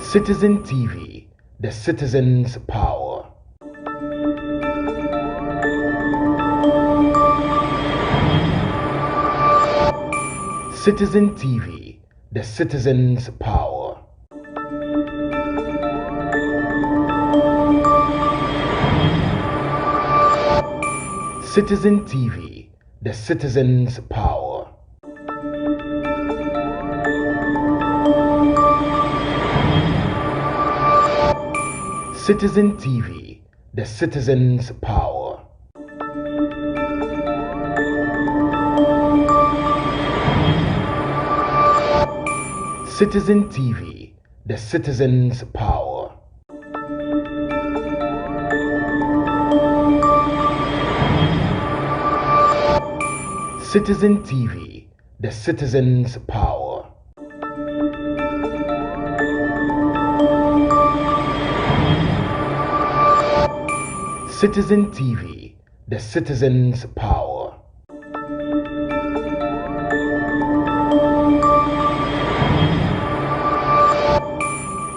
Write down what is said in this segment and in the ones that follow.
Citizen TV, the citizen's power. Citizen TV, the citizen's power. Citizen TV, the citizen's power. Citizen TV, the citizen's power. Citizen TV, the citizen's power. Citizen TV, the citizen's power. Citizen TV, the citizen's power.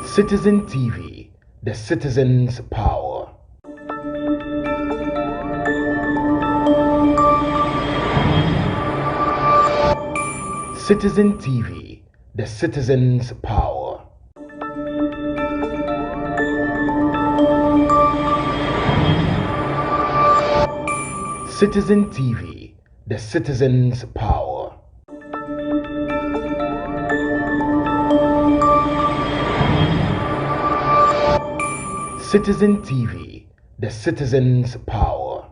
Citizen TV, the citizen's power. Citizen TV, the citizen's power. Citizen TV, the citizen's power. Citizen TV, the citizen's power.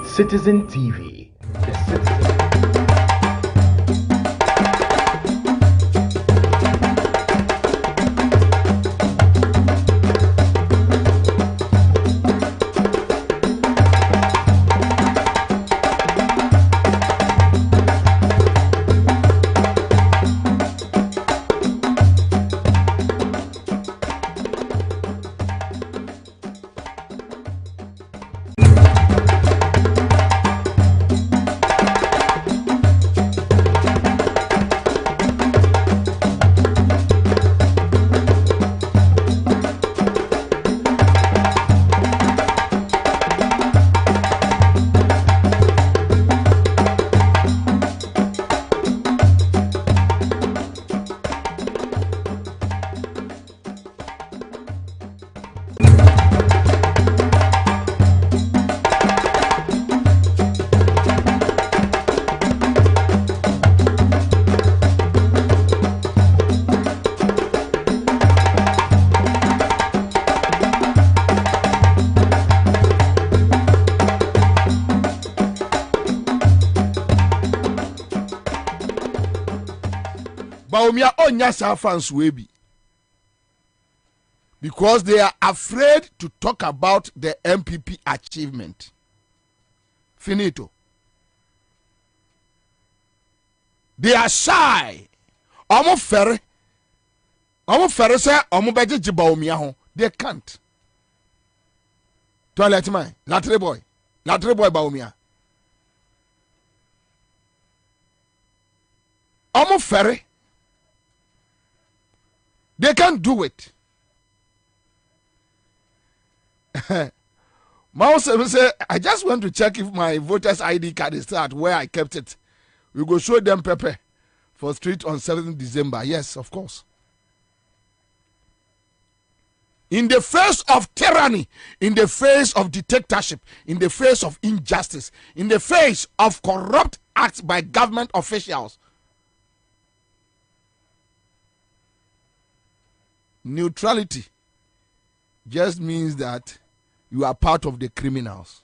Citizen TV, the citizen. Baumia onya sa fans webi because they are afraid to talk about the MPP achievement. Finito. They are shy. Omo fere say omo beje Baumia ho. They can't. Toilet man, latre boy Baumia. Omo fere. They can't do it. Mouse say, I just want to check if my voter's ID card is still at where I kept it. We go show them Pepe for street on 7th December. Yes, of course. In the face of tyranny, in the face of dictatorship, in the face of injustice, in the face of corrupt acts by government officials, neutrality just means that you are part of the criminals.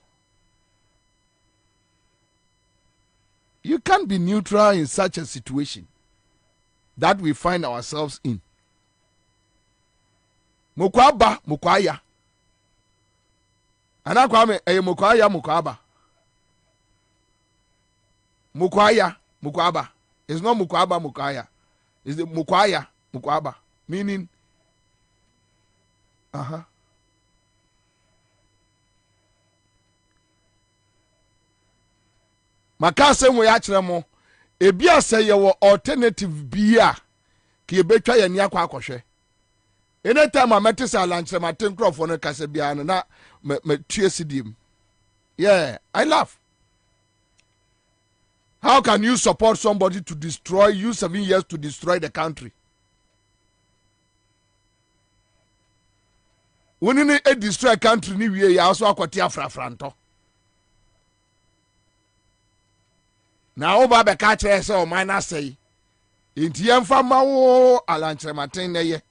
You can't be neutral in such a situation that we find ourselves in. Mukwaba, mukwaya. Anakwame, mukwaya, mukwaba. Mukwaya, mukwaba. It's not mukwaba, mukwaya. It's the mukwaya, mukwaba. Meaning, maka se mo ya kire mo ebi ase ye wo alternative bia ke betwa ye ni akwa akohwe anytime I met sa lanche ma tenkrofo no kase bia no na me tue sidim. Yeah, I laugh. How can you support somebody to destroy you 7 years to destroy the country? When you destroy a country, you also akwati afrafranto. Now, Baba catch us or minor say, in Tiamfa Mao, Alanche Martin, ye.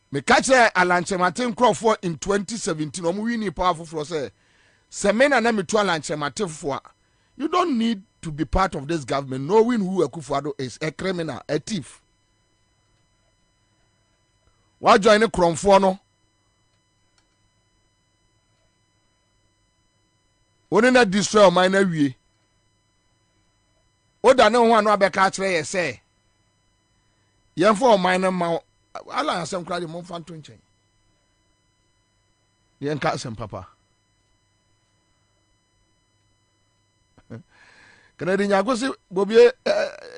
Me catch Alanche Martin Crawford in 2017. I'm winning powerful for say, Semena Namitu Alanche Martin for. You don't need to be part of this government, knowing who Akufo-Addo is, a criminal, a thief. Why join a Crawford no? Wouldn't that destroy my name? What I know one be catch ye say. Yen for minor ma ala some crowd mo fan to nchen. Yen ka some papa. Canadian Yagosi Bobie,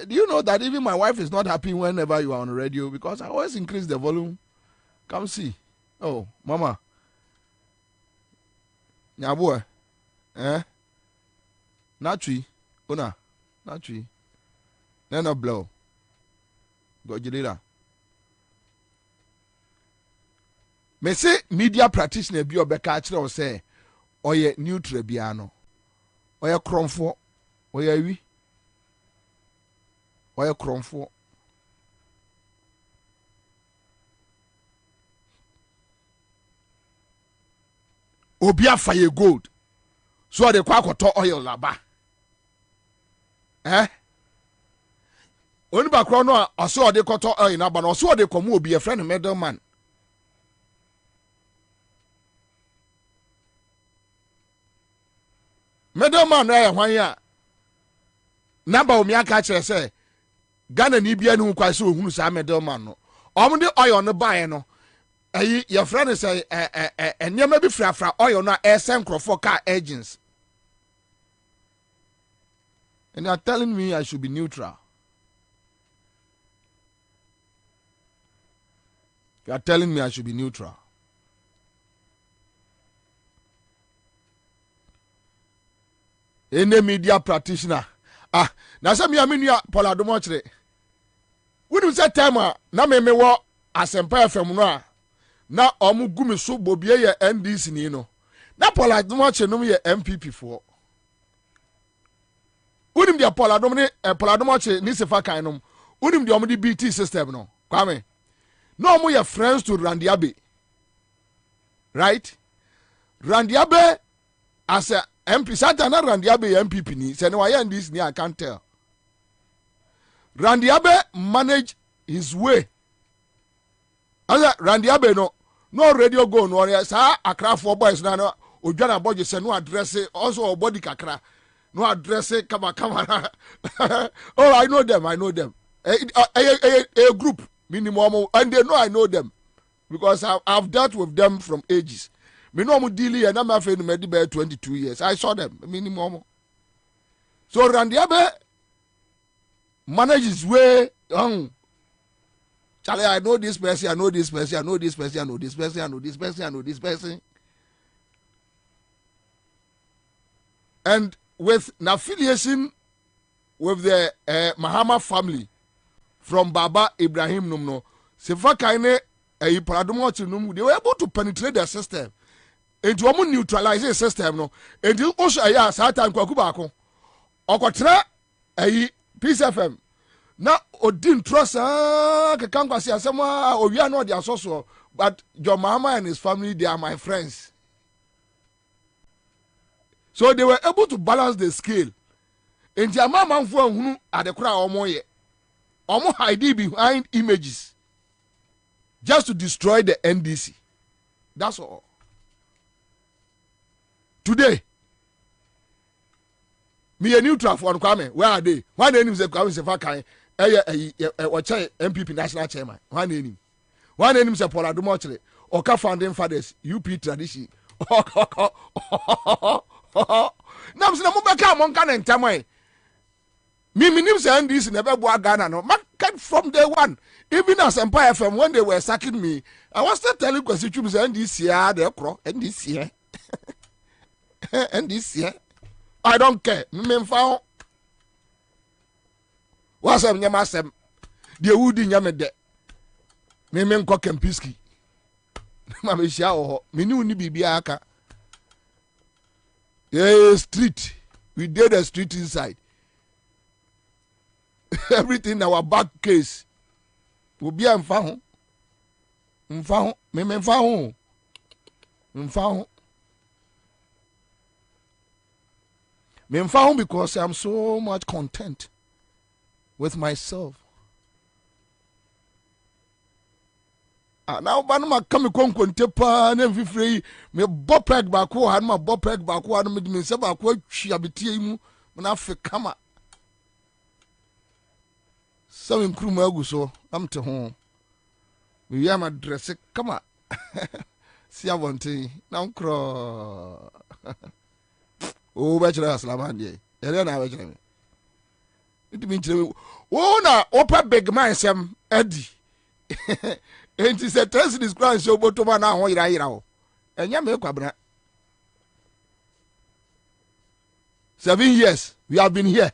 do you know that even my wife is not happy whenever you are on the radio because I always increase the volume. Come see. Oh, mama. Nyabua. Natri. Una. Natri. None of blow. Gojilila. Me say media practitioner bi obeka kire o say oye neutral biano. Oye kromfo. Oye wi. Oye kromfo. Obia fire gold. So they kwa koto oil laba. Oni ba kro no aso de koto oil na ba no so de komu obi a friend middleman. Middleman na hwan ya. Naba omi aka kire say Ghana ni bia no kwa so ohunu sa middleman no. Omo de oil no bae no. Your friend say and you may be fra oil na send for car agents. And you are telling me I should be neutral. You are telling me I should be neutral. Any media practitioner. Now some me aminu Paul Adomochre. When you say time na me wo asempa FM no na omu gumi so Bobie ye NDC ni no. Na Paul Adomochre no ye MPP for. Unim dia Paul Adomochre ni sefa kan no. Unim dia omu di BT system no. Kwame. No omu ye friends to Randiabe. Right? Randiabe as a MP Satana Randiabe MPP ni. Se no wa ye NDC ni I can't tell. Randiabe manage his way. Asa Randiabe no radio go no sa Accra for boys na no odwana boje se no address also body kakra no address kama oh I know them a group minimum and they know I know them because I've dealt with them from ages. Me know mo deal here na me afa no me be 22 years. I saw them minimum. So Randiabe manage his way Charlie, I know this person, I know this person, I know this person, I know this person, I know this person, I know this person. And with an affiliation with the Mahama family from Baba Ibrahim Numno, Sefa Kaine Paradomo, they were able to penetrate the system. And to neutralize the system, no. And you also a Satan Kwakubako. Okotra a Peace FM. Na odin trust can go see asema we are not their source, but your mama and his family they are my friends. So they were able to balance the scale. And their mama who at the crowd omo hide behind images just to destroy the NDC. That's all. Today, me a neutral for Kwame. Where are they? Why they name say Kwame Sefa Kai? MPP national chairman. Why name? One name say Paul Adumochre. Oka founding fathers, UP tradition. Nam say mo beka mo nka na ntamai. Me nim say NDC never boa Ghana no. Market from day one. Even as Empire FM when they were sacking me, I was still telling Kwasichum say NDC ah they kro NDC. NDC. I don't care. Me mfa. Wasam nyama sem. De wudi nyame de. Me nko Kempiski. Ma me shia ho. Me ni uni bibia aka. Yeah, street. We did the street inside. Everything our back case. Will be mfa ho. Mfa ho. Me mfa ho. Mfa ho. Me mfa ho because I'm so much content with myself. Now banuma come konkonte pa na mfifrei me bopeg ba ko ha ma bopeg ba ko na me se ba ko twia betie mu na fe kama so nkrum aguso amte ho me ya ma dress kama si avonte na nkro o ba chira aslaman de ere na ba chira me it mean chira o na opa big man sem adi and he said, "Trust this crown so but over now, ira. And ya me Kwabena. 7 years we have been here.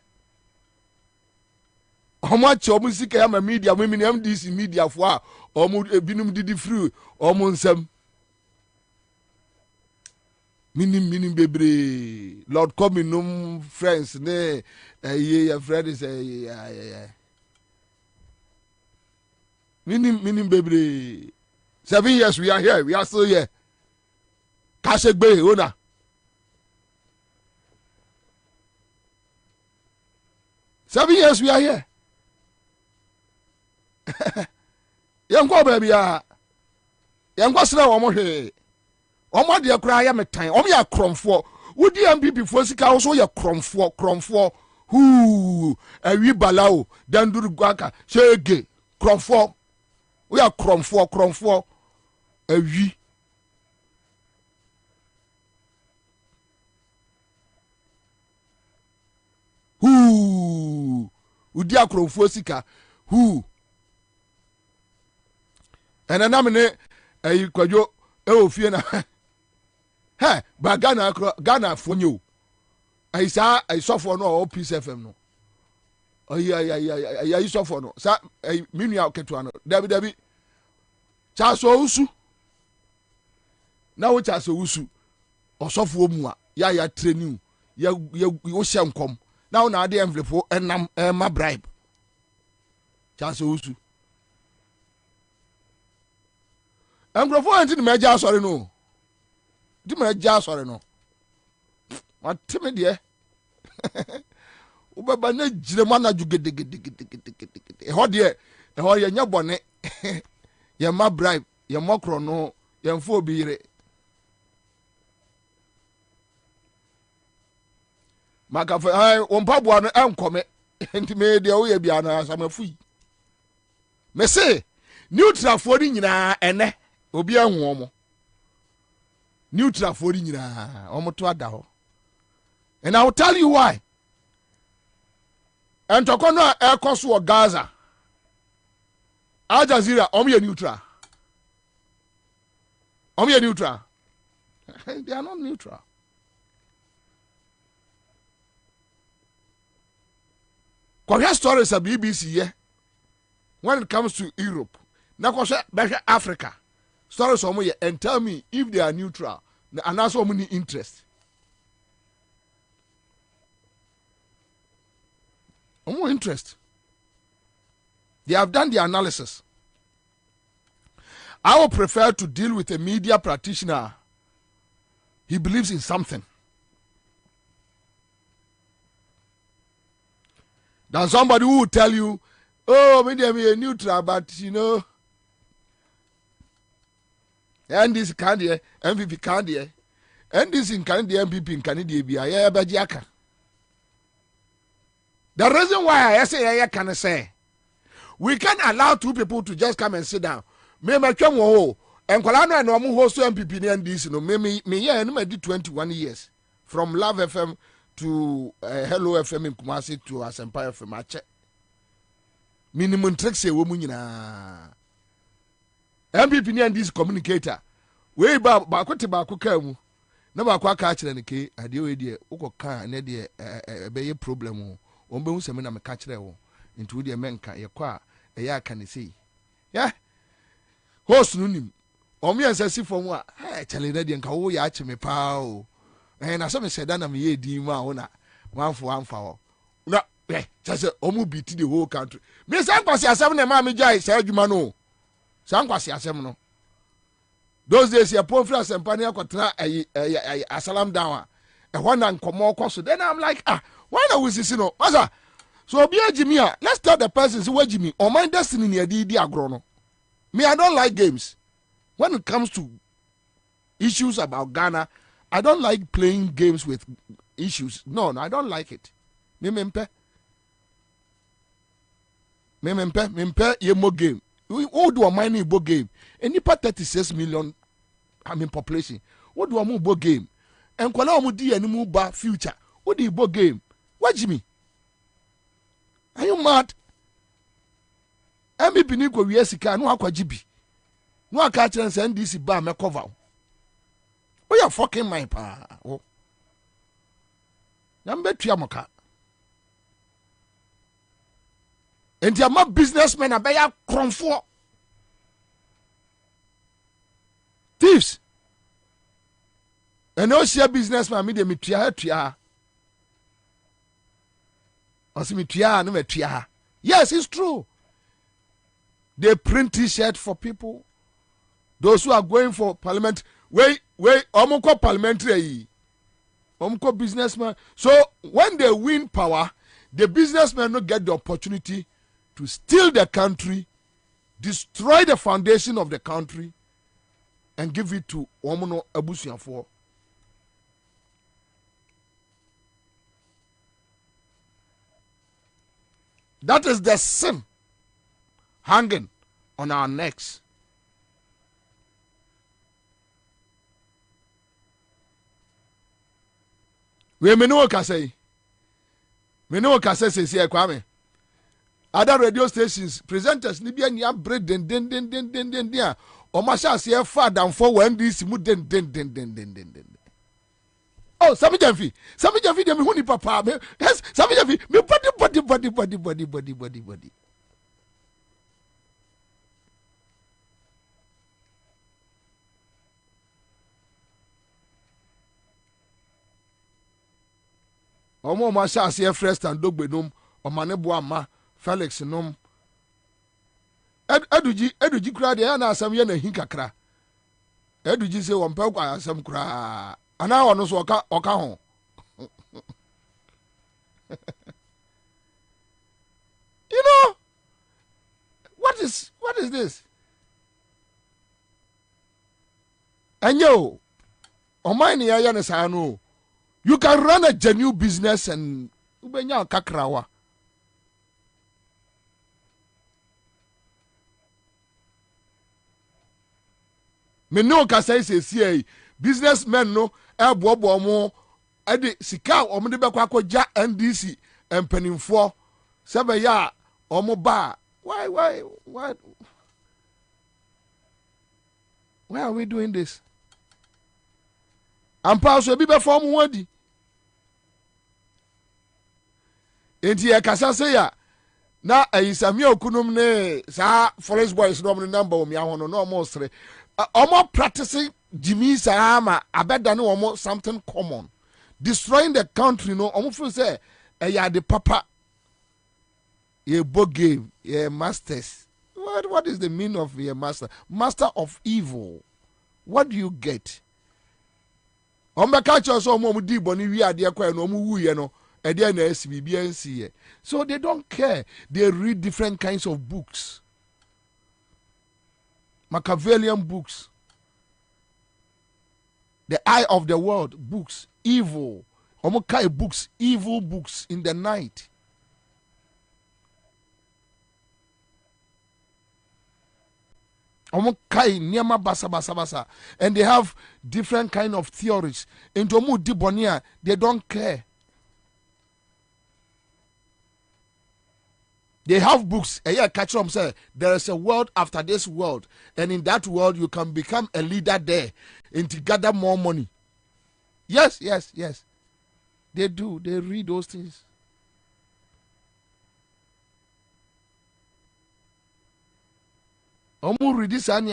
How much music am a media women MDC media for or binum didi free or monsem. Minim baby Lord coming no friends ne your friend is Minim baby. 7 years we are here. We are still here. Kashegbe owner. Seven years we are here. Yanko baby ya. Yanko sina omo hwe. Omo de kura ya metan. Omo ya kromfo. Wodi MPP fo sika also ya kromfo. Hu, awi balao, danduru gwaka, shege, kromfo. We are kromfo awi hu udi akromfo sika hu enana mene ayi kwadwo e ofie na he ba Ghana fonyo aisa aisofo no o Peace FM no ayi sofo no sa minua ketua no dabi chaso usu na wo chaso usu osofo mu a ya training ya wo hyenkom na wo na ade envelope enam ma bribe chaso usu engrofo anti ni meja asore no di meja asore no matime de ubaba na jire mana jugedegedegede ho de ho ye nya bone ye ma bribe ye mokro no ye mfo obire maka fa ai ompabo no enkome enti me de wo ye bia na asamafui me se neutral for ni nyina ene obi ahu omo neutral for ni nyina omo to ada ho and I will tell you why. And to kono ekoso Gaza Al Jazeera omo neutral. Omo neutral. They are not neutral. Korea stories of BBC here. When it comes to Europe, na kwose Africa. Stories omo here and tell me if they are neutral and also omo ni interest. Omo interest. They have done the analysis. I would prefer to deal with a media practitioner. He believes in something. Than somebody who will tell you, oh, media be a neutral, but you know, and this can't hear, MVP can't hear, and this in can't hear, MVP in Canada be a bajiaka. The reason why I say I can say we can't allow two people to just come and sit down. me twam wo enkwala no na omo host MPP ni NDC no me yeah no di 21 years from Love FM to Hello FM in Kumasi to Asempa FM ache minimum tricks e wo mu nyina MPP ni NDC communicator we ba kote ba ko ka mu na ba ko aka kire ne ke ade we de ukoka ne de be ye problem o be hu se me na me ka kire wo nti wo de menka ye kwa e ya aka ne sei yeah host no nim omo yan sasi fom a chale na de nka wo ya ache me pa o na so me seda na me ye din ma wo na wanfa wo na chase omo beat the whole country me san kwase asem na ma me jai sa adwuma no san kwase asem no those days your poor friends and pania kotra asalam down one and komo koso then I'm like why not we see no masa so obi agimi let's tell the person say wagimi or my destiny near di agro no me I don't like games when it comes to issues about Ghana. I don't like playing games with issues. No, I don't like it. Me mempe ye mo game. We all do a mining bo game. And you put 36 million population. What do a mo bo game? And kwala mo di any mo ba future. What do you bo game? What Jimmy? Are you mad? MB ni ko wiye sika no akwa jibi. No aka kire say NDC ba me cover. Oh, you're fucking my pa. Oh, number 2 amoka. And you're my businessmen. I buy a crumb for thieves. And no share businessman. Me de me tia. I see me tia no me tia. Yes, it's true. They print T-shirt for people. Those who are going for parliament. Wait, omoko parliamentary, omoko businessman. So when they win power, the businessmen don't get the opportunity to steal the country, destroy the foundation of the country, and give it to omono abusianfo. That is the sin hanging on our necks. We menu okasai. Menu okasai sesi Kwame. Other radio stations, presenters ni bia ni abre den. O ma sha se fa dan for when this mu den. Oh, Sami Jamfi de me huni papa. Yes, Sami Jamfi, me body. Omo ma sha se fresh and dogbe nom o ma ne bo ama Felix nom eduji kura de na asam ye na hin kakra eduji se won pe kwa asam kura ana wono so oka ho you know what is this anyo o mine ya ne sa no. You can run a genuine business and ubenya kakrawa. Me no ka say businessmen no ebobo mo ade sika omo de bekwa akogya NDC empanimfo sebe ya omo ba why are we doing this? I'm proud to be before me. Enti e kasa se ya na ayisami okunum ne sa forest boys no number o mi ahono no mo sere omo practicing Jimmy Sahama abeda ne omo something common destroying the country no omo feel say ya the papa ye bo game ye masters. What is the meaning of ye master of evil? What do you get? Omba catch us omo di boni wi ade kwa no omo wuye no ede na SBBNC. So they don't care. They read different kinds of books. Machiavellian books. The Eye of the World books. Evil. Omo kai books, evil books in the night. Omo kai niema basa basa basa, and they have different kind of theories. Into omo di bonia, they don't care. They have books. A year catch them say there is a world after this world, and in that world you can become a leader there and to gather more money. Yes, yes, yes. They do. They read those things. Omu read this and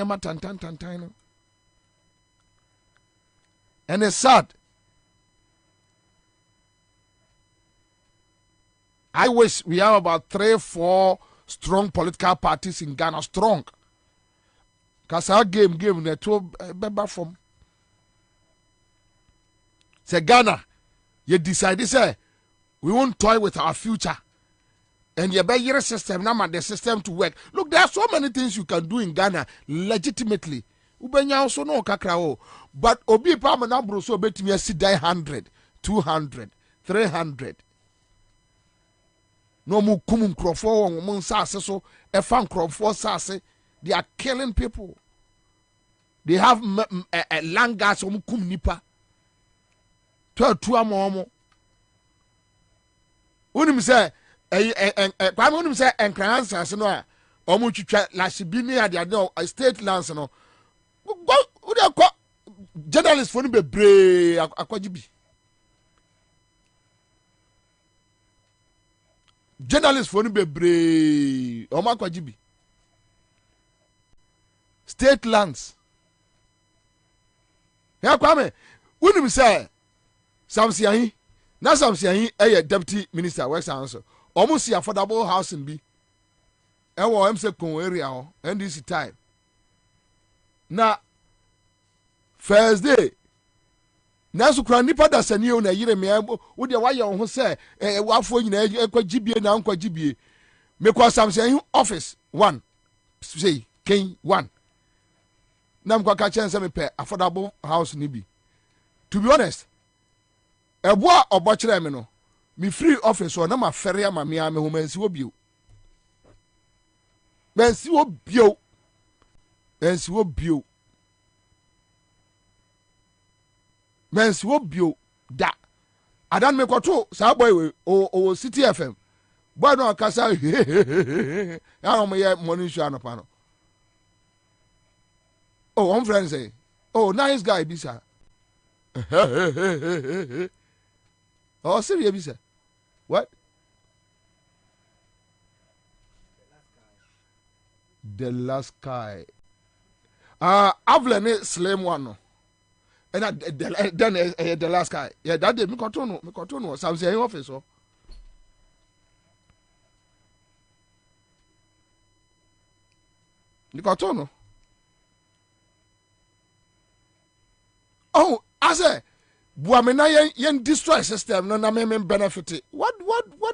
it's sad. I wish we have about 3-4 strong political parties in Ghana. Strong. Because our game the two member from. Say Ghana, you decide say we won't toy with our future. And you better your system, now the system to work. Look, there are so many things you can do in Ghana legitimately. Ubenya also no kakrao. But obi pa manabro so bet me see die 100, 200, 300. No mu kum crofo mun sase so e fan crofo sase. They are killing people. They have langas kum nipa. To amomo. Unim say kwa unim say enkransa no a omo twitwa lashibini ade no state lands no. Go ude ko journalist for ni bebre akwajibi. Journalist for ni bebre omo akwajibi. State lands. Ya kwame unim say Samsiahi na Samsiahi deputy minister West Ansah almost see affordable housing bi e wo emse kon area ho NDC time na first day na so kra nipa da sani o na yire me wo de wa ye ho se wafo nyina ekwagibie na nkwagibie me kwa Samsiahi office 1 say ken 1 na mkwa ka chen se me pe affordable house ni bi. To be honest, eboa obochire me no me free office o na ma fere ama me ame ho mansi obio mansi obio da adan me kwato sa boy we o City FM boy no akasa ya no me morning show anapa no oh one friend say oh nice guy bisa. Oh, serious, what? The last guy. I've learned slim one. And then the last guy. Yeah, that day, me continue. Some say office. Me continue. Oh, I say, Buamena yen destroy system no na me benefit it. What do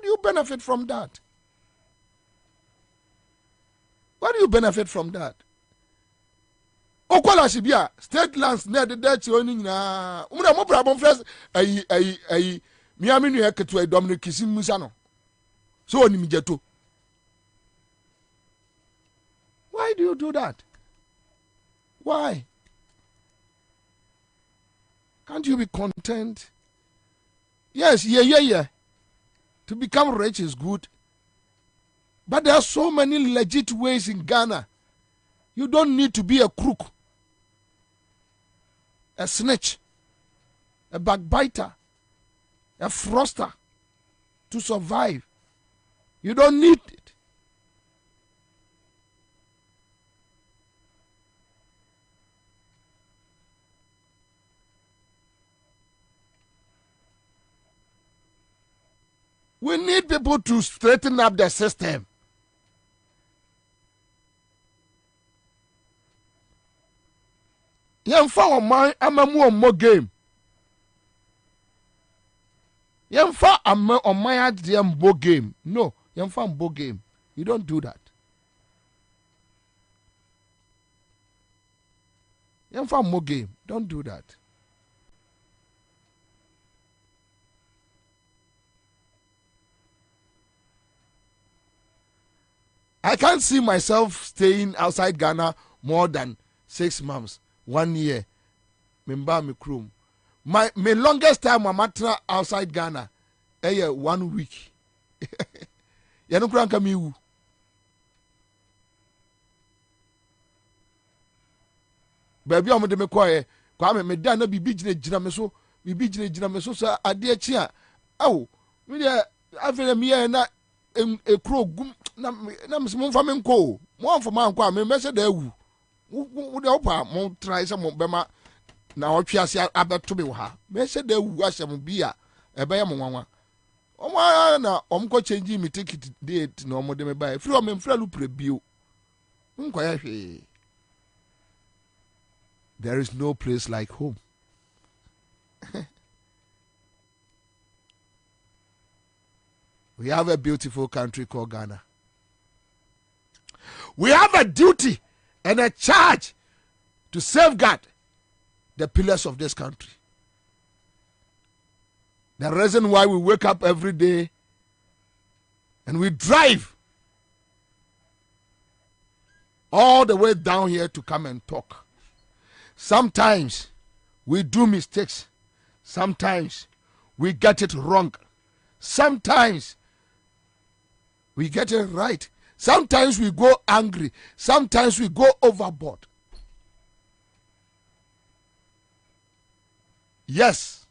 you benefit from that? What do you benefit from that? Okwala shibia state lands near the debt owning na umuna mo problem first miami nu eketu e Dominic Kisim Musa no. So oni mijeto. Why do you do that? Why? Can't you be content? Yes, yeah. To become rich is good. But there are so many legit ways in Ghana. You don't need to be a crook, a snitch, a backbiter, a froster to survive. You don't need it. We need people to straighten up the system. Yemfa oman amamu omo game. Yemfa oman ade mbo game. No, yemfa mbo game. You don't do that. Yemfa mbo game. Don't do that. I can't see myself staying outside Ghana more than 6 months, 1 year. Memba me krom. My longest time I'm outside Ghana, 1 week. You know, Kranka me. Baby, I'm de me quiet. Kwame me da na bibi gina me so, bibi gina me so sa ade chia. Aw, me de afere me na e kro gum na mo fa me nko. Mo fa ma nko me se da awu. Wo de opa mo try se mo bema na otwe ase abeto be wo ha. Me se da awu ashe mo bia e be ye mo nwanwa. Omo na omko change me ticket date na omo de me buy. Free o me mfra lu prebio. Nko ya hwe. There is no place like home. We have a beautiful country called Ghana. We have a duty and a charge to safeguard the pillars of this country. The reason why we wake up every day and we drive all the way down here to come and talk. Sometimes we do mistakes. Sometimes we get it wrong. Sometimes we get it right. Sometimes we go angry. Sometimes we go overboard. Yes.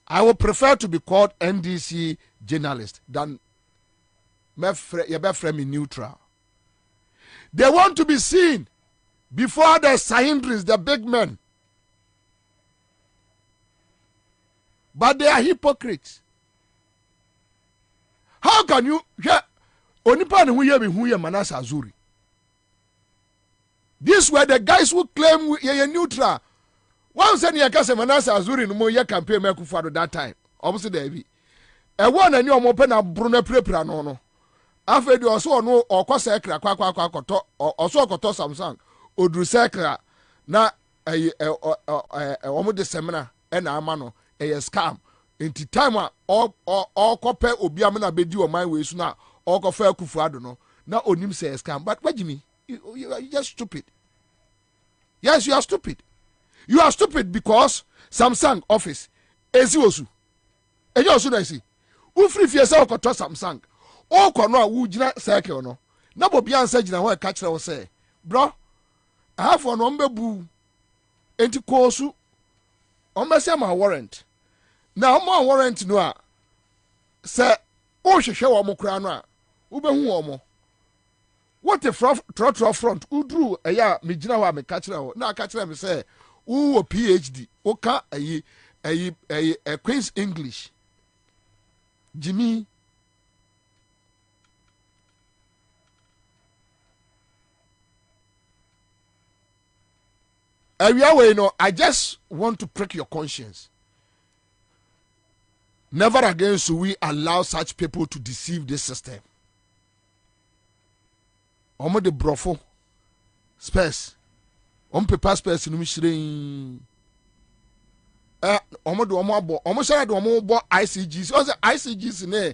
I would prefer to be called NDC journalist than me neutral. They want to be seen before the Sahindris, the big men. But they are hypocrites. How can you hear Onipan who hear me who hear Manasa Azuri? These were the guys who claim you're neutral. One said you can Manasa Azuri no more campaign me for that time. Obviously there be. A one and you open a Bruno Prepra no. After you also know or sekra kwa also koto Samsung odru sekra na omo de semina e na amano e scam enti time all kope obi amana bedi o man we su na all kofa Kufuado no na onim say scam but what you are just stupid. Yes, you are stupid. You are stupid because Samsung office ezi osu eje osu na isi u free fie say koto Samsung o kono a wu gina cycle no na Bobie Ansah gina ho e ka kire wo say bro I have one ombebu enti kosu ombese ma warrant na mo warrant no a say o hwehwe wo mo kra no a wo behu wo mo what the front udru eya me gina ho a me ka kire wo na ka kire me say wo PhD o ka Queen's English Jimmy. I just want to prick your conscience. Never again should we allow such people to deceive this system. Omo de brofo space. Paper space no mishire. Omo do omo abo. Omo share do omo bo ICGs. O say ICGs ne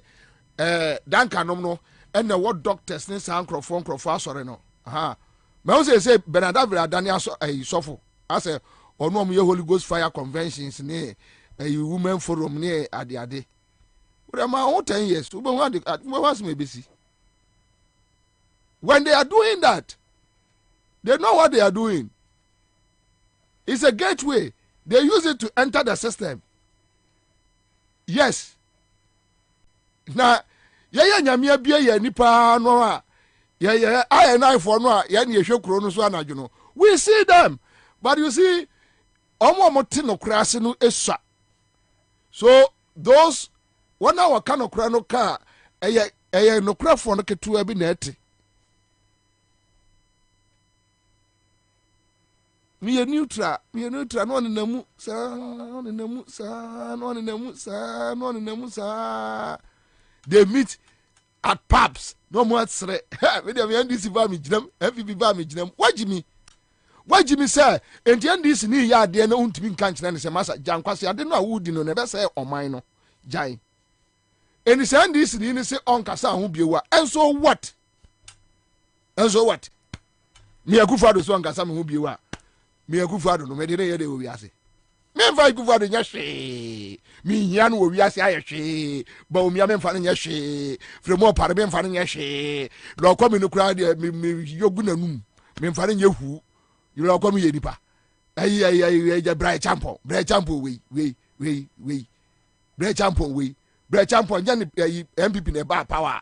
danka nom no and the what doctors ne san crofon asore no. Aha. Me o say Benadavira Daniel sofo. I say, or no more Holy Ghost fire conventions near a women forum near Ade. What am I all 10 years to maybe see? When they are doing that, they know what they are doing. It's a gateway. They use it to enter the system. Yes. Now, nyamia bia nipa no a I and I for no ya ni ehwe kro no so anadwo. We see them. But you see, no crash no esha. So those 1 hour kano krano car, no craft for no ketu ebi net. Me neutral, no one in the mood, sir. They meet at pubs, no more sre. We have this vamage, every vamage, what do you mean? Why Jimmy say and the end this ni ya de na untimi kan kina ne se masa jankwase ade no awudi no ne be say oman no jai and the end this ni se on kasa ho biewa and so what And so what? Me Akufo-Addo so ankasa me ho biewa. Me Akufo-Addo no me de ye de wo wiase. Me mfa Akufo-Addo nya hwe. Me hia no wo wiase aye hwe. Ba o me mfa no nya hwe. Fremo pare me mfa no nya hwe. Lo kwa me no kura de me yogu nanum. Me mfa no nya hu. Lo kwa me ye nipa. Ayi bra champion we bra champion we nya MPP ne ba power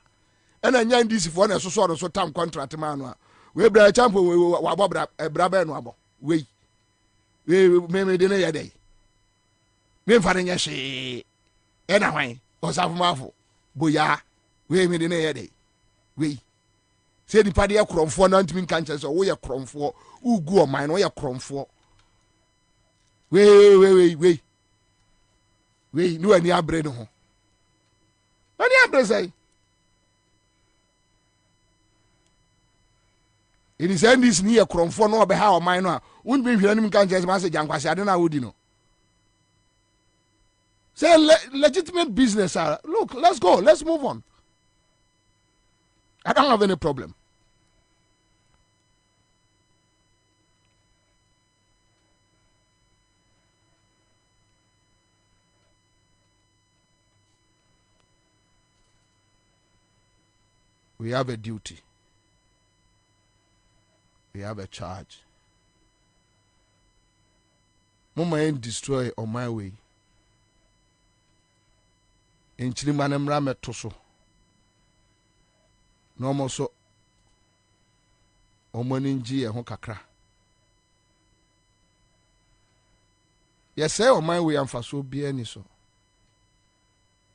ena nya ndisi fo na so tam contract man no we bra champion we wa bra be no abo we me de na ye dey me mfa nya hwe ena hwan osafo mafo boya we me de na ye dey we se di pade ye kromfo na ntimi kan che so wo ye kromfo ugu o man no ye kromfo we no ani abre no ho ani abre say ini say this ni e kromfo no obe ha o man no a won be hwira nim kan je ma say jankwase ade na wodi no say legitimate business look, let's go, let's move on. I don't have any problem. We have a duty. We have a charge. Mama ain't destroy on my way. In Chilimanem Rame Toso. No more so. Omoninji and Hokakra. Yes, sir, on my way, I'm for so be any so.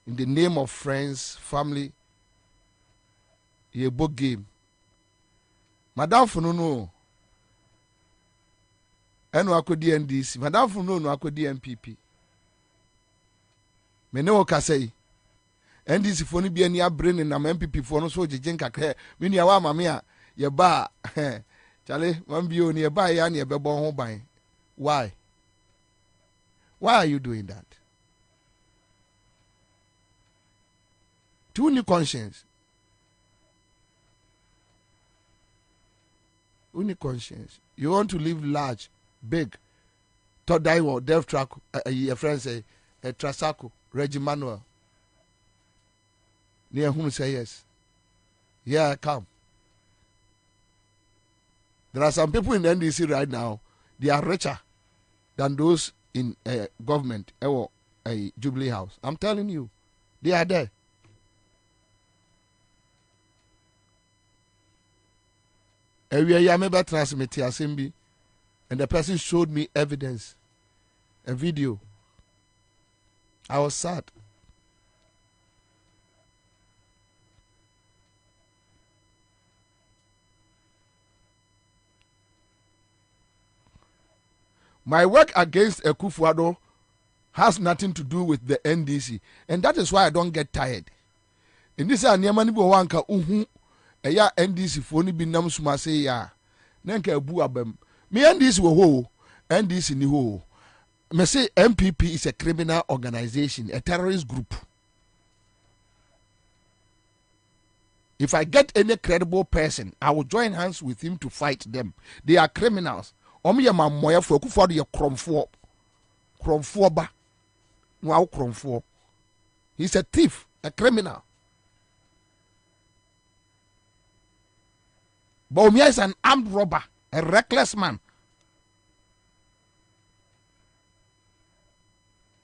In the name of friends, family, ye book game. Madame for no. And I could NDC. Madame for no, I could MPP. Me no ka say. NDC for ni be any brain in am MPP for no so jejen kakra. Me ni awa mame a ye ba. Chale, man bi oni ye ba ya na ye bebo ho ban. Why? Why are you doing that? To any conscience. Only conscience. You want to live large, big. To die or death track. A friend say a Trasaco, Reggie Manuel. Near whom say yes. Yeah, I come. There are some people in the NDC right now. They are richer than those in government or a Jubilee House. I'm telling you, they are there. Area Yameba transmit assembly, and the person showed me evidence, a video. I was sad. My work against Akufo-Addo has nothing to do with the NDC, and that is why I don't get tired. In this Anyamani Bowanka eya NDC foni bi nam suma say ya nenka abu abam me NDC wo ho NDC ni ho me say MPP is a criminal organization, a terrorist group. If I get any credible person, I will join hands with him to fight them. They are criminals. Omo ye mamoya for Akufo-Addo ye kromfo ba no kromfo. He's a thief, a criminal. Bobie is an armed robber, a reckless man.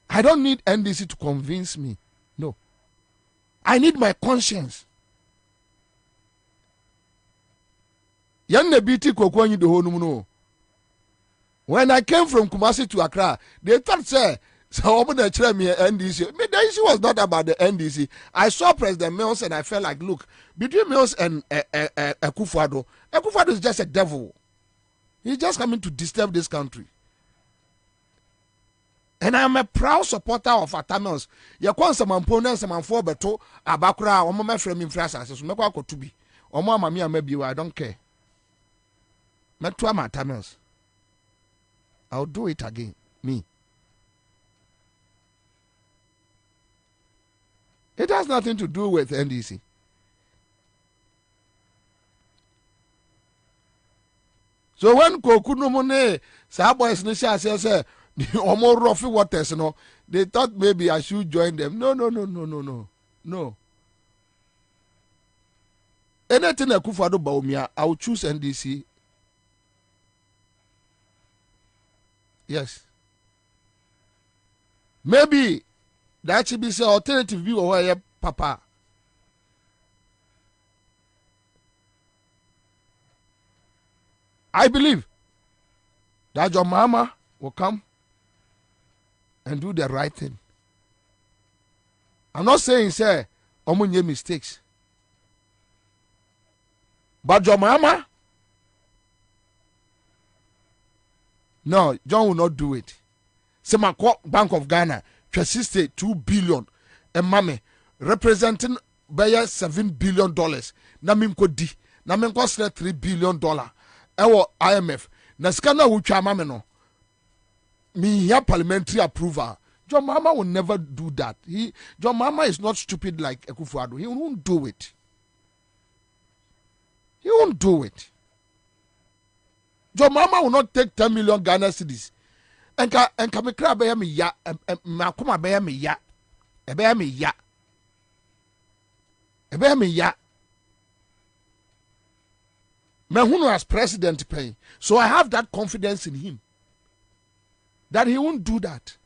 I don't need NDC to convince me. No. I need my conscience. When I came from Kumasi to Accra, they thought, say, so NDC. The issue was not about the NDC. I saw President Mills and I felt like, look, between Mills and Akufo-Addo, Akufo-Addo is just a devil. He's just coming to disturb this country. And I'm a proud supporter of Atamils. You want some opponents, some for beto, Abakura, or my friend in France, so make what to be. Or my mammy, maybe I don't care. Not to my Tamils. I'll do it again. Me. It has nothing to do with NDC. So when Koku no money, sa boys no say the omo rough waters no, they thought maybe I should join them. No. Anything Akufo-Addo Bawumia, I will choose NDC. Yes. Maybe that should be the alternative view of where Papa. I believe that your mama will come and do the right thing. I'm not saying, say, omunye mistakes. But your mama, no, John will not do it. Say, my Bank of Ghana, 2 billion, and mommy, representing by $7 billion. Na minko di, na minko $3 billion. Ewo IMF. Na skana wucha mame no. Me here parliamentary approval. John Mama will never do that. John Mama is not stupid like Akufo-Addo. He won't do it. He won't do it. John Mama will not take 10 million Ghana cedis. Enka me kra be me ya, makoma be me ya. Ebe me ya. Ebe me ya. Mehuno as president pay. So I have that confidence in him. That he won't do that.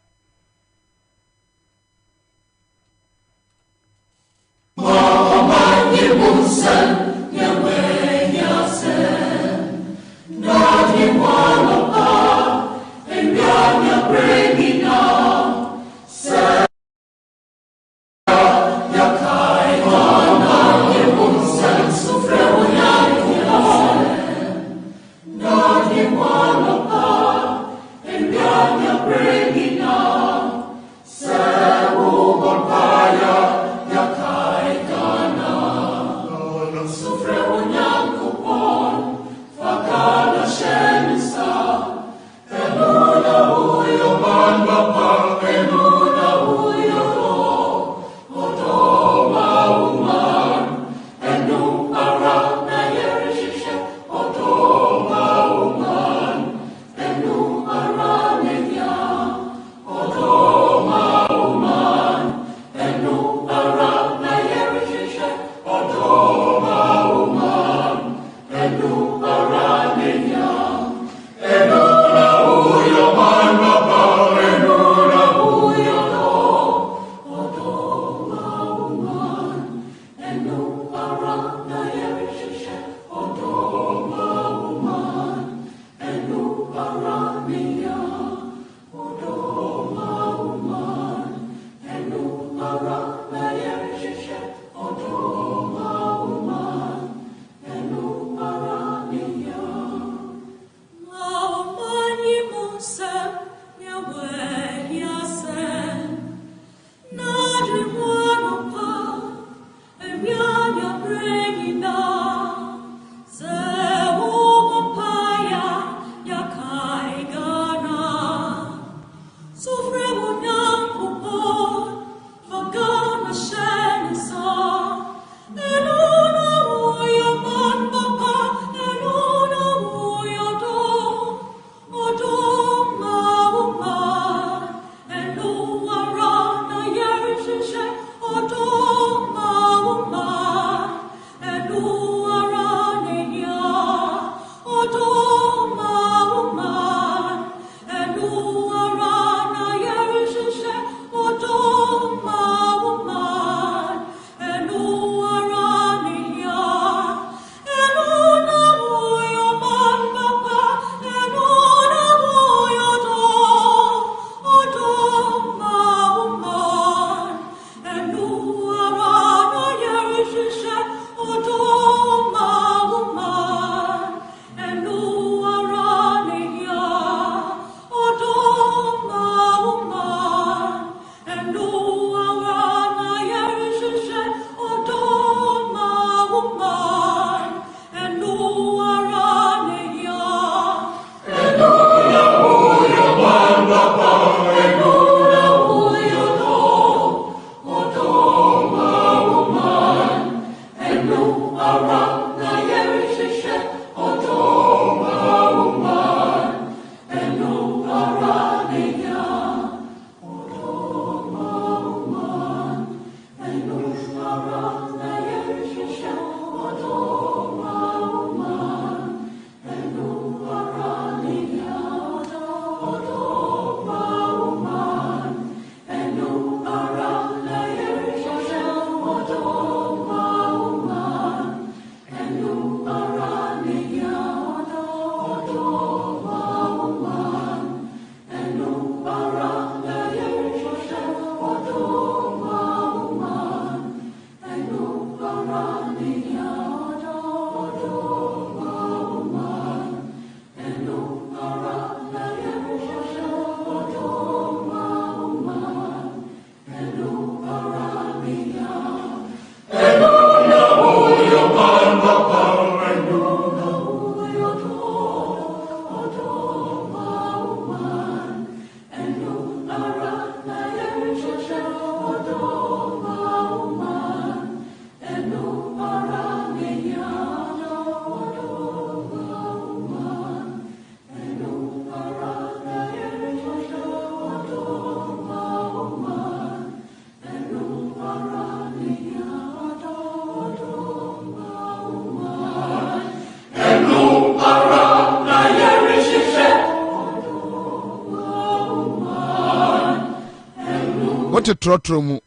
What a trotro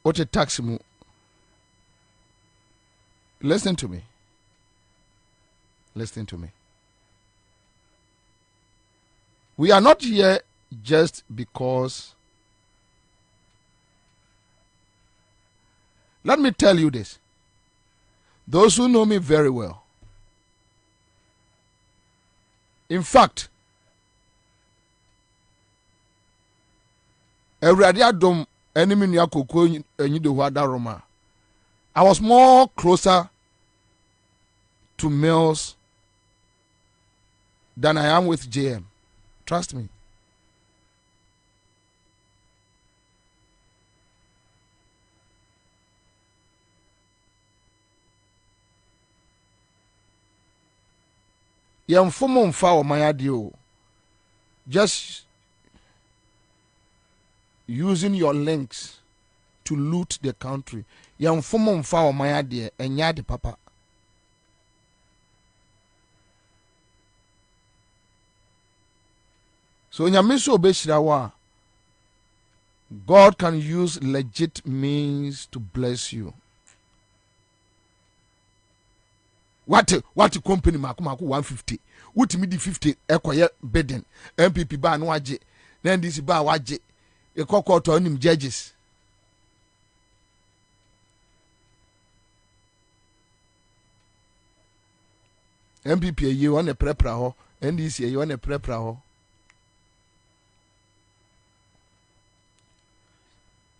what a tax mu. Listen to me. Listen to me. We are not here just because. Let me tell you this. Those who know me very well. In fact, Awurade adom enemy nua koko enyi de ho Roma. I was more closer to Mills than I am with JM. Trust me. Yamfomo mfa o mayade o. Just using your links to loot the country. Yamfomo mfa o mayade enya de papa. So nyamiso obeshira wa, God can use legit means to bless you. What company maku 150. What me di 50 ekoye bidding. MPP ba no age. Na NDC ba waje. Ekoko to nim judges. MPP ye won e prepra ho, NDC ye won e prepra ho.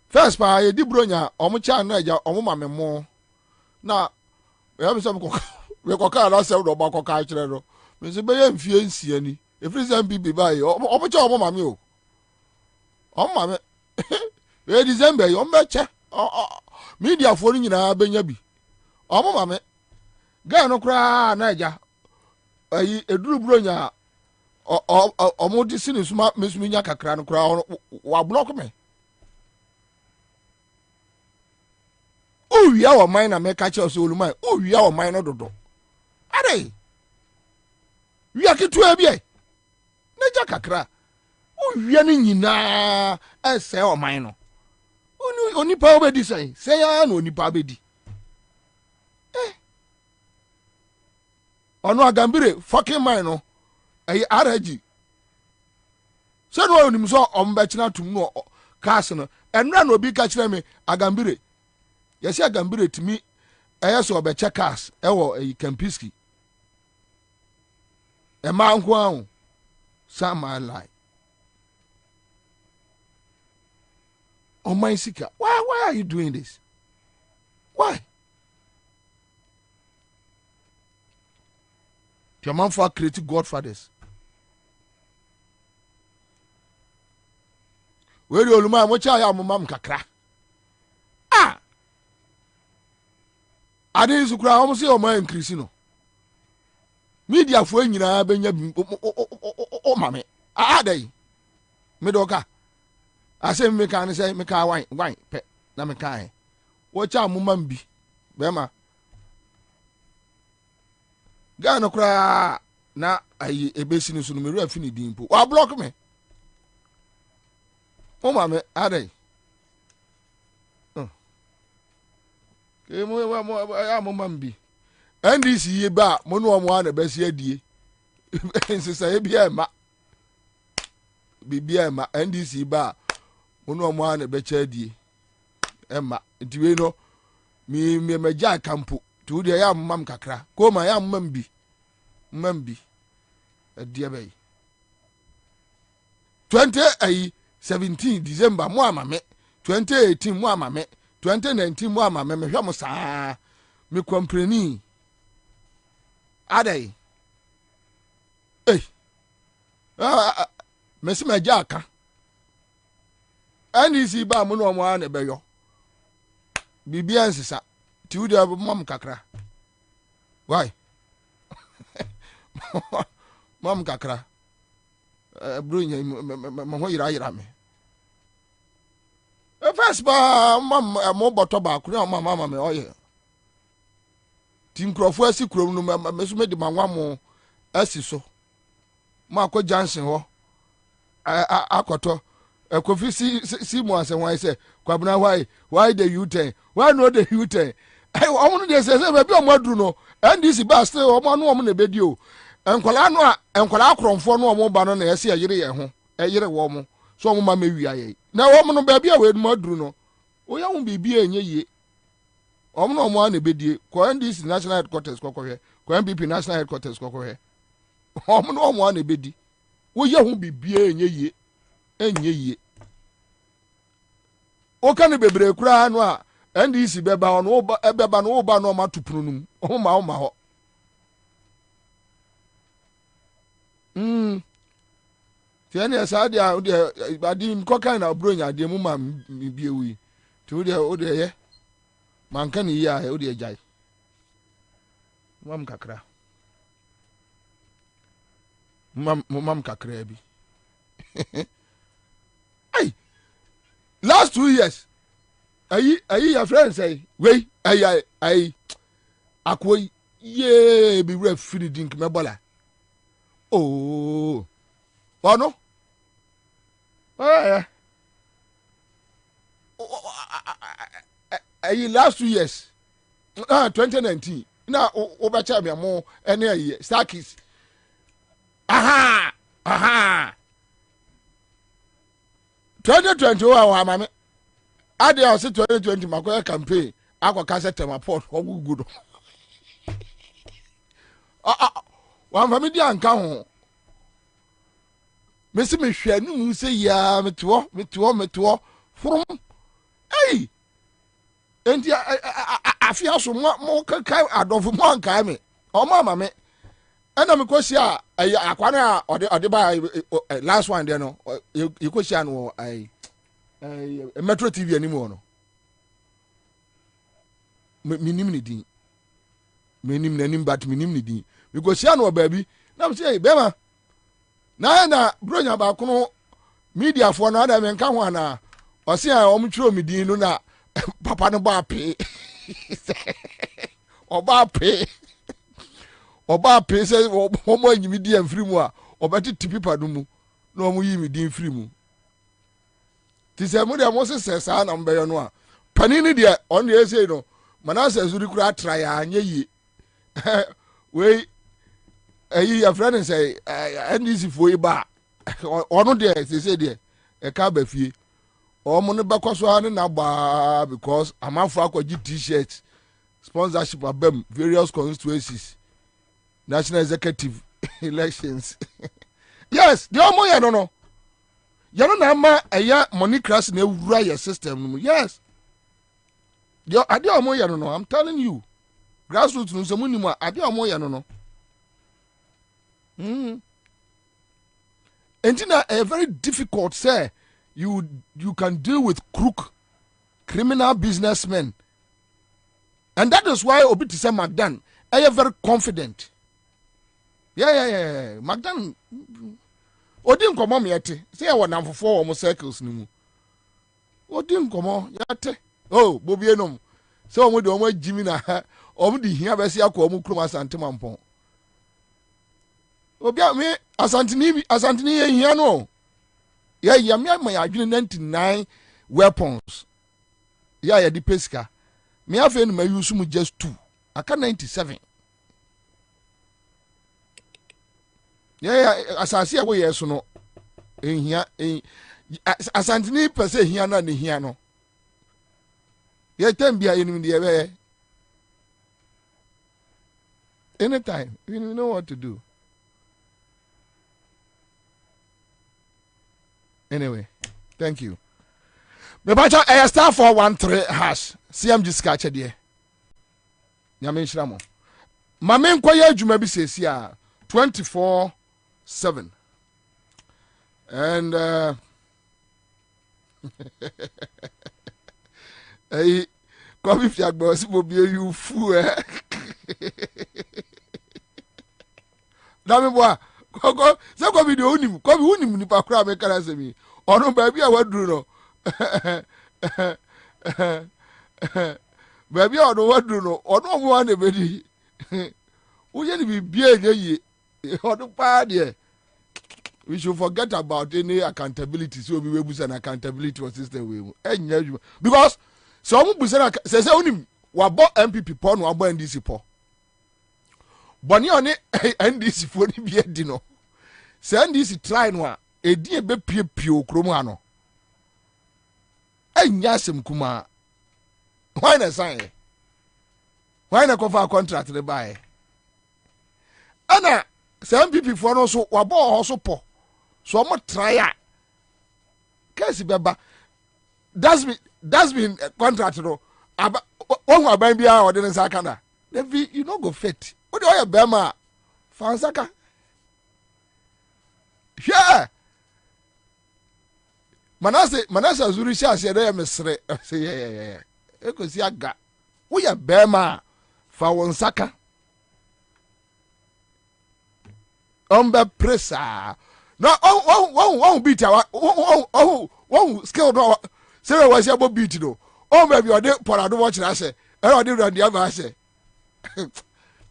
First pa ye di bronya omo cha no eja omo mame mo. Na we have some we koka na se do ba koka kire ro. Me se be ye mfie nsia ni. E free MPP ba ye omo cha omo mame o. Omo mame. We December yo meche. Media for nyina benya bi. Omo mame. Ga no kra na eja. Ayi eduru bronya omo di sini suma mesumi nya kakra no kra wa block me. Uwia wa mine na meka che so olumai. Uwia wa mine no dodo. Ade. Wia kitu ebie. Neja kakra. Uwia ni nyina ese wa mine no. Onipa obedi sai. Say ya no onipa obedi. Ono agambire fucking mine no. Ayi araji. Se no onim so ombe china tum no cars no. Enra no obi ka kire me agambire. Yesi agambire timi eyeso obe checkers ewo Kempiski. E ma nko ahụ sama lie. Oh my sika. Why are you doing this? Why? Your man for creating godfathers. Where you oluma mo cha ya mo mam kakra. Ah. Ade su kura omo se o ma increase no. Media fo nyina benya o mame. Adai. Me doka. Ase me kan say me ka wan pe na me kan. Wo cha mo mam bi. Be ma. Ga no kura na ayi ebesi no so no meru afini dimpo. Wa block me. O mame adai. Ke mo ya mo mambi. NDC ye ba mo no mo ana besi adie. Nsesa ye bia ma. Bibia ma NDC ba mo no mo ana be cha adie. Ema ntiwe no mi meja kampo. Tu de ya mam kakra. Ko ma ya mambi. Mambi. Adie bay. 2017 December mo amame. 2018 mo amame. 2019 mo ama me hwa mo saa me compreni adai me se maja aka ani si ba mo no mo ana beyo bibia nsesa ti wudi mam kakra why mam kakra bro nya mo ho yira me first ba mo boto ba kunu mama me oye tim krofo asi krom no meso me di manwa mo asi so ma akọ Johnson ho akoto Kofi see mo ase why say Kwabena why the U10 why no the U10 omo no say be omo aduru no NDC ba still omo no omo na bedi o enkwala no a enkwala akromfo no omo ba no na yesi ayire ye ho eyire wo mo so omo ma mewi aye na omo no ba bia we no aduru no o ya wo bibia enye yie omo no omo na bedi ko NDC national headquarters kokohwe ko MPP national headquarters kokohwe omo no omo na bedi wo ya ho bibia enye yie enye yie o kan bebre kura no a NDC beba ono beba no ba no ma tupunum o ma ho tiani asa dia o de adi ko kan na bronya de mu ma bie wi ti o de ye man kan yi a o de jai mam kakra mam kakra bi Hey, last 2 years, your friend say, wait, akoi, ye, be ref free drink me bola. Oh, no? Last 2 years, 2019. Now, over me more any year, Starkies. Aha. 2021 wa mama ade o se 2020 makoya campaign akwa cassette ma port ogugudo wa mama di anka ho mesi me hwe anu mu se ya meto from hey enti afia so mo kai adofo mo anka me o mama me ana me kosi a akwana ode ba last one there no you kosi an Metro TV anymore no minim ni din minim nanim but minim ni din we go share no baby na me say bema na bronya ba kono media for na da me nka ho ana o se a o mtwiro mi din no na papa no ba pe oba pe say o mo anyimi di amfiri mu a obeti tipipa no mu na o mo yi mi din firi mu ti se mo de mo se sa na mbe no a panini de on de say no manase azuri kura try anye yi we ayi ya friend say NDC fo iba ono de say de e ka ba fie o mo ne bakoso ha ne na ba because amafo akwaji t-shirt sponsorship abem various constituencies national executive elections yes the omo ya no ya no na ma eya money crash na ewura your system no yes the ade omo ya no I'm telling you grassroots no so munimo ade omo ya no entina a very difficult say you can deal with crook criminal businessmen, and that is why obi to say Magdan are very confident. Yeah. Magdan odin komo me yete say e won for almost circles ni mu odin komo yate oh Bobie nom say omo de omo jimi na omo di hia be se akọ omo krum asante mampon obi me asantini ye hia no yeah me my adwene 99 weapons yeah di pesca me afa no ma use mu just 2 aka 97 yeah asase we yes no ehia asantini pese hia na ne hia no ye tambia enim de be anytime you know what to do. Anyway, thank you. Me bacha star 413 hash CMG scratch there. Nyame nhyira mo. Ma me nkoye adwuma bi sesi a 24/7. And hey, Kobi fiagbo si Bobie you fool eh. Na me boa koko se ko video unim ko bi unim ni pa kra me kara se mi ono ba bi a waduru no ba bi ono waduru no ono mo na bedi wo ye ni bi bia enye yi ono pa de we should forget about any accountability. So we will use an accountability or system. Because some people say only wabo MPP porn wabo NDC po. Boni on NDC for ni bi edino. Say NDC try no edi ebe pie okromu ano. Enya sem kuma. Why na sign? Why na cover contract le buy? Ana say MPP for no so wabo ho po. So I'm try a case beba that's been contract no aba won aban bia o de nsa kana David you no go fit what do you bema fansaka yeah manase zuri sha se dey mesre say yeah e ko si aga wo ya bema fa won saka ombe pressa no oh beat oh skill no say we say beat no oh maybe o dey porado watch na say e o dey randi aba say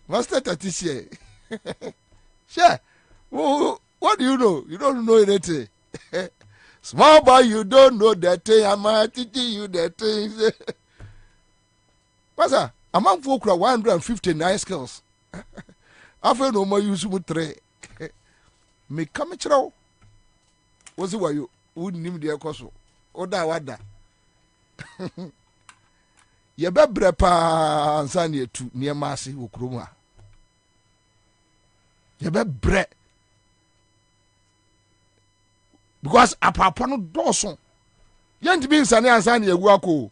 master tatisie sure what do you know? You don't know anything. Small boy, you don't know that thing. I'm teaching you that thing. What's that? Among folk 159 skills. After no more use 3. Me come chiro. What's it? Why you wouldn't name the akoso? Oda wada. Ye be brepa Ansah ne tu ne maase wo krom a. Ye be bre. Because apapa no doso. Yent be nsane Ansah ne egu ako.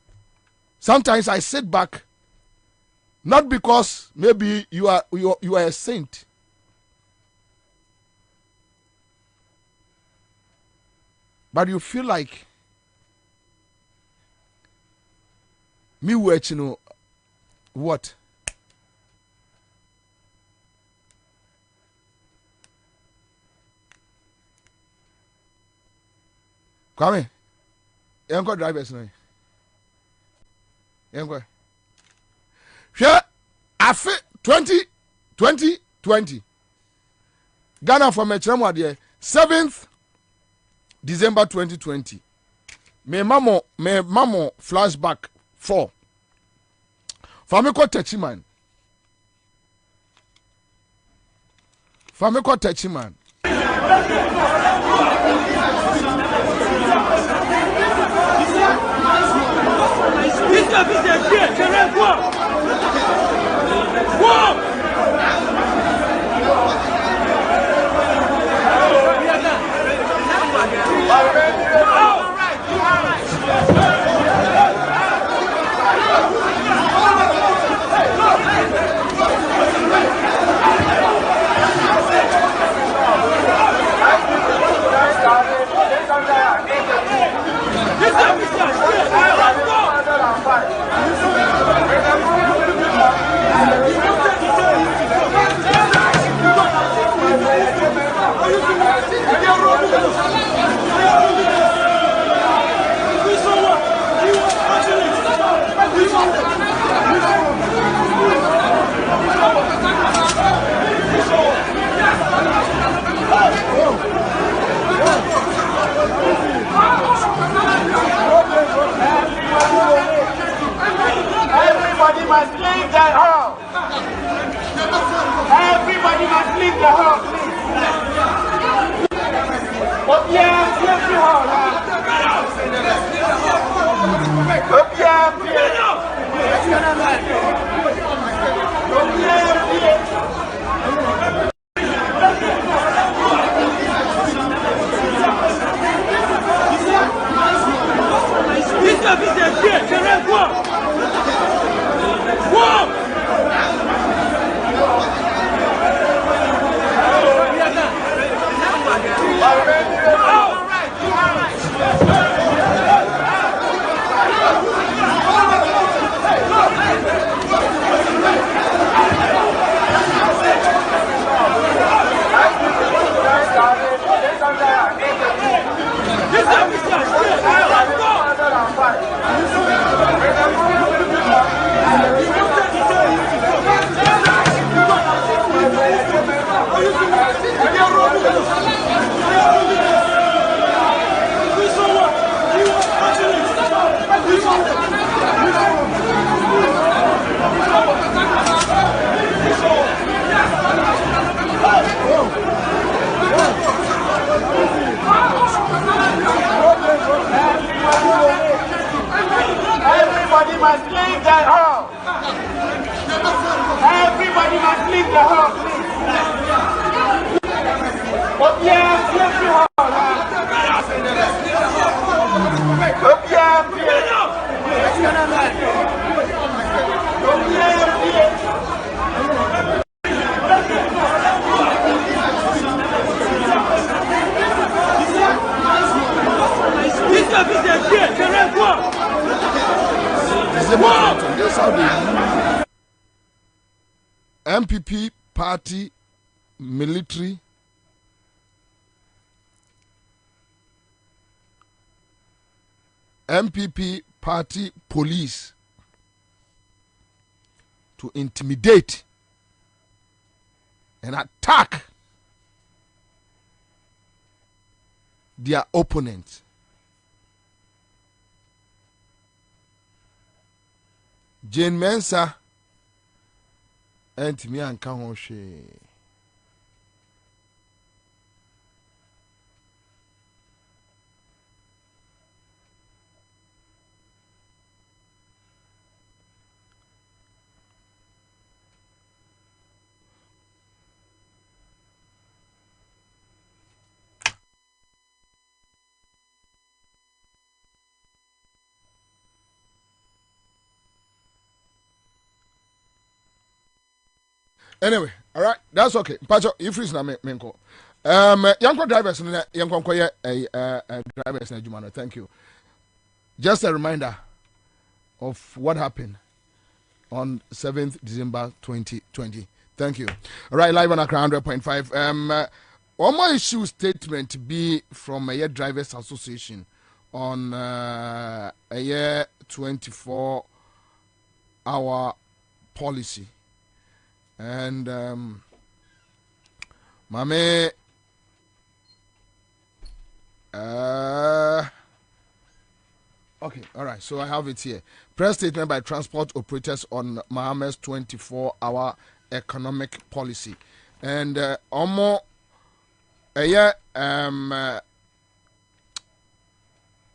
Sometimes I sit back, not because maybe you are a saint. But you feel like me watching, you know, what? Come in. You ain't got drivers now. You ain't got. Sure. After 2020. Ghana for me chamo there 7th December 2020. Me mamo flashback 4. Famiko Tachiman. Everybody must leave the hall. Everybody must leave the hall, please. Oh yeah, leave the hall. Oh yeah, MPP party military MPP party police to intimidate and attack their opponent. Jane Mensah and me and Kahoshe. Anyway, all right, that's okay. Pacho, if it's not menko. Young drivers, young drivers, thank you. Just a reminder of what happened on 7th December 2020. Thank you. All right, live on Accra 100.5. One more issue statement be from a drivers association on a year 24-hour policy. And Mame okay, all right, so I have it here. Press statement by transport operators on Mohammed's 24-hour economic policy. And Omo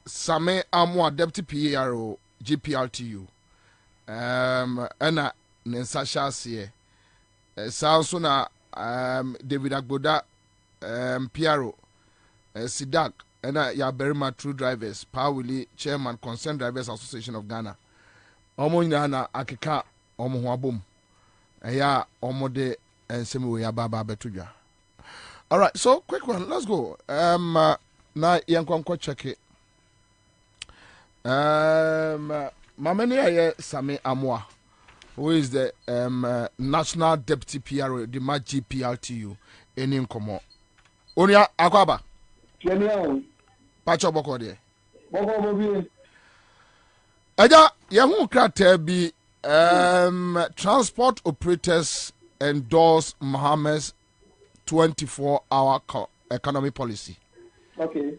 Same Amwa Deputy PRO GPRTU Anna Nensasha Sie Sanso na David Agboda PRO Sidak Ena ya Berima True Drivers Pawili Chairman Concerned Drivers Association of Ghana Omo nyana akeka omo ho abom eya omo de ensemi we ya baba betudwa. All right, so quick one, let's go. Na yankwanko check it. Mameni aye Sami Amwa, who is the National Deputy PRO, the GPRTU, in Nkomo. Onia Akwaba. Pacho boko de. Bobie. Aja yahu krate bi transport operators endorse Mohammed's 24-hour economy policy. Okay.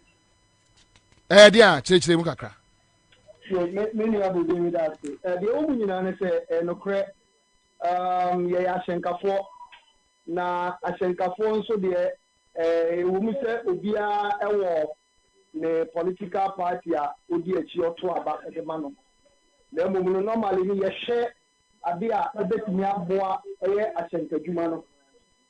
Dia chechire mu kakra. Many abu doing that. The omu nyina say no kre ye ashenkafo na ashenkafo nso de wo mu se obia ewo ne political party a odi achi oto aba de ma no. Na emu no normally ni ye hye ade a ebetimi aboa eye ashenkadwuma no.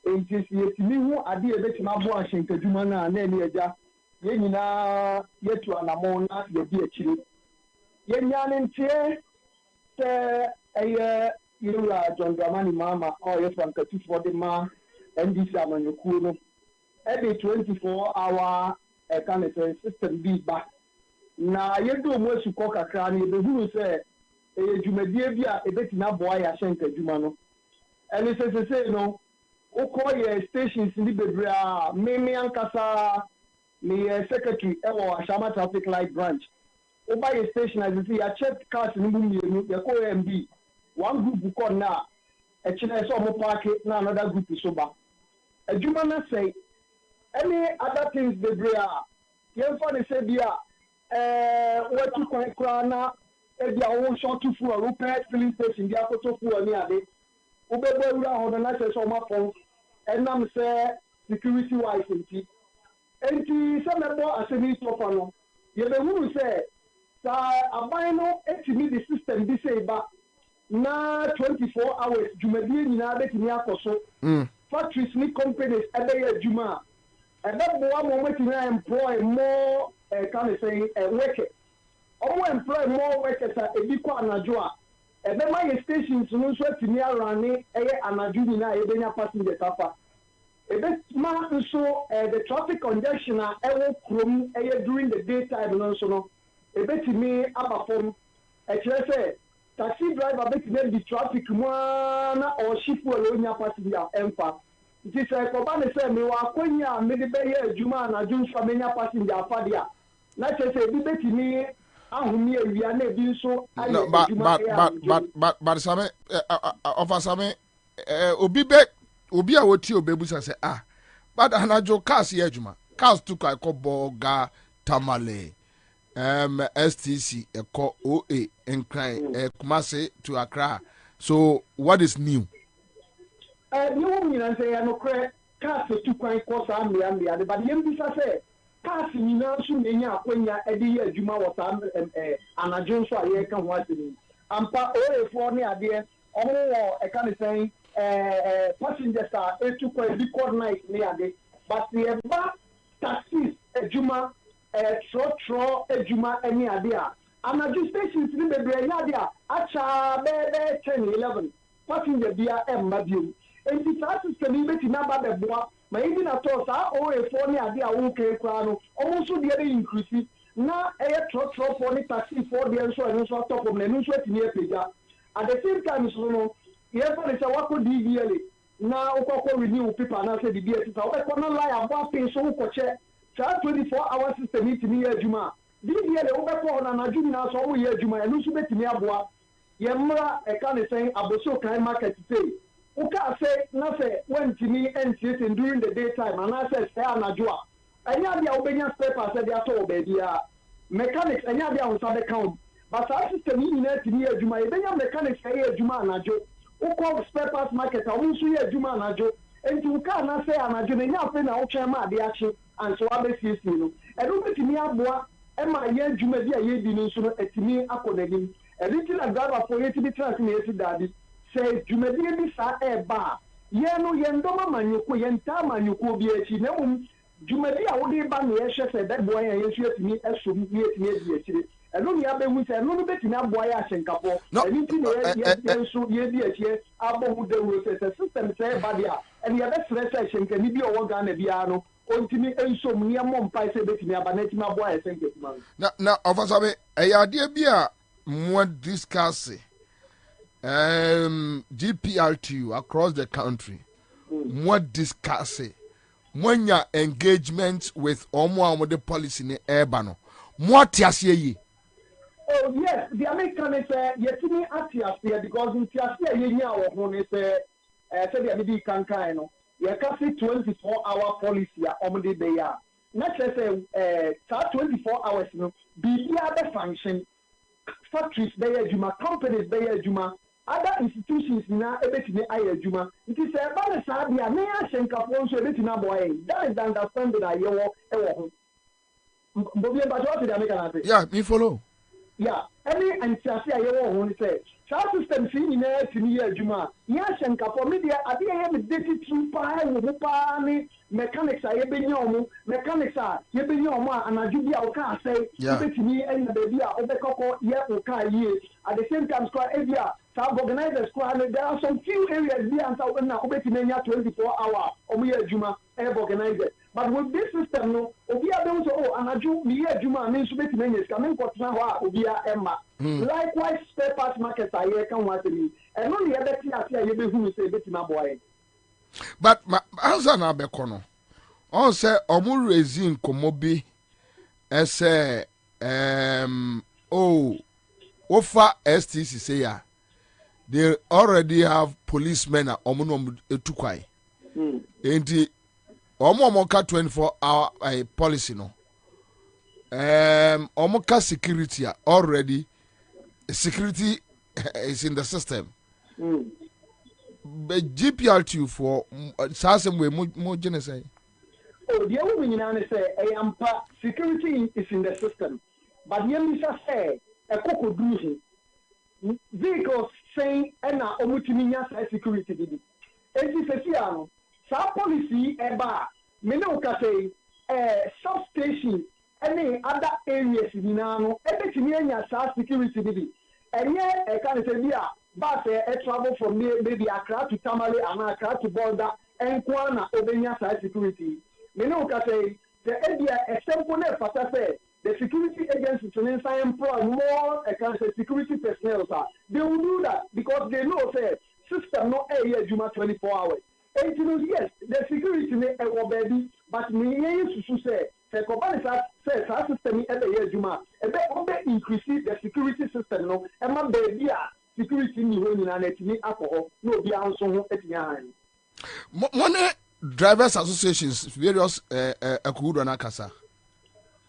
Enti si yetimi hu ade ebetimi aboa ashenkadwuma na na ni agya ye nyina yetu anamon na ye di achire. Yenyan ntie se eye yura John Dramani Mama or yes from Katu for the ma NDC amanyoku no every 24-hour kind of system be back na yedo mo suko kakra na ebehuru se eye dwumadie bi a ebetina boa ya hyenka dwuma no ene se no ukoye stations ni bebre a meme ankasa me secretary ewo Ashama traffic light branch over a station as you see, I checked cars in the MB. One group called now, a China saw more parket, now another group is sober. A Jumana say, any other things they bring are. Young father said, where to quite crana, and their own short to full, repair filling station, the Apoto full near it. Ubeba on the night on my phone, and I'm say security wise and some of them are semi top. You know who say, Abino estimate the system this say ba na 24 hours jumadi nyina betimi akoso factories ni companies ebe juma ebe bo mo betimi employ more can say workers omo employ more workers ebi kwa anajo a ebe my stations no so timi arane eye anajo nyina ebe nya passenger tafa ebe ma nso the traffic congestion a ewo krom eye during the daytime no so no ebetimi abafom ekire se taxi driver between the traffic moana or ship will onya passenger emfa. It is a Kwabena say me wa konya me de be ye adwuma na dwun fa menya passenger afadia. Na say bi betimi ahumi awia na bi nso aye adwuma but some offer some obi a woti obebusa say but anajo cars ye adwuma cars to kai ko boga tamale STC eko OA enkran Kumasi to Accra. So what is new? New mean say no cre cars to kwan ko sa ambia but yem bisa say cars nyina so menya akwanya ede ye adwuma wo sa anajo nso aye ka ho asini ampa OA for ne ade omo e kan say passengers are to kwan bi coordinate ne ade but the ba taxis adwuma tro adwuma any ade a anajo stations ni bebre nya ade a acha be 10 11 passenger bia emma biom enti sa system beti na ba beboa ma even at all sa OA4 ni ade a wo ke kwa no omo so de increase na tro for ni taxi for de so top of na so atini epeja at the same time so no ye for the wako DVL na ukoko renew paper na say the BS sa o ko na lie abo pay so ko che 24 hour system itini adwuma DVL o be ko na adwuma na so mo ye adwuma enu so betini aboa ye mra e kan say aboso kan market say uka say na say when tini NCS during the daytime and I say anadwo anya dia obenya spare parts dey ato obia mechanics anya dia on sabe count but our system ni na tini adwuma ebenya mechanics say adwuma anadwo uko spare parts market a wo so ye adwuma anadwo enti uka na say anadwo na nya fe na wo twen ma de achi and so abesi no edu bitimi aboa e ma ye adwuma bi a ye di no so no etimi akodanim everything like driver for you to be trust me esi daddy say dwumadi bi sa eba ye no ye ndoma manyoko ye nta manyoko bi echi na mum dwumadi a wode ba na ye hwe say that boy ye hwe etimi esom ni etimi edi echi eno ni abehu say eno no betimi aboa ya hyenkafo anything ye so ye di echi abohu de wo say system say ba dia and ye be stress hyenkani bi owo ga na bia no ontimi ensom ni amom pai say betimi aba na etimi aboa ya hyenkafo na officer be ayade bi a more discussing GPRTU across the country, more discussing when your engagement with Omo the policy in Ebano. More tiasiye. Oh yes, the American is yetimi atiasiye because in tiasiye yenya or home is said the Abidi Kankano. You can see 24-hour policy on the day. Not just 24 hours, no, be the other function. Factories they juma, companies they juma, other institutions na ebetini aye juma. It is a bad sabia me ashenkafo so ebetina boy. That is the understanding that you ewo. Bobie ba jo ti American ase. Yeah, me follow. Yeah, any antiasi aye wo ho ni say. Sound system si ni na tini ye juma. Ya ashenkafo media ade ye me deti tru pa wo pa ni mechanics aye benya omo mechanics a ye benya omo anaju bia o ka say betimi enya baby a obekoko ye o ka ye at the same time squad area some organizers squad there are some few areas there and so na obetimi enya 24 hour omo ye adwuma e organizer but with this system no obi a be so anaju mi ye adwuma me so betimi enya ska me nkotena ho a obi a emma likewise spare parts market aye kan wa temi eno ne ye beti ase aye be hu say betimi aboye. But Ansah na bekono. On say omu raising komobi ese ofa STC say ya they already have policemen at omu etukwai. Enti omu ka 24-hour policy no. Omu ka security already security is in the system. GPRTU for some way more genocide. Oh, the other thing I say, security is in the system. But Yemisa say, a cocoa bruising. Vehicles saying, and now Omutiminia security did it. It is a fiano. Sa policy, a bar, Menoka say, substation, any other areas in Nano, everything security did it. And yet, I can say, but travel from maybe Accra to Tamale and Accra to Border and Kwana Obenya security. Me no ka say the area example ne fata say the security agencies to employ more security personnel. They will do that because they know that system no area Juma 24 hours. And you know, yes, the security may baby, but me to say Kwabena says our system every year Juma. And they increase the security system no and my baby security ni when in an alcohol no be answer at the One drivers associations various akudo na kasa.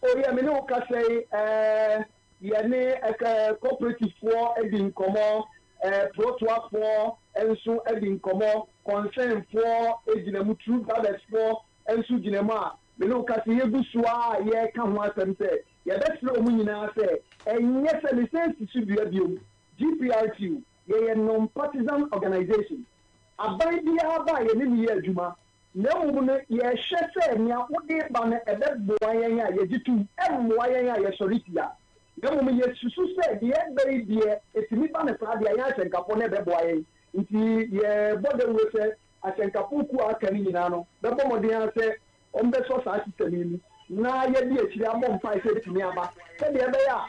Oh yeah, me no ka say yene cooperative for edin komo protoa for enso edin komo concern for edinemu true brothers for enso ginema me no ka say yegusua ye ka ho asem say ye betro omu nyina say enye say license to bia biom GPRQ ye non partisan organization abai bia ba ye ni ye adwuma na mu no ye hwese nia wode ba na ebe boa yen a ye jitu emmoa yen a ye soritia na mu ye susu se de ebe de etimi ba na sa de ya asenkafo na ebe boa yen nti ye bode we se asenkafo ku aka ni nyina no be bo modern se ombe so sa system ni na ye di ekiri amom fa se etimi aba se de ebe ya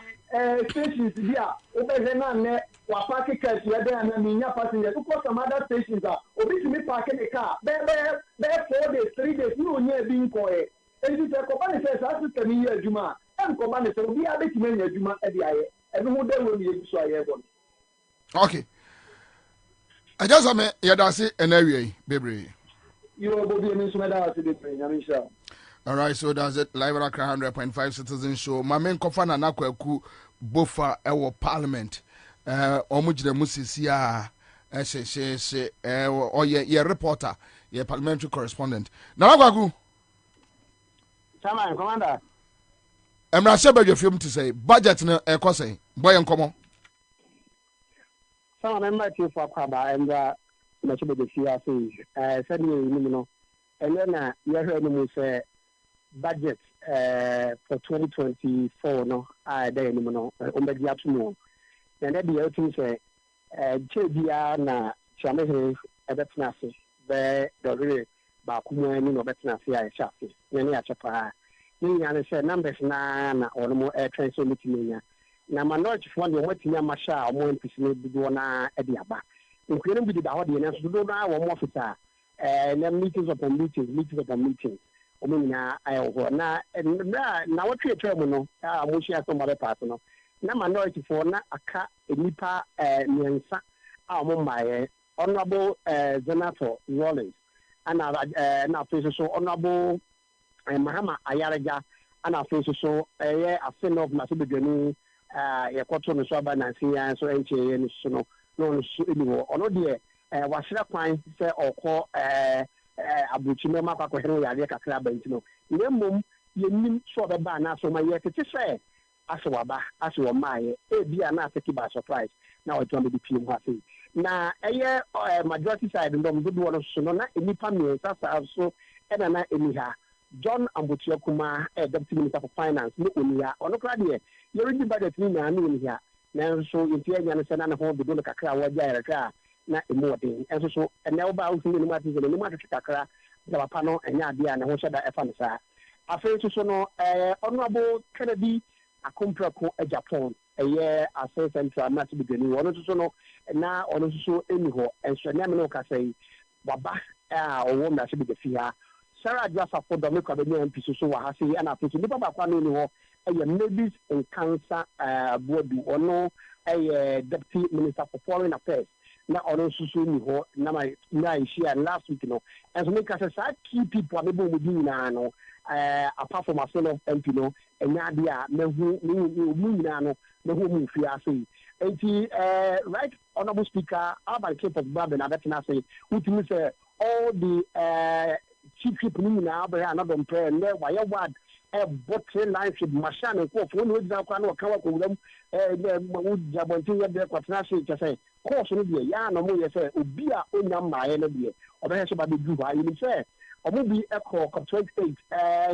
stations dia obeze na ne wa park cars ya dey na minya passengers because some other stations are obi me park the car be 4 days 3 days no nya bi nko e enti se Kwabena say sa system yi adwuma en Kwabena say obi abetime nya adwuma e dey aye e no dey wo ye so aye bon. Okay, I just am yada say enawie bebre You Bobie me so me da say bebre nya sha. All right, so that's it. Live at 100.5 Citizen Show. My main kofana na kwaku bofa ewo Parliament. Omujire musisi ya ye reporter, ye parliamentary correspondent. Na kwaku. Chairman, Commander. Emra shebe je film to say budget na ekọ say. Boy nkomo. Some member to for Kwaba and na shebe je fia say said me ni no. And then you heard me say budget for 2024 no there ni no ombedi atumo and that the outing say chebia na chamehe ebetna se be dore ba kuma ni no betna se ya shafe ni ya chapa ni ya say numbers na ono mo transfer meeting na minority for the wetinya masha o mo mpisi bido na edi aba nkwenye bi da ho de na so do na wo mo officer na meetings upon meetings omina ayo na wotwe twem no mo hia so mare part no na minority for na aka enipa nyensa mo maye honorable Senator Rollins ana na face so honorable Mahama Ayaraja ana face so ye afen of Masibedwani ye kwoto no so aba na nsia so enche ye no so no so eniwo ono de wasira kwan se okọ abuchime makwa kwehero yare kakra bantino nemom yenim so beba na so ma ye tete se asewaba asewo maaye bia na ateki by surprise na o twa me pim ho afi na eye majority side ndom do wono so no na enipa me sasa so na eniha John Ambotiyakuma deputy minister for finance no oniha ono kra de ye ready budget ni na oniha na so yenti anya ne se na ho do no kakra wa jaire kra na emoden enso so ene oba usini ni mati zele ni mati kakra da papa no enya ade na ho sheda efa ne sa afi so no honorable Kennedy akomprako Japan eye ase central mati bigani wono so no na ono so eni ho enso na me no ka sei baba owo na se bigafi ha Sarah Jasa for the Kwabena MP so wa ha sei ana afi so ni baba kwa no ni ho eye Mavis and Cancer Bobie ono eye deputy minister for foreign affairs na ono susu ni ho na my na share last week no and so make us say key people able to do na no apart from myself MP no enya dia na hu ni na no na hu mu fi ase enti right honorable speaker Alban Cape of Kwabena that na say who say all the chief people ni na abere another prayer and why word bottle line should machine ko fo no dza kwa no kawa ko wulam wo jabonti ye de kwatna se say course no de ya no mo ye say obi a onya maaye no de obe so ba be du ha you say omo bi echo COP28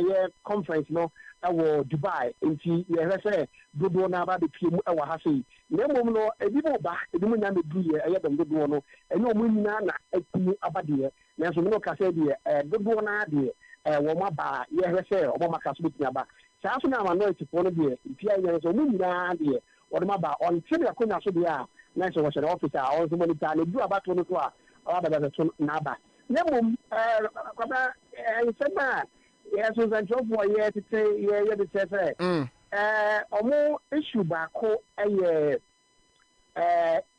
ye conference no wo Dubai enti ye say dodo na ba de pie mu wa ha sei na mom no ebi mo ba ebi mo nya me du ye ye dem dodo no eni omo nyina na atu abade na so me no ka say de dodo na de wo ma ba ye say omo maka so bitia ba saa so na minority for no deɛ ipia yɛ so mu nyinaa deɛ wɔde ma ba ɔnte de akonya so deɛ a na sɛ wɔhyɛ no officer a ɔnso monitor na du abato no so a ɔbɛbɛ so n'aba na mmom kwaba nsɛm a yɛso nsɛnkyerɛfoɔ yɛ tete yɛ de sɛ ɔmo issue baako ɛyɛ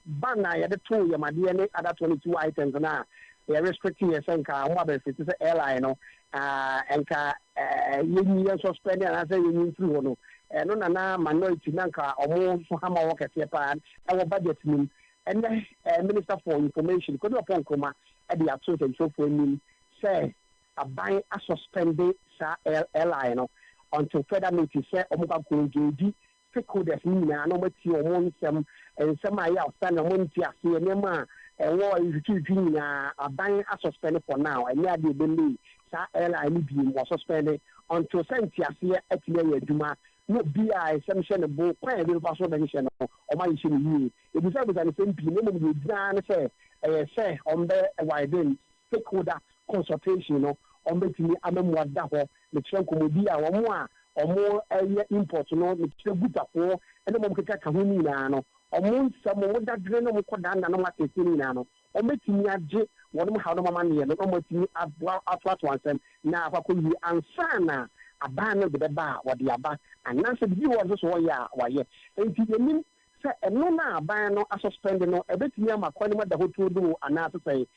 ban a yɛde to yɛmadeɛ ne other 22 items na yɛ restricting yɛ sɛ nka ɔmo abɛfiti sɛ airline no nka yɛnyi suspend anaasɛ yɛnyi mfiri hɔ no ɛno nana minority na nka ɔmo so hama wɔ kɛseɛ paa ɛwɔ budget nim ɛnɛ minister for information kɔdu ɔpɔ nkroma ɛde ato nsɛnkyerɛfoɔ anim sɛ aban asuspende saa airline no until further notice sɛ ɔmo ka kɔngyeedi stakeholders nyinaa na ɔmatie ɔmo nsɛm a ɛyɛ awsa na ɔmo nti aseɛ nneɛma a ɛwɔ ntwitwi nyinaa aban asuspende for now ɛnyɛ adeɛ bɛlei saa airline no biem wɔ suspende until sɛ nti aseɛ atumi ayɛ adwuma na obi a ɛsɛm hyɛ ne bo kwan a ɛbɛfa so bɛhyɛ no ɔma yɛhyɛ no yie ebisa ne sɛm pii na mmom deɛ gyinaa ne sɛ ɛyɛ sɛ ɔmbɛ widen stakeholder consultation no ɔmbɛtumi amamua da hɔ ne kyerɛ nkɔmmɔdi a ɔmo ɛyɛ import no ne kyerɛ butafoɔ ɛne mɔm keka ka ho nyinaa no ɔmo nsɛm ɔmo dadwene ne ɔmo kɔdaa nna no ɔmo asɛsɛ nyinaa no ɔmbɛtumi agye wɔn haw no mama neɛ no ɔmɔtumi atoato ansɛm na akɔkɔ yie ansa na aban no de bɛba a wɔde aba anaasɛ bibi wɔ nso so wɔyɛ a wɔayɛ nti yɛnim sɛ ɛno na aban no asuspend no ɛbɛtumi ama kwan no ma da hɔ tuo do anaasɛ sɛ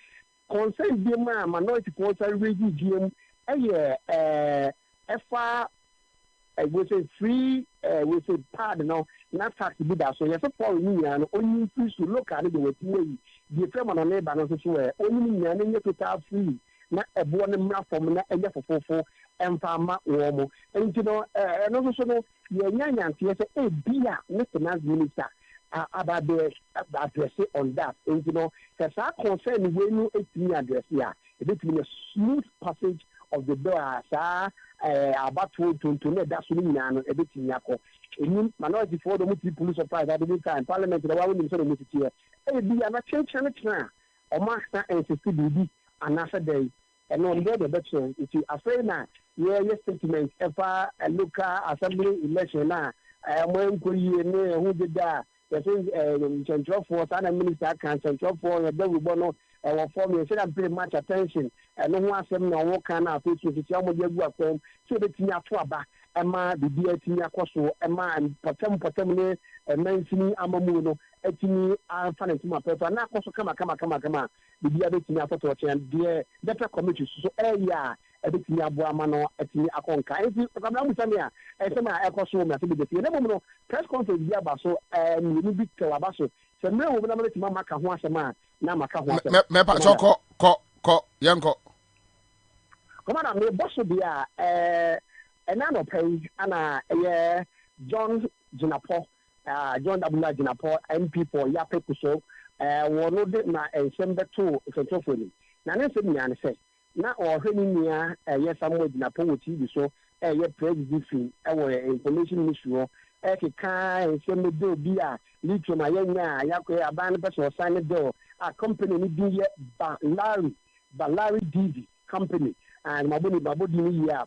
concern bi mu a minority foɔ sɛ regi diem ɛyɛ ɛfa we say free we say pad no na tax bi da so yɛsɛ fɔ ɔni nyinaa no ɔnyi free so local no de wɔti wɔ yi deɛ fɛ ma no ne ba no nso so ɔnyi nyinaa no nyɛ total free na ɛboɔ no mmra fam na ɛnyɛ fofofo ɛmfa ama wɔn mo nti no ɛno nso so no yɛnya nyanteɛ sɛ ebi a ne finance minister about the address on that. And you know, there's a concern when you address here. It means a smooth passage of the bill. About to know that's really a bit in Yako. In minority for the multi-police surprise at the time, Parliament, the one in the city here. Hey, be an change now. Or master and CCBD another day. And on the other direction, it is afraid now. Yeah, your statement. If a local assembly election now, when who did that? Central Force and Minister can Central Force and David Bono and form you should pay much attention and no one said no one can face with the Yamu home so the Tina Twaba, Emma, the dear Tina Cosso, Emma, and Potem, and Mancini Amamuno, Etini, and Fanny to my paper, and now also come, the dear Tina Photo and dear better committee. So, yeah. Everything Abuamano, Etini Akonka. If you come down with Samia, and some Ecoso, Massibility, never know, press conference Yabaso, and you be Calabaso. So, no, we're not Mamaka Wasama, Namaka Wasama. Mepa, ko, Yanko. Come on, me boss will be a nano page, and a John Jinapo, John W. Jinapo, MP for Yapekuso, one of them, and send the two, Central Phony. Now, let's say, na ɔhwɛ nia ɛyɛ samuel gyina pɔn tv so ɛyɛ press briefing ɛwɔ information ministry ɛkeka nsɛm de obi a lithium ayɛnya a yakɔ aban no pɛ sɛ ɔsan ne bill a company no bi yɛ balari dv company and mabodi no yi a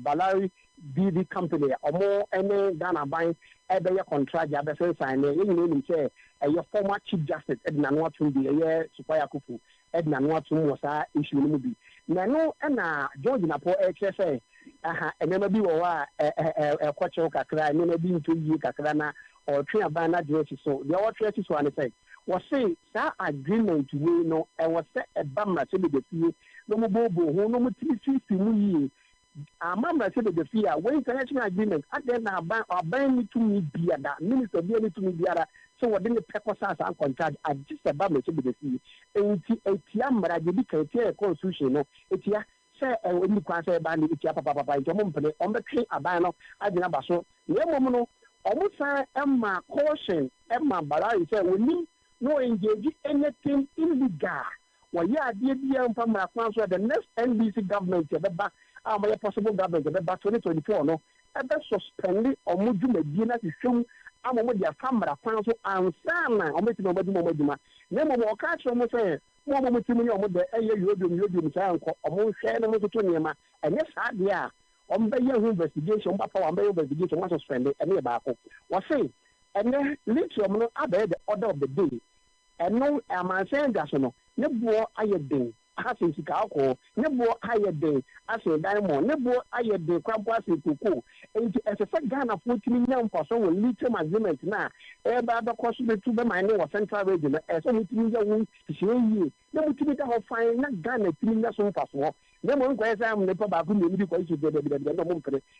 balari dv company ɔmo ɛne ghana ban ɛbɛyɛ contract a bɛsɛ sign ne yɛnyina nim sɛ ɛyɛ former chief justice ɛdina no atom bi ɛyɛ supaya kufu ɛdina no atom wɔ saa issue no mu bi na no ɛna george napo ɛkyerɛ sɛ ɛnɛma bi wɔ hɔ a ɛkɔkyɛw kakra ɛnɛma bi nto yie kakra na ɔtwe aban no adwerɛ akyi so deɛ wɔtwerɛ akyi so ane sɛ wɔse saa agreement wei no ɛwɔ sɛ ɛba mmarahyɛ bedefie na ɔmobɔɔbɔ ho na ɔmotumi fifi mu yie ama mmarahyɛ bedefie a wɔ international agreement adɛn na aban no tumi biada minister bia no tumi biara sɛ wɔde ne pɛkɔ saa nkɔntrad agye sɛ ba mmarahyɛ bedefie enti etia mmara de bi ka etia constitution no etia sɛ ɛni kwan sɛ ɛba ne etia papapapa nti ɔmo mpene ɔmbɛtwe aban no agyina ba so na mmom no ɔmo san ɛma caution ɛma balari sɛ onim no engage anything illegal wɔyɛ adeɛ biara mpa mmara kwan so the next NDC government ɛbɛba a wɔyɛ possible government ɛbɛba 2024 no ɛbɛ suspend ɔmo dwumadie na hwehwɛm ama mo de afa mmara kwan so ansa na ɔmo tumi ɔmo adwuma na mmom ɔka kyerɛ mo sɛ mo tumi ne ɔmo de ɛyɛ yodium saa nkɔ ɔmo hwɛ na mo toto nneɛma ɛnyɛ saa deɛ a on be your investigation, but on be investigation, what suspended, and near back. Was say, and then lithium no other the order of the day. And no, I'm saying that no, never I day. As in Chicago, never higher day, as a diamond, never higher day, Crampus in Kuku. And as a fact, Ghana 40 million for some lithium agreement now. Everybody, the cost of the two mining or central region, as only 2 million, she, no, to be the fine, not Ghana, 2 million so far. No one goes I'm the Papa because you did the money,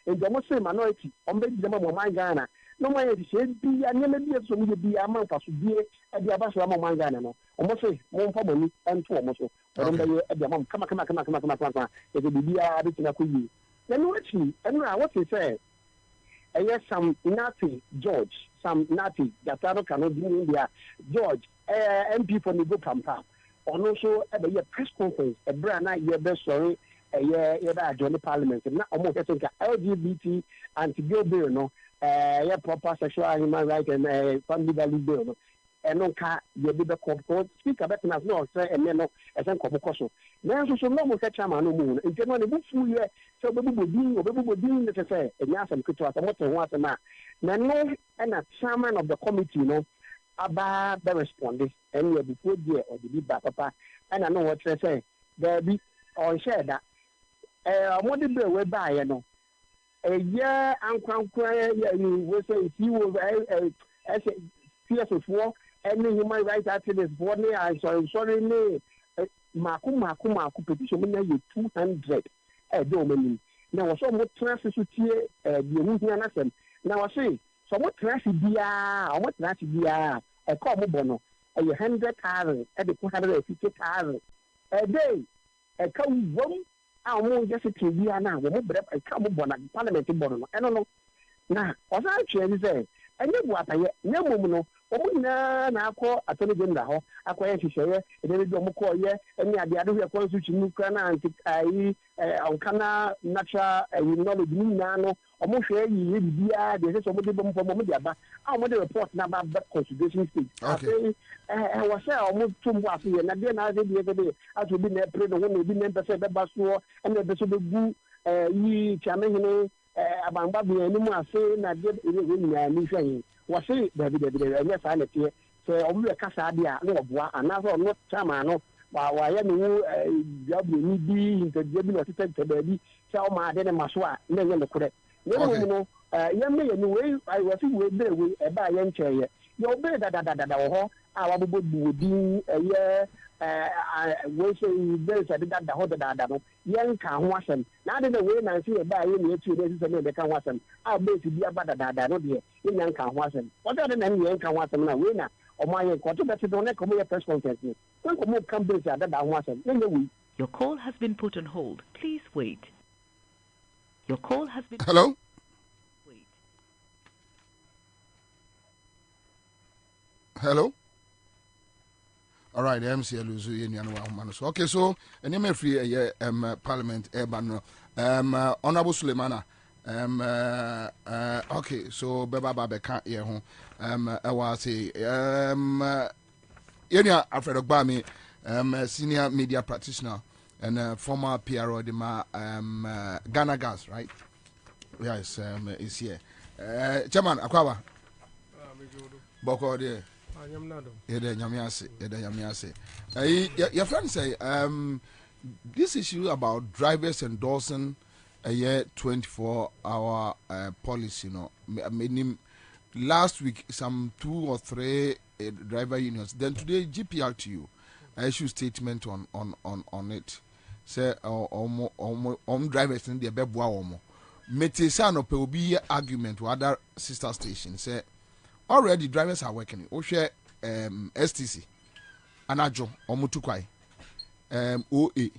and the Muslim minority on the mom of my Ghana. No way, she be a never be so be a month as be at the Abbasram of my Ghana. Almost say, one for money and 2 almost. Come on, it will be a bit in a coup. Then actually, and what he said, yes, some naughty George, some naughty that I cannot be in India. George, MP for the go pampa. And also, at a press conference, a brand new best story, a year join the Parliament. And not almost think LGBT anti-gay bill, no, proper sexual human rights and family value bill. And no car, you be the court speak about us, no, say, and then no, as I'm common. Now, so no more catch a man no moon. In general, the book full year, so baby would be, or baby would be in the affair, and yes, and could what I want to know. Now, no, and a chairman of the committee, no, about the responding, and you're before year or the big papa, and I know what they say. There be or share that. What did they buy, you know? A year and crown cry, you will say, if you will, as a fear of war. Any human rights activists, one day I sorry, Maku petition, you 200 domain. Now, so much transfer to the Union. Now, I say, so what transfer what transfer a common bono, 100,000 at the 250,000 a day, a come one, our more just a TV now, a common bono, parliamentary bono. I don't know. Now, what I actually say, and you what I no. Na akọ attorney general ho akwaya hihye e dey do mko ye eni ade ade hwe constitution nu kra na anti ai onkana natural knowledge ni na no omo hwe yi bibia de se so mo de bom mo de aba a mo de report na ba constitution state okay wa say omo tumbo aso ye na de na de de aso bi na pre no wo bi na pese be ba so e na be so be gu yi chamehene abamba bi eni mu ase na de we nya ni hwe was say, baby, yes, I let you say, oh, we are Cassadia, no, another not Chamano, while I am you be into the assistant to baby, tell my then Maswa, no, the correct. No, young man, anyway, I was in with the by young chair. Your bed that our would be a year. We say there's a that the whole that young can wash them. Now the way I see a buy in 2 days and they can wash them. I'll basically be about that no dear. Young can wash them. What other than young can wash them now? Winner or my quarter better don't come here press conference. Don't come back that I wash them. Your call has been put on hold. Please wait. Your call has been. Hello? Wait. Hello? All right, the MCL is in so okay, so and you may free a Parliament Urban Honorable Suleimana. Okay, so Baba Babe can't hear home. I was say Alfred Ogbami, senior media practitioner and former PRO de Ghana Gas, right? Yes, is here. Chairman Akwawa. Boko there. Your friend say this issue about drivers endorsing a year 24-hour policy, meaning last week some 2 or 3 driver unions. Then today GPRTU issue statement on it. Say drivers in the bebwa omo. Metesa no pe obi argument with other sister stations. Say already drivers are working. O share STC, Anajo, Omutukwai, OA,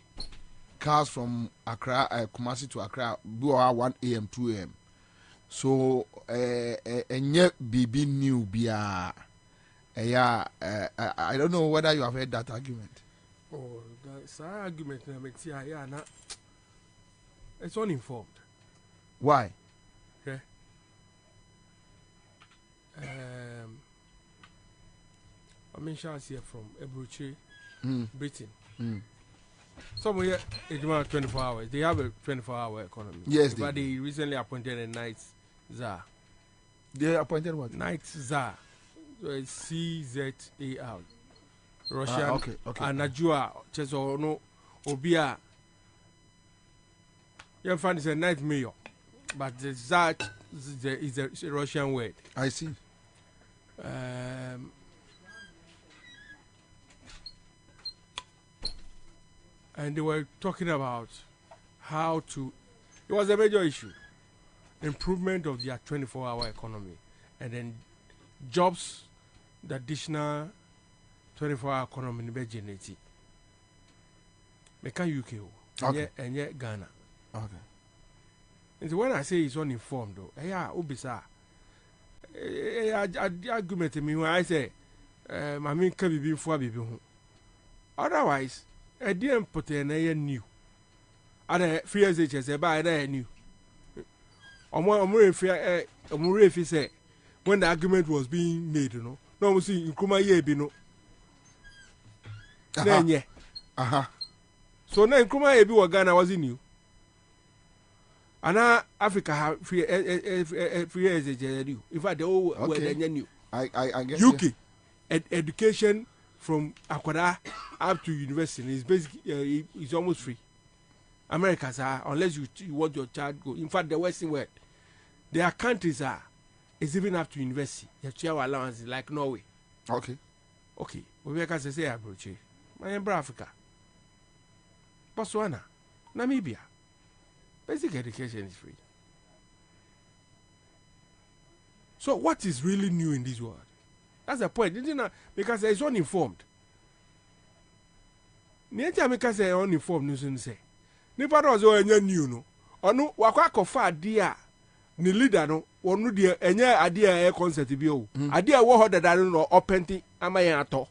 cars from Accra, Kumasi to Accra, do 1 a.m., 2 a.m. So, and yet BB new bia. I don't know whether you have heard that argument. Oh, that's an argument. It's uninformed. Why? Okay. I'm in charge here from Ebruchi, Britain. Somewhere it's about 24 hours. They have a 24-hour economy. Yes, but they recently appointed a night czar. They appointed what? Night czar. So it's CZAR. Russian. Okay. And Najua, Cheso no Obia. You find it's a night mayor, but the czar is a Russian word. I see. And they were talking about how to. It was a major issue. Improvement of their 24-hour economy, and then jobs, the additional 24-hour economy in Beijing. Make UK, and yet Ghana. Okay. And so when I say it's uninformed, though, ubisa. Argument me when I say, I mean, can be before be otherwise, I didn't put in a new. Other fears it as a buy a new. If he said when the argument was being made, no one see in Kuma ye be no. Then, yeah. So now in Kuma ye be what Ghana was in you. And now Africa have free as a new. In fact, the whole world new. I get UK education from Akwada up to university is basically is almost free. Americans are, unless you want your child go. In fact, the Western world, their countries are, is even up to university. You have to have allowances like Norway. Okay. We can say Abroche. My neighbor Africa. Botswana. Namibia. Basic education is free. So what is really new in this world? That's the point. Because it's uninformed. Niente because say uninformed news say. Nipa no zo enya new no. Onu wakwa kofa ade a ni leader no wonu de enya ade a concept bi o. Ade a wo ho dada no openti amayen ato.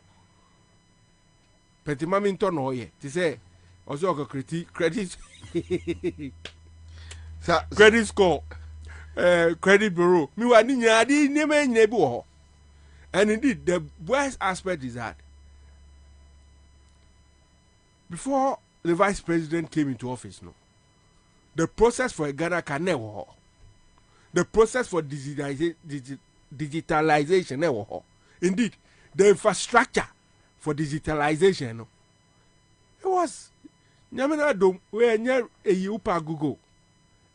Penti mami nto no ye. Ti say ozo ko credit credit score credit bureau. Mi wa ni nya ade ni ma nya bi wo ho. And indeed the worst aspect is that before the vice president came into office, the process for Ghana can never. The process for digitalization never. Indeed, the infrastructure for digitalization, it was. Nyamina dom we nya eyi upa Google.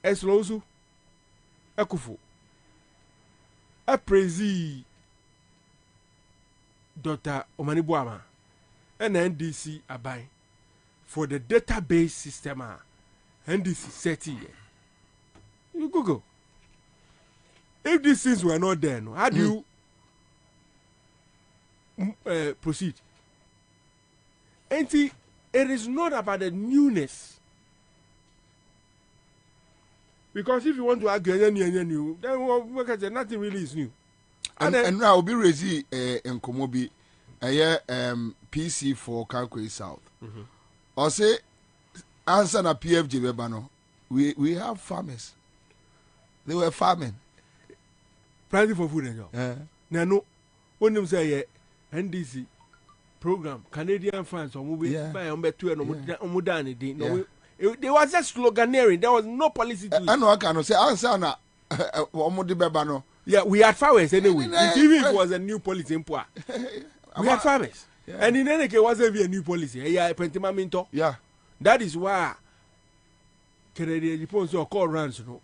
Eslozu Ekufu. Aprezi Dr. Omanibuama and NDC Abai. For the database system, NDC set here. You Google. If these things were not there, how do you proceed? And see, it is not about the newness. Because if you want to argue any new, then nothing really is new. And now we'll be raising in Komobi, PC for Kalkwe South. Or say, Ansah na PFG Bebano. We have farmers. They were farming. Planting for food and job. Now, no, when them say NDC program, Canadian funds, or movie by Umbetu and Omudani. There was just sloganeering. There was no policy to it. I know I cannot say Ansah na Omudi Bebano. Yeah, we had farmers anyway. Even if it was a new policy in Pua. We had farmers. Yeah. And in any case, it wasn't a new policy. Yeah. That is why Canadian Japan so call runs no.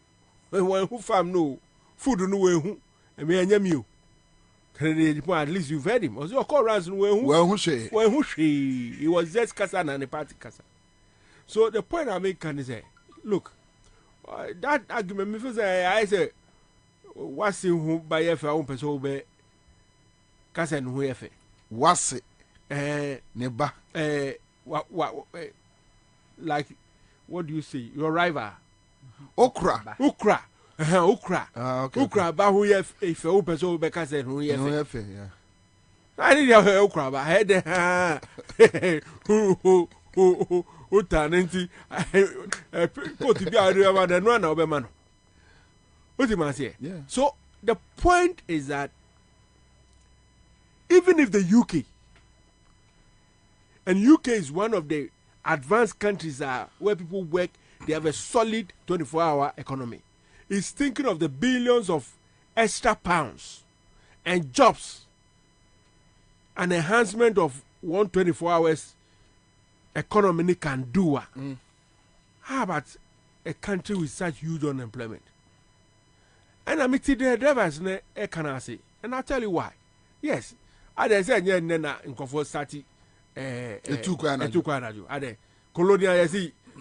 When who farm no food no way who and me and you. Canadian Japan at least you've heard him. Also call runs no who she he was just Kasa and the party Kasa. So the point I make can say, look, that argument me say I say what's in who by if I own person be Kasa no who what's it? Neba. Like, what do you say? Your rival. Okra. Okra. Okay. Okra. But who if you open so because who yeah. I need your okra. But I had who turning put to be out and run over man. What do you say? Yeah. So the point is that even if the UK, and UK is one of the advanced countries are where people work, they have a solid 24-hour economy. It's thinking of the billions of extra pounds and jobs, an enhancement of 124 hours economy can do. How about a country with such huge unemployment? And I'm meeting the drivers can I say, and I'll tell you why. Yes, I said nena in comfort stati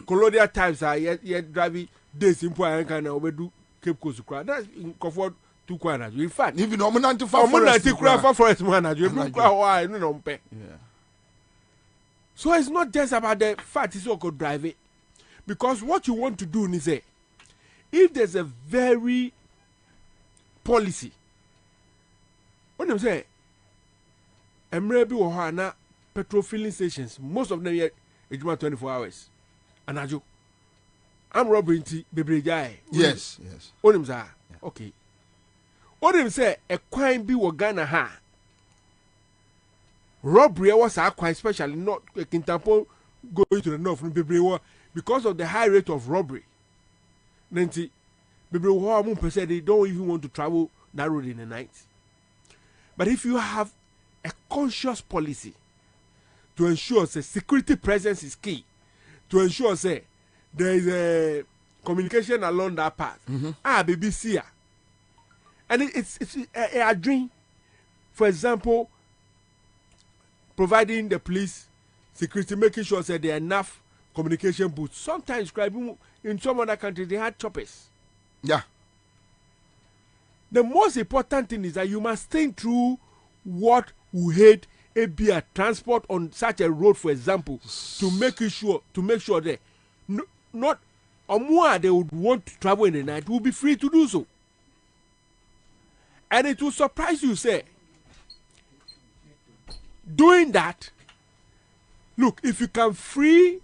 colonial times are yet driving days in point and overdo Cape Coast crowd. That's in comfort to Quana. In fact, even no money for forest manager, so it's not just about the fact it's all could drive it. Because what you want to do is say, if there's a very policy, what I'm saying, maybe we petrol filling stations, most of them yet 24 hours. And I'm robbing baby guy. Yes. What him say? Okay. What him say? A crime be Ghana ha. Robbery was a crime, especially not a Kintampo going to the north from baby because of the high rate of robbery. Nancy, baby, they don't even want to travel that road in the night. But if you have a conscious policy to ensure that security presence is key, to ensure say there is a communication along that path. Baby, see, and it's a dream. For example, providing the police security, making sure that there are enough communication booths. Sometimes, in some other countries, they had choppers. Yeah. The most important thing is that you must think through what we hate a transport on such a road, for example, to make sure that not or more they would want to travel in the night will be free to do so. And it will surprise you, say, doing that, look, if you can free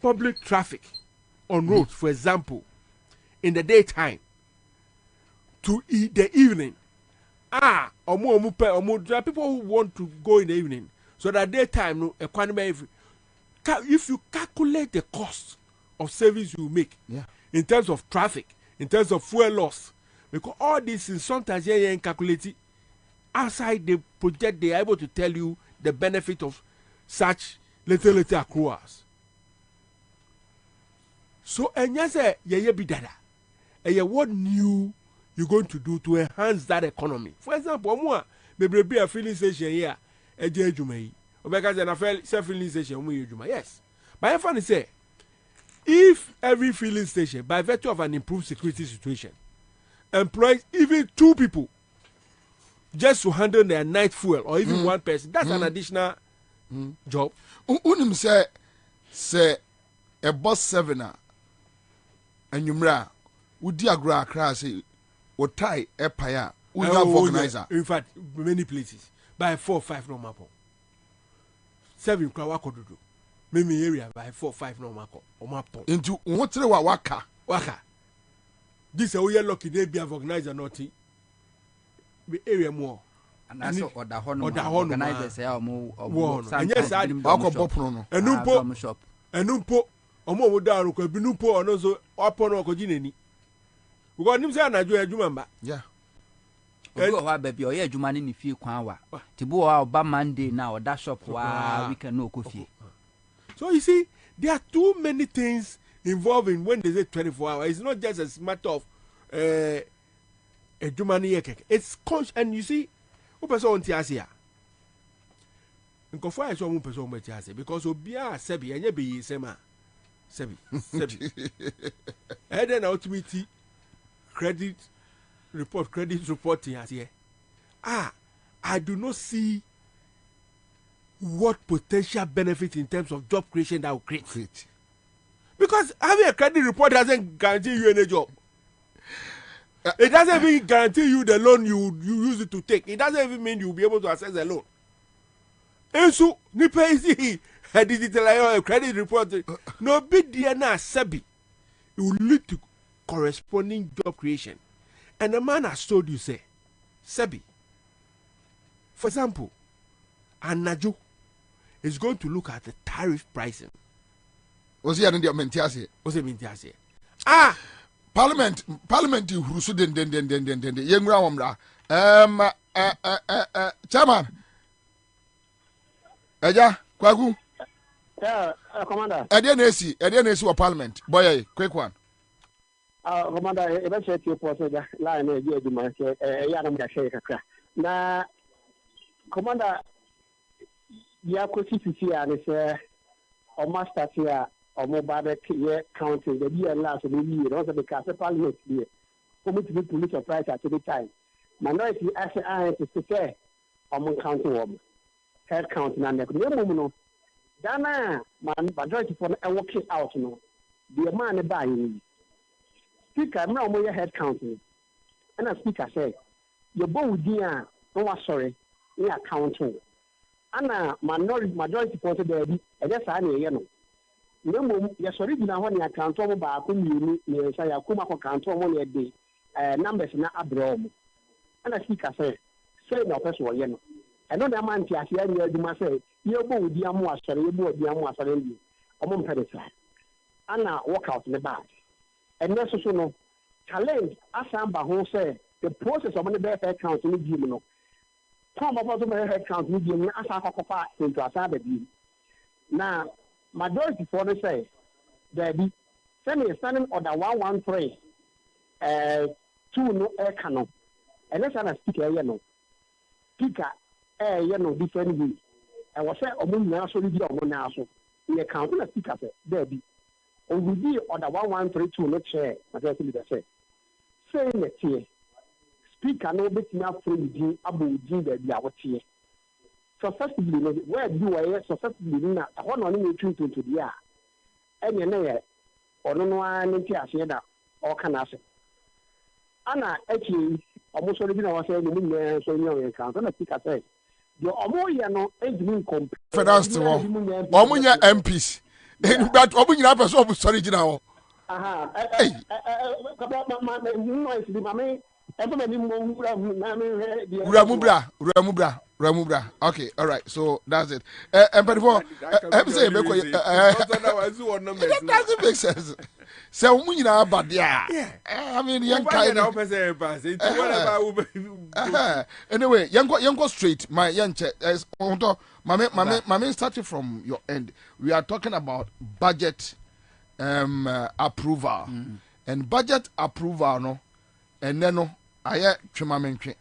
public traffic on roads, for example, in the daytime to the evening, there are people who want to go in the evening, so that daytime, if you calculate the cost of service you make, in terms of traffic, in terms of fuel loss, because all this is sometimes calculated outside the project, they are able to tell you the benefit of such little accruals. So, and yes, be dada. What new you're going to do to enhance that economy? For example, more maybe be a filling station here, a jumay, or because an affair self-filling station, yes. But I find say, if every filling station, by virtue of an improved security situation, employs even 2 people just to handle their night fuel, or even 1 person, that's an additional job. Unim say a bus 7 and you would diagram crash or tie a paya without organizer. In fact, many places by 4 or 5 normal. 7 crowd do. Maybe area by 4 or 5 normal or map. Into what's the waka? This is a lucky they be organizer not the area more. And that's what the organizers say. And yes, I shop. And Numpo, Omo Daru, Binumpo, or no so upon Okojini. We got him saying, I do a Jumamba. Yeah. Baby, or yeah, Jumani, if you Kwawa. Tibu our Monday now, that shop, we can no coffee. So you see, there are too many things involving when they say 24 hours. It's not just a matter of a Jumani. It's conscious, and you see, who person on Tiasia? Nko I saw one person on Tiasia because Obia Sebi and Yabi Sema Sebi. And then ultimately credit reporting as here. I do not see what potential benefit in terms of job creation that will create. Because having a credit report doesn't guarantee you any job. It doesn't even guarantee you the loan you use it to take. It doesn't even mean you'll be able to access the loan. And so, Nipa is a digital credit report. No big DNA Sebi. It will lead to corresponding job creation. And the man has told you, say, Sebi, for example, Anaju, is going to look at the tariff pricing. Was here in the Mentiasi? What's it mean? Parliament who den young Ramra. Chairman. Eja, Kwagu. Yeah, Commander. Edian wa Parliament. Boy, quick one. Commander, eventually you posted the line of the market, Yanam Shaka. Now, Commander, you are going to see and it's a master here. Or mobile counting the year last of the year, also because the Parliament year. Come to be police price at any time. Minority as I to say, among counting woman. Head counting and the woman. Dana, man, majority for a working out, no. The man buying. Speaker, I'm not more head counting. And a speaker say, your bow dear, no, sorry, we are counting. Anna, majority for the baby, and that's I know. Nemo ya original one ya kanto ba ko mienu ne sa ya kuma ko kanto mo ne de numbers na abrom ana speaker say na person wo ye no eno na man ti ase anya aduma say ye bo odi amu asore ye bo odi amu asore ndi omo mpedesa ana workout ne bad eno so no challenge asamba ho say the process of the better count ni bi no come about the head count ni bi na asa akokopa into asa ba bi na majority for the say there be send me standing order 113 two no air canon and let's have a speaker no speaker different way and was say omo na so bi omo na so we count na speaker there be on we be order 1132 no chair majority leader say net here speaker no bit na free di abodi da bi awotie successfully no where do I successfully na one on me to the any na ono no an ti ase da o kana ase ana actually almost already na was say no me so ni o kan na speaker say the omo ye no ejimi compare finance to omo nya MPs but omo nyina person omo sorry gina ho aha Ramubra. Okay, all right. So that's it. And before say that doesn't make sense. So we know about yeah. I mean, young kind. Anyway, young go straight. My young Mame starting from your end. We are talking about budget approval and budget approval no. And then no, I twemamentwe.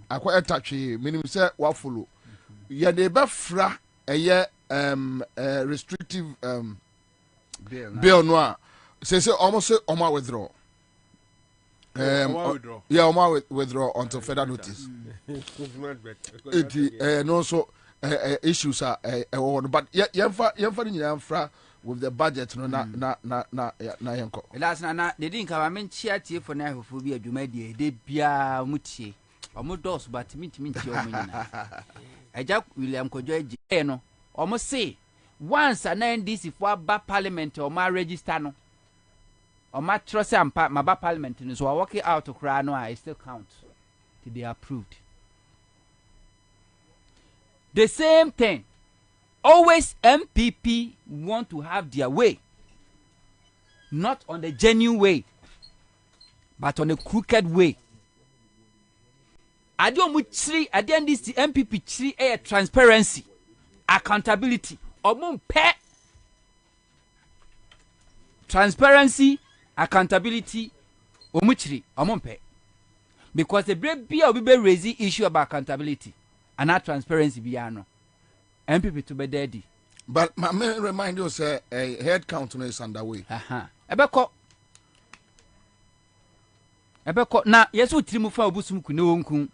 Akwa etache minim say wa follow. Ye de be fra restrictive bill no say almost say omo withdraw. Yeah, omo withdraw until further notice. It no so issues are but yemfa nyina fra with the budget no na yanko. Last na they didn't come men chia tie for na hofu bi adwuma de bia mutie. Omo dos but minti omo nyina. Eja William Kojo eje no. Omo say once an NDC for ba parliament or ma register no. Or ma trust am ma ba parliament no so work it out to cry no I still count till they approved. The same thing. Always MPP want to have their way. Not on the genuine way, but on a crooked way. I don't this the MPP 3 air transparency, accountability, or pay transparency, accountability, omuchiri, pay. Because the brave be raising issue about accountability and not transparency beyond. MPP to be daddy. But my man remind you say a head count is underway. Ebeko na yesu utirimu fa obusum kune onku.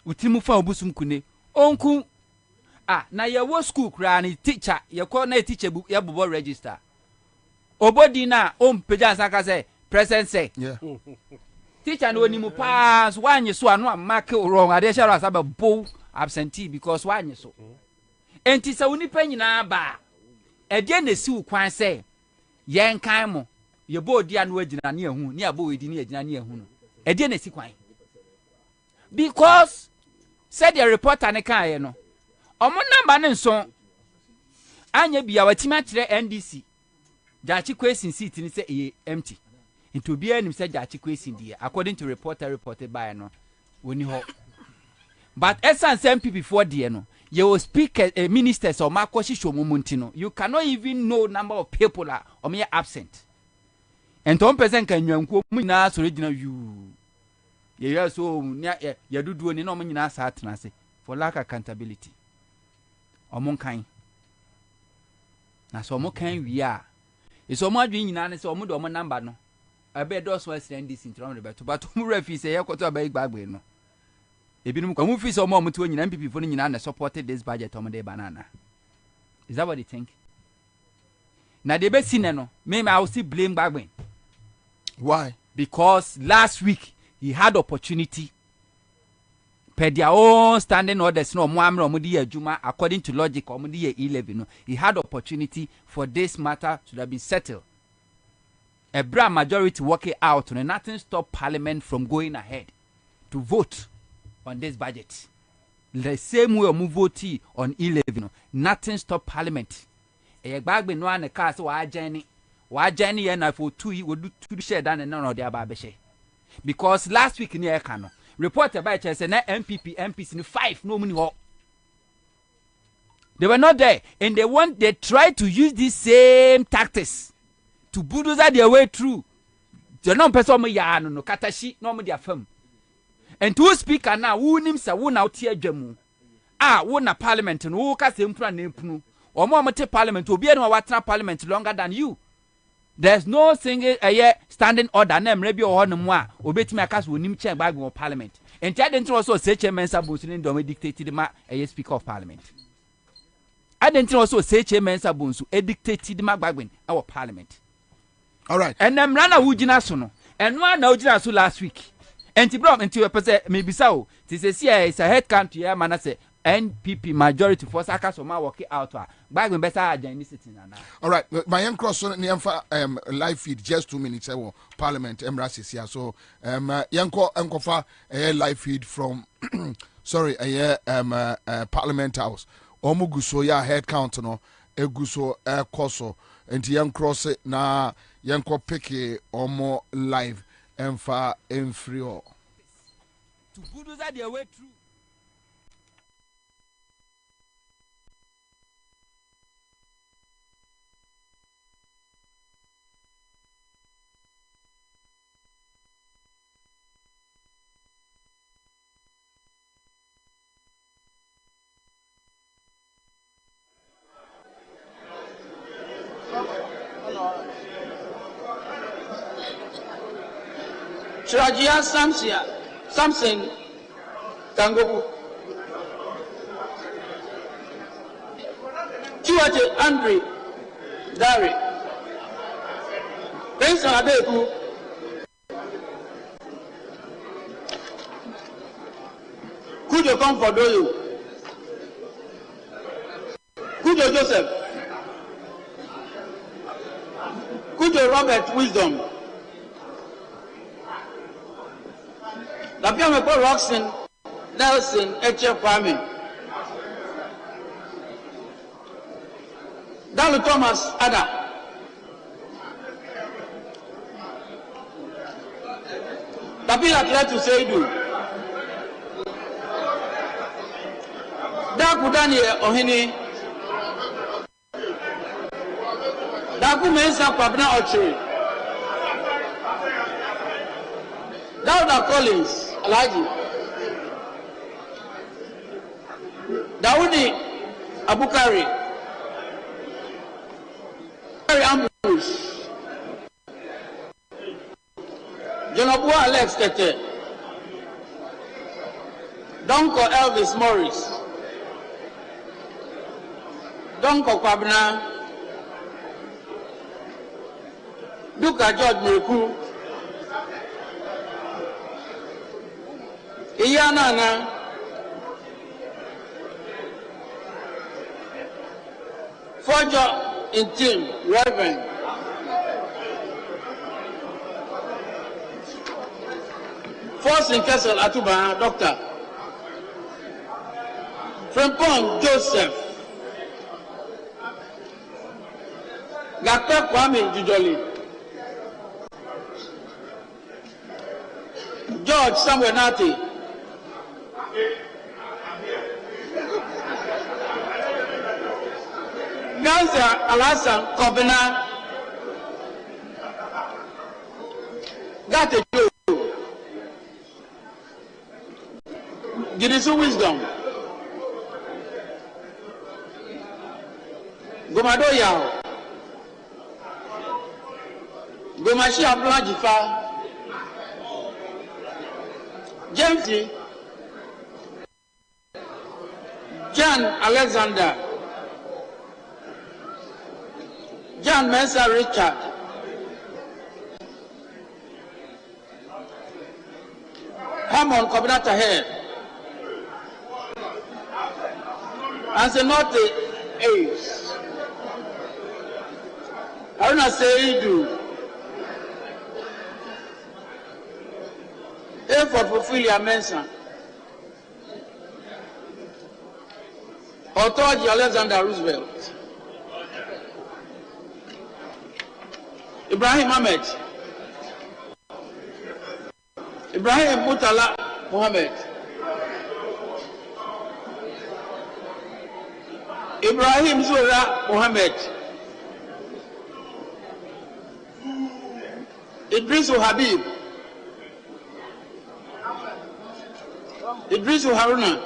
Utirimu fa obusum kune onku. Na ye wo school kra ni teacher ye ko na teacher ye bobo register. Obodi na ompeja saka say present say. Yeah. Teacher no ni mu pass wanye so anu amake wrong ade shara asaba bow absentee because wanye so. Enti sa unipa nyina ba ede na si ukwan say yen kan mo ye bo dia no agina na ehu ni abo wedi ni agina na ehu no ede na si kwan because said the reporter ne kan ye no omo number ne nso anya bia watima kire NDC Jachi question seat ni say empty into bia nim say Jachi question dia according to reported by no woni ho but essence MPP for dia no you will speak ministers or makoshi shomumunti no you cannot even know number of people are absent and 1% kan nwanko mu nyina so regional you ye so ya dudu ni no mu nyina sa atena se for lack of accountability omon kan na so mo kan wi a so mo adwen nyina ne se omo do omo number no abe do so asend this intro no beto but mo refi se ye koto abai gbagbe no ebinum kwa mo fi se omo omo nyina MPP fo nyina na supported this budget omo de banana. Is that what you think? Na de be sine no me I will still blame gbagbe. Why? Because last week he had opportunity per their own standing orders no mo amre omo di adwuma according to logic omo di 11 no he had opportunity for this matter to have been settled. A broad majority working out and nothing stop Parliament from going ahead to vote on this budget. The same way we vote on 11 no nothing stop Parliament. E gbagbe no an ka so wa journey na for 2 we do to share dan na no dey ababehye. Because last week ni e ka no report about say na MPs ni 5 no muni ho. They were not there and they tried to use these same tactics to bulldoze their way through. The non person mo ya no katashi no mo dia fam. And to speaker now who nim say who na tie adwamu. Who na parliament no who ka se mpura na empunu. Omo te parliament obi e no watena parliament longer than you. There's no single standing order na mre bi o no mu a obetimi aka so onim chen bag of parliament. And I didn't also say chairman Sabunsu ni do me dictated ma speaker of parliament. I didn't also say chairman Sabunsu dictated ma gbagben our parliament. All right. And them rana wujina so no. And one na wujina so last week. And Tibrom and to person maybe so. This is here is a head count here man say NPP majority for Saka so ma work out gbagben better agenda sitting na. All right. My young cross on the live feed just 2 minutes Parliament embraces here. So yanko enkofa live feed from sorry Parliament House. Omuguso ya head count no eguso koso enti yan cross na yanko peke omo live emfa enfrio to bulldoze their way through. Shirajia Samson Tangoku. Chiwache Andre Dari. Prince Adeku. Kujo Comfort Doyo. Kujo Joseph. Kujo Robert Wisdom. Lapiame Paul Roxon Nelson Eche Kwame. Dalu Thomas Ada. Tapila Kletu Seidu. Daku Daniel Ohini. Daku Mensa Kwabena Ochiri. Dauda Collins Alhaji. Daudi Abukari. Ambush. Jonabua Alex Tete. Donko Elvis Morris. Donko Kwabena. Duka George Meku. Iyanana. Fojo in team, Reverend. Force in Kessel Atuba, Doctor. Frimpong Joseph. Dr. Kwame Jujoli. George Samuel Nati. Ansah Alasan Kwabena. Got a clue. Gidisu Wisdom. Gomado Yao. Gomashi Abdullah Jifa. James John Alexander. John Mensa Richard. Hamon Kwabena Taher. Ansah not the Ace. Haruna Seidu. Effort for Filia Mensa. Authority Alexander Roosevelt. Ibrahim Ahmed. Ibrahim Mutala Mohammed. Ibrahim Zura Mohammed. Idrisu Habib. Idrisu Haruna.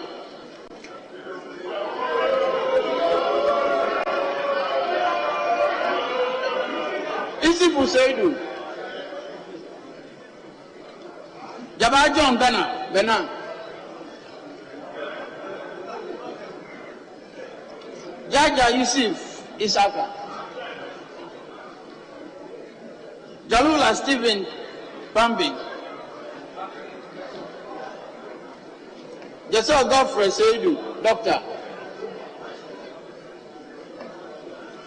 Isifu Seidu. Jabba John Bena. Jaja Yusuf Isaka. Jalula Stephen Bambi. Jesel Godfrey Seidu, Doctor.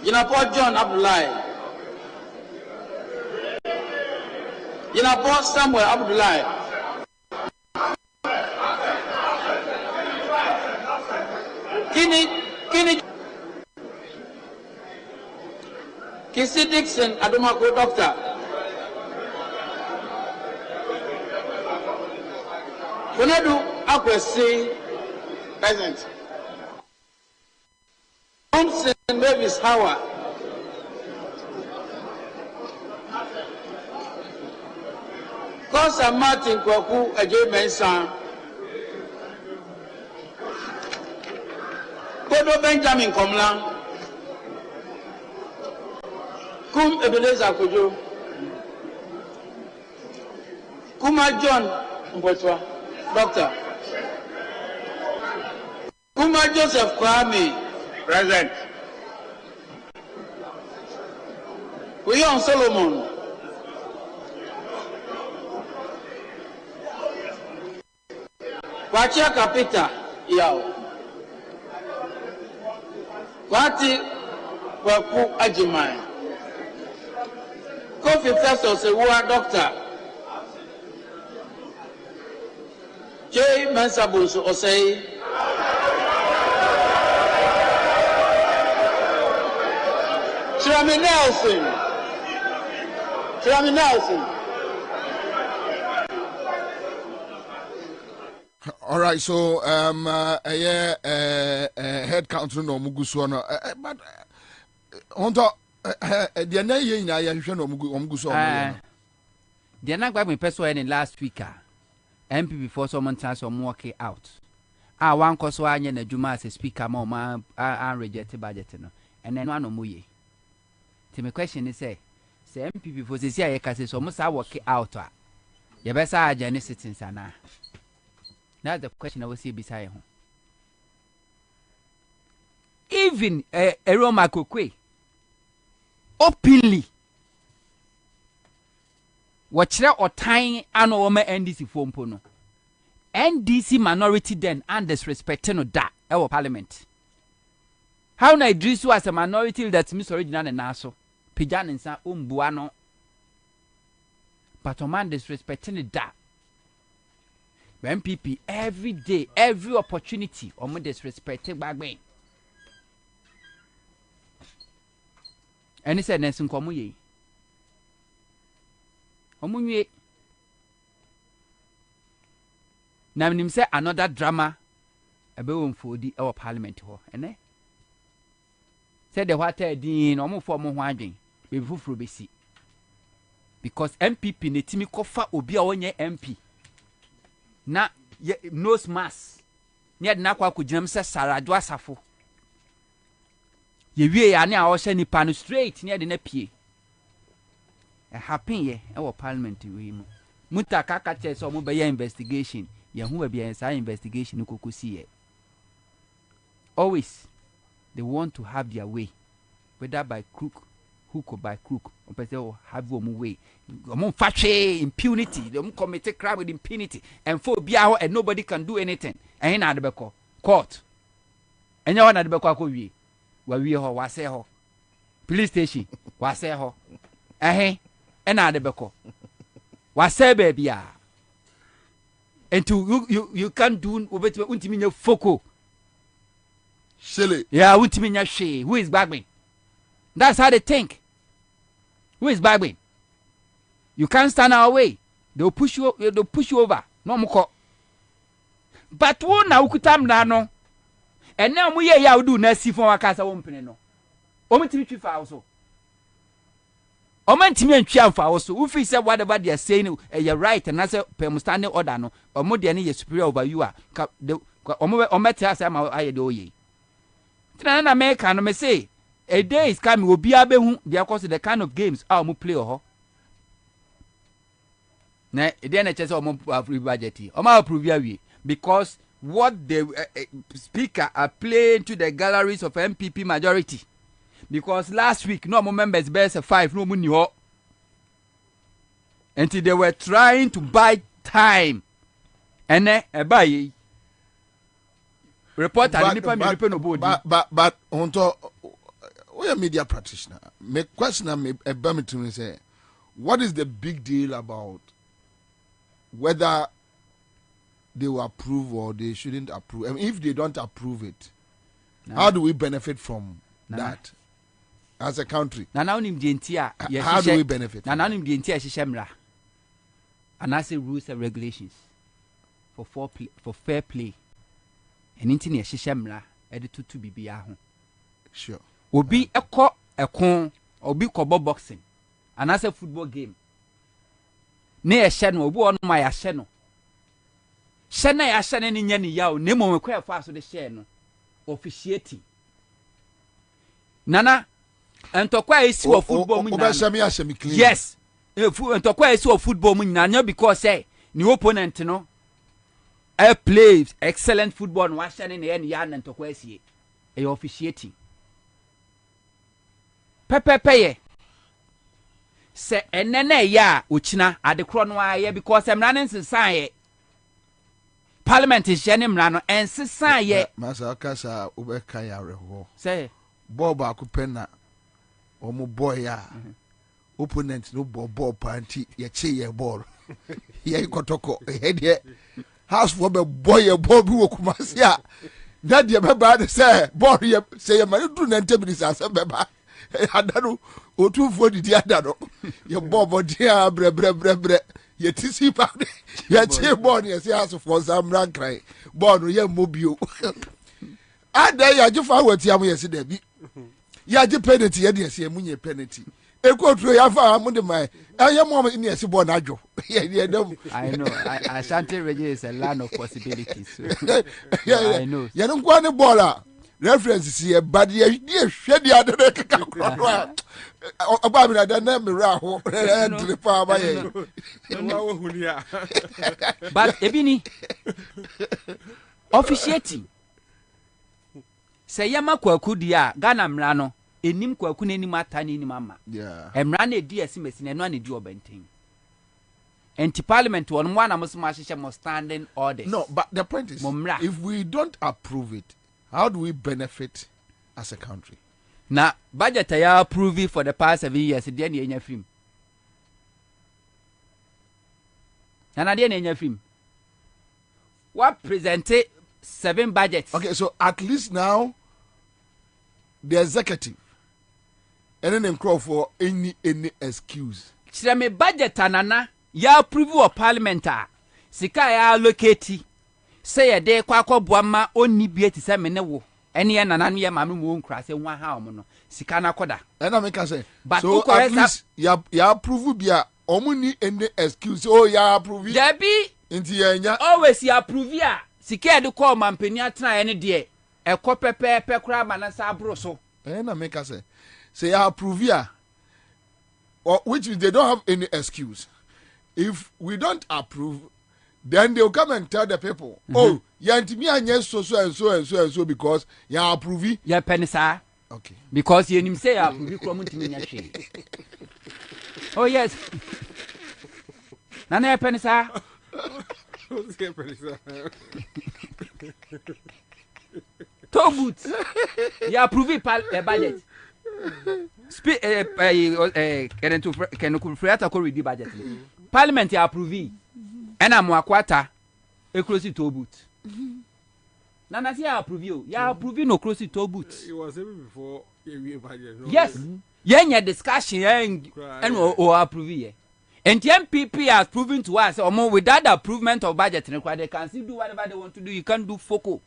Jinapo John Abdullahi. Jinapo Samuel Abdullahi. Kini Kisi Dixon Adumako Doctor. Konedu Akwesi present. Thompson Mavis Howard. Kosa Martin Kwaku Ajay Mensa. Kodo Benjamin Komlang. Kum Ebenezer Kojo. Kuma John Mbotwa, Doctor. Kuma Joseph Kwame, present. Kuyon Solomon. Kwachia Kapita, Yao. Kwati Kwaku Ajimai. Kofi Festus Ewa Doctor. J. Mensabus Osei. Trami Nelson. All right, so head council no muguso no but onto the na ye nyina ya hwehwe no muguso no the na gba me person in last week MPP before someone tells some work out one koso anya na dwuma as speaker ma reject budget no and then one omuye the my question is say MPP before say ya ka say some say work out ye be say agene citizens ana. That's the question I will see beside him. Even Eroma Kokwe openly watch or tying an woman NDC phone pono. NDC minority then and disrespecting that our parliament. How na Idrisu as a minority that's Miss Original and Naso Pijan and Sa Buano. But a man disrespecting that. MPP every day, every opportunity, omo disrespecting bagben. Any said Nelson Comuye. Omunye. Now, him say another drama about for the our parliament ho, ene? Said the water din omo for mo hwadwen, be fufuro besi. Because MPP ne timi kofa obi a wonye MP. Na nose mask. Ni ade na kwa kujinam se Saradu Asafo. Ye wie ya ne a wo hye nipa no straight ni ade na pie. Happen ye our parliament we mu. Muta kaka che so mo be investigation. Ye hu ba bia sa investigation kokosi ye. Always they want to have their way, whether by crook, hook or by crook. Or have one way. Impunity. They commit a crime with impunity. And for Biao and nobody can do anything. And in the court. And you want at the Beko where we ho was ho. Police station was ho. And at the Beko. Was baby. And to you can't do what you mean your foco. Silly. Yeah, what you mean your she. Who is bagging? That's how they think. Who is bagging? You can't stand our way. They'll push you over. No more. But one now kutam nano. And now we ya do na si for akasa wompene no. O mentimi twifa also. O mentimi antwa fa also. Who feel say whatever they are saying you're right and as a standing order no. O mo de ne superior over you are. O mo tell say ma aye de oye. Tina na America no me say a day is coming obi abehu because the kind of games how mo play ho. Na e dey na chese o mo approve budget. O ma approve ya wi because what the speaker are playing to the galleries of MPP majority. Because last week no more members best 5 no money ho. Until they were trying to buy time. And then buy reporter but onto we are media practitioner. My question me to say what is the big deal about whether they will approve or they shouldn't approve? I mean, if they don't approve it, how do we benefit from that as a country? How do we benefit? And I say rules and regulations for fair play. And into near Shishemra, edited to be Biaho. Sure. Will be a con or be cobo boxing. And as a football game. Near Shannon, on my Asheno. Shana Ashan in Yanni Yao, Nemo require fast to the Shannon. Officiating. Nana, and Tokwa is your football. Yes, and Tokwa is your football. Nana, because say, new opponent, no. I play excellent football and Washington in the end and Tokwesi. A officiating. Pepe. Say, and then ya, Uchina at the Cronwire because I'm running society. Parliament is Jenny Mrano and society. Master Casa Ubekaya. Say, Boba Kupena, Omo Boya, opponent no ball party, ye cheer ball. Ye kotoko, head ye. House for the boy, Bobie Wokumasia. That you remember, say, Bobie, say, my 2 minutes as a member. I don't know, or 240 the other. Your Bobo, dear, bre, ye tissy powder, ye cheer born, yes, house for some rank cry, born, ye mobile. I dare you forward to yesterday. Yaji penalty, yes, ye munye penalty. A quote to your father, my I am moment in yes, born ajo. I know, Ashanti Reggae is a land of possibilities. I know. You don't want a baller. References here, but ye shed the other about me, I don't know me raho to the farm. But Ebini officiating. Say Yama Kwakudia, Ghana Mrano, enim Kwakune ni matani ni mama. Yeah. Emrane dia simesin and one do benting. And to Parliament one must standing orders. No, but the point is, if we don't approve it, how do we benefit as a country? Now, budget I approve it for the past 7 years. Then you in film. And I didn't in your film. what presented 7 budgets. Okay, so at least now the executive and then call for any excuse. Kyerɛ me budget anana ya approve of parliament a sika ya allocate say ye de kwa akɔboa ma onni bie ti sɛ me ne wo ɛne yɛ nana no yɛ ma me mu nkura sɛ ho aha ɔmo no sika na kɔda. And make say But so at least ya approve bia omo ni any excuse. Oh ya approve. Debi Inti ya always ya approve a sika de call mampani atena ene de ɛkɔ pɛpɛɛpɛ kura ma na sa abro so. And make say ya approve ya, or which is they don't have any excuse. If we don't approve, then they'll come and tell the people, oh, yantimi anye so because ya approve. Ya penisa. Okay. Because you say ya approve kura muntimi nya hwe. Oh yes. Nana ya penisa. Tobut. Ya approve budget. Can Freata ko read budget. Parliament ya approve. Ena mo akwata e close to boot. Nana si ya approve you. Ya approve no close to boot. It was even before we budget. Yes. Yen discussion and o approve ye. And the MPP has proven to us without the improvement of budget they can still do whatever they want to do. You can't do focal.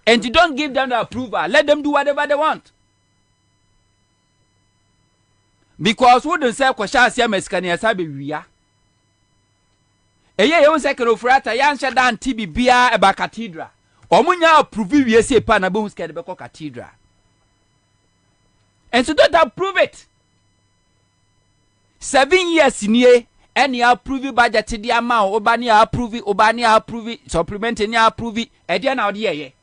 And you don't give them the approval. Let them do whatever they want. Because we don't say kwasha asia meskani asabe wiya. Eye ye second of rata yan shadan tibi bia eba cathedral. Omunya approve wiye se pa na be hu skede be cathedral. And so don't approve it. 7 years nie any approve budget di ama obani approve supplement ni approve e dia na ode ye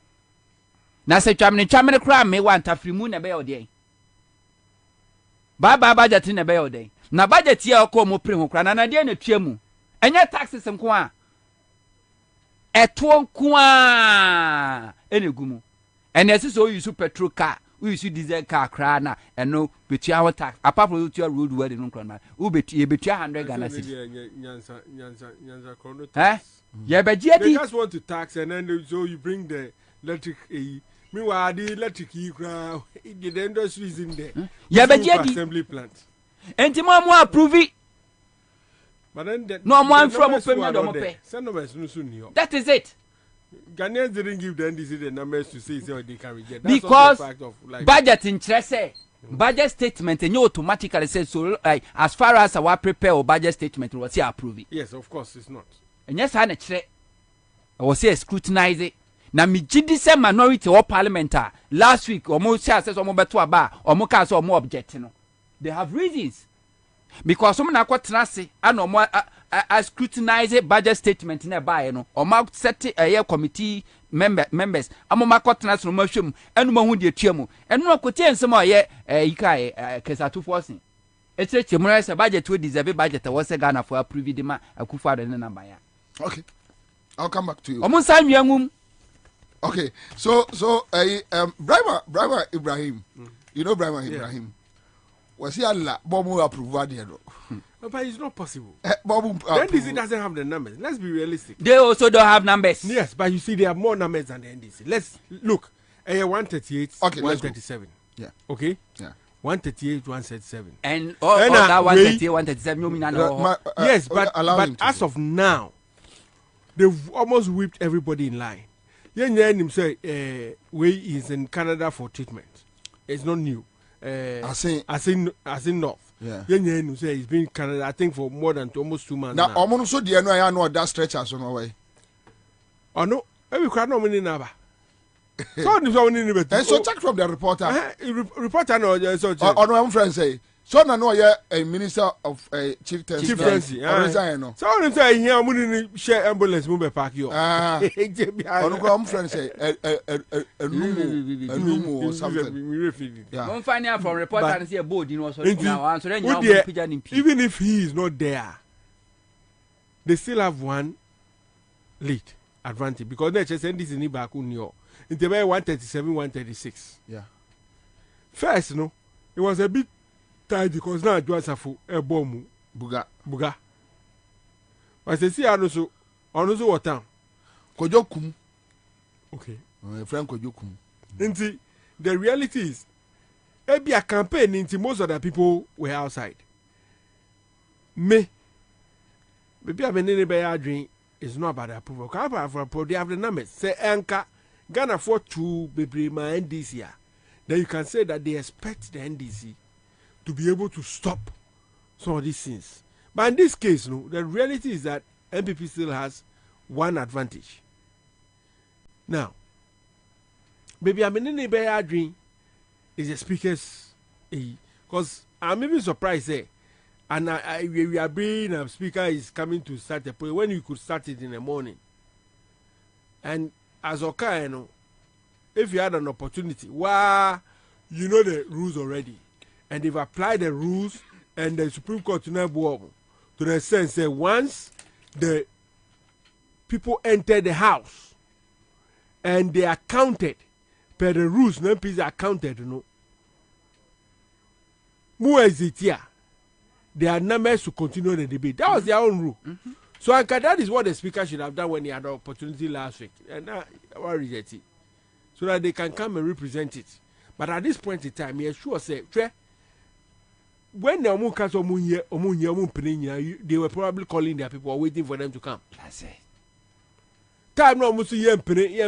na se twamne kra me want afrimu na be ode baba budget na be ode na budget ye ko mo pre ho kra na dia na tuamu enye taxes nko a eto nko a enegumu ene se so use petrol car we use diesel car kra na eno betua ho tax apart from betua road work no kra na we betua 100 Ghana cedis nyansa chrono yeah but they just want to tax and then so you bring the electric meanwhile the electric kra the industry is in there yeah but assembly plant enti mo approve but then no mo from payment do mo pay send numbers no soon here. That is it. Ghanaians didn't give the NDC the numbers to say they can reject. That's because the fact of, like, budget interest, budget statement, and you automatically say so. Like as far as our prepare or budget statement, was here approve it. Yes, of course, it's not. And yes, I was here scrutinize it. Now me judicial minority or parliamentar last week or more says or more better bar or more cars or more objecting. They have reasons because some na quite trusty and no more. I scrutinize a budget statement in a buy no or mark set a year committee members. I'm a cotton from mushroom and one with your chimu and no cotain some more yet a case at 2 forcing. It's a timorous a budget to deserve a budget. I was a Ghana for a privy demand. I could find a number. Okay, I'll come back to you. Almost time young woman. Okay, so Brahma Ibrahim, you know Brahma Ibrahim. Was he Allah Bobu approved? But it's not possible. Bobu NDC doesn't have the numbers. Let's be realistic. They also don't have numbers. Yes, but you see, they have more numbers than the NDC. Let's look. 138, okay, 137. Yeah. Okay? Yeah. 138, 137. And all that 138, 137, you mean yes, but as of now, they've almost whipped everybody in line. Him say, Way is in Canada for treatment. It's not new. As in North. Yeah. Him say he's been in Canada, I think, for more than almost 2 months. Now, almost so the I know that stretches on our way. Oh no, every crowd no money never. So check from the reporter. Reporter no, so no, friend say. So na no a minister of chieftaincy. So I'm say here money share ambulance move park you. Ono friend say a numu or something. Don't find out from reporter and see a board you know so now so then even if he is not there, they still have one lead advantage because they just send this in back on your in the 137 136. Yeah. First no, it was a bit tight because now Joasafu a bomb buga. But they see also what town. Kojokum. Okay. Friend Kojokum. Inti, the reality is, maybe a campaign into most of the people were outside. Maybe I'm in any dream is not about the approval. They have the numbers. Say Anka, Ghana for 2 baby my NDC here. Then you can say that they expect the NDC to be able to stop some of these things. But in this case, no, the reality is that MPP still has one advantage. Now, maybe I'm in any dream is the speakers, because I'm even surprised there. And we are being a speaker is coming to start the point when you could start it in the morning. And as okay, you know, if you had an opportunity, you know the rules already, and they've applied the rules, and the Supreme Court to the sense that once the people enter the house and they are counted per the rules, no MPs are counted, you know. More is it here. Their numbers to continue the debate. That was their own rule. So that is what the speaker should have done when he had the opportunity last week. And now I reject it. So that they can come and represent it. But at this point in time, he sure say, when the they were probably calling their people or waiting for them to come. That's it. Time no musu penny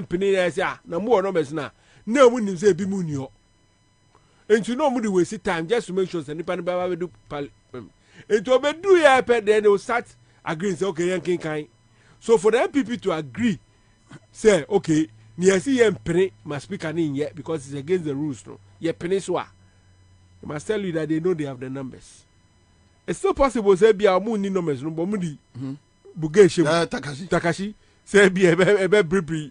na more numbers now. No one say be munio. And you know we waste time just to make sure that anybody will do it will do ya then they will start agreeing say okay yanking kind. So for the MPP to agree, say okay, near see penny must speak in yet because it's against the rules no. Ye peninsula. I must tell you that they know they have the numbers. It's still possible say be our moon numbers no but mudi bugeshe Takashi say be a brippy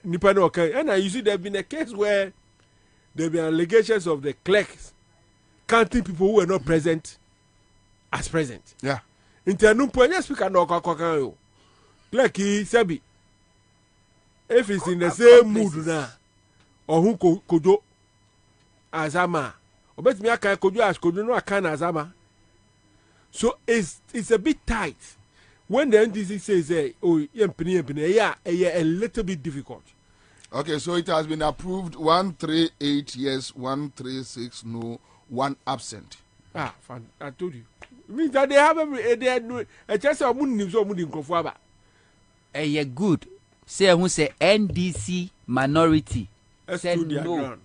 nipa no okay. And you see there have been a case where there have been allegations of the clerks counting people who were not present as present. Yeah. Internum point speaker no kwakwakan yo. Clerk sabi if it's in the same mood na or who kojo azama obet me aka kojo as kojo no aka na azama. So it's a bit tight when the NDC says oh yempini yeah a little bit difficult. Okay, so it has been approved 138 yes, 136 no, 1 absent. I told you. It means that they have a chance of moving so moving Kofaba. Good. Say who say NDC minority. Say no.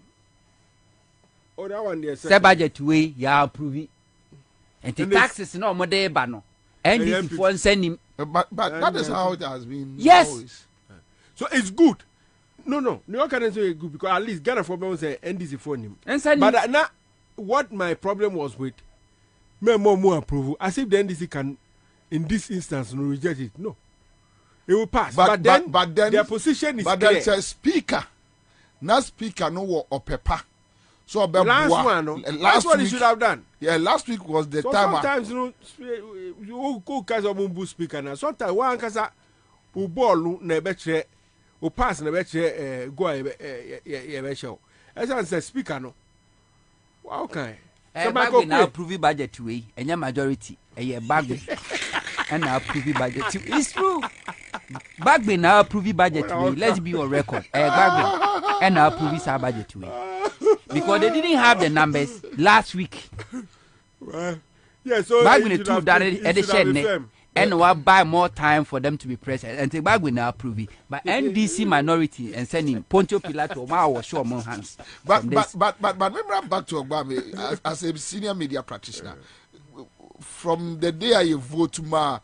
Oh, that one there. Say budget way ya approve it. And the taxes no more dey ba no. NDC for send him. But that is how it has been. Yes. Always. So it's good. No, New York can say good because at least Ghana for me say NDC for him. But now, what my problem was with more approval, as if the NDC can, in this instance, no reject it. No, it will pass. But then their position is but clear. But there's a speaker, not speaker no or paper. So last one, no? That's what he should have done. Yeah, last week was the so time. Sometimes you go cause of mumbu speaker now. Sometimes one kasa ball na betre. O pass na betre go ye show. As I say speaker no. Wow can. Bagbe na approve budget way. Enya majority. Bagbe. And na approve budget. It's true. Bagbe na approve budget way. Let's be on record. Bagbe and na approve sa budget way. Because they didn't have the numbers last week. Well, yeah, so Bagbe too that edition and we'll buy more time for them to be present and take back with now approve it. But NDC minority and sending Poncho Pilato was show among hands. But remember back to Obama as a senior media practitioner. From the day I vote to my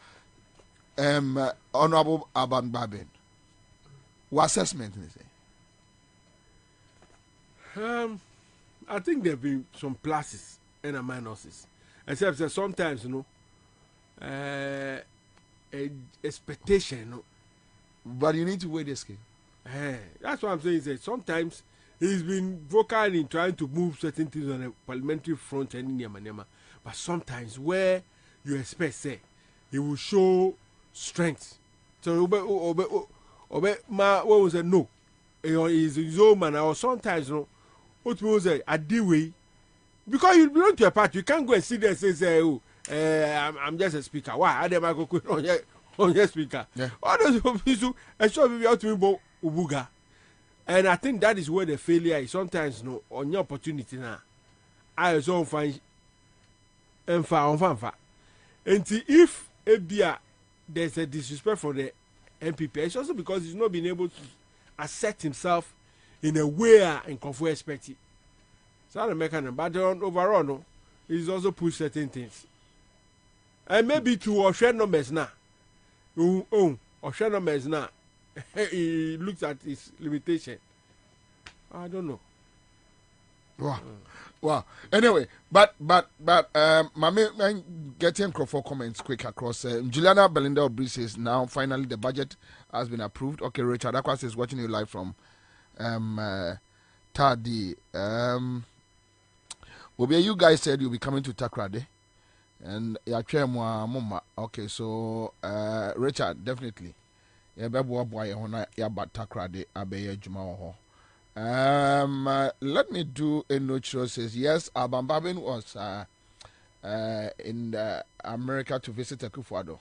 Honorable Aban Baben, what assessment is it? I think there have been some pluses and minuses. Except that sometimes, you know, expectation, no? But you need to weigh the scale. That's what I'm saying. Is that sometimes he's been vocal in trying to move certain things on a parliamentary front and in Yamanema. But sometimes where you expect, say, he will show strength. So, what was it? No, he's his own man. Or sometimes, no, what was say a D-way because you belong to a party, you can't go and sit there and say, oh. I'm just a speaker. Why? I never go Oh yes, speaker. Yeah. All those people, I saw people out to me ubuga, and I think that is where the failure is. Sometimes no on your opportunity now. I also find and if there's a disrespect for the MPP, it's also because he's not been able to assert himself in a way and conform expected. So the mechanism, but overall, no, he's also pushed certain things. And maybe to share numbers now. Or share numbers now. He looks at his limitation. I don't know. Wow. Wow. Anyway, but my man getting for comments quick across. Juliana Belinda Obri says now finally the budget has been approved. Okay, Richard Aquas is watching you live from Tadi. Bobie, you guys said you'll be coming to Takrade. And okay, so Richard, definitely. Yeah, let me do a note. Says yes, Alban Babin was in America to visit Akufo-Addo.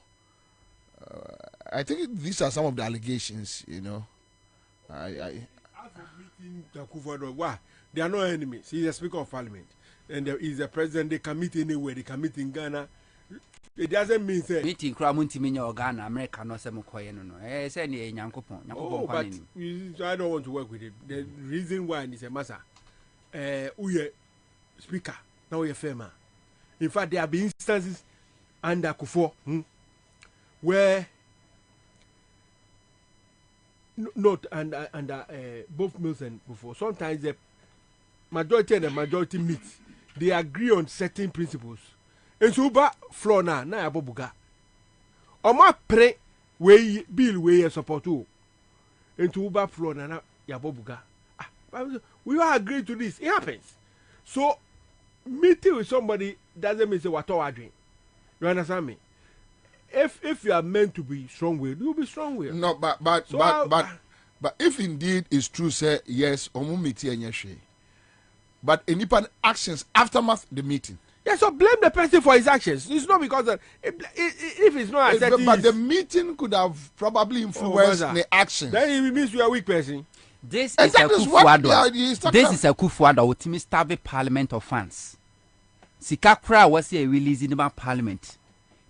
I think these are some of the allegations, you know. As for meeting Akufo-Addo, why? They are no enemies. He's a Speaker of Parliament. And he's a president. They can meet anywhere. They can meet in Ghana. It doesn't mean that meeting Kramunti Ghana, America, no Samukoy, no. Say any Yankopon. Oh, but I don't want to work with it. The reason why is a massa. We speaker, now we're firmer. In fact, there have been instances under Akufo where not under both Mills and before. Sometimes the majority and the majority meet. They agree on certain principles. And so floor na abobuga. Oma pre we bill we support to. And to uba floor na yabobuga. We all agree to this. It happens. So meeting with somebody doesn't mean say what I drink. You understand me? If you are meant to be strong-willed, you'll be strong-willed. No, but if indeed it's true, say yes, omu meeting and yeshe. But any actions aftermath the meeting. Yeah, so blame the person for his actions. It's not because if it's not accepted. But the meeting could have probably influenced the actions. Then it means you are a weak person. This is a Akufo-Addo. This is a Akufo-Addo with me starve Parliament of funds. Sikakra was a releasing about Parliament.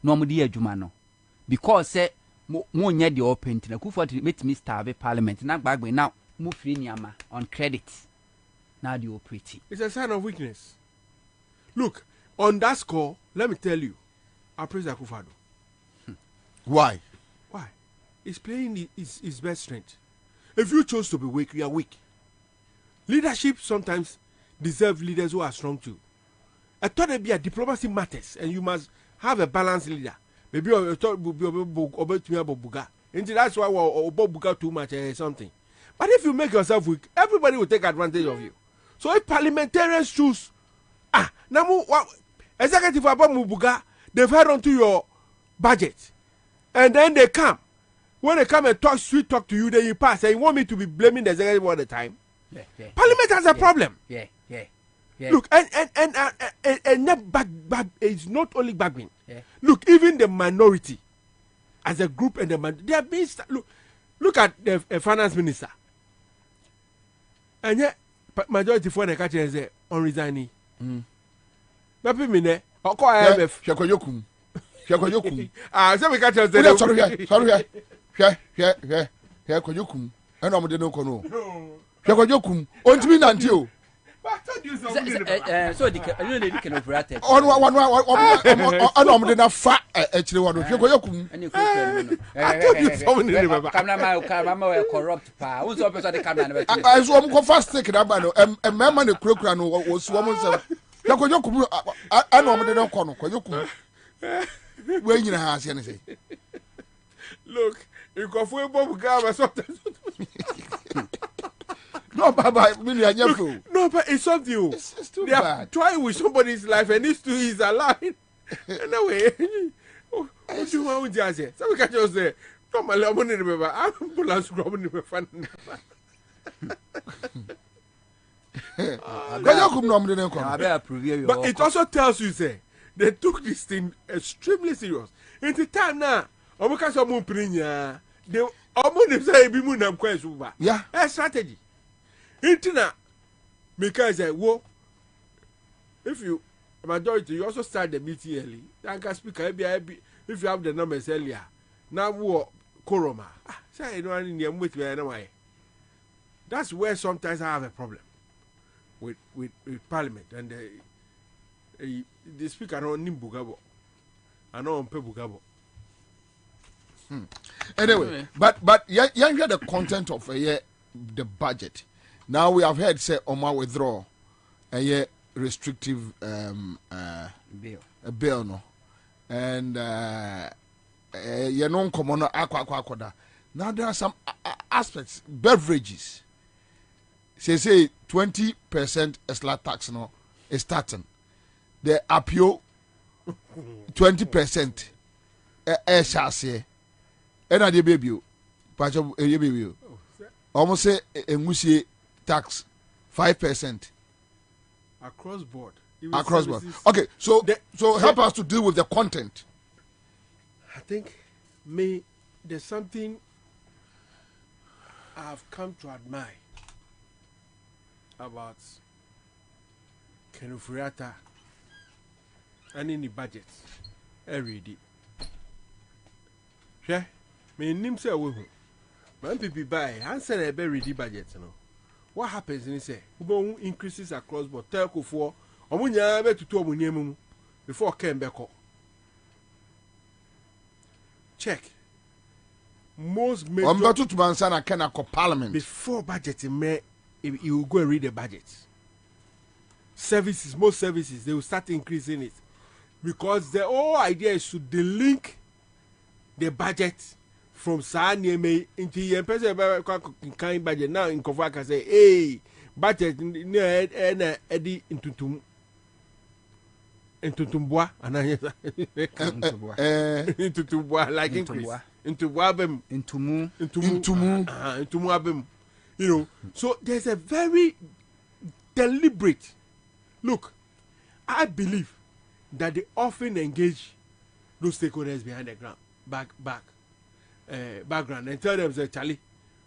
No more dear Jumano. Because say mo nya the open to Akufo-Addo make me starve Parliament. Now back now move free nyama on credit. Now the operating. It's a sign of weakness. Look, on that score, let me tell you, I praise Akufo-Addo. Why? Why? He's playing his best strength. If you chose to be weak, you are weak. Leadership sometimes deserve leaders who are strong too. I thought it'd be a diplomacy matters, and you must have a balanced leader. Maybe I thought would be Buga. And that's why we're Buga too much or something. But if you make yourself weak, everybody will take advantage of you. So if parliamentarians choose, executive Mubuga, they've held on to your budget, and then they come. When they come and talk sweet talk to you, then you pass. And you want me to be blaming the executive all the time? Yeah. Parliament has a problem. Yeah. Look, and it's not only Bagbin. Yeah. Look, even the minority, as a group, and they have been look at the finance minister, and yet majority for the country is on resigning. Maybe me I'll call IMF. Shakoyokum. So we can't tell them. Sorry. Here, Koyokum. I know they don't know. Shakoyokum. On to me, Nantio. So the can operate. I know they not fat actually. What if Shakoyokum? I told you so many. Camera corrupt power. Who's up the camera? I saw him go fast taking up. A man in the crookran was woman. Shakoyokum. I know they don't call Koyokum. Where you have anything? Look, you can find Bob Gama sometimes. No, Baba, no, but it's something. It's too they are bad. trying with somebody's life, and this too is alive. Anyway, what do you want to say? So we can just say, "Come on, I'm going to remember. I'm going to remember." But it also tells you, say, they took this thing extremely serious. In the time now, Omo ka so mo prinya. They omo dem say bi mu nam kwesu ba. Yeah. A strategy. Intina because wo if you majority you also start the meeting early. Then can speaker if you have the numbers earlier. Now wo koroma. Say you know any wait me na why. That's where sometimes I have a problem with Parliament and the speaker no nimbugabo. I know on Pebugabo. Anyway, but yeah, hear the content of the budget. Now we have heard say Oma withdraw a restrictive bill no, and you know common aqua. Now there are some aspects beverages. Say 20% extra tax no is starting. The appeal 20% shall and I baby, patch of a baby. Almost say a tax 5% across board. Across board. Okay, so help us to deal with the content. I think there's something I've come to admire about Kenufuriata and in the budget. Every day. Yeah. Me nim say we hu. Man people buy answer e be ready budget no. What happens in say we increases across board telco for omunya be tutu omunya mu before ken be ko. Check. Most major Ombetu to Ansah na Parliament before budget you will go and read the budget. Services, most services, they will start increasing it because the whole idea is to delink the budget from Sanyeme into the person kind budget. Now in Kofa can say, hey, budget Eddie into Tumbua and into Tumbua like increase into Wabem into mu Wabem. You know, so there's a very deliberate look. I believe that they often engage those stakeholders behind the ground, background, and tell them, say, Charlie,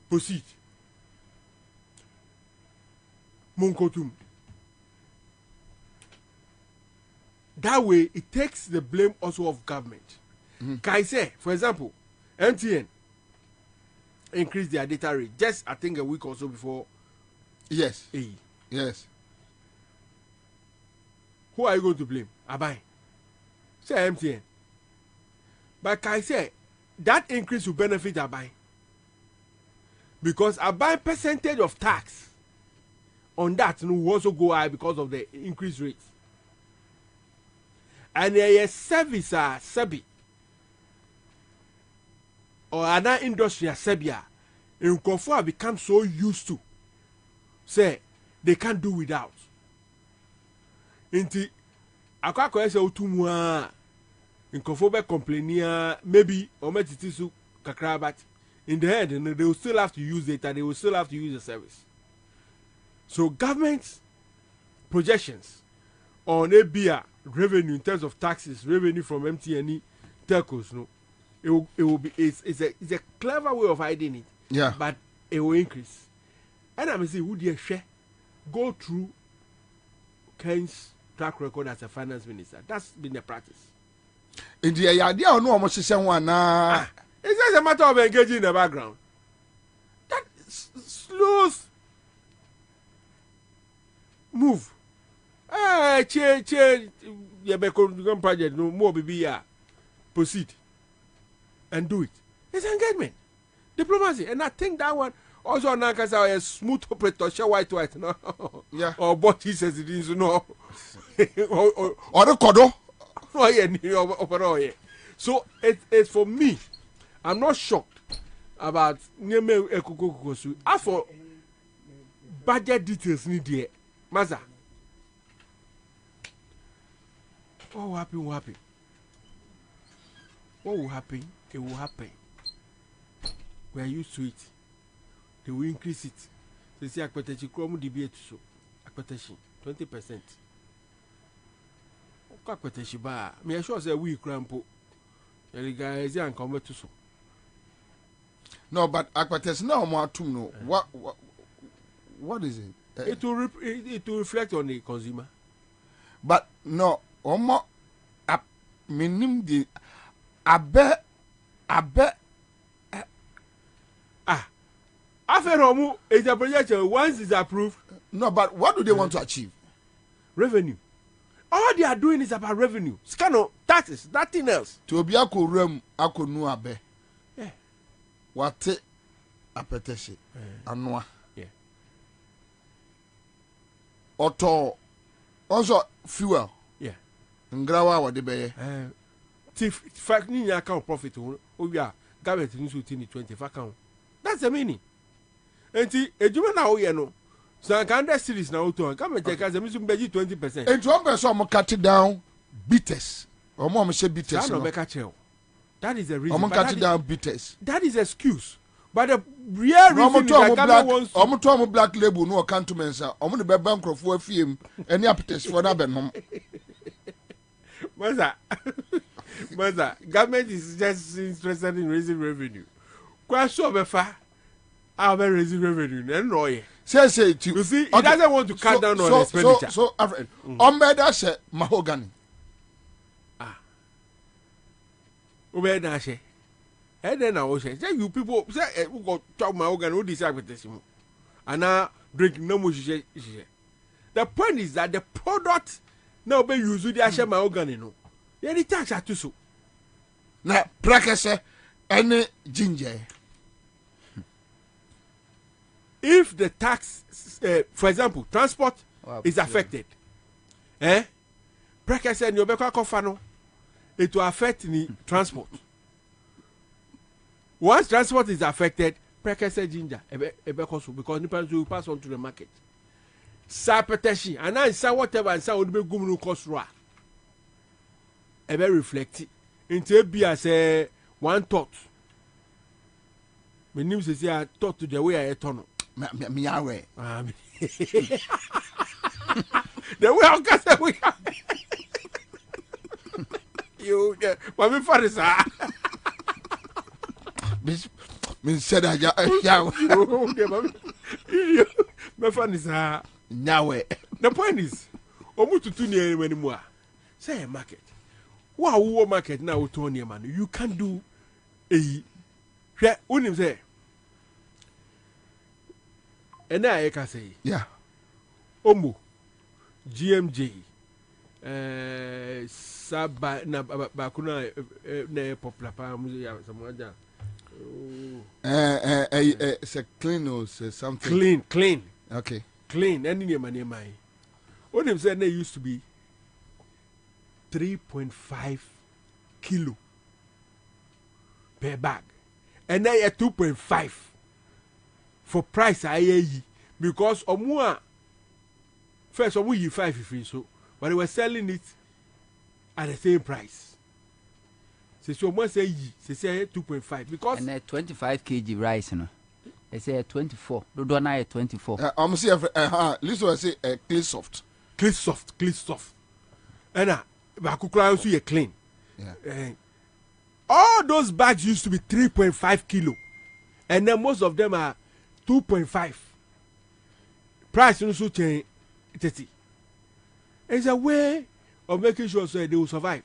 proceed. Munkotum. That way, it takes the blame also of government. Can say, for example, MTN increase their data rate just I think a week or so before. Yes. Yes. Who are you going to blame? Abai. Say MTN. But I say that increase will benefit Abai. Because Abai percentage of tax on that will also go high because of the increased rate. And a service Sebi or another industry Sebia in Kofu have become so used to say they can't do without. Inti akwako ese otumwa in Kofu be complaining maybe or metitisu kakra but in the end they will still have to use data, they will still have to use the service. So government projections on ABA revenue in terms of taxes, revenue from MTN telcos, no, it will be it's a clever way of hiding it. Yeah. But it will increase. And I'm saying, would you share go through Ken's track record as a finance minister? That's been the practice. In the idea or no almost one it's just a matter of engaging in the background. That slows move. Project no more baby proceed and do it. It's engagement, diplomacy, and I think that one also now because a smooth operator, share white no, yeah, or what he says it is no, or the kodo, oh yeah, so it's for me. I'm not shocked about Nyeme Ekukokukosu. As for budget details, need there, Maza. What will happen? What will happen? It will happen. We are used to it. They will increase it. They say Akpetechi Kromu debate so. Akpetechi 20%. Akpetechi ba. Me sure say we crampo. Legalize and come to so. No, but Akpates now more to know what is it? It will reflect on the consumer. But no, omo minim di abe Aferomu is a projection once it's approved. No, but what do they want to achieve? Revenue. All they are doing is about revenue. Scano, taxes, nothing else. To be ako rem ako nu abe. Yeah. Wate apetese anwa. Yeah. Auto also fuel. Yeah. Ngrawa wa de beye. Fact ni account profit we are government news within the 25 account. That's the meaning. Enti ejuma na wo ye no. So I can under series now to government take as a mission be 20%. And one person mo cut down bitters. Omo say bitters. That is the reason. Omo cut down bitters. That is excuse. But the real reason is that government wants to... Omo to black label no account to mensa. Omo be bankrupt for FM any appetite for na benom. Maza, government is just interested in raising revenue. Question befa, how be raising revenue? No, say you see, he doesn't want to cut down on expenditure. So, Omeda say mahogany. Omeda say, and then I will say, you people say we go talk mahogany, who decide with this? And now drink no more. The point is that the product now be used the ashe mahogany no. Yeah, the tax are too so. Na prakese any ginger. If the tax, for example, transport is affected, prakese ni obekwa kofano, it will affect the transport. Once transport is affected, prakese ginger ebekoso because the person will pass on to the market. Sapeteshi and Ansah whatever Ansah would be gumunu kosra. Ebe reflect into be as a one thought. My name says I thought to the way I turn. Me away. The way I can say we you mami farisa. Me said ya me farisa nyawe. The point is omu tutu ni anymore. Say a market. Wow, market now Tony man. You can't do a unim say. And I can say, yeah. Omu, GMJ, Saba na bakuna ne popular pa music someone. It's a clean or something. Clean. Okay. Clean. Any name my. Unim say they used to be 3.5 kilo per bag, and now at 2.5 for price I because omua first omu yi 5 free so, but they were selling it at the same price. So omu say yi, say 2.5 because and 25 kg rice no. They say 24. Do na 24. See listen say clean soft. Clean soft. And bakukura also you clean. Yeah. All those bags used to be 3.5 kilo, and then most of them are 2.5. Price also change 30. It's a way of making sure so they will survive.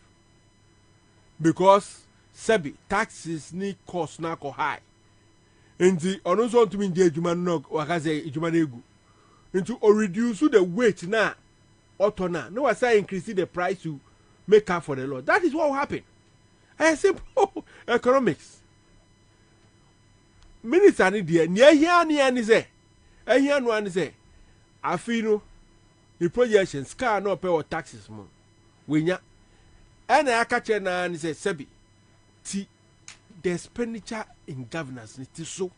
Because Sebi taxes need cost now high. And the also to mean the human no wakaze human ego. Into or reduce the weight now. Otona. No I say increasing the price to make up for the law. That is what will happen. And simple economics. Minutes are near ni say. Here no ani say. Afino the projections car no pay or taxes mo. Wenya. And I catch na ni say Sebi. Ti the expenditure in governance ni so.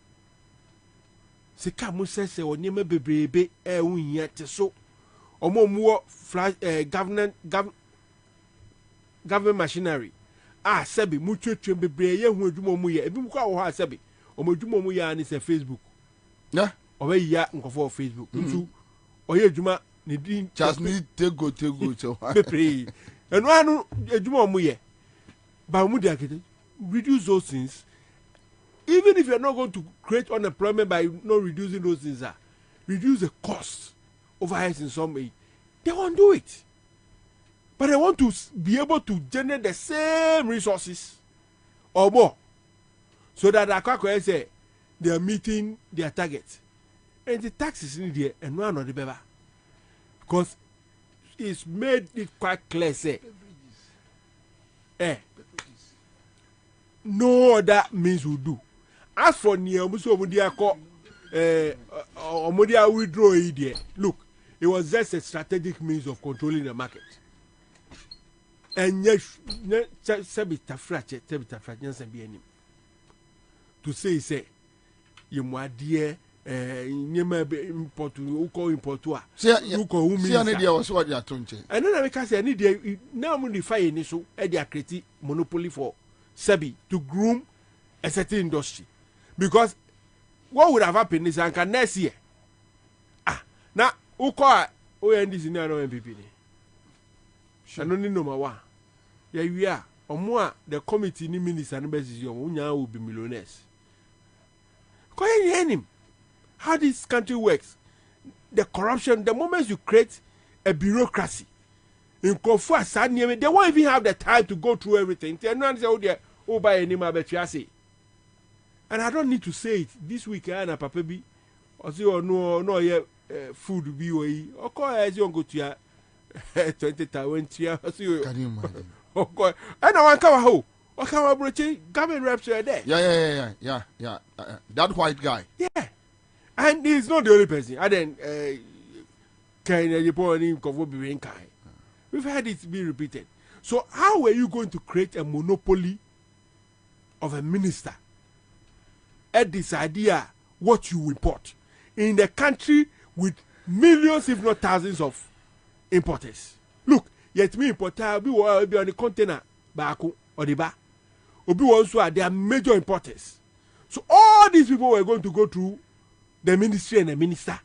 Sika mo say onyema bebrebe unhia ti so. Omo mo flash government machinery. Sebi mu twetwe bebrebe ye hu adwuma mu ye. Ebi mu kwa wo ha Sebi. Omo adwuma mu ya ni say Facebook. Yeah. Owe ya nkofo Facebook. Ntu oye adwuma ni din just need take go so. Bebrebe. Enu anu adwuma mu ye. Ba mu di akete. reduce those things, even if you're not going to create unemployment by not reducing those things, reduce the cost overheads in some way, they won't do it. But they want to be able to generate the same resources or more, so that Akwa say they are meeting their target. And the taxes in there and one of the better, because it's made it quite clear say, no other means will do. As for Niamuso Mudiako, Omodia withdraw it. Look, it was just a strategic means of controlling the market. And yes, Sabita Frache, to say, you my dear, import to import. See, was what you are talking. And then I say, I need now modify initial idea create monopoly for Sebi to groom a certain industry. Because what would have happened is I can next year. Now, who call this in no MPP? I don't need number one. Yeah, we are. Or more, the committee ni minister and basis will be millionaires. Call him. How this country works. The corruption, the moment you create a bureaucracy, in Kofu, they won't even have the time to go through everything. They don't say, oh, buy any more, but you say. And I don't need to say it. This week, I Papa B, or say, no, yeah, food be way. Or call as you go to your 20,000 years. Can you imagine? Oh, God. And I want to come home. What kind of broche? Government reps are there. Yeah. That white guy. Yeah. And he's not the only person. And then, we've had it be repeated. So, how were you going to create a monopoly of a minister at this idea what you import in the country with millions, if not thousands, of importers? Look, yet me importer be on the container back or the bar. Obi also they are major importers. So all these people were going to go through the ministry and the minister.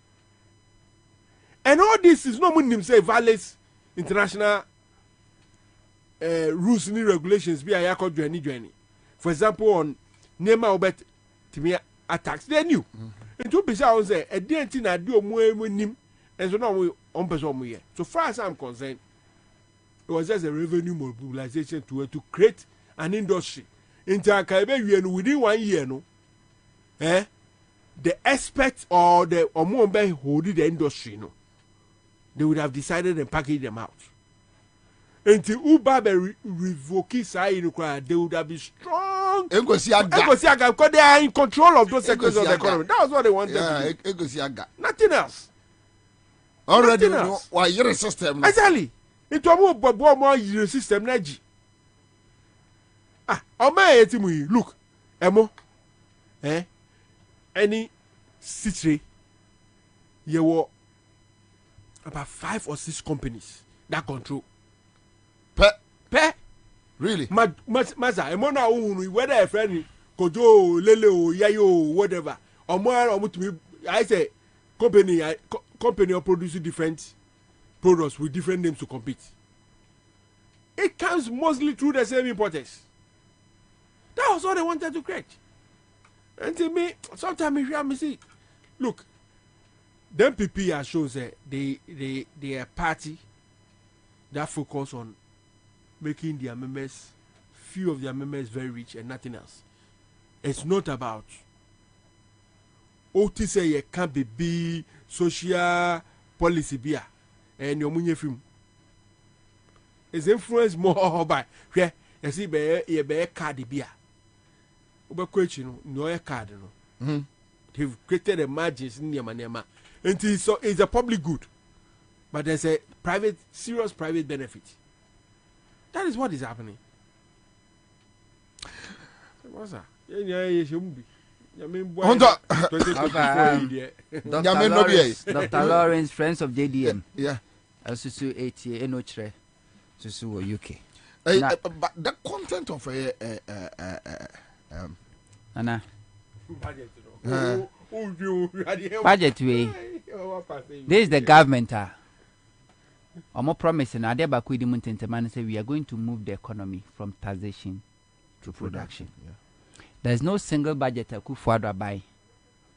And all this is not meaning say violates international rules and regulations. Be a journey. For example, on Nema Obet Timia attacks, they knew. And to be say a DNT na do more nim, and so now we on person. So far as I'm concerned, it was just a revenue mobilization to create an industry. Within 1 year, no, the experts or the Omombe holding the industry, no, they would have decided and packaged them out. Until Uber revoke they would have been strong. Because they are in control of those sectors of the economy. That was what they wanted. Nothing else. Already, why your system? Exactly. It was more your system. Look, Emo, any city, you were about 5 or 6 companies that control. Pe? Really? Maza, Emo na whether a friend Kojo, Lele, Yayo, whatever, or more or to me, I say, company are producing different products with different names to compete. It comes mostly through the same importers. That was all they wanted to create. And to me, sometimes if you see, look, the MPP shows that they are a party that focus on making their members, few of their members very rich and nothing else. It's not about what say you can't be social policy beer and your money film. It's influenced more by where you see be card beer. No card, no. They've created a margins in Yama. And it's a public good. But there's a serious private benefit. That is what is happening. What's that? Dr. Lawrence, friends of JDM. Yeah. Susu 80 Enochre. Susu UK. But the content of Anna. Budget way. This is the government. I'm promising. I say we are going to move the economy from taxation to production. Yeah. There's no single budget I could further buy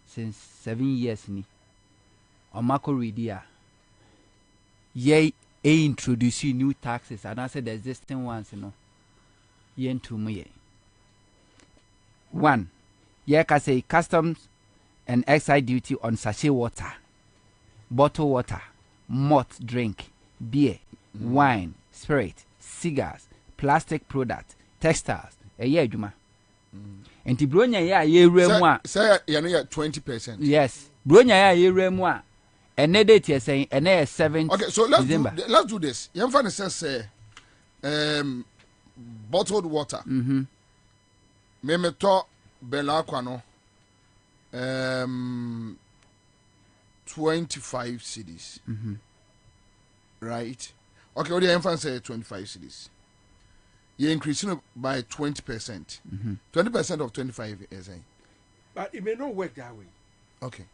since 7 years. Ni Omako Ridia. Ye introduce new taxes and I said the existing ones, yen to me. One, ye can say customs and excise duty on sachet water, bottled water, malt drink, beer, wine, spirit, cigars, plastic product, textiles, a year juma. And the bronya ye remwa. Say 20%. Yes. Bronya ye remwa. And the date you're saying, and they 7th. Okay, so let's do this. Yamfan says bottled water. Memeto Belaquano 25 cedis. Right? Okay, what the Yamfan say 25 cedis. You're increasing by 20%. 20% of 25 is saying. But it may not work that way. Okay.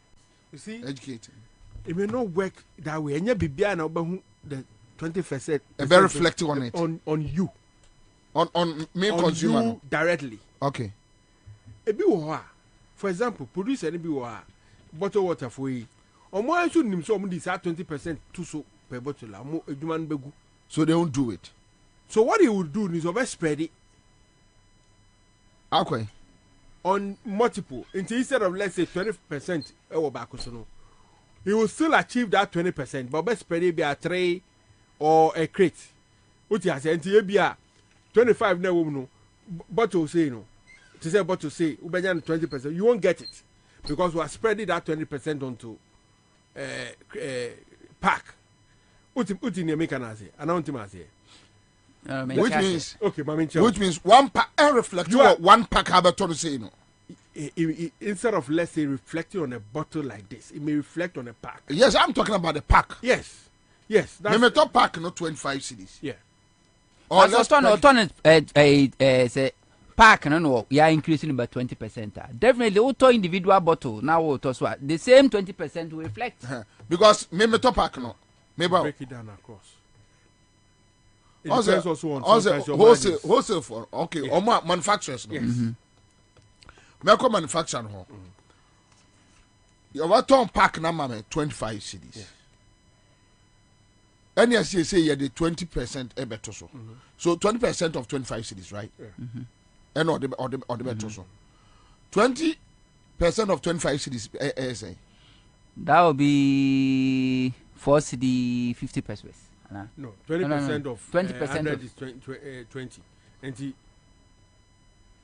You see? Educating. It may not work that way. And you be behind the 20%. Very reflective on it. On you. On main on consumer. You directly. Okay. For example, produce any bottle water for you. Or more should nim so this 20% to so per bottle. So they won't do it. So what he would do is over spread it. Okay. On multiple. Instead of let's say 20% he will still achieve that 20%, but best spread it be a tray or a crate. What you say, until be a 25 no bottle say no. To say bottle say, 20%, you won't get it because we are spreading that 20% onto pack. What in your say? Which means okay, which means one pack and reflect one pack have a to say no. Instead of let's say reflecting on a bottle like this, it may reflect on a pack. Yes, I'm talking about the pack. Yes. That's the top pack, not 25 cedis. Yeah. Or let's turn say pack no, you are increasing by 20%. Definitely, auto individual bottle now auto so the same 20% will reflect. Because me top pack no, maybe break it down across. It depends also on wholesale for okay, or manufacturers. Yes. Medical manufacturer no. Your turn pack na mama 25 cedis. Yes. And yes, you say you the 20% better so. So 20% of 25 cedis, right? Yeah. And or the better so. 20% of 25 cedis say. That will be 4 cedi 50 pesos. No, 20% of 20% of is 20. And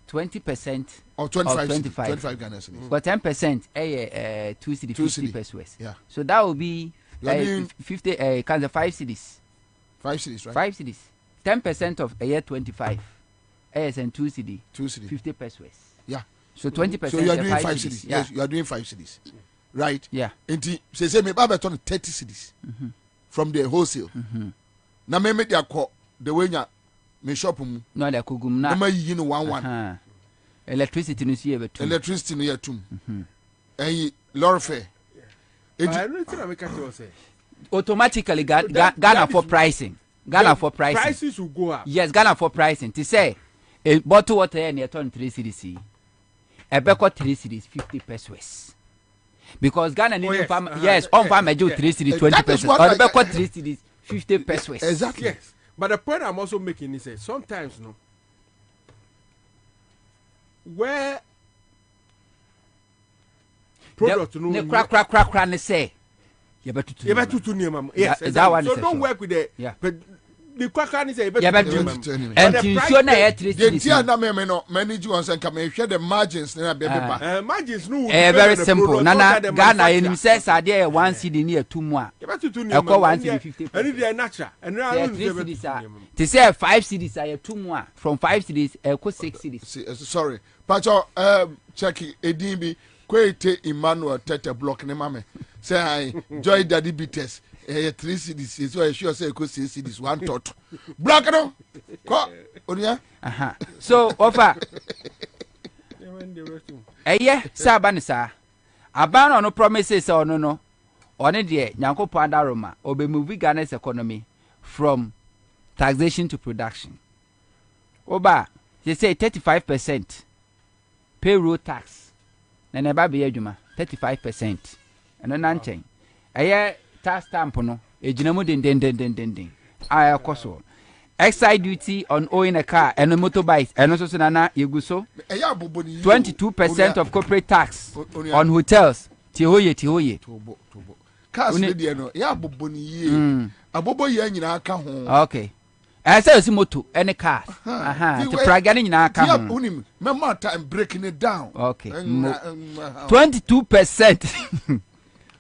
20% or 25 Ghana cedis. But 10% 2 cedi 50 pesos. Yeah. So that will be 50 kind of 5 cedis. 5 cedis, right? 5 cedis. 10% of a year 25. And 2 cedi 50 pesos. Yeah. So 20%. So you are doing 5 cedis. cedis. Yes, you are doing 5 cedis. Right? Yeah. And say me baba turn 30 cedis from the wholesale. Na me make the way me shop mu. No, the kugum na. Na yi no 1 electricity no see betum. Electricity no yatum. And lorry fare. Automatically Ghana for pricing. Ghana for pricing. Prices will go up. Yes, Ghana for pricing. To say a bottle water and you turn 3 cedis. A beko 3 cedis 50 pesos. Because Ghana need farm on farm 3 cedis 20 pesos. Or the beko 3 cedis 50 pesos. Exactly. Yes. But the point I'm also making is sometimes where product crack ne say you better to name yes, exactly. That one so is don't work with the but the crack say you better and you show na the na me no manage one say come share the margins na be margins no very simple nana Ghana in says are there 1 cedi near 2 more you better to name 1 cedi 50 and they are natural and now they say 5 cedis are 2 more from 5 cedis 6 cedis sorry pacho check edin Kwete Emmanuel Tete block ne mame say I joy daddy bites 3 cedis so I sure say ko 6 cedis 1 tot block no ko onia so offer sabanisa abano no promises no one de Nyankopon adaroma obe move Ghana's economy from taxation to production oba they say 35% payroll tax. And a baby adwuma 35%. And no nanchen. A tax stamp no. A jinamo den. I coso. Excise duty on owning a car and a motorbike and also nana yeguso. 22% of corporate tax on hotels. Tihoye. Cars no. Ya boboni ye. Abobo ye nyina aka ho. Okay. I say osi moto any cars. The praga nyina aka ho. Unim. Remember time breaking it down. Okay. 22%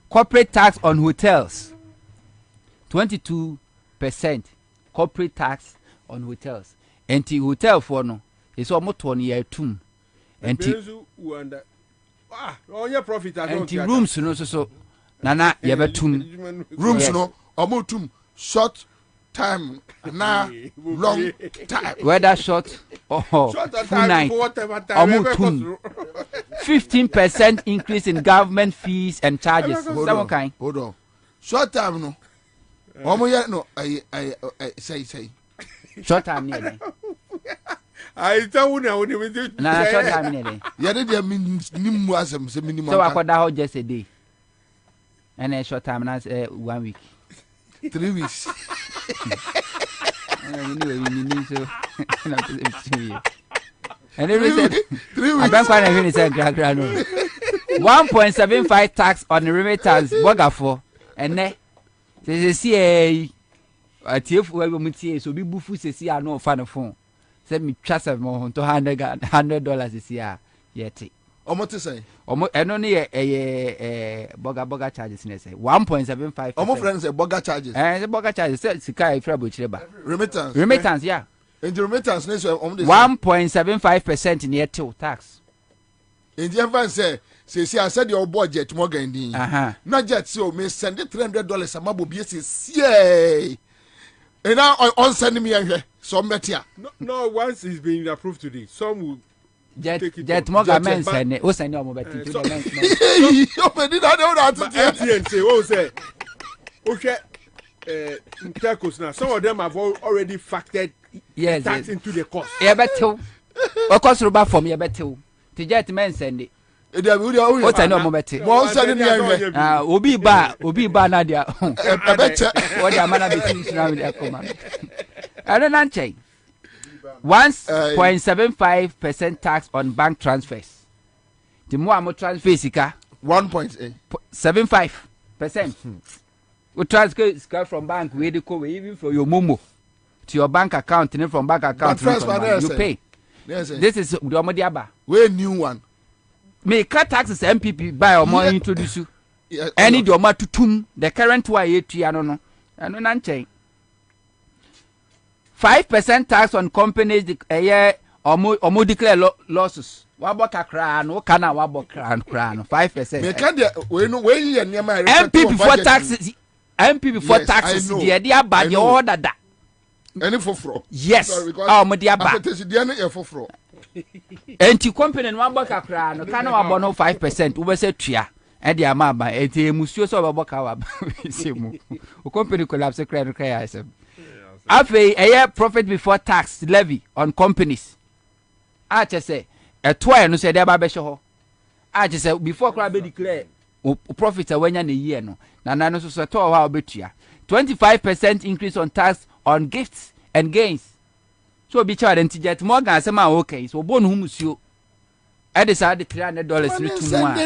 corporate tax on hotels. 22% corporate tax on hotels. And the hotel for no is almost 1 year too. And on your profit and the rooms no so nana yebetum rooms no omotum short time na long time whether short or full night omotum 15% increase in government fees and charges. Some kind. Hold on. Short time no. Omo no I say. Short time near. I tell you now, na short time near. Yeah, they mean minimum say minimum. So I could how just a day. And a short time na 1 week. 3 weeks. And every said 3 weeks. I bank one even said 1.75 tax on the remittance bogafo and ne see a TF we mutie so bi bufu sesi a no fa no phone say me twa $700 this year yet Omo te say omo eno ne boga charges ne say 1.75. Omo friends say boga charges. The boga charges say sika ifra bo chire ba. Remittance yeah. And the remittance ne so omo 1.75% near till tax. And the fan say I said your budget more din. Not just so me send $300 amabo bi say and now on send me here so metia. No, once it's been approved today, some will Jet Moga men send o send omo beti to the men. You pedi na dey to MTN say what say okay telcos now some of them have already factored tax into the cost. E betew o cost roba from e betew to jet men send it. O send omo beti mo send me here obi ba na dia e beche what the amana between na with ekoma I don't know 1.75% tax on bank transfers. The more I'm transfer sika 1.75%. We transfer from bank we dey go even from your momo to your bank account and from bank account you pay. Yes, this is the omodiaba. We new one. Me cut taxes MPP buy or more introduce you. Any the oma tutum the current one etua no. Ano na nchen. 5% tax on companies omo declare losses. Wabo kakra no kana wabo kra no 5%. Me can we no we ye niam MP before taxes the dey aba the order da. Any foforo. Yes. Omo dey aba. Apetesi dey na e foforo. Enti company no wabo kakra no kana wabo no 5% we say tua. E dey ama aba enti emusuo so wabo ka waba. Semu. O company collapse cry asem. A profit before tax levy on companies. I just say a toy no say there ba be ho. I just say before crowd be declare profit when a year no. Na no so to how betua. 25% increase on tax on gifts and gains. So be charged jet more gan say ma okay. So bonu humusuo. I decided $300 to one.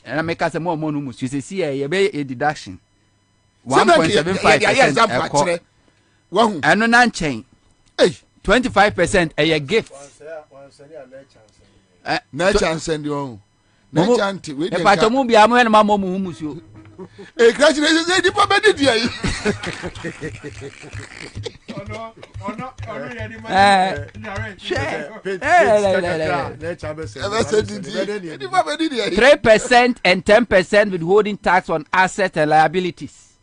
And I make us more money. You see a deduction. 1.75%. And no non-chain. 25% a gift. No chance send you on. No chance. If I don't be a man, my mom who mus you. Congratulations, the Bobie here. $3% and 10% withholding tax on assets and liabilities.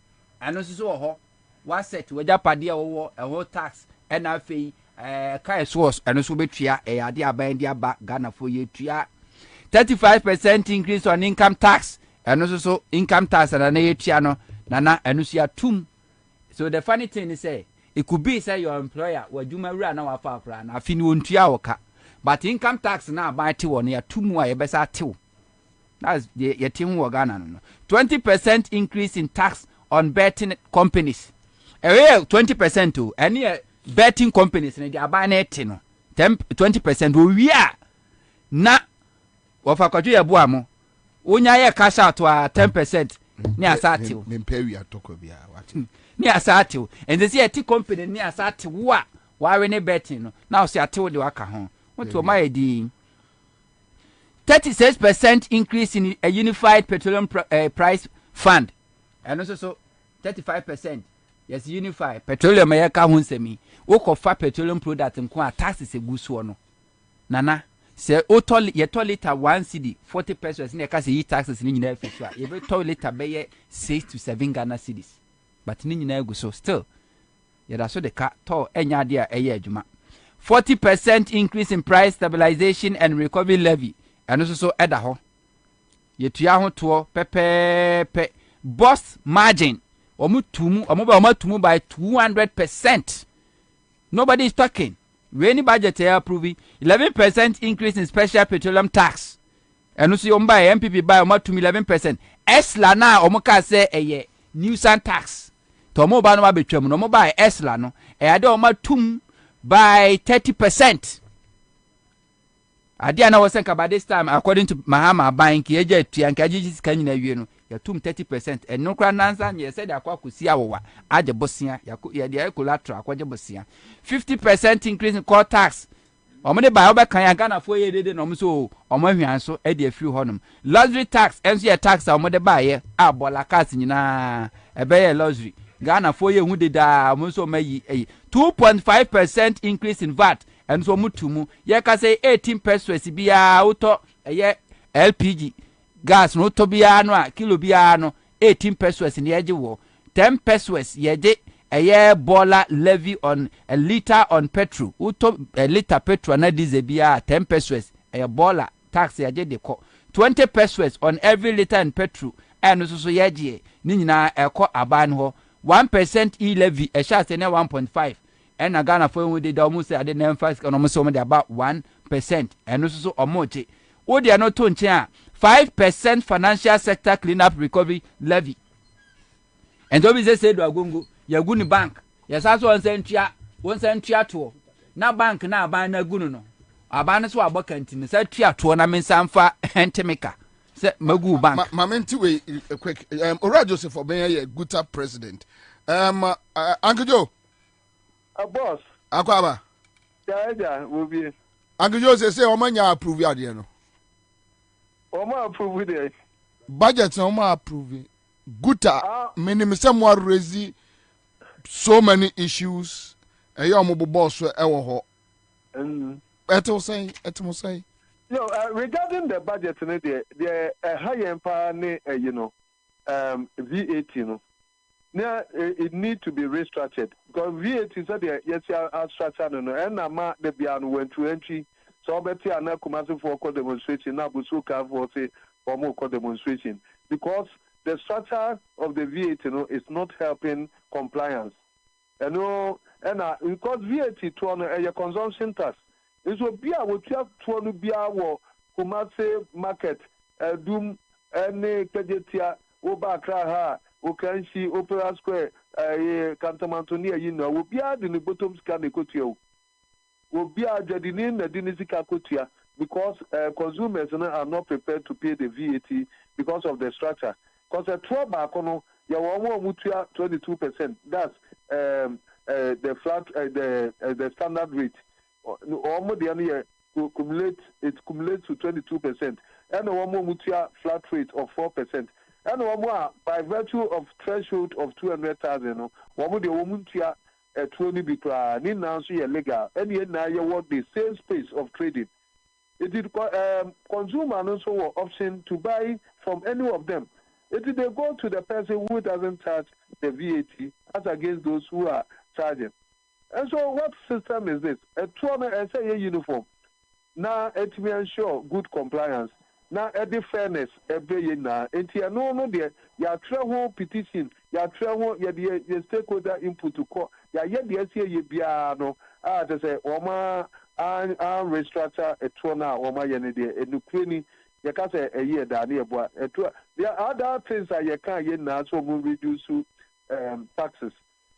And also, what set with Japadia or a whole tax and I fee Kai source and also betria a idea bandia back Ghana for you. 35% increase on income tax and also income tax and an Chiano Nana and Lucia Tum. So the funny thing is, say it could be say your employer where you may run our far run. I feel you but income tax na buy te one ya 2 more yebesa tew. That's the yetim wo Ghana no. 20% increase in tax on betting companies. 20% to any betting companies na dia buy na te no. 20% wo wi a na wo fa kwadwo ye boa mo. Onya ye cash out to 10% ni asate. Mempewi atoko bia what. Ni asate. And this yeti company ni asate wa we ne betting no. Now say ate de waka ho. What to my di 36% increase in a unified petroleum price fund. And also so 35%. Yes, unified petroleum ya ka ho nsemi. Wo kofa petroleum product nko taxes eguso no. Nana se ye liter 1 cedi 40 pesos na ka se yi taxes ni nyina afiso a ye be liter be ye 6 to 7 Ghana cedis. But ni nyina eguso still. Ye da so de ka to enya de a eye adwuma. 40% increase in price stabilization and recovery levy. And also eda ho. Ye tuya ho to pepepe boss margin. Omo by 200%. Nobody is talking. When budget here approving 11% increase in special petroleum tax. And also you buy MPP buy omo 11%. Esla na omo ka say eye nuisance tax. To omo ba no ba betwam no omo buy Esla no e ade omo by 30%. Adia na was by this time according to Mahama Bank eje tuanka jiji kan nyina wie no ya 30% and no kra nansa ye said akwa kusia wowa age bosia ya de collateral akwa je bosia 50% increase in core tax omo de ba obekan ya Ghana fo ye dede no omo so omo hwian so e de afiri honum luxury tax enso ye tax omo de ba ye abola cars nyina ebe ye luxury Ghana fo ye hu de da omo so mayi 2.5% increase in VAT and so mutumu ye ka say 18 pesos bia auto ye LPG gas no to bia no a kilo bia no 18 pesos ni eje wo 10 pesos ye je ye bola levy on a liter on petrol auto a liter petrol na diesel bia 10 pesos ye bola tax ye je de ko 20 pesos on every liter in petrol and so ye je ni nyina ekọ aban ho 1% e levy e sha say na 1.5 and a Ghana for we did almost say I didn't emphasize on almost about 1% and also omoche. O they are not 5% financial sector cleanup recovery levy. And so we say do agungu ya guni bank. Yes also 1 cent to. Na bank na aban na gunu no. Aban so abokantini say tia to na mensamfa entemeka. Say magu bank. Mamenti we quick Ora Joseph Obenya Guta president. Uncle Joe boss. Akwaba. Yeah, will be. Uncle Joseph say Omanya approve ade no. Oma approve it. Budget Oma approve. Guta minimum some raise so many issues. Omo boss e wo ho. Eto say. No, regarding the budget the high empire VAT no. Now it need to be restructured because VAT is that yes our structure no and na the bian went to entry so better and kumasi for demonstration now busuka for say for more demonstration because the structure of the VAT is not helping compliance and because VAT to a consumption tax it will be a what you have to be our kumasi market doom any kejetia obakra ha Okanshi Opera Square, Cantamantonia, will be at the bottom scan the cotia. Will be at the Dinisika cotia because consumers are not prepared to pay the VAT because of the structure. Because a 12 bacono, you are 22%. That's the flat, the standard rate. Almost the year cumulates to 22%. And a one more flat rate of 4%. And one more by virtue of threshold of 200,000, one would the woman to a 20 be crying in answer legal. And yet now you want the same space of trading. It is consumer also option to buy from any of them. It is they go to the person who doesn't charge the VAT as against those who are charging. And so what system is this? A 200 uniform. Now it will ensure good compliance. Now, at the fairness, every year, and here no, there, ya travel petition, ya travel, ya the stakeholder input to court, ya yet the SCA biano, to say, Oma, and restructure a tona or my yenide and Ukraine. You can't say a year down here, but there are other things that you can't get now, so we reduce taxes.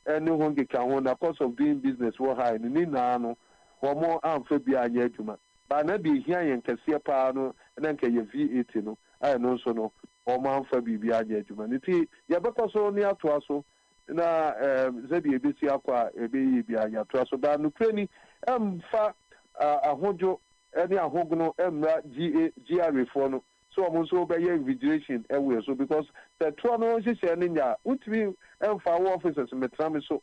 And no one can own the cost of doing business. What high in Nano or more amphibia yetuma. But not be here and can see a pano and then can you V8 no. I know so no or man for BBI yetuma. You because so near to us. Na Zedi ABC Aqua, a baby, ya traso, but Ukraine, fa a hojo, any a hogono, GA reform. So I'm also by vigilation everywhere. So because the Toronto is saying, ya, which we for officers in Metrami, so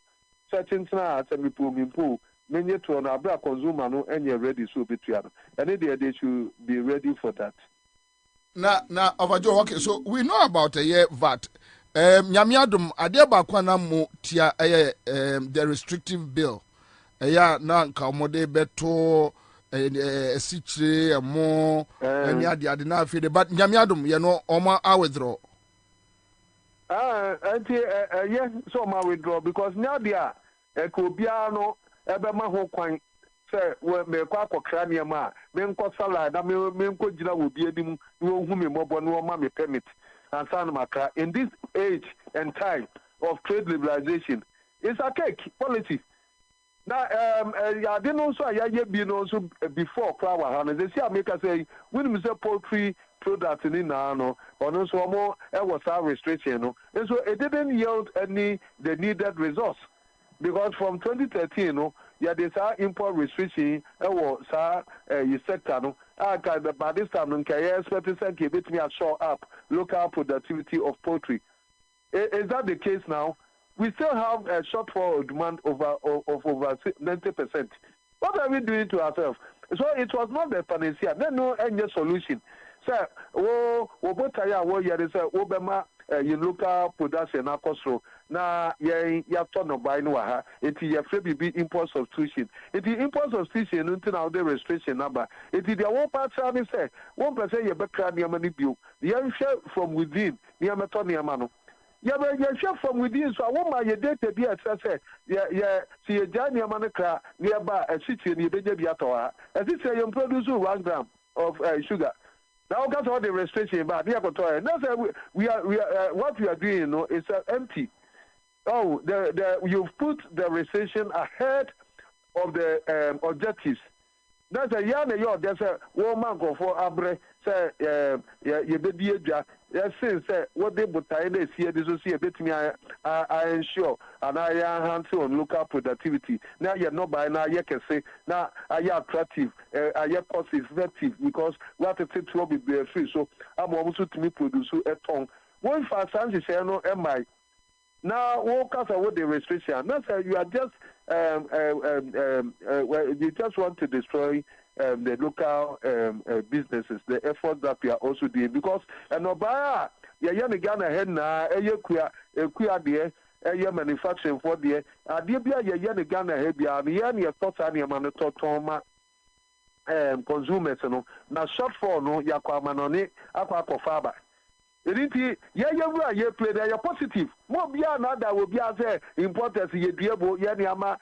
certain snarls and we pull me pool, many to an abra consumer, no, and you're ready so between. And they should be ready for that. Now, Overjoe, okay, so we know about a year VAT. Nyamiadum adeba kwana mu tia the restrictive bill na nka omode beto sichire mo any ade na afide but nyamiadum ye no oma withdraw yes so ma withdraw because now dia ekobia no ebe ma ho kwan say we me kwa akokra ne ma me nko sala na me nko gina wo bi anim no hu me mobo no ma me permit. Ansah in this age and time of trade liberalization, it's a cake policy. Now, I didn't also also before Krawa, they see America say, when we say poultry products in Nano, or no so more, it was our restriction, and so it didn't yield the needed resource. Because from 2013, there's our import restriction, was sector, by this time, expecting me show up local productivity of poultry. Is that the case now? We still have a shortfall of demand of over 90%. What are we doing to ourselves? So it was not the panacea. There's no any solution. So, local production na cost na ya turn buy no ha it ya free be import substitution it import substitution until now the restriction number it the one part say 1% you better near money bill the share from within near meto near mano ya share from within so one my data be say ya see ya jan near mano kra nearby a city ni be be atoa as it say you produce 1 gram of sugar. Now, that's all the restriction, but we are what we are doing, is empty. Oh, you've put the restriction ahead of the objectives. That's a yarn. There's a woman go for abre. Say, you be since what they put in this year, this will see a bit me. I ensure, and I am hands on local productivity. Now you're not by now. You can say now I am attractive. I am cost effective because what it will be free. So I'm also to me produce a ton. One for Sanji say no, am I? Now, what cause of the restriction? That's you are just you just want to destroy the local businesses, the effort that we are also doing because Nobaya, Ghana head na kuya there, manufacturing for there, Adibia Ghana head behind your thoughts and your manutoma consumers no na shortfall no yakwamanone akwa kofaba. Editi ye play there positive. Mo bia na da wo bia say importers ye duebo ye niama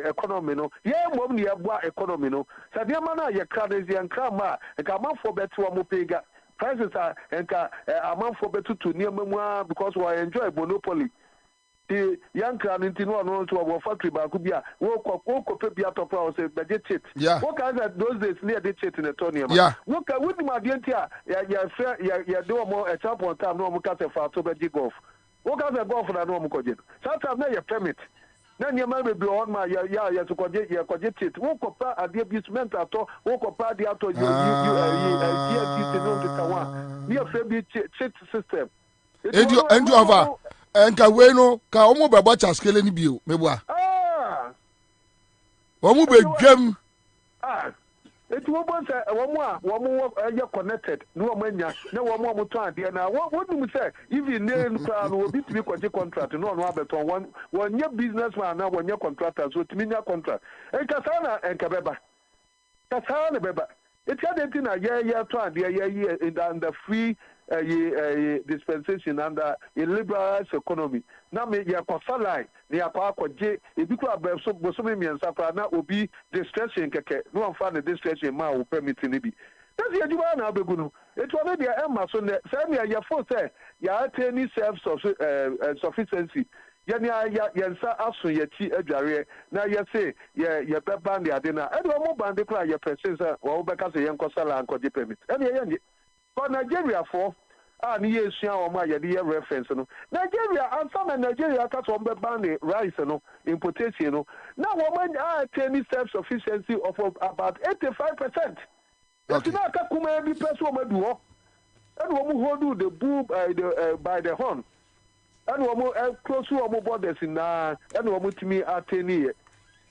economy no. Ye mom ne eboa economy no. Sadiama na ye crazy and krama e ka manfo beto mo pega. Prices are enka amanfo beto to niama because we enjoy monopoly. The young crowd in no to our factory Bakubia, woke up Pia Top House, budget chit. Yeah. What kind of those days near the chit in the Tonia? Yeah. What would my dear, ya do more a chap on time, no more cat for October golf. What kind of golf for a normal codget? Sometimes your permit. Then your man will be on my ya to codget your codget chit. Woke up at the abusement at all, woke up at the auto you near chit system. And you have enka we no ka omo be bocha skele ni bio mebua omo be dwam it wo bon say wo connected no omo anya na wo to ade na wo dum say even name kwa no obi timi kwaje contract no abeton one nye businessman na one nye contractor so timi nya contract enka sana enka beba kasana beba It's anything a year to in the free dispensation and a liberalized economy. Now me ya salary ni akwaje ebiku abso bosomi miensa pra na obi distraction keke no amfa na distraction ma wo permit ni bi. That's the you na abegu no. It was already a so ne say me ya for say ya attain self sufficiency. Yensa aso yeti adware na ye say ye beba ne ade na e do mo bande kra ye person say wo beka say yen kosala ankoje permit e ye for Nigeria for ni yesua o ma ye de reference no Nigeria Ansah na Nigeria ka so beba ne rice no importation no na wo man attain self sufficiency of about 85%. Okay. Na ka kuma bi person o ma du ho and wo mo hold the bull by the horn. And we close to our borders in and we to me at 10 years.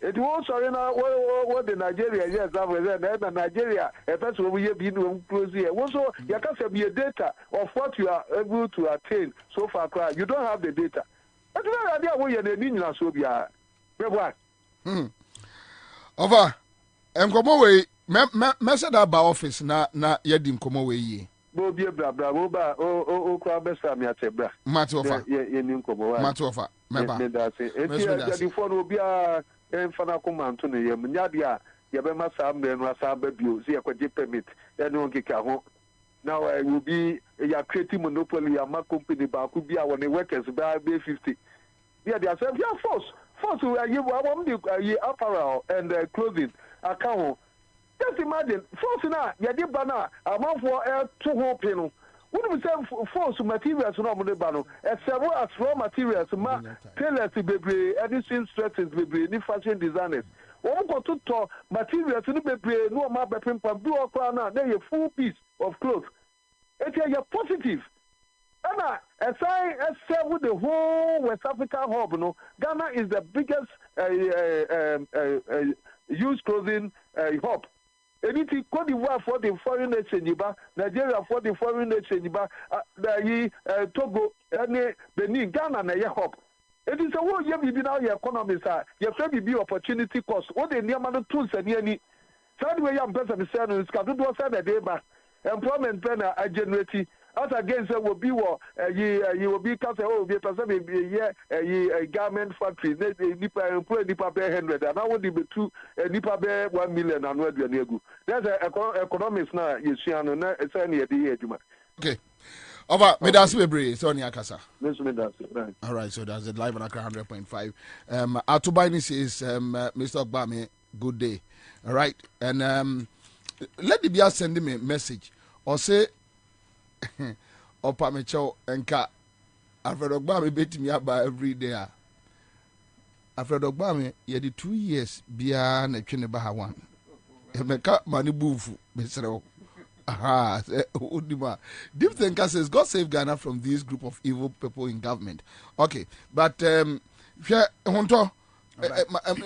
It was sorry now what the Nigeria, yes, that Nigeria, a person we have been close here. Also, you can be a data of what you are able to attain so far. You don't have the data. That's no idea where you're the Nina Sobia. Over, and come away, message about office na yedim come away. Bobie bra boba o Kwabena mi atebra Matofa ye ni nkomo wa Matofa meba me da se eti di fo no bia enfana ko manto no yem nya bia ye be ma sa mbe no asa ba bio si yakwaje permit e no nkeka ho now I will be ya creating monopoly ya ma company ba ku bia won workers ba 50 yeah they are self force we are you apparel and clothing account. Just imagine, force now, Yadi Bana, among for air 2 whole pin. Wouldn't we say force materials no money as several as raw materials, tailors, baby, editing stresses, baby, any fashion designers. One got to talk materials in the baby, no map, do or crown, then a full piece of clothes. It's a positive. Anna, as I said with the whole West African hub, no, Ghana is the biggest used clothing hub. Anything Cote d'Ivoire for the foreign exchange, Nigeria for the foreign exchange, Togo, and Benin, Ghana, and a hub. It is a whole year we now your economies are your friendly be opportunity cost. What the near man tools and any. Sadly, I'm better than saying it's got to do a day back. Employment plan a generate. As against will be what you will be cast will be a garment factory, Nipa employ Nipa bear 100, and I would be 2 Nipa bear 1 million and what you That's economics now, you see, and it's only a day. Okay. Over, me that's Webre, Sonny Akasa. Right. All right, so that's it live on Accra 100.5. Atubani says, Mr. Ogbame, good day. All right, and let the BIA send me a message or say, Opa Mecho enka Alfred Ogbame beti me aba every day. Alfred Ogbame ye di 2 years bia na twene ba ha wan. E meka mani bufu besrew. Aha, udima. Deep Thinker says God save Ghana from this group of evil people in government. Okay, but hwe honto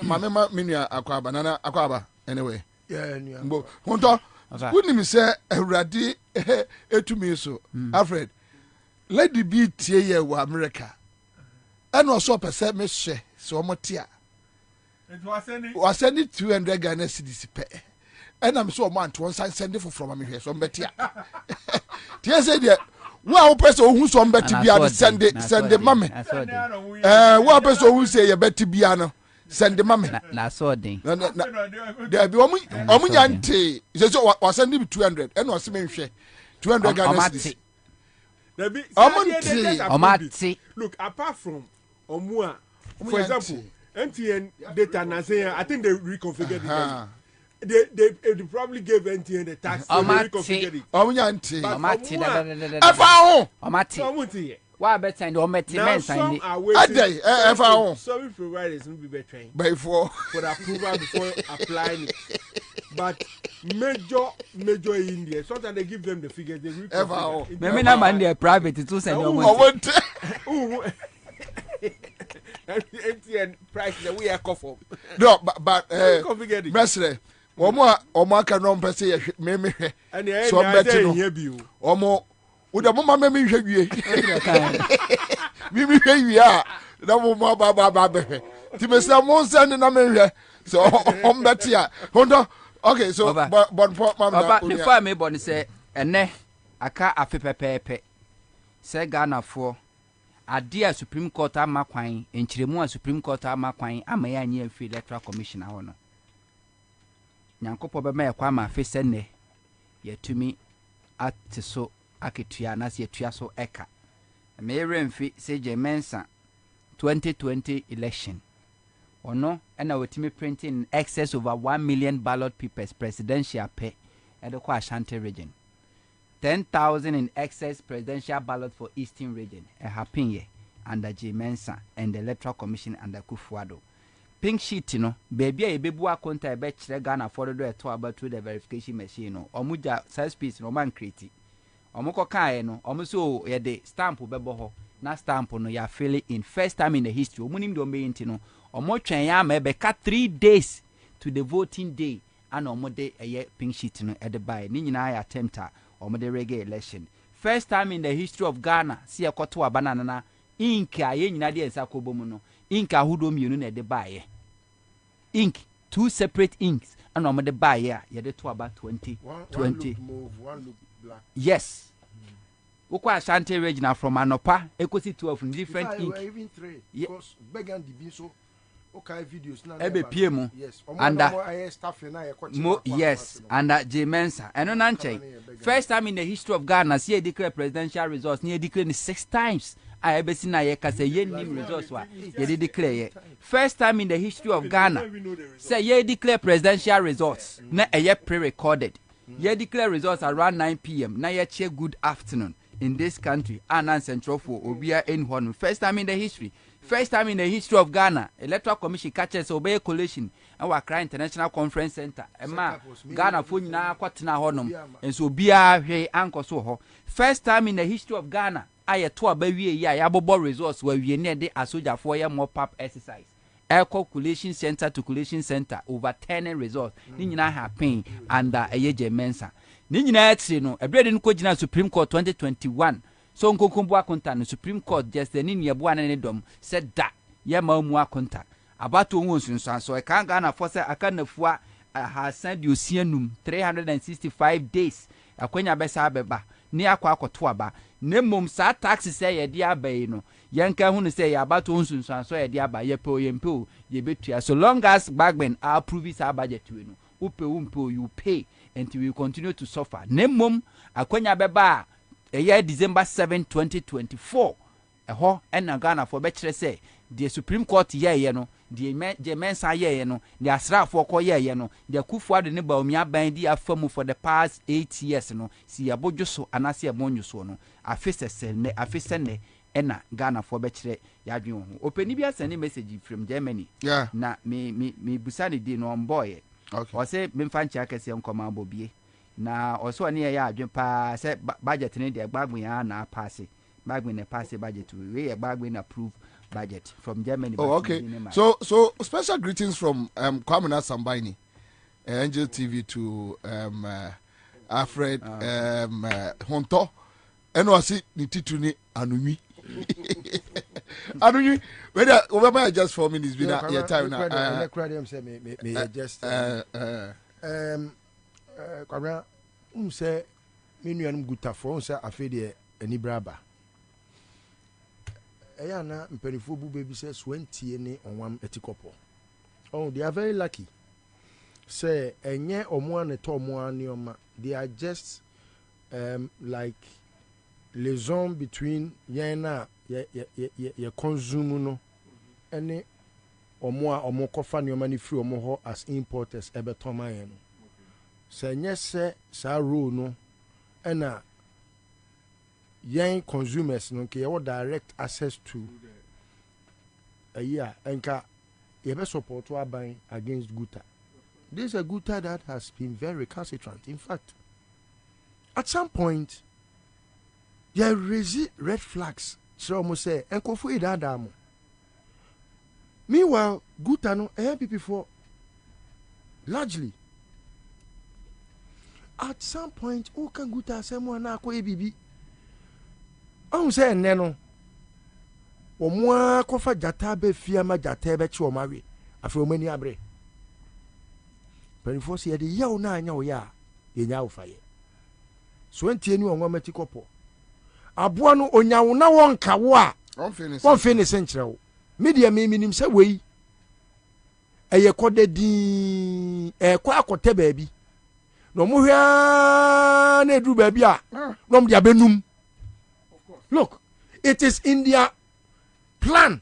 mama minua akwaba nana akwaba anyway. Yeah, honto wouldn't me say Radi etumi so Alfred let the be tie ye wa America and also person me share so motia it was sending 200 Ghana cedis pe and I'm so man to one side send it from me here so betia tie say there wa person who so beti bia send the mama wa person who say ye beti bia no send the mommy. Na so den. There be omunyante. So was send him 200 and was me hwe 200 Ghana cedis. There be Omati. Look, apart from Omua, for example, MTN data na say I think they reconfigured it. They probably gave NTN the tax. Omunyante. Omati. Afa Omati. Why better and ometi men sign it? Service providers will be better for approval before applying it. But major India, sometimes they give them the figures. They reconfigure. Maybe not man they private to send your money. MTN price that we are coffee. No, but Mestre, Omo can non per se me so better Omo Uda mama me hwe mi hwe wi a na mo ba be ti me say mo send na me hwe so on betia hondo Okay, so but before me born say ene aka afe pepepe say Ghana for adia Supreme Court amakwan enchiremu a Supreme Court amakwan amaya anye afi Electoral Commission aho no nyankopo be ma yakwa ma afe sene yetumi atiso aketua na se yetua so eka me remfi say Jemensa 2020 election ono na wetimi printing in excess over 1 million ballot papers presidential pay at the Ashanti region. 10,000 in excess presidential ballot for Eastern region. Happen here under J Mensa and the Electoral Commission under Kufuado. Pink sheet, baby a baby account I bet Ghana for the to about through the verification machine. Omuja size piece no man create. Omoko kai no, omuso ye de stamp bebo na stamp no ya fill in first time in the history. Omunim do me intino. Omotwen ya ma beka 3 days to the voting day and omode eye pink sheet no e de buy ni nyina ya attempt omode reggae election first time in the history of Ghana see ekoto abanana na ink aye nyina de ensa kobomu no ink ahudo mienu na de buy ink 2 separate inks and omode buy ya de to about 2020 one look move one look black yes Ukwa Ashanti region from Anopa ekosi 12 different ink even 3 because began the bin so okay videos na ebe PM yes and staff na yes and J Mensa eno na nche first time in the history of Ghana see a declare presidential results near declare 6 times I ebe si na ye kase ye nim results wa ye declare ye first time in the history of Ghana say ye declare presidential results na ye pre-recorded ye declare results around 9 p.m. na ye che good afternoon in this country and central for obia en first time in the history. First time in the history of Ghana, Electoral Commission catches obey coalition and Accra International Conference Center. Emma Ghana for na kwatena honum and so bia he anko so ho. First time in the history of Ghana, I to abawie ya yabobo resource where we near the asoja for ya mop up exercise. Air calculation center to calculation center over 10 results. Ni nyina happen under J Mensa. Ni nyina etri no ebrede nko gina Supreme Court 2021. So nkonkombo akonta no Supreme Court just the ni yebo anane dom said that ye ma mu akonta abato won sunsan so e kan Ghana for say aka nafua ha send you sianum 365 days akwanya besa abeba ni akwa akoto aba ne mom sa tax say ye dia abai no yenka hu no say ye abato won sunsan so ye dia aba ye pe oyempe ye betua so long as bagben approve sa budget we no upe umpe you pay until we continue to suffer ne mom akwanya beba year December 7 2024 eho na Ghana for betre say the Supreme Court ye no the Mensa ye no the Asra for ko ye no the Kufuado ne Baumia bandi afamu for the past 8 years no si abodwo so anase amonyu so no afise ne na Ghana for betre yadwen ho openi bia send message from Germany yeah na me busani di no boy okay o say me fanchi akese nkoma Bobie na also ne ya adwen pa say budget ne de gbagben ya na pass gbagben ne pass budget we ya gbagben approve budget from Germany. Oh, okay. So special greetings from Kwabena Sambaini, Angel TV to Alfred Honto, and wasi ni tituni Anumi. Anumi, whether over just 4 minutes been your time now. Just Kwabena say me nuanum guta for say afede ani braba. Ayana mpenifo bu baby says 20 ne onwam etikopo. Oh, they are very lucky. Say enye omo ne to omo ani oma. They are just like liaison between yena ye consume no ene omo kofa ne oma ni free omo ho as importers ebetoma yen. Say enye se sa rule no ena young consumers no ke have direct access to a year enka you be support to buying against Guta. This is a Guta that has been very recalcitrant. In fact, at some point there raise red flags. So almost say enko fu idadamo. Meanwhile, Guta no help before largely. At some point, who can Guta say mo na ko ebibi? On say neno omwa kofa jata be fia ma jata be chi o mawe afi omani abre Penifo say the yaw na anya wo ya yenya wo faye. So entie ni onwa mati kopo. Aboa no onyawo na wonka wo a won finish nkyere wo. Media me minim say wei eye kodadin kwa akote baabi. No mo hwa na edu baabi a no mo dia benum. Look, it is in their plan.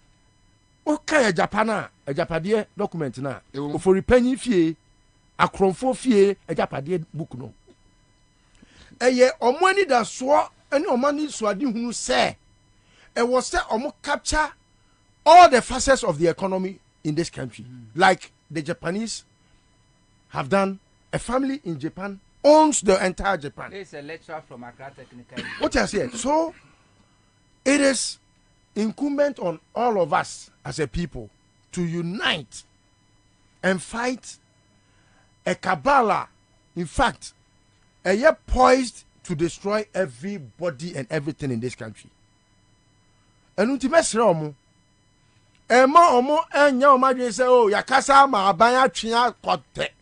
Okay, Japan a Japade document na for repenting fee akronfo fie Japade book no. Eye omani da so any omani so ade hunu say e was say omo capture all the facets of the economy in this country. Like the Japanese have done. A family in Japan owns the entire Japan. It's a lecturer from Accra Technical. What I said. So it is incumbent on all of us as a people to unite and fight a cabal. In fact, a year poised to destroy everybody and everything in this country. And ultimately, Emma omo enya omadwe say oh yakasa ma abanya twea kote.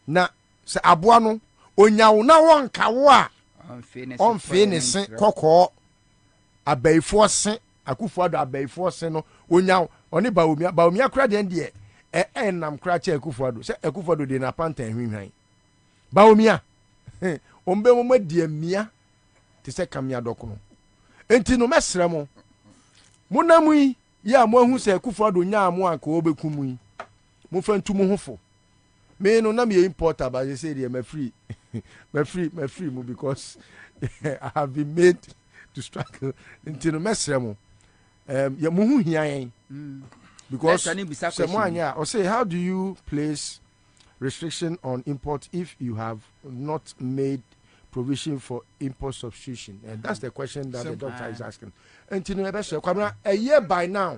Na se aboa no onyawo na wonka wo a on finish kokko abaifo se akufo ado abaifo se no onyawo oni baomia kra de de enam kra che akufo ado se akufo ado de na pantan hwinhwan baomia ombe mo madi amia te se kamia dokono enti no mesre mo munamu yi ya mo hu se akufo ado nya mo anka obekumu yi mo fantu mo hofo me no na me importer but they say they are free me because I have been made to struggle until no mesremo ya mo hu hia yen because someone or say how do you place restriction on import if you have not made provision for import substitution? And that's the question that the doctor is asking. Until no best Kwabena a year by now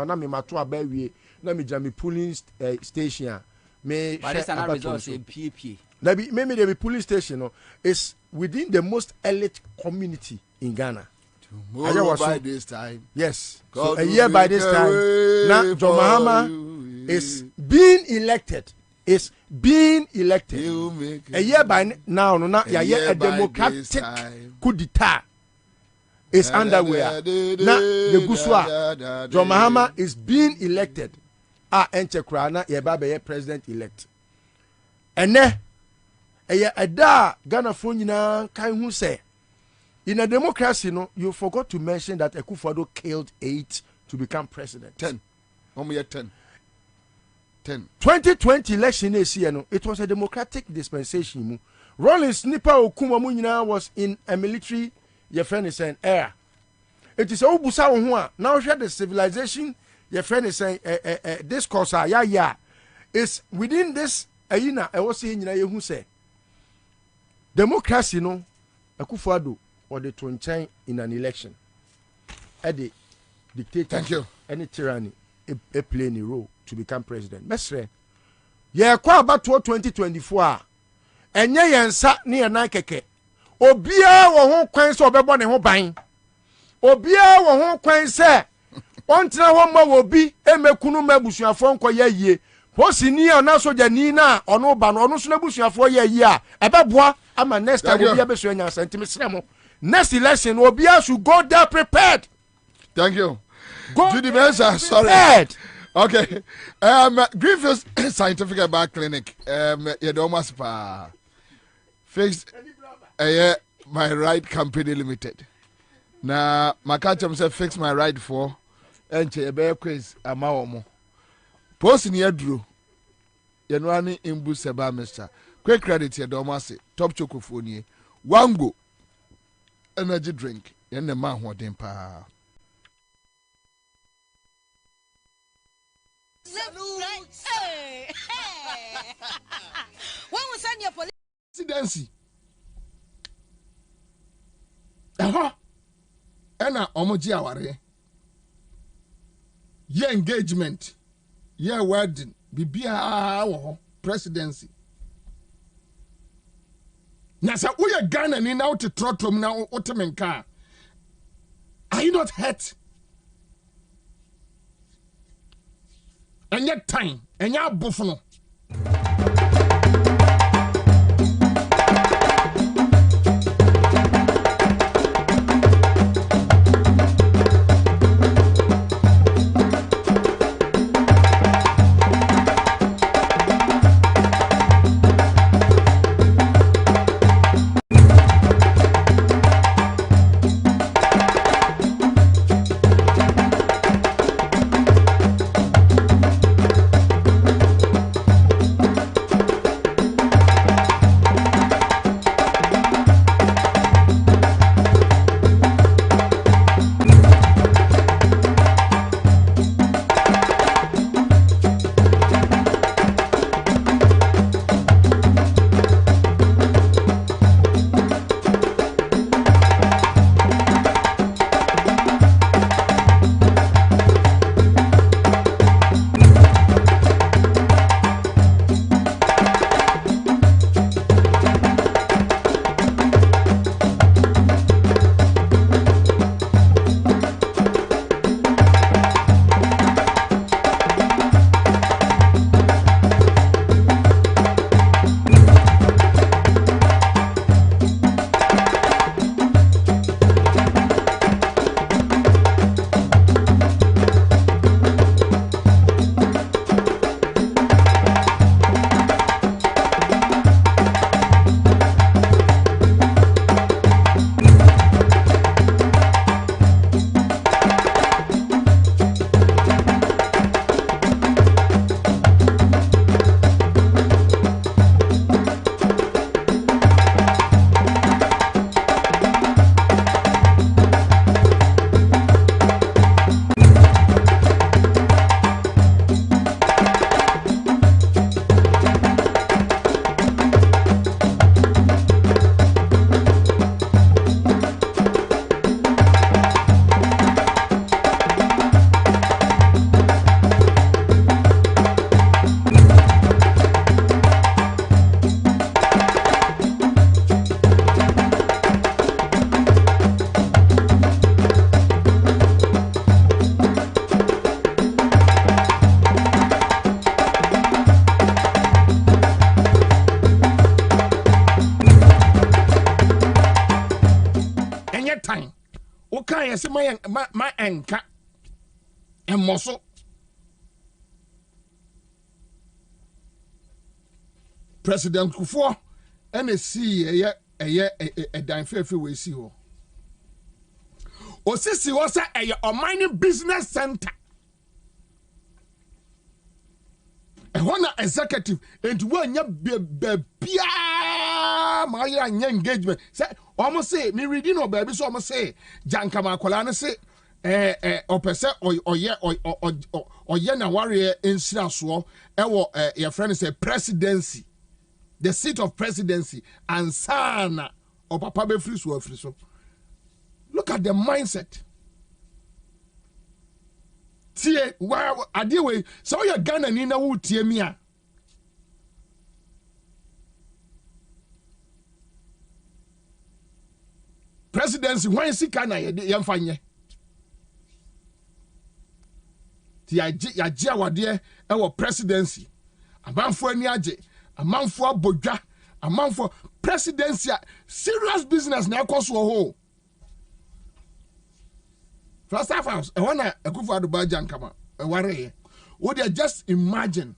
na me mato abawie na me jam polling station me but it's an resource in PPA. Maybe the police station no, is within the most elite community in Ghana. Tomorrow by this time. Yes. So a year by this time. Now John Mahama is being elected. A year by now, a democratic coup d'etat is underway. Now the Guswa John Mahama is being elected. Enche krana ye ba be president elect ene eye ada Ghana fo nyina kan hu say in a democracy no you forgot to mention that Akufo-Addo killed 8 to become president. 10 2020 election it was a democratic dispensation. Rollins Nipa Okuma mu nyina was in a military ye friend is an era. It is obusa wo ho a now share the civilization your friend is saying this course is within this ayina I was saying you who say democracy no Akufo-Addo or the to in an election at the dictator. Thank you. Any tyranny a play any role to become president. Mesre yeah kwa about 2024 enye yensa ne yana keke obia wo ho kwan se obebo ne ho ban obia wo ho kwan se ontina ho ma wo bi emekunu mabusuafo nko ye yie posini a na soja ni na ono ba no ono so na busuafo ye yie a ebeboa ama next time obi abeso anya sentime sremo next election obi should go there prepared. Thank you. Go to the measure, sorry. Okay. Griffiths Scientific Bar Clinic. You don't must fix my right company limited. Now my catcher said fix my right for enche ebe quiz amawomo post ni adru ye no ani imbu seba mister quick credit ye do mase top chocofo ni wango energy drink ye ne ma hoden pa when we send your police presidency ena omoji aware ye engagement ye wedding bibia wo presidency na sa uye Ghana ni na uti trotrom na utemenka are you not hurt and yet time and ya buffalo time. What can I say? My anchor and muscle. President Kufuor and a see a dime fair we see. Osisi was a mining business center. A one executive and one my engagement. Say almost say me reading no baby so almost say Jankama Kolana say or percent or na warrior in Siraswo your friend say presidency. The seat of presidency Ansah or Papa be free so. Look at the mindset. Tie wow adiwe so your Ghana ni na wo tie mi a. Presidency when sika na ye mfanye. Ti ya je awade e wo presidency. Amanfo ani age, amanfo abodwa, amanfo presidency serious business na ekoso ho. First half house, I wanna a good for the Bajan come out. Would you just imagine?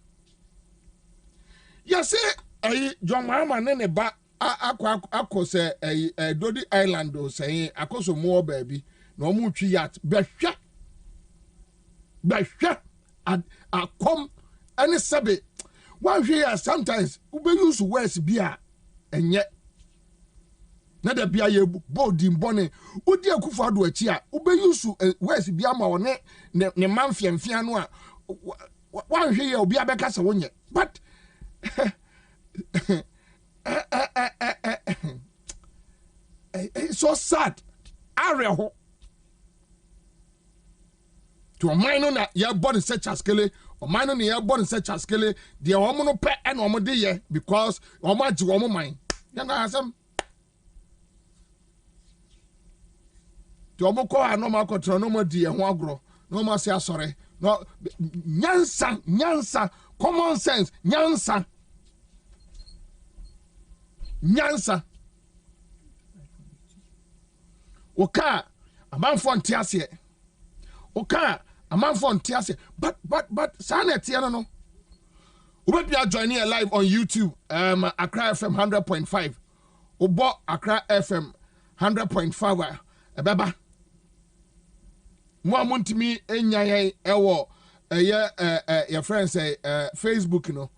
You see, a John Mama and a ba aqua say a Doddy Island or saying a cost more baby, no more tree yet, but and a come and a sabbath. One here sometimes we use worse beer and yet. Na da bia ye bodim bone odi akufo do achi a ube yusu west bia ma one ne manfiamfia no a wan hwe ye obi abeka se wonye but it's so sad areho to mine na ye born such askele o mine na ye born such askele de omo no pe e na omo de ye because omo agi omo mine ya na asem Tomo ko anoma ko no mo di e ho agro no mo se asore no nyansa common sense nyansa oka amanfo ntiase oka amanfo ntiase but sanet ya no we are joining live on YouTube Accra FM 100.5 Obo Accra FM 100.5 ebeba mo amuntimi enyaye ewo your friends say Facebook no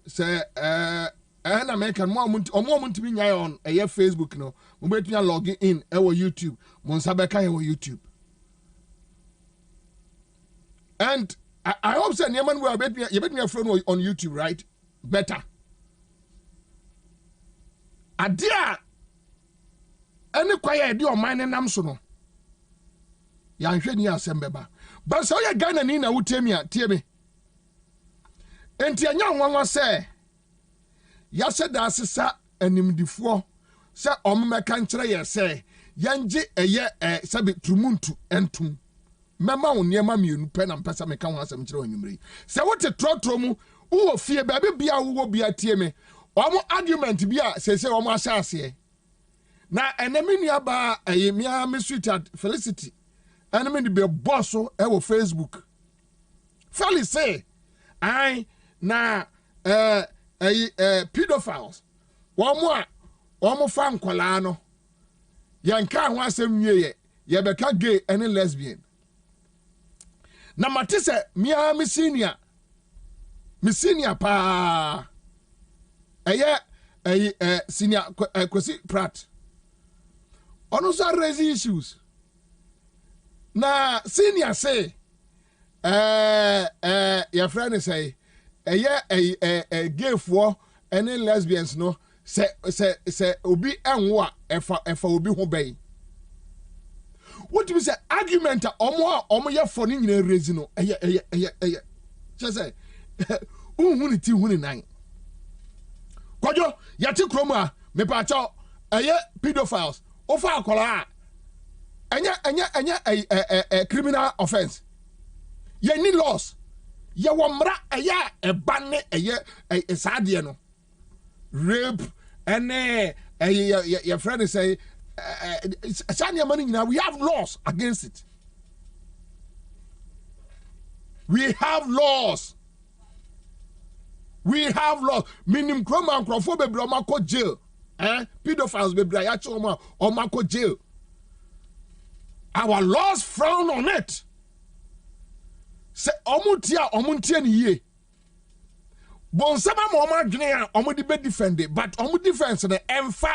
say na American mo amuntimi nyaye on Facebook no mo betua log in ewo YouTube mo nsabeka ewo YouTube and I hope say Nyeman will bet me you bet me a phone on YouTube, right? Better. Adia any quiet do mine and amsono. Yan hwe ni asembeba. But so ya Ghana ni na wutemi a tie me. Enti anya nwanwa say ya se da asesa animdifo se ommeka nkere ye say yanje eye sabe trumuntu entum. Mema wo niema mienu pe na mpesa meka ho asem kire onwumre se wote trotro mu wo fie ba bia wo bia tie me omo argument bia se omo asase na enemi nua ba ayemia me sweetheart Felicity enemi de be boss e wo Facebook Felicity say I na pedophiles omo fa nkwala no yanka ho asem nwie ye beka gay and lesbian na matise mia misinia pa senior Kwesi Pratt ono so raise issues na senior say your friend say gay for any lesbians no say obi enwo efa obi ho bai. What do you say? Argument omo ye for ni nyina raise no just say unhuni ti huni nan kojo yati kroma me pa cha pedophiles ofa akola anya criminal offense ye ni laws ye womra ebane sadie no rape ene your friend say we have laws against it. We have laws. Minim kroma nkrofo bebre omako jail. Pedophiles bebre ya choma omako jail. Our laws frown on it. Se omuntia ni ye. Bon sama mo omadwene a omudi be defend but omu defense na emfa.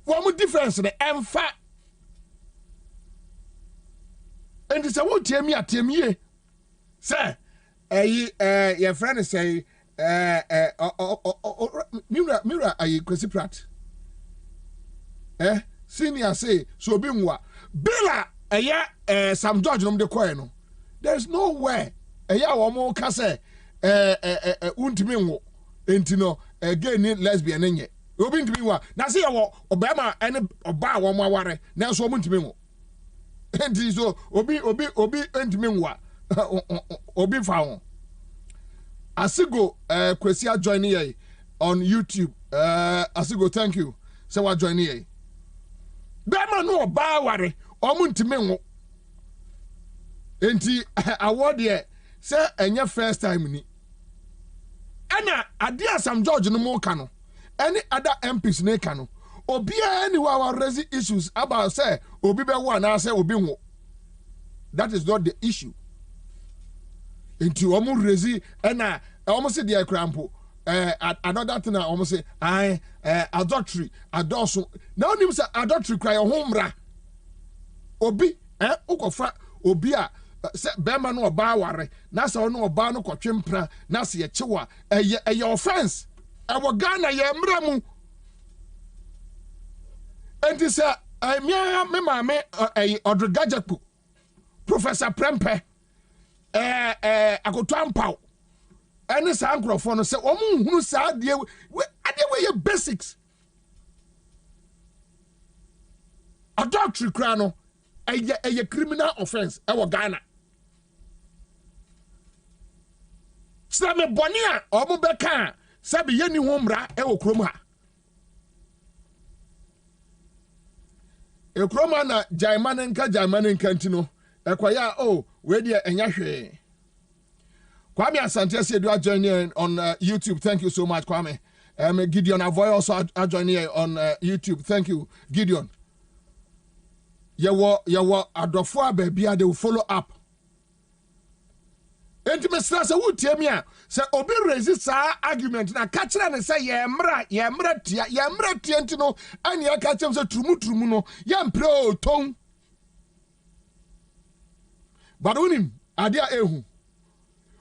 What difference the emfa and it's a what temi say your friend say mira Kwesi Pratt senior say so be nwa bela Sam George no de koy no there's nowhere wo mo ka say untimi nwo entino gay ni lesbian nye obi ntimi wa na se ye obema ene oba wo mo aware na so mo ntimi mo enti so obi ntimi nwa obi fa ho asigo Kwesi join here on YouTube asigo thank you say wa join here bema no oba aware o mo ntimi nwo enti award here say enye first time ni ana adia Sam George no mo ka no any other MPs ne ka no obi anyone raise issues about say obi be one na say obi wo that is not the issue into omo raise na omo say the crampo another thing omo say adultery adoso now nim say adultery cry homra obi ukofa obi a se bema no oba ware na se no oba no kotwempra na se ye chewa eye offense ewo Ghana ye mramu enti se me mame odregajapu Professor Prempe akotwampaw ene sa ankrofo no se omu hunu sa ade we ye basics adultery kra no eye criminal offense ewo Ghana sɛ me bɔne a ɔmo bɛka sɛ bi yɛni ho mmara ɛwɔ kurom ha ekurom ha na gyaima ne nka nti no ɛkɔyɛ a wei deɛ ɛnya hwee Kwame Asante said you are joining on YouTube. Thank you so much, Kwame. Gideon Avoy also are joining on YouTube. Thank you, Gideon. Yawa adofo baby they will follow up. Intimate stress would tell me say obi resist argument na catch and say yemra tientino and ya catch them say trumu no yam pro tone. But unim adia ehu.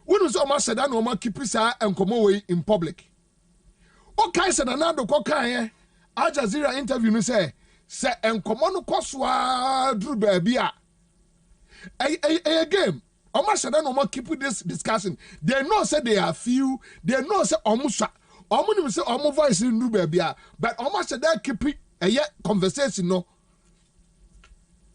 Wouldn't so much said that no more keep and come away in public. Okay, said another cocaine. Al Jazeera interview me say and come on coswa drew baby. A game. Almost said that no more keep with this discussion. They know say they are few, they know say almost say almost voice in drew baby. But almost said that keep a yet conversation no.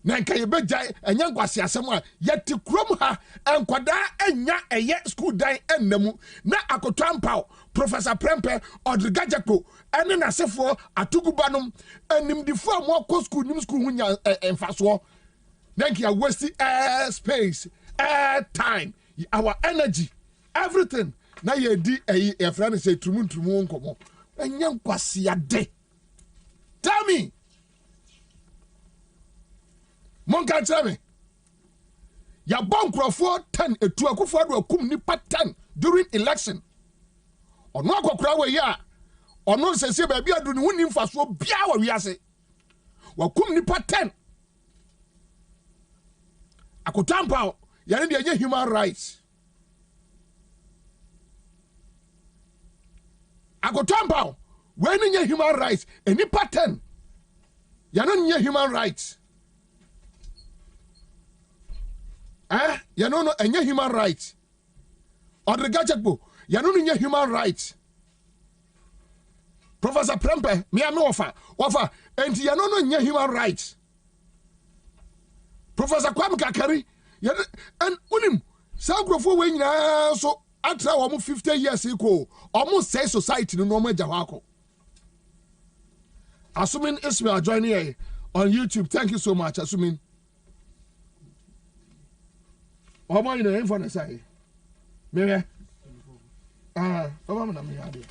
Nanka yebegya enya kwase asem a yeti krom ha enkwada enya eye school dan ennamu na akotwampaw Professor Prempe Odrigajako ene nasefo atugubanom animdifo amwo school nim school hunya emfaso nanka ya waste air space air time our energy everything na yedi e friend say trumu nkomo enya kwase ade tell me Monka tell me. Ya bankrofo 10 etu akufo do akum nipa 10 during election. Ono akokra we ya. Ono sese ba bia do ne woni mfaso bia wa wiase. Wakum nipa 10. Akotampa ya ne de human rights. Akotampa we ne human rights enipa 10. Ya no nye human rights. You know, any human rights. Or the gadgetbo, you know, human rights. Professor Prempe, me am offer, and you know, human rights. Professor Kwame Kakari, and unim, Sagrofo when so after almost 50 years ago, almost say society no normal Jawako. Assuming Ismail joining on YouTube, thank you so much, assuming. How am I in the info na say? Me. Omo na me ade.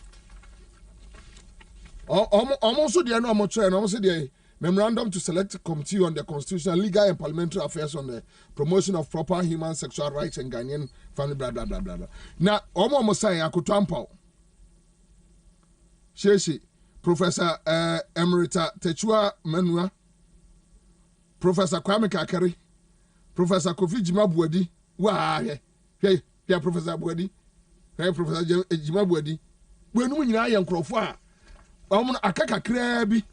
Almost the no mo train, almost the memorandum to select a committee on the constitutional, legal and parliamentary affairs on the promotion of proper human sexual rights and Ghanaian family blah blah blah blah. Now, almost say akutampa. Sheshi Professor Emerita Techua Menua, Professor Kwame Kakari, Professor Kofi Jimabuadi. Why, hey, Professor Buadi, hey, Professor Jimabuadi. When we are young Crofwa, Akaka Krabi,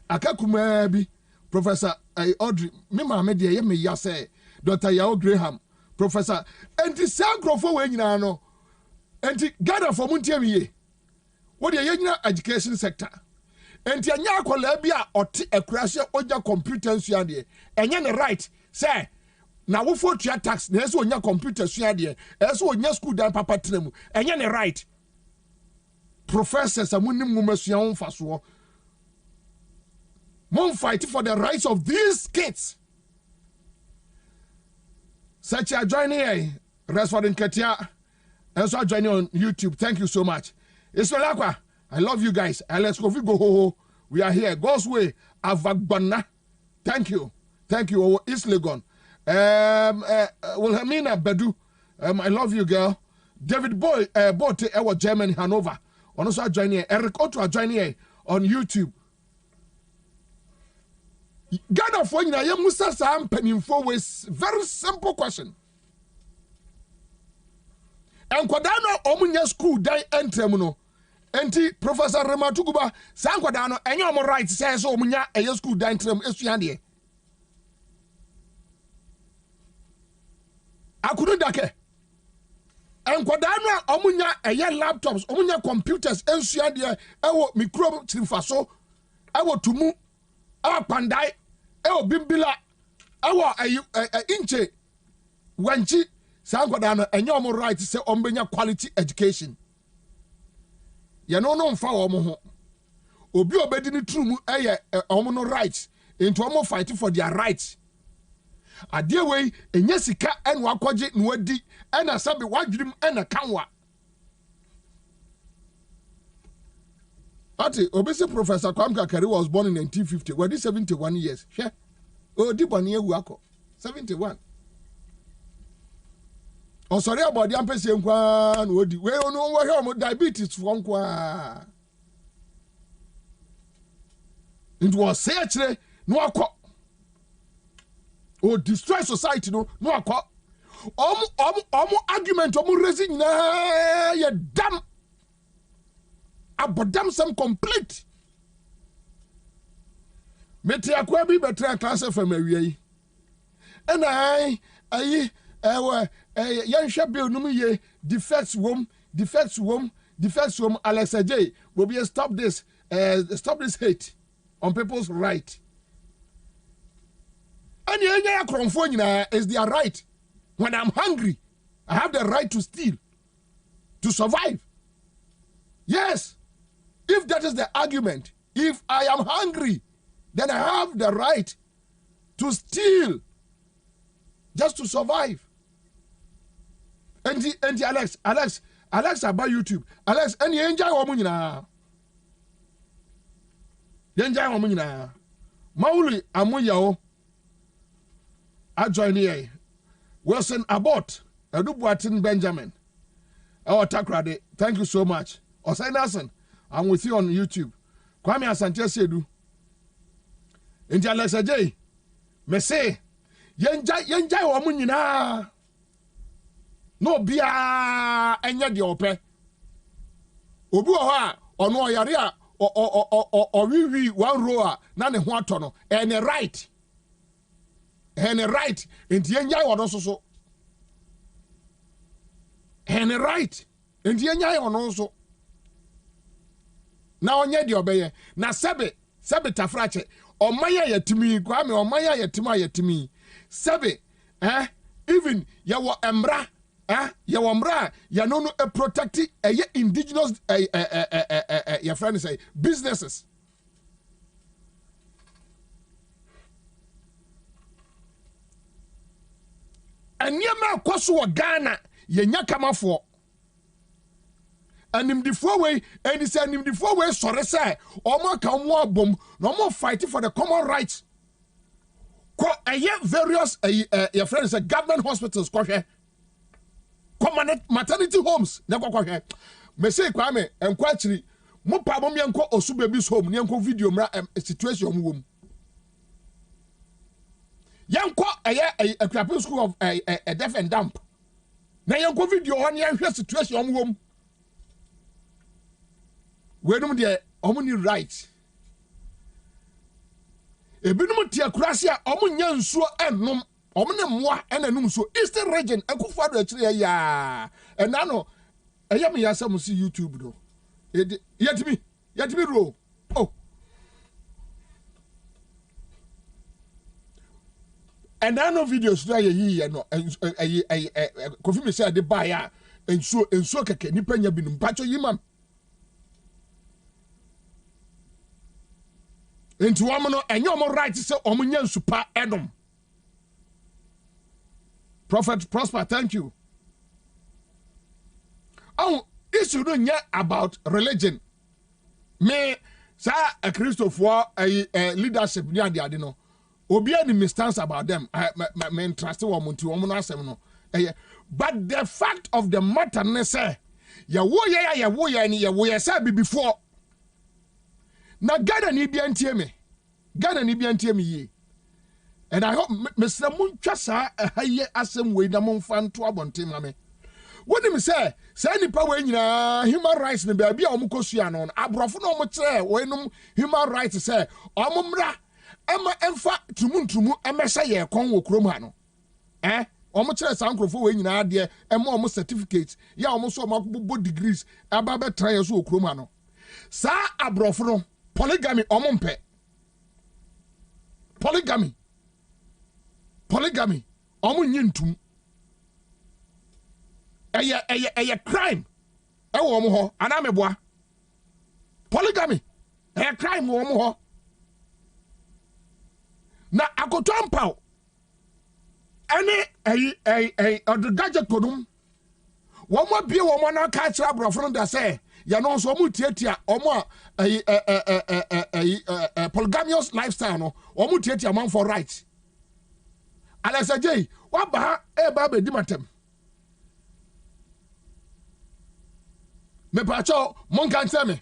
Akakumabi, Professor Audrey, Mima Media, Yemi Yase, Dr. Yao Graham, Professor, and the San Crofwa when you know, and the gather for Muntiemi. What the young education sector. And the young Colabia or a crash or your computers, and you're right, say. Na wo for tax na eso onya computer sua de eso onya school dan papa tremu enye ne right professors amunim ngumasua on faso mon fight for the rights of these kids such a joining here rest for the Nketia and so joining on YouTube. Thank you so much. Isolakwa, I love you guys. And let's go ho. We are here God's way avagbana. Thank you East Legon. Wilhelmina Bedu, I love you, girl. David Boy, Bote, our Germany, Hanover. Also joining Eric Otto joining on YouTube. Ghana for you, I am Musa Sam penning for with very simple question. And Kwadano Omunya school die entremuno. Enti Professor Rematuguba, San Kwadano, and your rights says Omunya a school die entrem is Akunu dake. Enkwadano omunya eye laptops, omunya computers ensua de ewo micro chimfaso, ewo tumu, ewo pandai, ewo bimbila, ewo inche wanchi Sankwada no enye omo right say ombenya quality education. Ye no mfa omo ho. Obi obedi ni true mu eye omo no right into omo fight for their rights. Ade wey enye sika enu akwaje no adi ena sabe wadwurim ena kanwa. Ati obese Professor Kwabena Kakari was born in 1950. Were 71 years. Hwe. O di boni ewu akọ. 71. On sorry about the ampese nkwa no odi. We no wo hwe mo diabetes for nkwa. It was say akire no akọ. O destroy society no akọ. Omo argument omo raising na ye dam. Abodam some complete. Meti akwa bi betra class from awie. And yan bill no ye defects wom Alexa J will be stop this hate on people's right. And yenya kronfo nyina is their right. When I'm hungry, I have the right to steal to survive. Yes. If that is the argument, if I am hungry, then I have the right to steal just to survive. And Alex about YouTube. Alex, and you enjoy woman. You enjoy woman. Mauli Amuyao. I join here. Wilson Abbott. Adubuatin Benjamin. Our Takrade. Thank you so much. Osai Nelson. I'm with you on YouTube. Kwame Asante Sedu. Inja Alexa J. Me say, yenjai woman nyina. No bia enya de ope. Obi wo ha ono yare a o wiwi one row na ne ho ato no right. Right. Inti yenjai wono so. Right. Inti yenjai wono so. Na onye di obeye na sebe tafrache omaya yetimi Kwame omaya yetimi sebe even yawo emra yawo mra ya no protect indigenous your friend say businesses. Anyama kwaso Ghana yenya kamafo and him the four way, and he said him the four way sorry say omo ka omo abom no more fight for the common rights. Various your friends say government hospitals common maternity homes na kwa me say Kwame enkwachiri mo pa bom yenko osu babies home yenko video mra situation wom yenko a crapping school of a deaf and dumb na yenko video on yenhwe situation wom. Wenum de omuni right. Ebinum tia kurase a omunya nsuo enum, omune moa enanum so Eastern region akufado akire ya. Enano eyam yasam si YouTube do. Yetimi ro. Oh. Enano videos do ye no kofi me say de ba ya ensuo keke nipa nya binum pacho yimam. Into woman and your right to say omunyan super edom. Prophet Prosper, thank you. Oh, issue don't yet about religion. Me say a Christopher a leadership near the adino. Obi any misstance about them. I me trust woman to woman asem no. But the fact of the matter ne say ya wo ya say before. Na Ghana ni bi antie me. Ye. And I hope Mr. Munchasa haye asem we na monfa nto abonte mame. Woni me say nipa we nyina human rights ne ba bia omukosua no abrofo no mo kire we num human rights say omumra ema emfa tumuntumu emehye ye kon wo krom ha no. Omo kire sankrofo we nyina ade ema omo certificate ya omo so makubo degrees aba be try so wo krom ha no. Sa abrofo no polygamy omumpe. Polygamy omu nyintum ɛyɛ crime ɛwɔ wɔn hɔ anaa mɛboa polygamy ɛyɛ crime wɔ wɔn hɔ na akoto mpaw ɛne ɔde gadget konum wɔn abie wɔn na aka akyerɛ aborɔfo no da sɛ yɛno nso wɔn tietia wɔn a polygamous lifestyle no wɔn tietia man for right alɛsɛgye waba ha ɛba abɛdi matam mepatwɛ monka nkyerɛ me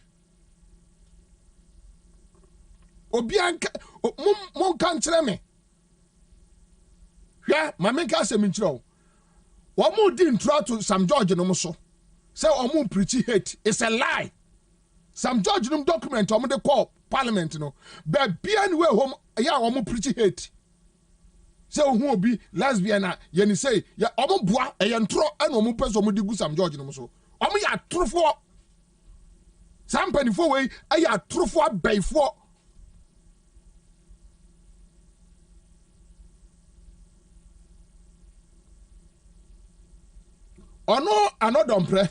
monka nkyerɛ me hwɛ ma menka asɛm nkyerɛ wo wɔn di ntoro to Sam George no so sɛ wɔn preach hate it's a lie Sam George no document wɔn de call parliament no baabi anyway home ɛyɛ a wɔn preach hate sɛ ohun obi lesbian a yɛn sɛ yɛ wɔn boa ɛyɛ ntoro ɛna wɔn pɛ so wɔn di gu Sam George no so wɔn yɛ atorofoɔ saa mpanimfoɔ wei ɛyɛ atorofoɔ abɛɛfoɔ ɔno anɔdɔmprɛ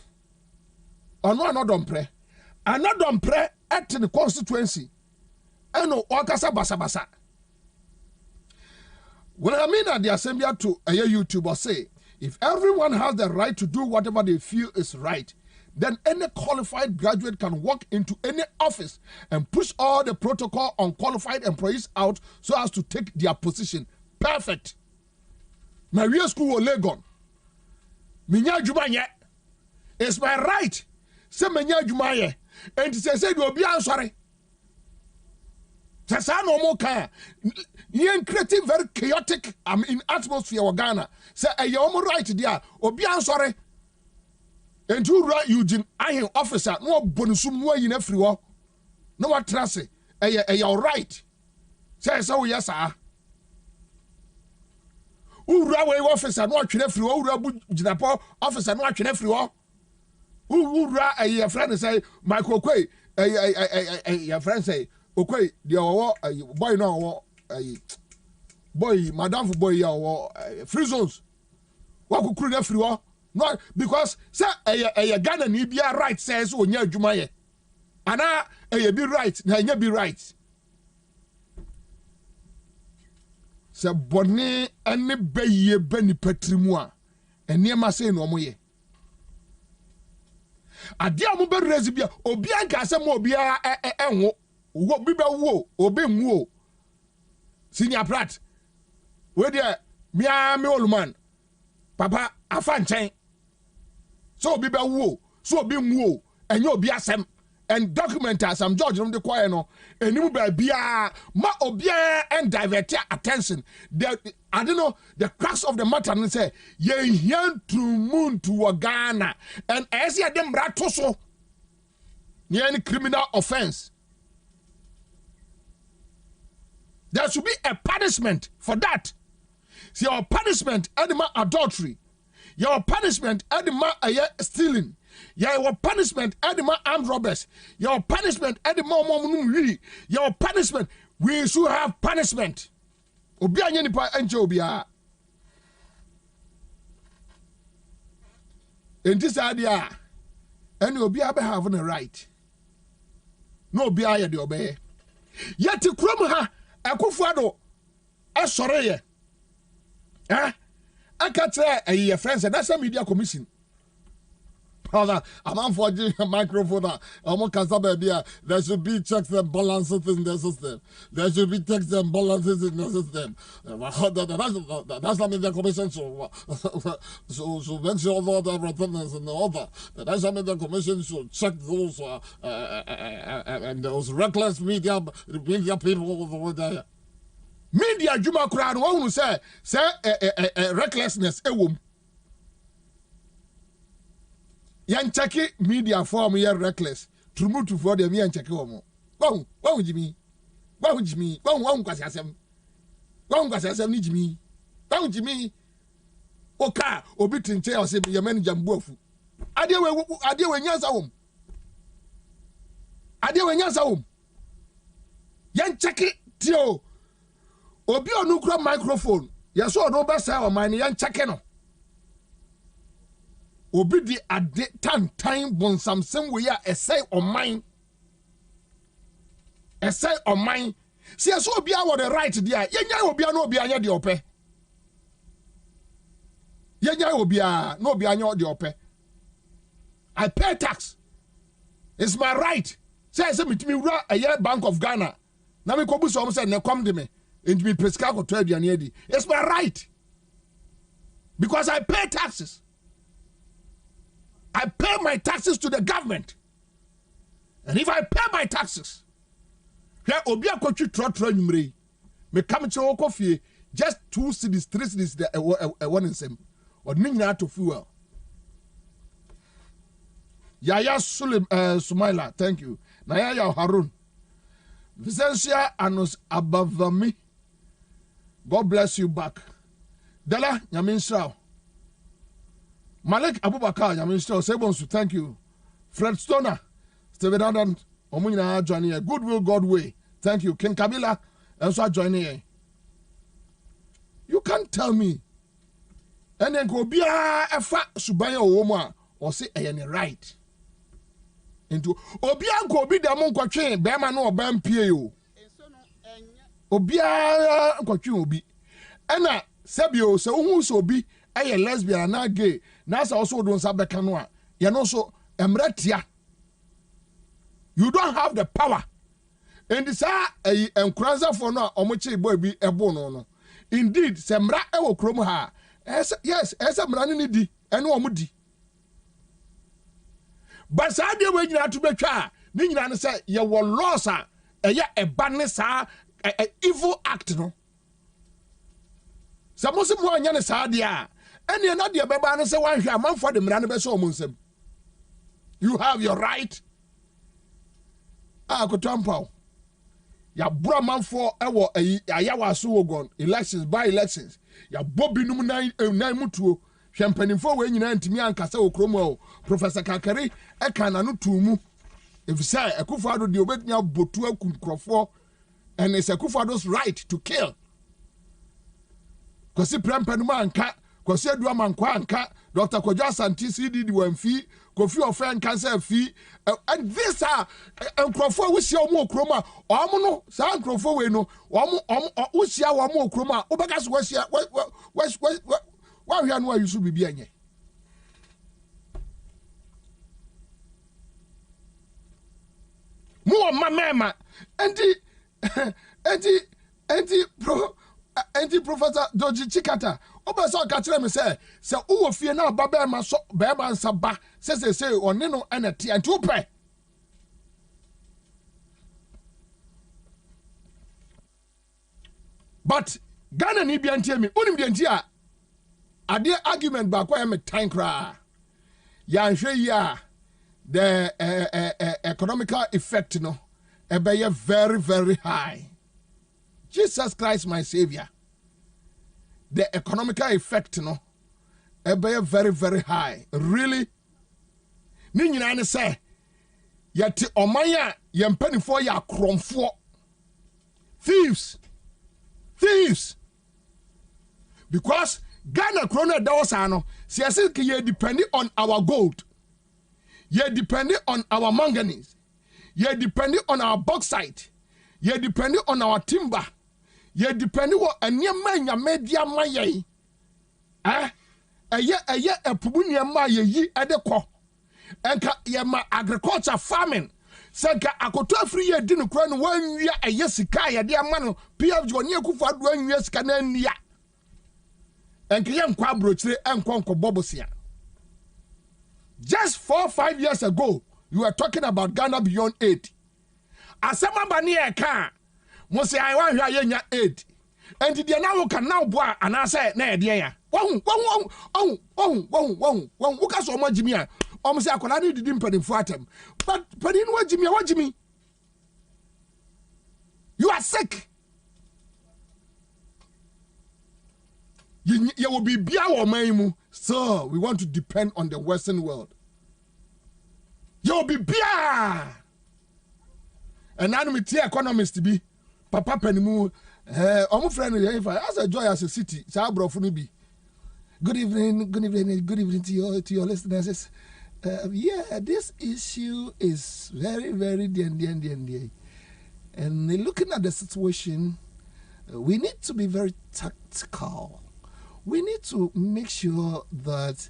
at the constituency ɛno ɔkasa basabasa when I mean at the assembly to a YouTuber say if everyone has the right to do whatever they feel is right, then any qualified graduate can walk into any office and push all the protocol unqualified employees out so as to take their position. Perfect. My real school was Legon. Minya Jumanye. It's my right. Say Minya Jumaye. And say you'll be answering. Sasa no more can. You creating very chaotic in atmosphere of Ghana. Say a yomo right there. Obi answering. And you right Eugene Iron officer no bonusum no in everywhere. No what trust you're right. Say so yes sir. Ura we officer no atwene free ura bu ginapo officer no atwene free wo ura a friend say Michael Kway your friend say okay the boy no boy madam for boy your free zones wa kukuru na free wo no because say a Ghana ni bia right says onya adwuma ye ana be right na nya be right se bone ene beye bani patrimu a enema sei no mo ye ade a mo be raise bia obi anka se mo obi enwo wo bi be wo obi nwo senior prat we there me oluman papa afa nchen so obi be wo so obi nwo enye obi asem and documenters Sam George no de choir no enimu ba bia ma obia and divert attention I don't know the crux of the matter no say ye hian trumun to Ghana and as ye dem rato so any criminal offense there should be a punishment for that. See your punishment edema adultery, your punishment edema stealing, your punishment edema armed robbers, your punishment edema your punishment. We should have punishment. Obi anya nipa enche obi a. Enti sadia ene obi abe have the right. No obi aye de obey. Yet krom ha akufuado esore ye. Aka try a friends and that's a media commission. I'm unfortunately a microphone. There should be checks and balances in the system. There should be checks and balances in the system. That's not in the commission. So mention all the returns and all that. That's not in the commission should check those and those reckless media people over there. Media Juma crowd won't say recklessness yan check media form here reckless trumutu for them yan check wo wo jimi wo kwasi asem ni jimi wo jimi oka obi tinche o se ye manager mbuafu ade we nyansa wom yan check tio obi onukura microphone yeso no be say o man yan check no obi di ade tantan bonsamsem we ya esay oman see so obi a the right there yenya obi a no obi anya de ope yenya obi a no obi anya de ope. I pay tax. It's my right. Say me wura a year Bank of Ghana. Na me kobu so say na come de me. And me prescribe ko 12 edi. It's my right. Because I pay taxes. I pay my taxes to the government. And if I pay my taxes, here obi akotwi trotro nyumre. Me come to okofie just 2 cities, 3 cities there one in same. Or nyina to fuel. Yaya Sumaila, thank you. Nayaya Harun. Vicentia Anus Abavami. God bless you back. Dela Yamin Shao. Malik Abubakar Yamin Shao. Sebonsu, thank you. Fred Stoner. Steven Adam Omunina joining here. Goodwill Godway. Thank you. Ken Kabila also joining here. You can't tell me. And then go be a Subaya Woma or say any right. Into Obia go be the monk chain, Bama no Bam Pio. Obia Cochu be. Anna Sabio, so who's be a lesbian, not gay. Nasa also don't sabe canoa. Yanoso emretia. You don't have the power. And this a encranza for no omoche boy be a bono. Indeed, Semra ewo krom ha. Yes, as a man di and omudi. But Sadia way you to be try. Nina say you were lost, a badness, a evil act. No, some of them were young as Sadia, and you're not your baby and say one share man for the Manabeso Munsem. You have your right. I could tampo. Ya bra man for a yawa suwogon elections by elections. Ya Bobie num nine mutuo. Champagne for when you know to me and Casa Okromo, Professor Kakari, a cananu to mu. If you say a Kufado the Obetnia Botua Kukrofo, and it's a Kufado's right to kill. Kosi Prempenman cat, Kosi Duaman Kwan cat, Dr. Kojas and TCD one fee, Kofi of Fan Cancer fee, and this are and Crofo with your more chroma, Omono, San Crofo, no, which ya one more chroma, Obagas was ya, why we are no you should be bien. More mama, anti Professor Doji Chikata. Oba so catch me say who fear now baba ma so baba nsaba say oneno enati anti ope. But Ghana ni bi anti me onim bi anti a ade argument ba kwa me time kra ya nhwe ya the economical effect no e be very very high. Jesus Christ my savior, the economical effect no e be very very high. Really ni nyina ne say yet omanya ye mpanifo ya kromfo thieves because Ghana krona dawsa no siase ke ye depending on our gold, ye depending on our manganese, ye depending on our bauxite, ye depending on our timber, ye depending on anyama nyamedia maye eye epubu nyama ye yi edekọ enka ye ma agriculture farming senka akoto afri ye di no kura no wanwia eye sika ye de ama no PF John Akufo Addo anwia sika na ania enka ye nkwa brochire enkonko bobosia. Just 4 or 5 years ago you were talking about Ghana beyond 8. Asema bani e ka mo se ai wan hwa ye nya 8 and the now can now boa and I say na e de ya won uka so mo jimi a o say akola ni didi mpadinfo atem but padin wa jimi you are sick. You will be bia wo man mu, so we want to depend on the Western world. You will be bia and now me tie economist bi papa panimu omo friend as a joy as a city sa abrofo no bi Good evening to your listeners. This issue is very, very dear. And looking at the situation, we need to be very tactical. We need to make sure that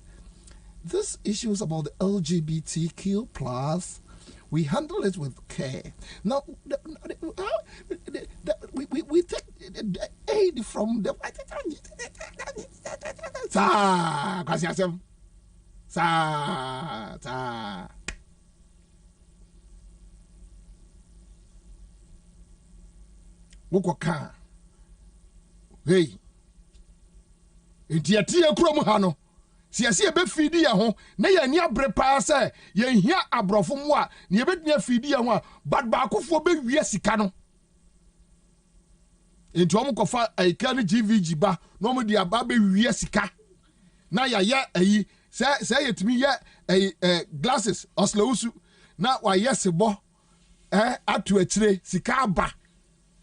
this issues about the LGBTQ plus, we handle it with care. Now, we take aid from the Wokoka. Hey, Itiatia Kromuhano. Siasi ebe fidi ya ho na ya ni abre pa se ye hia abrofo mo a ne ebetnia fidi ya ho a bad ba akofo be wie sika no enti omo kofa aika ne GVG ba no mo di aba be wie sika na ya ayi se yetimi glasses oslausu na wa yesebo atu akire sika aba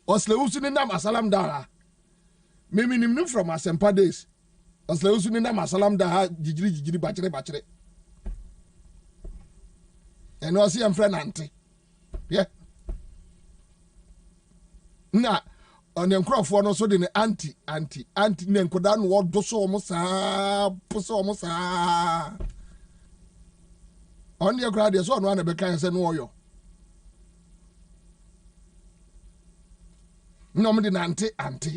oslausu ne nam asalam dara meminim from Asempa days Aslausu ni na masalam da ha jijiri bachire. And no see am friend auntie. Yeah. Na on the crofo no so de ne auntie ne nkoda no wo do so omo saa poso omo saa. On the crowd so no na be kan se no oyo. No me de auntie.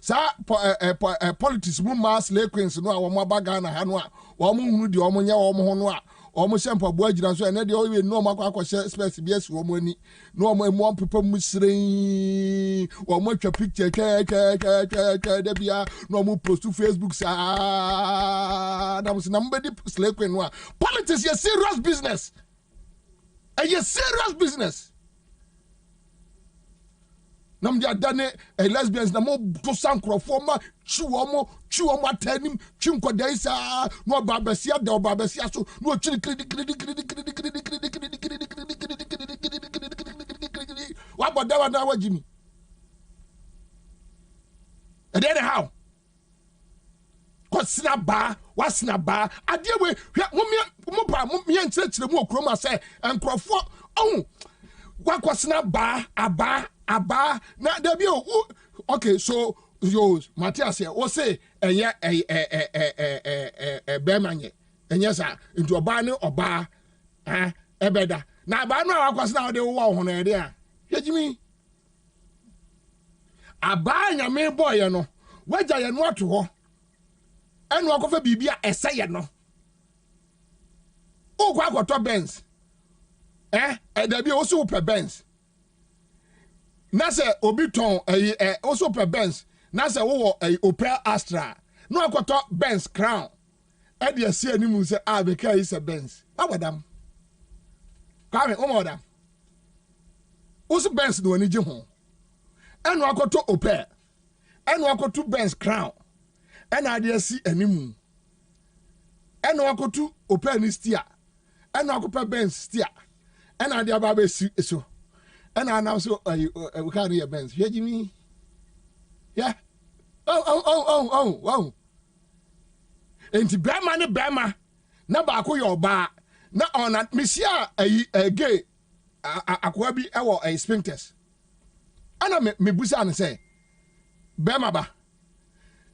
Sa politics mu mass lay queens no a wo abaga na ha no a wo mo hunu de wo nya wo ho no a wo mo sempa bo agira so ene de o we no makwa space bi esi wo mo ani no mo emu pepa mu sren wo mo twa picture de bia no mo post to Facebook sa na mo sinambedi slay queen no a politics is serious business. Serious business. Nam dia dane lesbians na mo to sankrofo ma chuomo atanim chinkodai sa no babasia de babasia so no chiri kredi wa bodawa na wajimi and then how kwasina ba wasina ba ade we mo nchire mu okroma say enkrofo kwasina ba aba na debi okay so yo Matthias here o say enye bemanye enye sa nti oba ne oba ebeda na aba no akwase na de wo ho na ede a yejimi aba nyame boy no waja ye no ato ho enu akofa bibia eseye no o kwa akoto Benz debi o so pe Benz na se obiton also per Benz na se wo Opel Astra no akoto Benz Crown e de ase animu se abeka is a Benz awadam kwame omoda usu Benz no ani je ho eno akoto Opel eno akoto Benz Crown ena de ase animu eno akoto Opel ni stia eno akoto Benz stia ena de aba be so. And I now so we can't hear Benz. Hear me? Yeah. Oh. Enti Bama. Na ba ko your ba. Na on at Misia a gay akwabi ewo a sphincters. Ana me busa an say. Bama ba.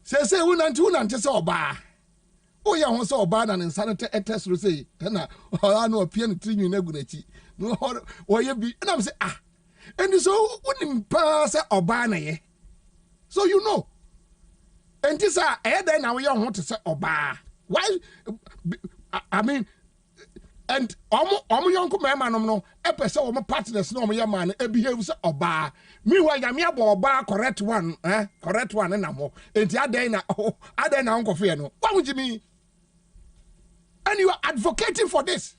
Say unante say oba. O ya ho say oba na insanity test ro say. Na o no apia no trinwi na gunachi. No o ye bi. Na say and so wouldn't pass oba na ye. So you know. And this then now you want to say oba. Why I mean and omo yonko mema no epese omo partners no omo ye man e behave say oba. Meanwhile ya me oba correct one na mo. Enti aden na unko fe no. What would you mean? And you are advocating for this.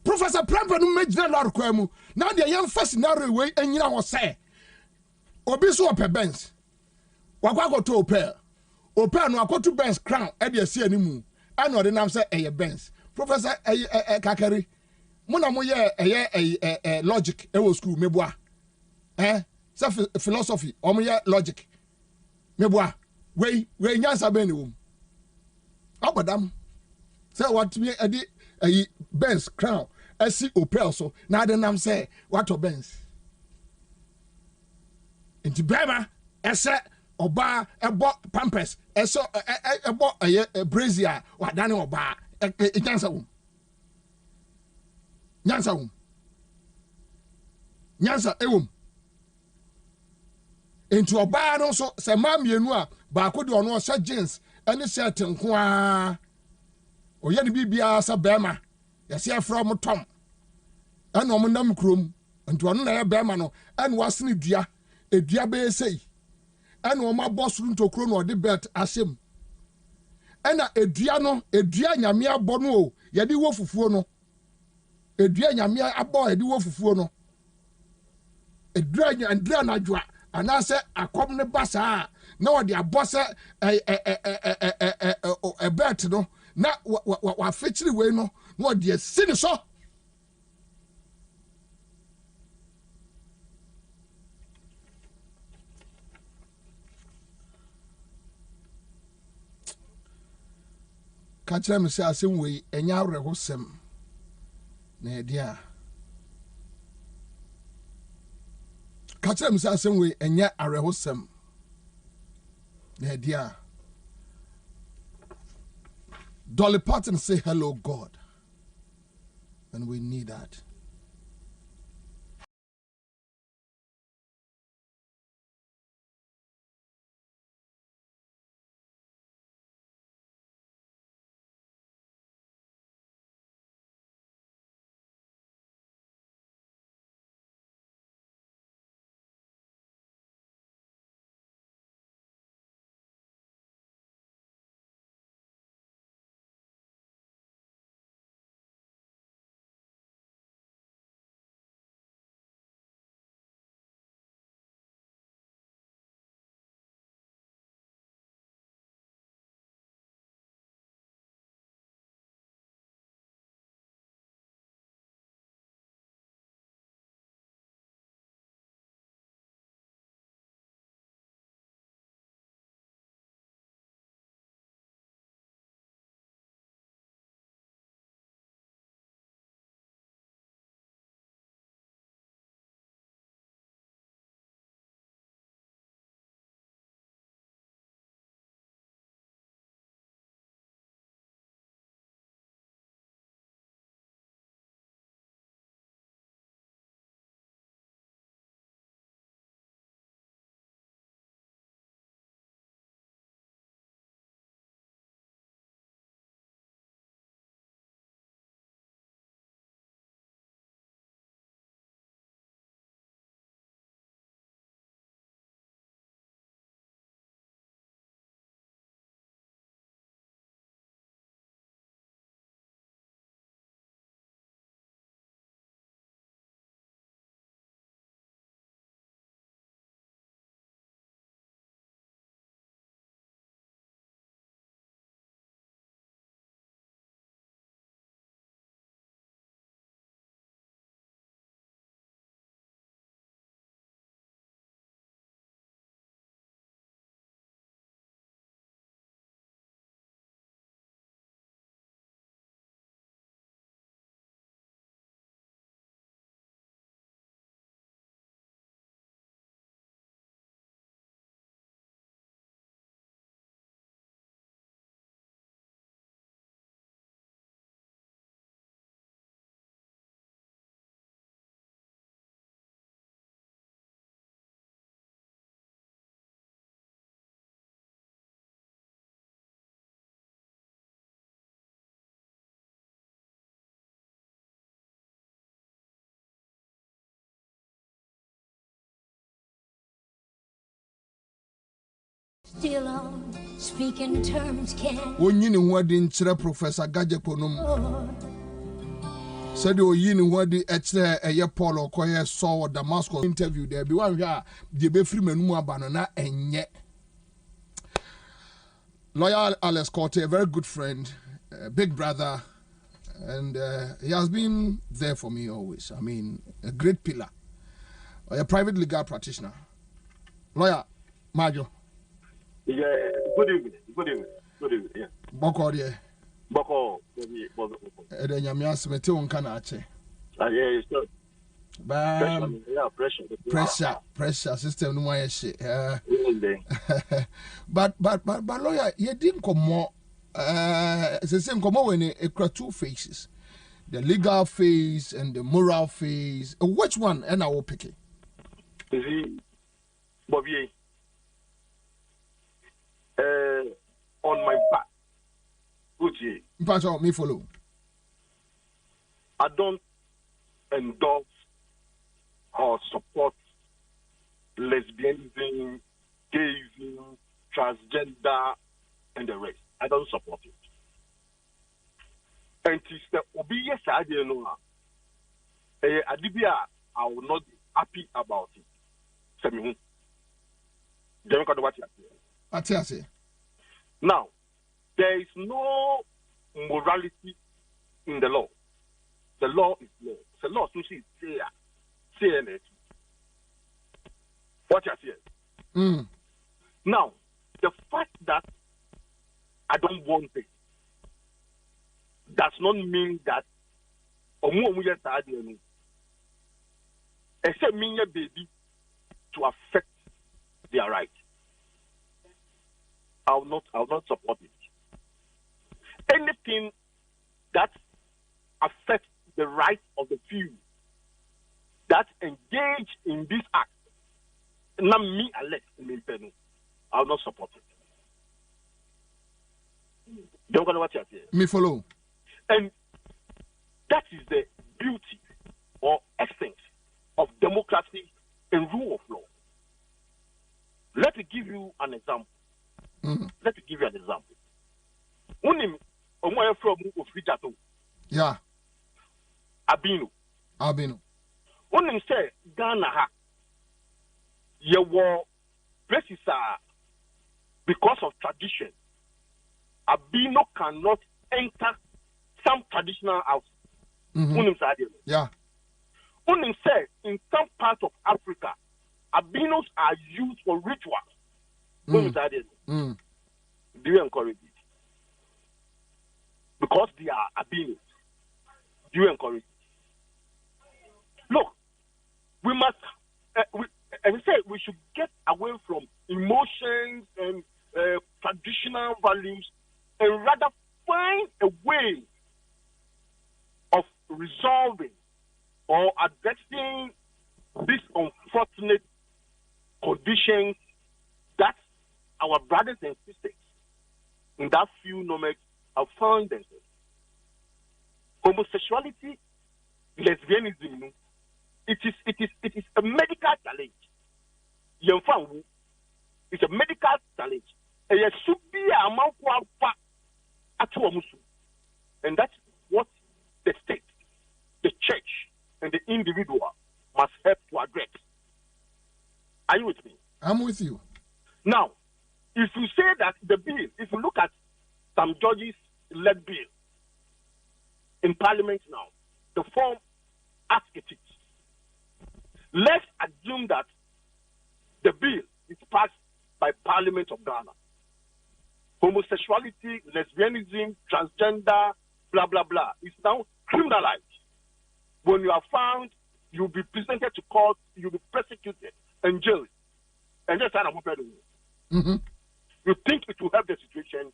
Professor Prampa no magina lord kwamu na de yan first scenario we anyina wo say obi so ope Benz wakwa to Opel no akoto Benz Crown e de ase animu ana ode nam say eye Benz Professor Kakari mo na mo ye logic e wo school mebua say philosophy o mo ye logic meboa we nyansa be ne wom abadam say what me edi ayi Benz crown asi Opel so na ade nam say what o Benz inti bema ese oba ebo pampers eso ebo aye brazier wadane oba nyansa wom nyansa ewom inti oba no so se ma mienu a ba ko de ono sha jeans ene shirt nko a oye ne bibia sa bema yesi afro mo tom ena mo nam krom nti ono na ya bema no ene wasene dua edua be sei ena o ma bosuru ntokro no de belt asem ena edua nyame abo no o ye de wo fufuo no edua nyame abo ye de wo fufuo no edua na dwa anase akom ne basa na wo de abose belt no na wa fetiri we no na wo de sini so kachira me say asem we enya awrehosem na edia kachira me say asem we enya awrehosem na edia Dolly Parton say hello God and we need that. Still on speaking terms can. Onyini wadi nkyerɛ Professor Gajepo nom. Said oyini wadi ekyerɛ ɛyɛ Paul okoye saw Damascus interview there be one hwɛ de be free menu aba na enye. Lawyer Alex Corte, a very good friend, a big brother, and he has been there for me always. I mean, a great pillar, a private legal practitioner. Lawyer Majo. Yeah, good evening. Good evening. Good evening. Yeah. Boko there. Boko. Nyame asmete won kana ache. Yeah, so pressure system no more shit. But lawyer, you didn't come more. It's the same come when it two phases, the legal phase and the moral phase. Which one? And I will pick it. You see, Bobie, on my back, good year. Me follow. I don't endorse or support lesbianism, gayism, transgender, and the rest. I don't support it. And it's the obvious idea, no. Adibia, I will not be happy about it. Semi. Now, there is no morality in the law. The law is law. The law to see CNS. What you saying? Now, the fact that I don't want it does not mean that except me baby to affect their right. I will not support it. Anything that affects the rights of the few that engage in this act, not me elect I will not support it. Don't know what you're saying. Me follow. And that is the beauty or essence of democracy and rule of law. Let me give you an example. Let me give you an example. Yeah. Abino. When say Ghana ha, ye war places because of tradition. Abino cannot enter some traditional house. Yeah. When say in some parts of Africa, albinos are used for rituals. Do you encourage it? Because they are albinos. Do you encourage it? Look, we must, we should get away from emotions and traditional values and rather find a way of resolving or addressing these unfortunate conditions that our brothers and sisters in that few moments have found themselves. Homosexuality, lesbianism, it is a medical challenge. It's a medical challenge. And that's what the state, the church, and the individual must help to address. Are you with me? I'm with you. Now, if you say that the bill, if you look at some judges' led bill in Parliament now, the form as it is, let's assume that the bill is passed by Parliament of Ghana. Homosexuality, lesbianism, transgender, blah, blah, blah, is now criminalized. When you are found, you'll be presented to court, you'll be persecuted and jailed. And that's how I'm You think it will help the situation?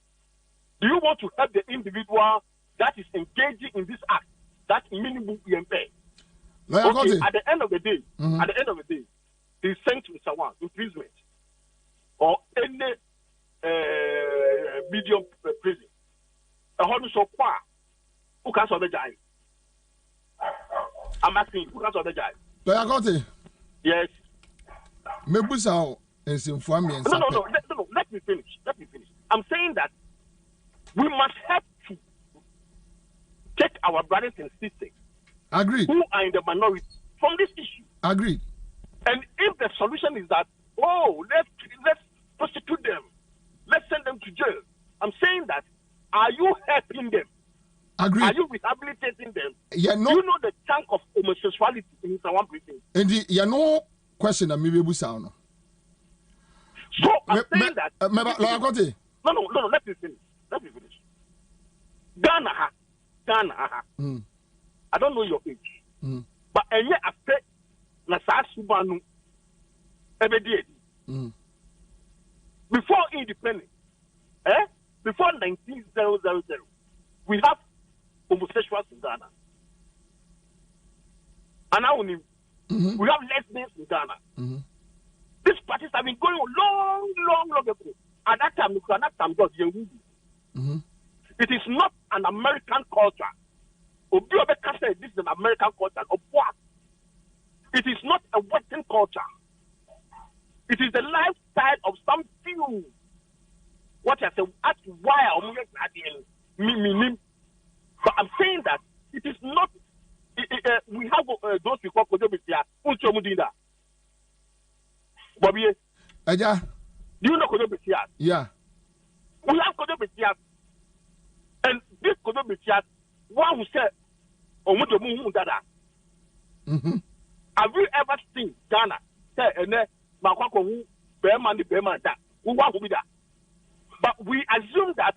Do you want to help the individual that is engaging in this act, that minimum EMP? Okay, at the end of the day, he's sent to someone imprisonment or any medium prison. Who can solve the guy? I'm asking you, who can solve the guy? Yes. No, let me finish. I'm saying that we must have to take our brothers and sisters who are in the minority from this issue. Agreed. And if the solution is that, let's prosecute them, let's send them to jail, I'm saying that, are you helping them? Agreed. Are you rehabilitating them? Yeah, no. Do you know the chunk of homosexuality in someone prison? And no question that maybe we sound. So I'm saying that. No, let me finish. Ghana. I don't know your age. But any after Nasa Subanu every before independence, before 1900, we have homosexuals in Ghana. And now we have lesbians in Ghana. These parties have been going long ago. At that time, it is not an American culture. This is an American culture. It is not a Western culture. It is the lifestyle of some few. What I say, ask why I'm but I'm saying that it is not. We have those we call Kodobisia. Bobie, Aja, you know Kodobisia? Yeah. We have Kodobisia, and this Kodobisia, one who said, have you ever seen Ghana say and then Makwaku Beman the Beman that who want to be that? But we assume that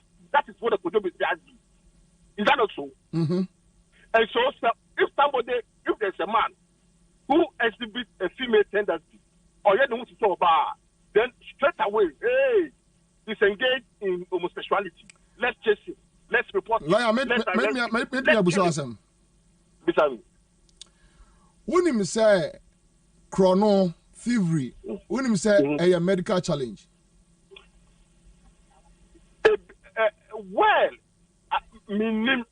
is what the Kodobisia do. Is that not so? And so if there's a man who exhibits a female tendency, or you don't talk about, then straight away, hey, he's engaged in homosexuality. Let's chase him. Let's report him. Lawyer, make me abusasem. Bisami. When him say chrono thievery, when him say a medical challenge. Well, meaning,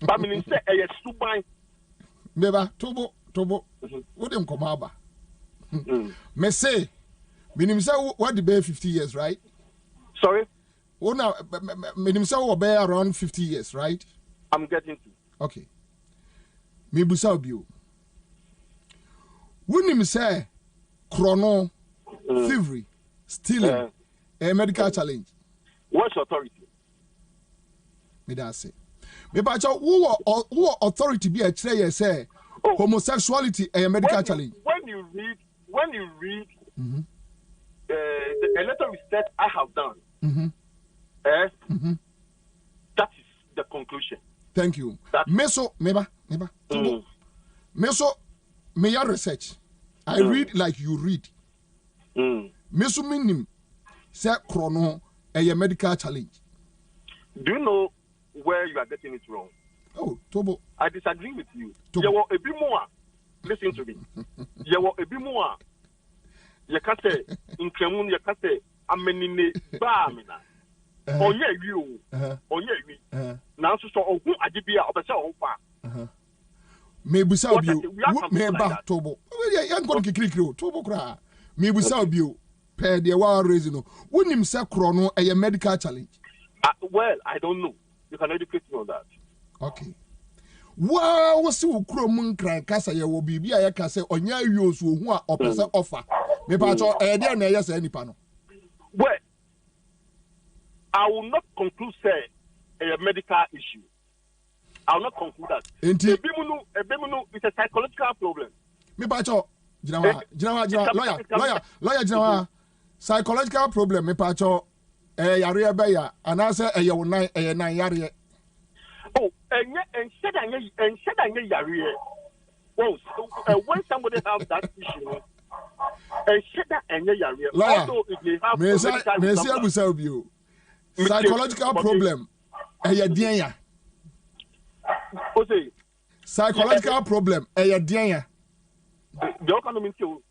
but meaning say a subai. Beba, Tobo, what him come about? Me say, meaning say what the bear 50 years, right? Sorry? Oh, now, meaning say what bear around 50 years, right? I'm getting to. Okay. Me busa obiu. When him say chrono, thievery, stealing, a medical challenge. What's authority? Me that say. Me bacha who authority be a tray say homosexuality a medical challenge. When you read the electoral research I have done, that is the conclusion. Thank you. Meso me ya research. I read like you read. Meso minim say chrono a medical challenge. Do you know where you are getting it wrong? Oh, Tobo. I disagree with you. You were a bit more. Listen to me. You were a bit more. You can't say in Kremun, you can't say Amenine Bamina. Oh, yeah, you. Oh, yeah, now, so who I did be out of the maybe so you may back Tobo. I'm going to kick you. Tobo cry. Maybe so you. Per the war reason. Wouldn't him say chrono a medical challenge? Well, I don't know. You can educate me on that. Okay. Wow, what's so chrome cry? Cassa, you will be a cassa on your use who are opposite offer. Maybe I saw a dear yes, any panel. Well, I will not conclude, say, a medical issue. I will not conclude that. A bimunu is a psychological problem. Maybe I saw, lawyer, psychological problem, maybe I saw. Yaria Baya, and I say a nine yaria. Oh, and said I yaria. Well, when somebody has that issue, and said that and yaria, although if they have psychological problem, a yadianya. Psychological problem, a yadianya. The economy too.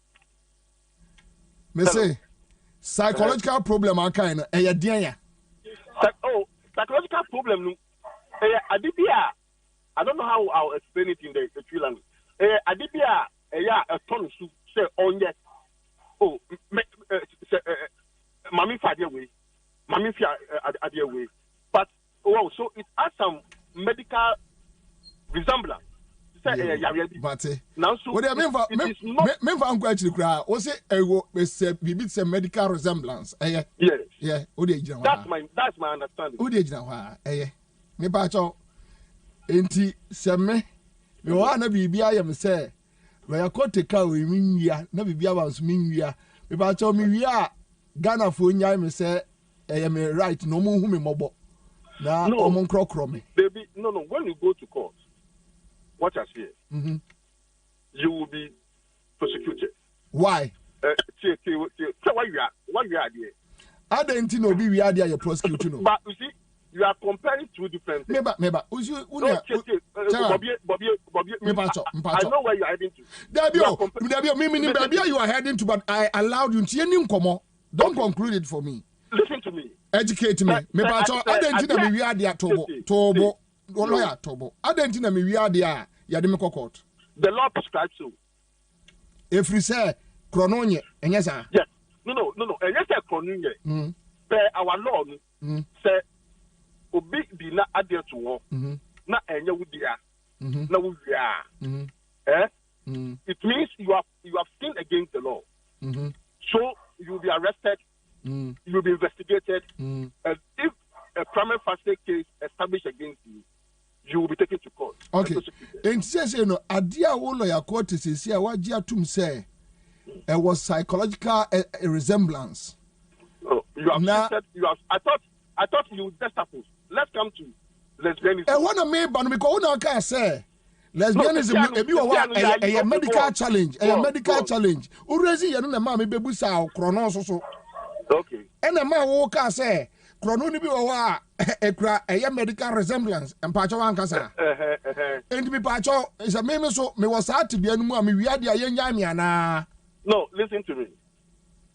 Me say. Psychological problem are kind of a dia. Psychological problem. I don't know how I'll explain it in the tree language. Adibia, a ton to say on yet. Oh, Mammy Fadia way. Mammy Fadia way. But, oh, so it has some medical resemblance. But now, so what I mean, I'm going to cry. Was it a medical resemblance? Yes. Yeah. That's my understanding. Who did now? Me bacho. Enti seme. Me wana bibi ayam say. We are caught a cow in India. No bibi was Mindia. Me bacho me Ghana for nyai me say I am right no mo hu me mobo. Na omon krokro me. Baby, no. When you go to court, watch us here. You will be prosecuted. Why? Why you are there? I don't know we are there you prosecute no. But you see, you are comparing two different things. Meba. Bobie. I know where you are heading to. Dabio, you are heading to, but I allowed you to don't conclude it for me. Listen to me. Educate me. Mebacho, I don't know we are there Tobo. Lawyer Tobo. I don't know we are there. Yadimiko court. The law prescribes so. If we say chrononia, and yes, sir. Yes. No. And yes, sir, chrononia. Our law say, obi di na adhere to war. Na enye wudia. Na wudia. It means you have sinned against the law. So you will be arrested. You will be investigated. And if a primary facie case established against you, you will be taken to court. Okay. And says no adia wo lawyer court is here what tum say it was psychological resemblance. Oh, you have said you have I thought you just suppose. Let's come to lesbianism. And what I mean but because no can say lesbianism a medical challenge, a medical challenge. Urezi ye no na ma me bebusa okrono so. Okay. And a man wo can say krono ni bi wo a ekura a medical resemblance and pacho wan kasa. And me pacho is a me so me was at bi anu a me wi ade aye nya me ana. No, listen to me.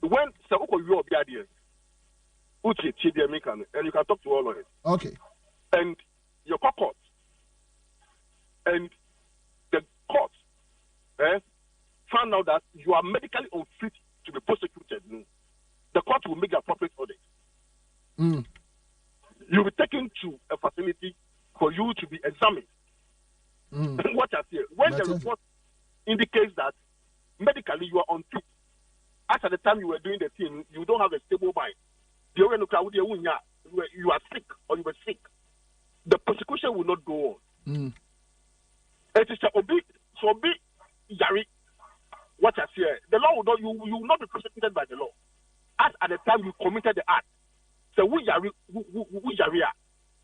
When Sabuko you are there, Uchi Chidia Mikan, and you can talk to all of it. Okay. And your court and the court found out that you are medically unfit to be prosecuted. The court will make the appropriate audit. You'll be taken to a facility for you to be examined. What I say, when the report indicates that medically you are unfit, as at the time you were doing the thing, you don't have a stable mind. You are sick or you were sick. The prosecution will not go on. It is a big yari. What I say, the law will not. You will not be prosecuted by the law. As at the time you committed the act, so we yari.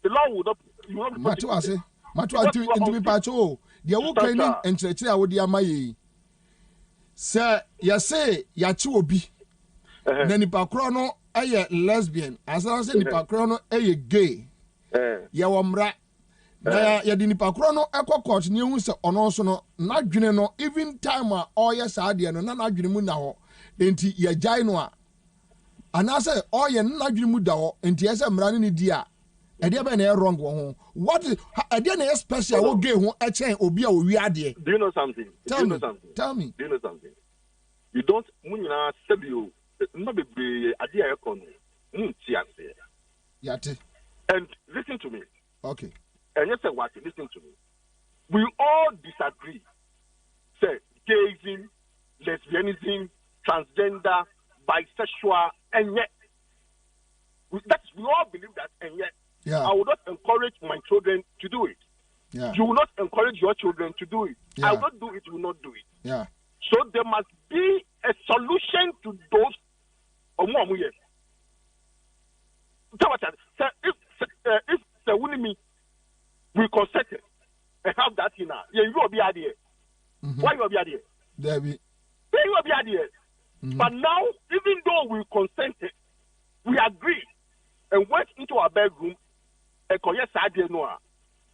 The law will not. You will not be prosecuted. Matu into me pacho. The wo kind and church I would yamaye. Sir, ya say ya chi obi. Na nipa kro no eye lesbian. As I say nipa kro no eye gay. Ya womra. Na ya di nipa kro no ekọ court ni ehun se ono so no na dwene no even time a oye saade no na dwene mu na ho. Enti ya jai no a. Ana say oye na dwene mu da ho. Enti ya se mra ni di a. E dey be na wrong wo ho. What e dey na special wo gay ho e chen obi a wo wi ade. Do you know something? Tell me. Do you know something? You don't munyina sebio no be ade a ekon nti ase. Yate. And listen to me. Okay. And yes, what? Listen to me. We all disagree. Say gayism, lesbianism, transgender, bisexual, and yet we all believe that, and yet I will not encourage my children to do it. Yeah. You will not encourage your children to do it. Yeah. I will not do it. You will not do it. Yeah. So there must be a solution to those. If the women we consented and have that in now, you will be idea. Why you will be idea? Debbie. You will be idea. But now, even though we consented, we agreed and went into our bedroom and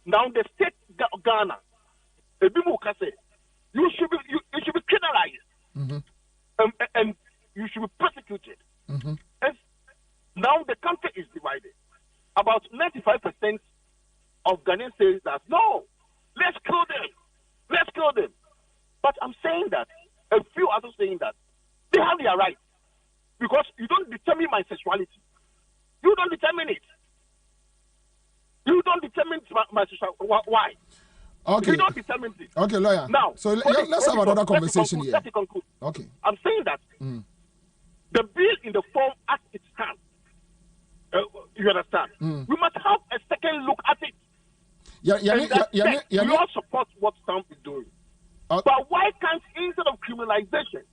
now the state Ghana, you should be criminalized and you should be persecuted. And now the country is divided. About 95% of Ghanaians say that no, let's kill them. But I'm saying that a few others saying that they have their right because you don't determine my sexuality. You don't determine it. You don't determine my sexuality. Why? Okay. You don't determine it. Okay, lawyer. Now, so let's have another conversation here. Let me conclude. Okay. I'm saying that the bill in the form as it stands, you understand? We must have a second look at it. We all support what Trump is doing. But why can't, instead of criminalization,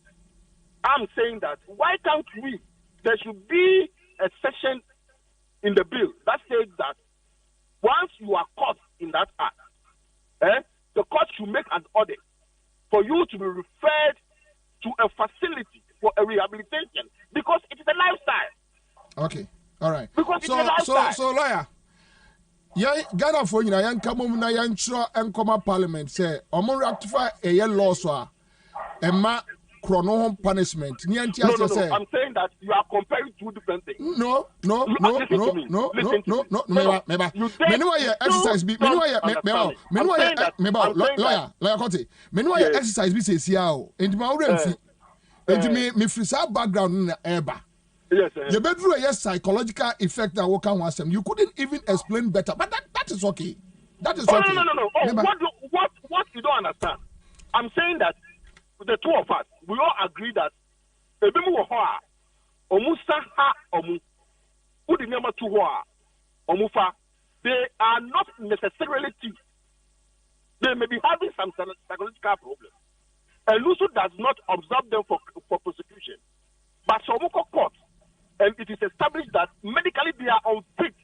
I'm saying that, why can't we there should be a section in the bill that says that once you are caught in that act, the court should make an order for you to be referred to a facility for a rehabilitation because it is a lifestyle. Okay, all right. Because it's a lifestyle. So lawyer, yeah, Ghana for you know, yan come na yan tro and come parliament say, omo ratify a law so Emma chrono punishment. No, I'm saying that you are comparing two different things. No. Exercise be. Lawyer Kote. Exercise be says here. And my own and me free background na eba. Yes, you better a psychological effect that work on them. You couldn't even explain better, but that is okay. That is okay. No. What you don't understand? I'm saying that the two of us, we all agree that they are not necessarily thieves. They may be having some psychological problems. And also does not observe them for prosecution. But Somoko court, and it is established that medically they are unfit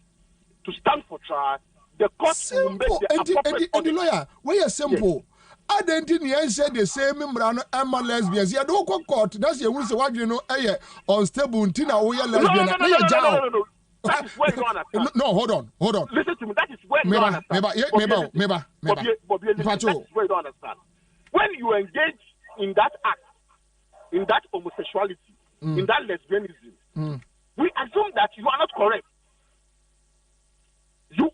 to stand for trial. The court will make the appropriate and the lawyer, where is simple. I didn't say the same Emma lesbians. You don't go court. That's your what you know. Unstable Tina or lesbian. No. That is where you don't understand. No, hold on. Listen to me. That is where you don't understand. That is where you don't understand. When you engage in that act, in that homosexuality, in that lesbianism, we assume that you are not correct. You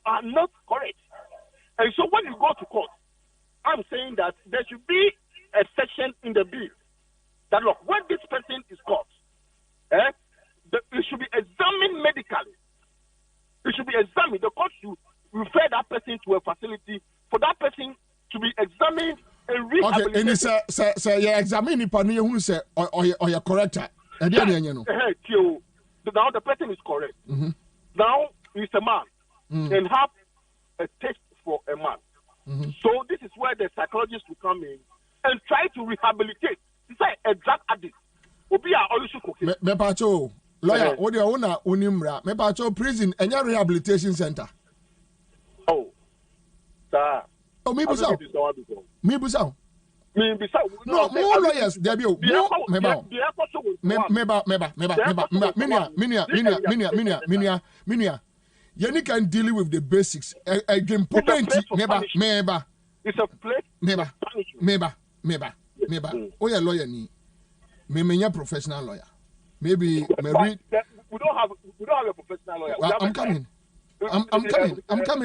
are not correct. And so when you go to court, I'm saying that there should be a section in the bill that, look, when this person is caught, it should be examined medically. It should be examined. The court should refer that person to a facility for that person to be examined and rehabilitated. Okay, and it's you examine it, who say or you correct it. Now the person is correct. Now he's a man and have a taste for a man. So this is where the psychologist will come in and try to rehabilitate. It's like a drug addict. Mepacho, lawyer, what do you own? Unimra, Mepacho prison and your rehabilitation center. Oh, sir. Oh, maybe so. No, more lawyers. There be more. Minia. You can deal with the basics. Again, meba. It's a place. Meba. Oh, yeah, lawyer ni. Me professional lawyer. Maybe me read. We don't have a professional lawyer. Well, I'm coming.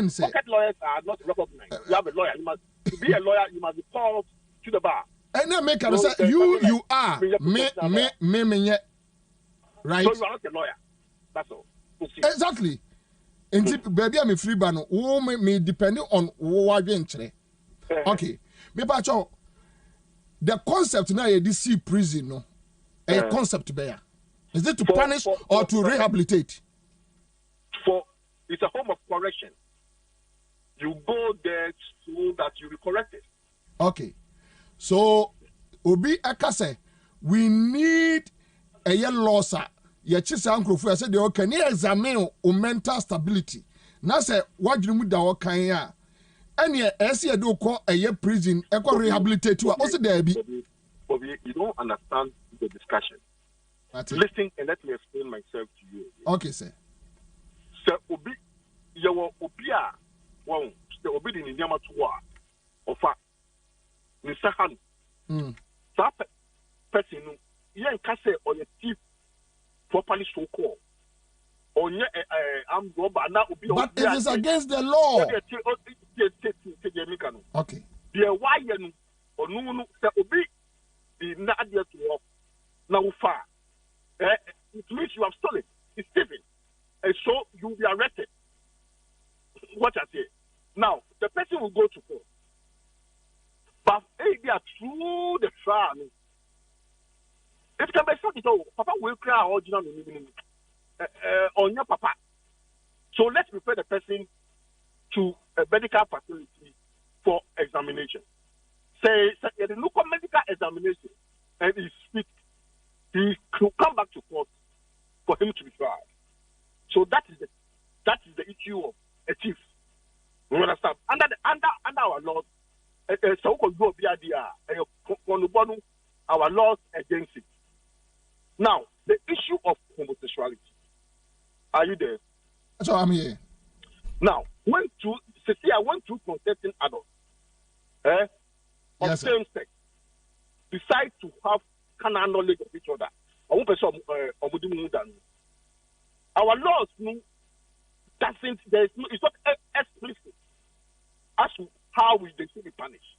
Say. Pocket lawyers are not recognized. You have a lawyer. You must be a lawyer. You must be called to the bar. And then make a say you are me, right? So you are not a lawyer. That's all. Exactly. And baby, I'm a free ban. Oh, me depending on what you okay. Mepacho, the concept now is this prison, no? A concept there. Is it to punish or to rehabilitate? It's a home of correction. You go there so that you be corrected. Okay. So, Obi Akase, we need a yellow loss. Your chisa uncle for said, can you examine mental stability? Now, say, what do you mean that can ya? And yeah, as you do call a year prison, a rehabilitate to also there be. Bobie, you don't understand the discussion. Listen and let me explain myself to you. Okay, sir. Sir, Obi, you were Obia, one, the Obi in Yama to war, or fat. Mr. Han, that person, you can say on your teeth properly so called. On your armed robber, now but it is against the law. Okay. The why or no, the Obi, the Nadia to walk now far. It means you have stolen. It's stealing. And so you will be arrested. What I say. Now, the person will go to court. But if they are through the trial, it can be something. Papa will cry original on your papa. So let's refer the person to a medical facility for examination. Say the local medical examination and is fit. he could come back to court for him to be tried. So that is the issue of a chief. You understand? Under our laws, our laws against it. Now, the issue of homosexuality. Are you there? So I'm here. Now, I went to consenting adults of same sex decide to have carnal knowledge of each other. Our laws doesn't. It's not explicit as to how they should be punished.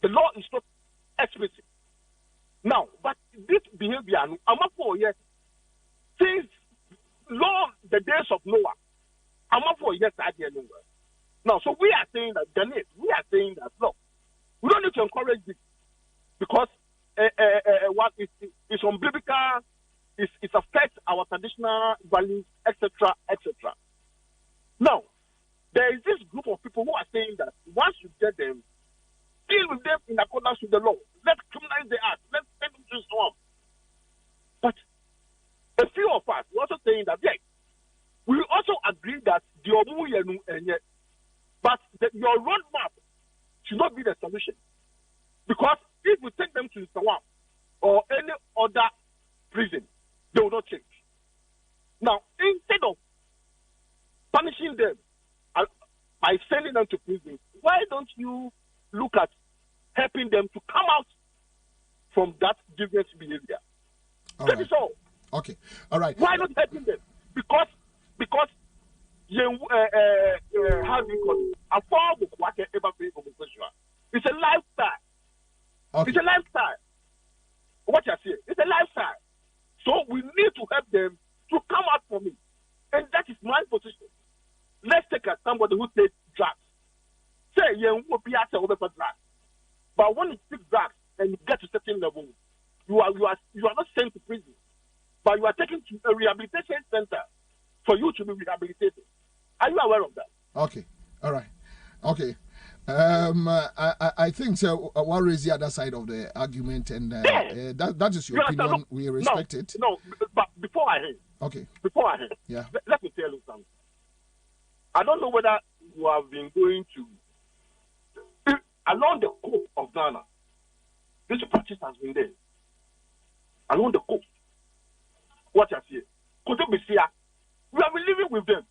The law is not explicit. Now, but this behavior, since the days of Noah, now, so we are saying that, look, we don't need to encourage this because what is unbiblical, it affects our traditional values, etc., etc. Now, there is this group of people who are saying that once you get them, deal with them in accordance with the law. Let's criminalize the act. Let's send them to Islam. But a few of us are also saying that, yes, we also agree that your roadmap should not be the solution. Because if we take them to Islam or any other prison, they will not change. Now, instead of punishing them by sending them to prison, why don't you look at helping them to come out from that deviant behavior? That is all. Okay. All right. Why not helping them? Because how do you call it? It's a lifestyle. Okay. It's a lifestyle. What you say? It's a lifestyle. So we need to help them to come out from it. And that is my position. Let's take somebody who takes drugs. Say, you will be at over drugs. But when you take drugs and you get to a certain level, you are not sent to prison, but you are taken to a rehabilitation center for you to be rehabilitated. Are you aware of that? Okay. All right. Okay. I think so. What is the other side of the argument, and that is your opinion. Look, we respect it. No, but before I end, yeah. Let me tell you something. I don't know whether you have been going to along the coast of Ghana. This practice has been there along the coast. What I see, we have been living with them.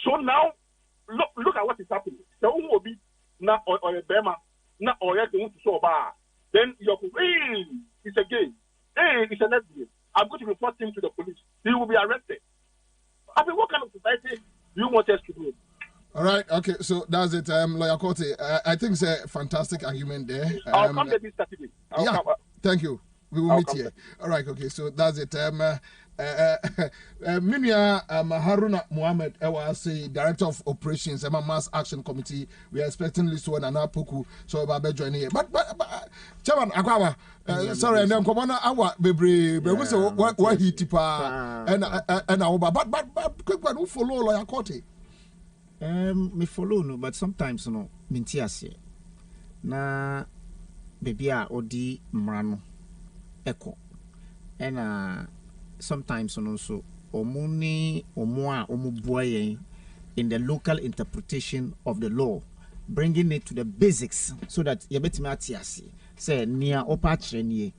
So now, look at what is happening. The one will be now or a Bema, now or yet going to show bar. Then you're hey, it's a gay, hey, it's a lesbian. I'm going to report him to the police. He will be arrested. I mean, what kind of society do you want us to do? All right, okay, so that's it. Lawyer Kote, I think it's a fantastic argument there. I'll come there this Saturday. Thank you. We will meet here. All right, okay, so that's it. Minia Haruna Mohammed, was the Director of Operations, Mass Action Committee. We are expecting this one and Apuku, so I'll join here. But Chairman Akwawa, sorry, and then come on, our baby, but what he tipa and our but quick one who follow Lawyer Kote. Me follow no, but sometimes no, mintiase na baby odi mrano echo and sometimes also omuni omoa omubuaye in the local interpretation of the law, bringing it to the basics so that yebetimaatiase say near opachrenye.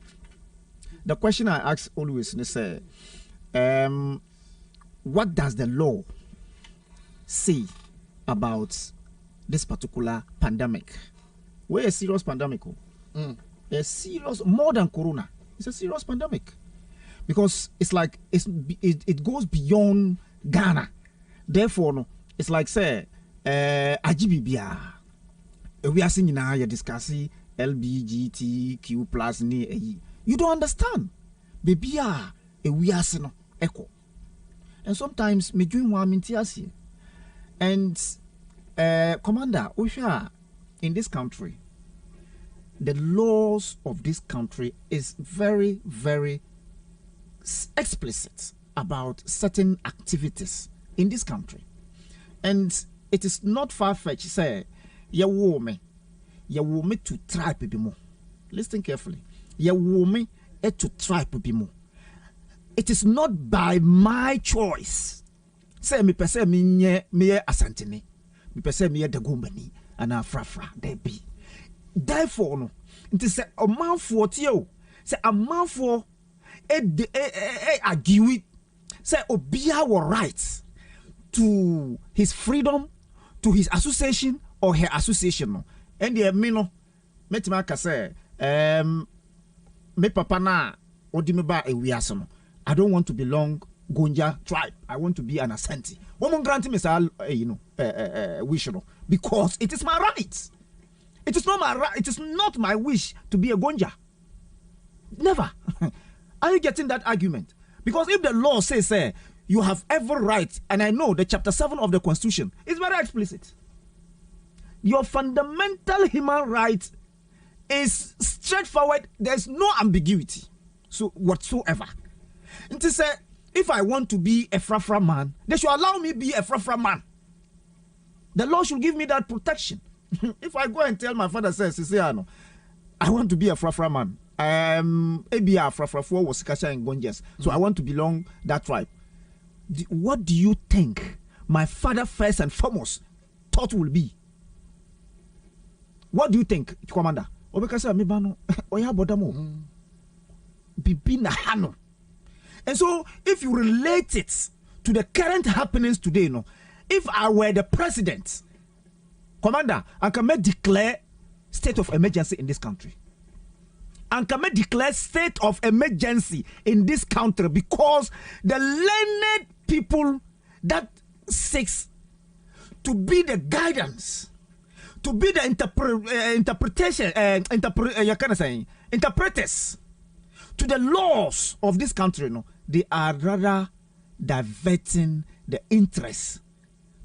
The question I ask always is say what does the law say about this particular pandemic? We're a serious pandemic. A serious, more than corona. It's a serious pandemic because it's like it goes beyond Ghana. Therefore, no, it's like say Ajibibia. We are seeing now you're discussing LGBTQ plus ni. You don't understand. Baby, we are seeing echo, and sometimes me doing one mintiasi. And Commander, in this country, the laws of this country is very, very explicit about certain activities in this country. And it is not far-fetched, say, you want me to try people more. Listen carefully. You want me to tribe bimu. It is not by my choice. Say me pese me asantene. Me pese me dagumbani and afrafra there be. Therefore no. It is a man for you. Say a man for argue. Say obia were rights to his freedom, to his association or her association no. And the me no metima ka say me papa na odi me ba ewiase no. I don't want to belong Gonja tribe. I want to be an Asante. Woman grant me wish no, because it is my right. It is not my right. It is not my wish to be a Gonja. Never. Are you getting that argument? Because if the law says you have every right, and I know the chapter 7 of the Constitution is very explicit. Your fundamental human right is straightforward. There's no ambiguity. So whatsoever. And to say, if I want to be a frafra man, they should allow me be a frafra man. The law should give me that protection. If I go and tell my father, I want to be a frafra man. Maybe a frafra 4 was Kasha and Gonjas. So I want to belong that tribe. What do you think my father first and foremost thought will be? What do you think, Commander? Obekasa mebano oya bodamo. Bibi na hano. And so, if you relate it to the current happenings today, no, if I were the president, Commander, I can declare state of emergency in this country. And can declare state of emergency in this country because the learned people that seeks to be the guidance, to be the interpreters to the laws of this country, no, they are rather diverting the interests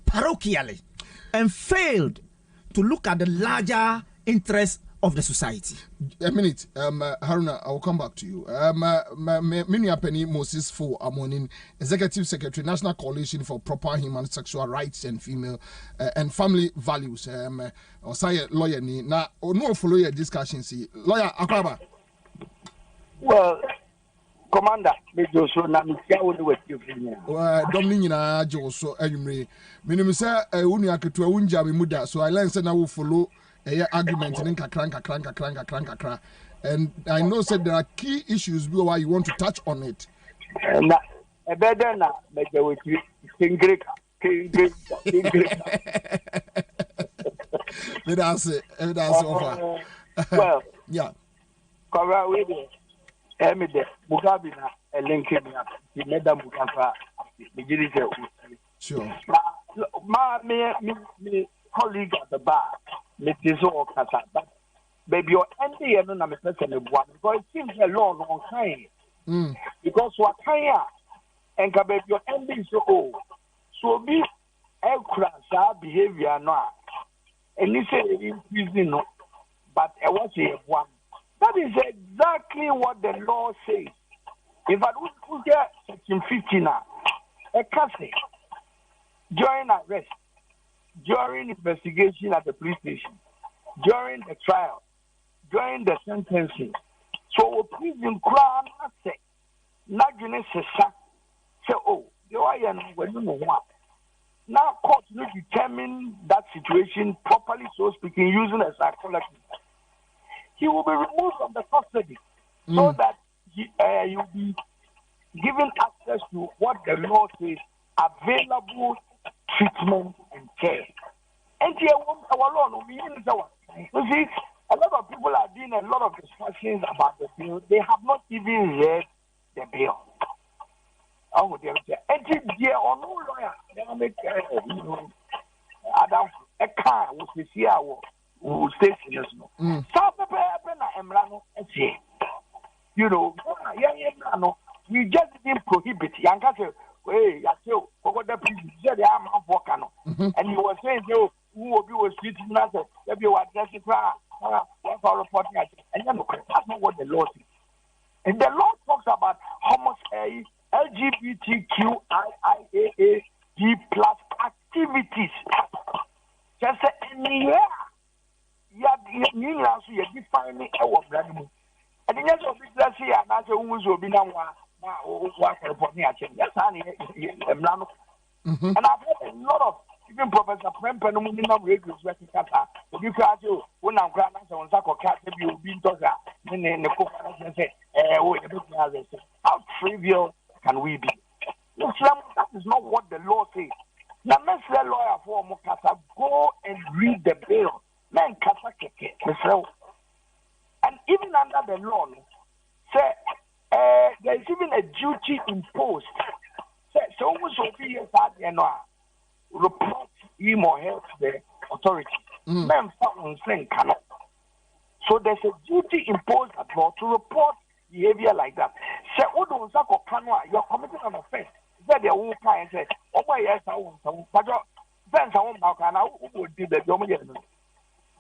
parochially and failed to look at the larger interests of the society. A minute, Haruna, I will come back to you. Penny Moses for Amonin, Executive Secretary, National Coalition for Proper Human Sexual Rights and Female and Family Values. Or say lawyer ni na no follow your discussion. See lawyer Akwaba. Well, Commander, me Joshua na me tia woni wati ofanya. Dom ni nyina Joshua anwumre. Menim say wonu aketo awunja me muda, so I learn say na wo follow argument in kakra. And I know said there are key issues why you want to touch on it. Na better na me wati English. That's over. Well, yeah. Kora we dey emide Mugabe na elenke me up. The madam Mugabe me gidi je. Sure. Me colleague at the bar, me tizo kasa. But baby your ND no na me person e bua because it seems a law on kind. Because what kind and ka baby your ND so be ekura behavior no. And you say in prison, no, but I was a one. That is exactly what the law says. If I would get section 50 now, a case during arrest, during investigation at the police station, during the trial, during the sentencing. So prison crown say, not gonna say, oh, you are when you know what. Now, court will determine that situation properly, so speaking, using a psychologist. He will be removed from the custody so that he will be given access to what the law says, available treatment and care. And here, our law, you see, a lot of people are doing a lot of discussions about the bill. They have not even read the bill. And dear or no lawyer, they make Adam a car was the year who stays in us. You know, we just didn't prohibit Yanka. Hey, Yaso, the prison said I'm a volcano. And he was saying, who will be was treating us, maybe you are dressing for reporting. And then that's not what the law says. And the law talks about homosexuality. LGBTQ D plus activities. Just any year, you defining our brand. And the next of it, let's see, and that's a woman's will be now. What for me? I think that's honey. And I've had a lot of even Professor Prempen, who now radios working at her. If you can't do when I'm grand, I want to cat, maybe you'll be in Toga. Then the cook and say, how trivial can we be? Look, that is not what the law says. Now, let's say lawyer for Mokasa, go and read the bill. Man, Kasa Keke, and even under the law, say, there is even a duty imposed. Say, so almost obedience at the end, report him or help the authority. Men found saying cannot. So there's a duty imposed at law to report behavior like that. Say, you're committing an offense. Say, they will try and say, oh, my, yes, I want some. But then someone who would do the dominant.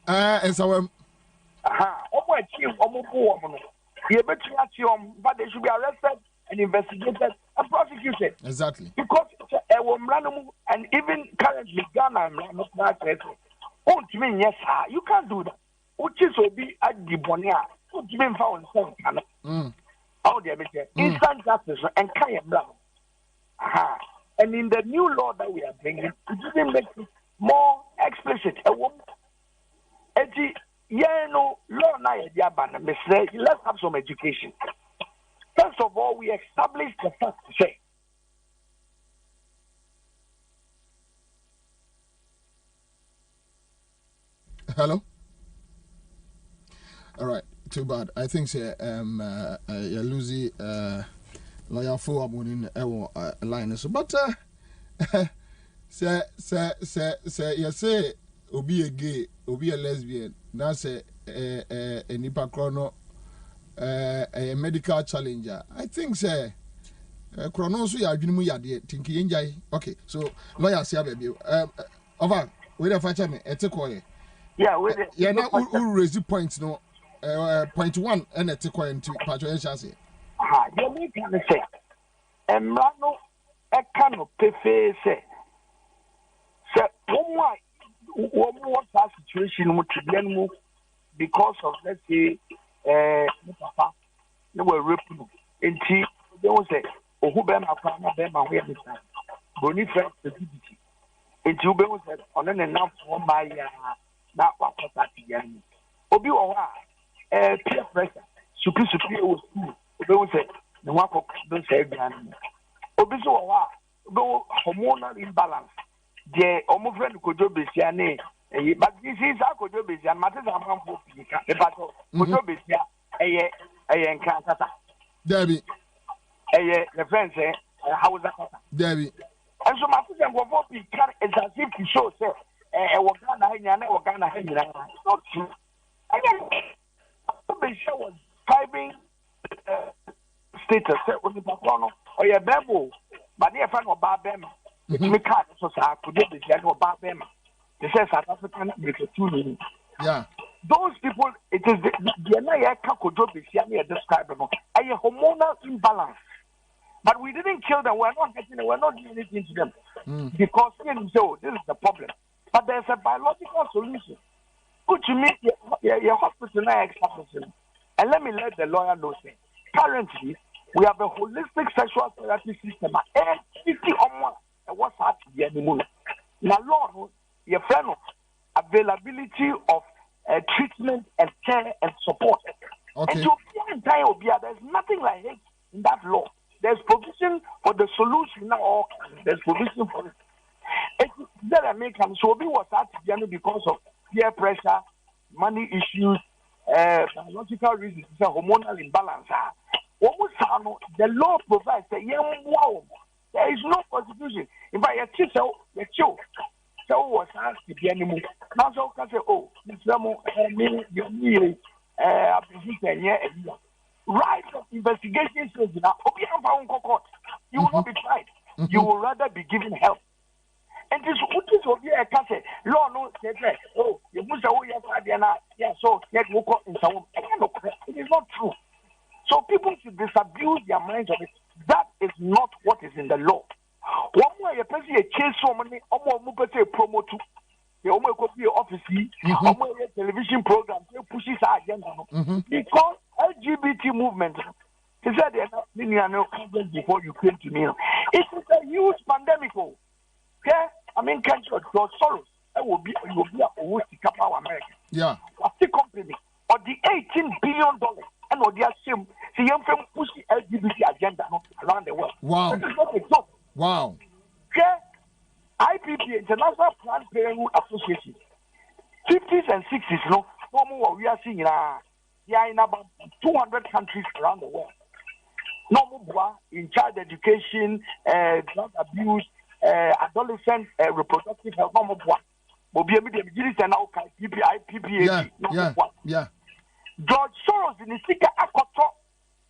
And so, oh, my, but they should be arrested and investigated and prosecuted. Exactly. Because and even currently Ghana yes, you can't do that. Which is will be at the Bonia, which been found how they make instant justice and and in the new law that we are bringing, it didn't make it more explicit. No law now, let's have some education. First of all, we establish the fact to say. Hello. All right. Too bad. I think you're losing lawyer for a morning line. So, but say you say obi a gay, obi a lesbian. That's a nipa chrono. A medical challenger. I think say chronos we are doing yadi thinking enjoy. Okay, so lawyer say baby. Over wait a fetch me. Yeah, wait. Yeah, now who raise the points no. Point 1 and a into patrol say. You make can say. Emrano e cano pefe say. So one more situation would be because of let's say papa they were raping until they will say oh who bema kwama bema we understand boni friend stupidity until be was said on an enough for my na what that again obi o wa peer pressure super was school obi will say no one don't say again obi so wa go hormonal imbalance the omo friend ko jo besia ne but this is how could you be and matters are man for Pika, the battle, could you be here, a Kansas? Debbie, the friends say, how was that? Debbie. And so matters and what Pika is as if to show, sir, a Wakana, or Ghana, not true. I was typing status with the Papono or your Bebo, but near friend of Barbem, it's me cat, so I could do this, or Barbem. They say South African military. Yeah. Those people, it is the described a hormonal imbalance. But we didn't kill them. We're not getting. We're not doing anything to them because so this is the problem. But there's a biological solution. Good to me, your hospital now experts. And let me let the lawyer know. Currently, we have a holistic sexual therapy system. And 50 or more. What's happening? Now, Lord. Your friend availability of treatment and care and support. Okay. And there's nothing like it in that law. There's provision for the solution now. There's provision for it. It's that American so we was at because of peer pressure, money issues, biological reasons, hormonal imbalance. The law provides that there is no constitution. In fact, your child. So was asked to be animal. Now so can say, oh, right of investigation says now, you will not be tried. You will rather be given help. And this will be a case. Law no say, oh, you must yeah, so get woke in some. It is not true. So people should disabuse their minds of it. That is not what is in the law. One more you person a chase so many almost promote to the almost copy office television program pushes our agenda because LGBT movement. He said they're not before you came to me. It is a huge pandemic. Okay? I mean, can't you sorrows? It will be a worst power America. Yeah. What's the company? Or the $18 billion and what they are saying, the young film push the LGBT agenda around the world. Wow. This is not a joke. Wow. Okay? IPP, International Planned Parenthood Association, 50s and 60s, no, normal we are seeing they are in about 200 countries around the world. Normal in child education, drug abuse, adolescent reproductive health, normal Bobie, yeah. George Soros in the Sika Akoto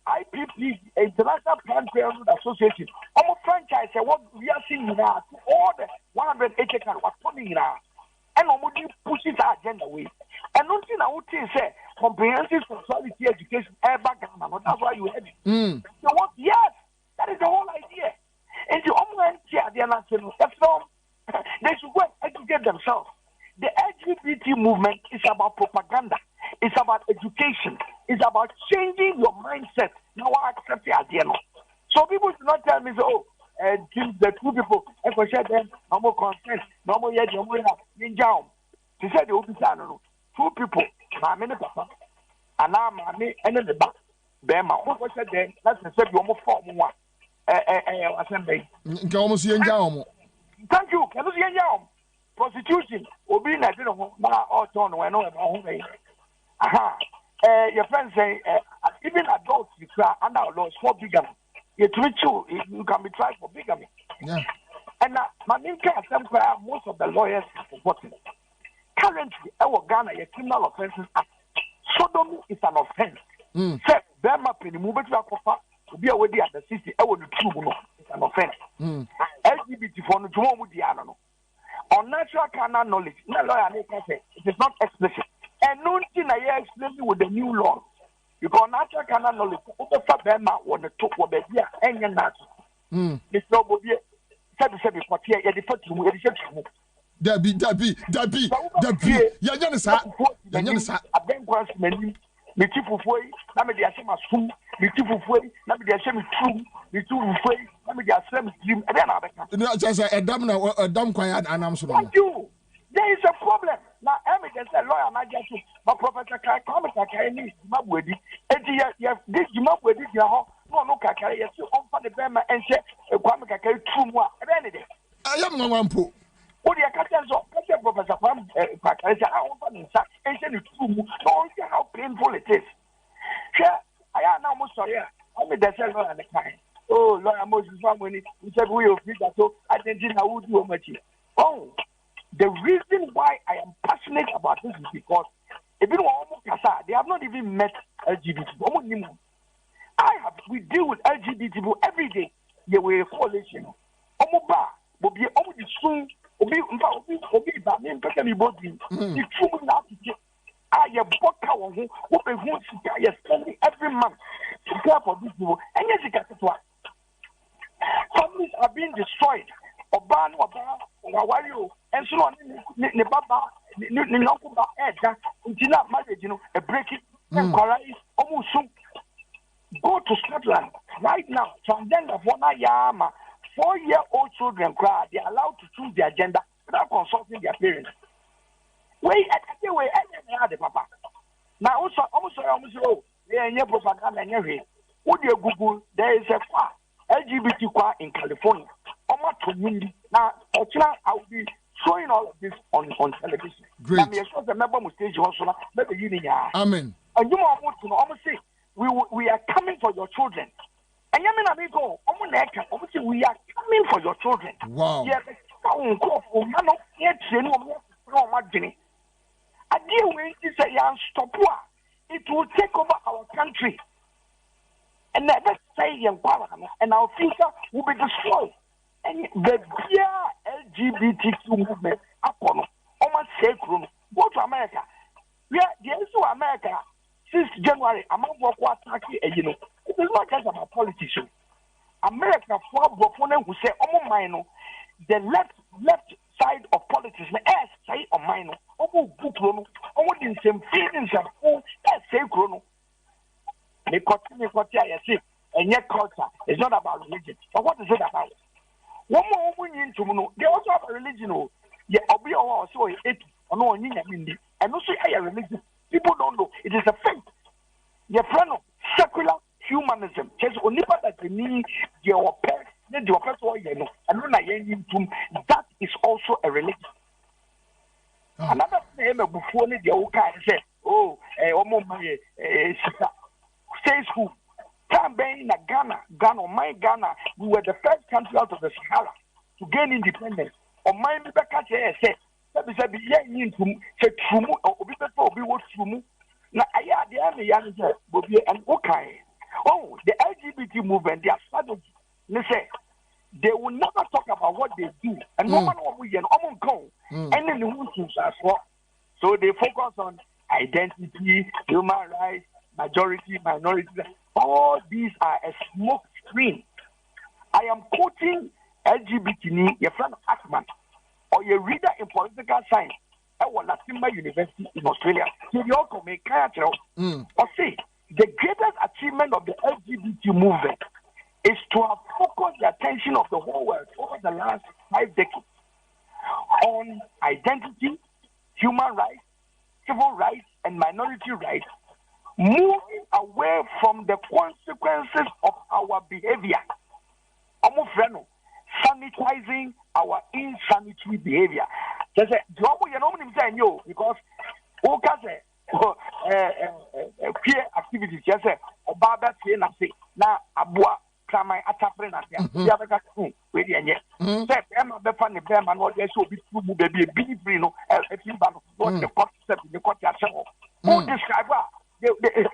IPP, International Planned Parenthood Association, almost franchise what we are seeing now, all the 180 countries were coming now, and almost pushes our agenda away. And not in our say comprehensive sexuality education, background, that's why you had it. So what? Yes, that is the whole idea. And the they should go and educate themselves. The LGBT movement is about propaganda. It's about education. It's about changing your mindset. Now I accept the idea. So people do not tell me, the two people, if I share them, no more consent, no more yet, no more ninja. They said the open two people, my many papa, and now my and then the back. Bema, what was said then? That's the same almost 4 more. Thank you. Can you see prostitution? Obi na did not all turn when no about aha. Your friends say even adults you cry under laws for bigamy. You can be tried for bigamy. Yeah. And my main case, most of the lawyers have forgotten. Currently, our Ghana, a criminal offences act. Sodomy is an offense. Say, Burma penny move to be away at the city. I would do it's an offense. LGBT for no with the animal. On natural carnal knowledge, no lawyer say it is not explicit. And no thing I explain with the new law. Because natural carnal knowledge, over Burma when the talk will be here and your natural. It's no Bobie. Said before here, you defer to me, Debbie. Yanyanisa. I've been many. Me tifu foi, na me dia sema sum, me tifu foi, na me dia sema trum, me tifu foi, na me dia sema dream. E na abeka. No, just a dam kwan anam so. Thank you. There is a problem. Now, evidence a lawyer na get to, but Professor Kwabena ni mabwedi. Enti ya this mabwedi dia ho, no kakare ya si on fa de bema enche Kwabena trum wa. E be ne de. Ayam nwampo. Odi akatenzo, kase Professor Kwabena on fa nsa enche ni trum. No, see how painful it is. I am now sorry. I'm the same lawyer the kind. Oh, lawyer Moses family. He said we of that so I didn't know do much. Oh, the reason why I am passionate about this is because if you they have not even met LGBT. We deal with LGBT people every day. They were a coalition. Bobie, the soon, Obi, the true now. I have bought our who spending every month to care for these people. And yes, you get it. Families are being destroyed. Oban, Wawario, and so on. Nebaba, Ninokuba, Edda, Intina marriage, a breaking, and almost soon. Go to Scotland right now. Transgender for Yama, 4-year-old children cry. They are allowed to choose their gender without consulting their parents. Wait, the papa. Now, also, propaganda. Would you Google? There is a LGBT in California. Now, I will be showing all of this on television. Great. Amen. And you almost say, we are coming for your children. And you mean, amigo, we are coming for your children. Wow. It will take over our country. And never say and our future will be destroyed. And the LGBTQ movement almost sacred. Go to America. Yeah, to America since January, it is not just about politics. America for who say the left side of politics, side of mine, book, in some feelings of say chrono. Me I say, and yet culture is not about religion. But what is it about? One more woman to know, they also have a religion. Yeah, I'll be also it or no, and also a religion. People don't know. It is a faith. Your friend of secular humanism. Just only that they need your pet, your pet, that is also a religion. Another name before the old guy said, oh, stay school. Time being in Ghana, we were the first country out of the Sahara to gain independence. On my say, now, Bobie and okay. Oh, the LGBT movement, their strategy. They say they will never talk about what they do, and no one will go. And as well. So they focus on identity, human rights, majority, minority. All these are a smoke screen. I am quoting LGBT, your friend Ackman, or your reader in political science. I was at Timber University in Australia. So you all make or say the greatest achievement of the LGBT movement is to have focused the attention of the whole world over the last 5 decades on identity, human rights, civil rights, and minority rights, moving away from the consequences of our behavior. Sanitizing our insanitary behavior. Just say, because peer activities, just say, Obaba say, na abua, Kramai atapre na ya, Yabaka, ready and yet. Say, Emma Befani Beman, what they should be true, baby, be free, no, if you want the concept in the court, who describe the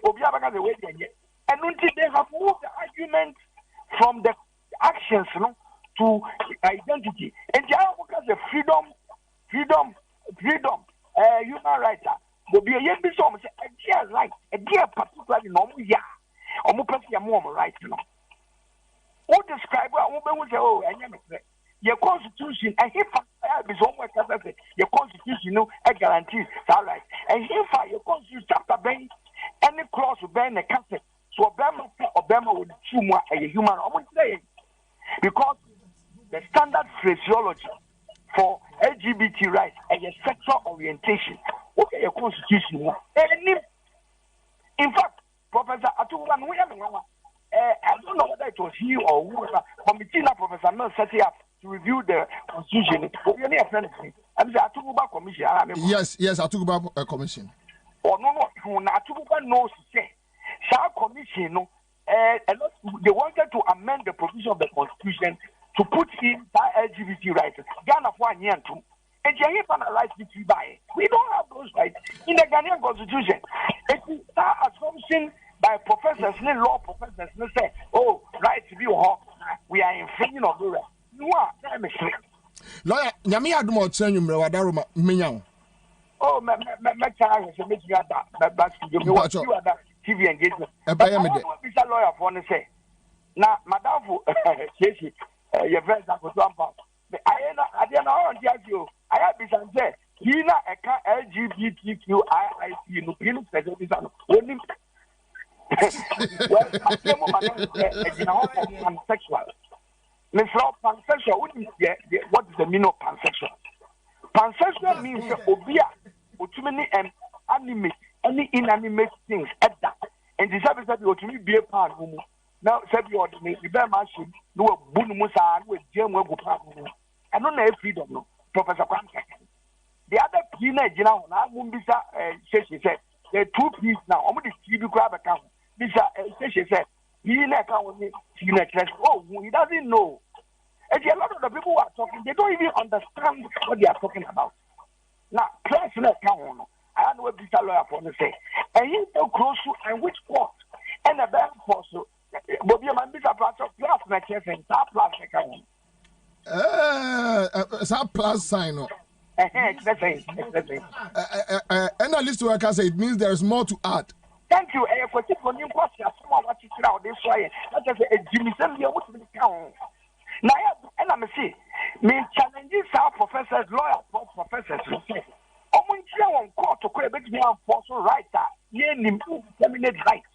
Obiabaka the way and yet. And until they have moved the argument from the actions, no, to identity. And the other freedom, human rights. Will be a young person, a dear right, a dear particularly normal, yeah, or more personally, more right, you know. What describe what woman will say, oh, and your constitution, and if I be so much as I say, your constitution, no, a guarantee, all right. And if I, your constitution, chapter bank, any clause will ban a cassette, so Obama would chew more a human, I would say, because the standard phraseology for LGBT rights and your sexual orientation. Okay, your constitution. In fact, Professor Atuba, I don't know whether it was he or whoever, committee Professor Mel set up to review the constitution. I'm the Atuba Commission. Yes, Atuba Commission. Oh, no, Atuba knows to say. Sa commission, no, they wanted to amend the provision of the constitution to put in that LGBT rights. Ghana for 1 year and 2. And you have a right to buy. We don't have those rights in the Ghanaian constitution. It is that assumption by professors, law professors, they say, oh, right to be we are infringing of the right. No, I'm a slave. Lawyer, Yami Admo tell you, Mrawadaruma, Minyang. Oh, my child is a making that you are that TV engagement. But I want to be a lawyer for say. Now, Madame, your friends are for example. I don't know. I have been saying, Hina eka LGBTQ IIC no pinu pese bisa no. Oni. Well, I say mo madam pansexual. Mr. Pansexual, what is the meaning of pansexual? Pansexual means obia utumini animate any inanimate things at that. And the service that you to be a part of. Now, said you are the machine, no bunumusa, no jam will go part. I don't know freedom, no. Professor Kwabena. The other Pina General, now Mumbisa said, there are 2 P's now. I'm going to TV grab account. This said, Pina account, oh, he doesn't know. And a lot of the people who are talking, they don't even understand what they are talking about. Now, personal account, I don't know what this lawyer for to say. And he's so close to, and which court? And the bank force. Bobie, my big plus my chest and top plus account. That plus sign. And at least I can say it means there is more to add. Thank you. A question for new question. Someone watching now this way. That is a Jimmy Sambia. What will count? Now, and I'm saying, me challenges our professors, lawyer professors. On court to create me for right. Terminate rights.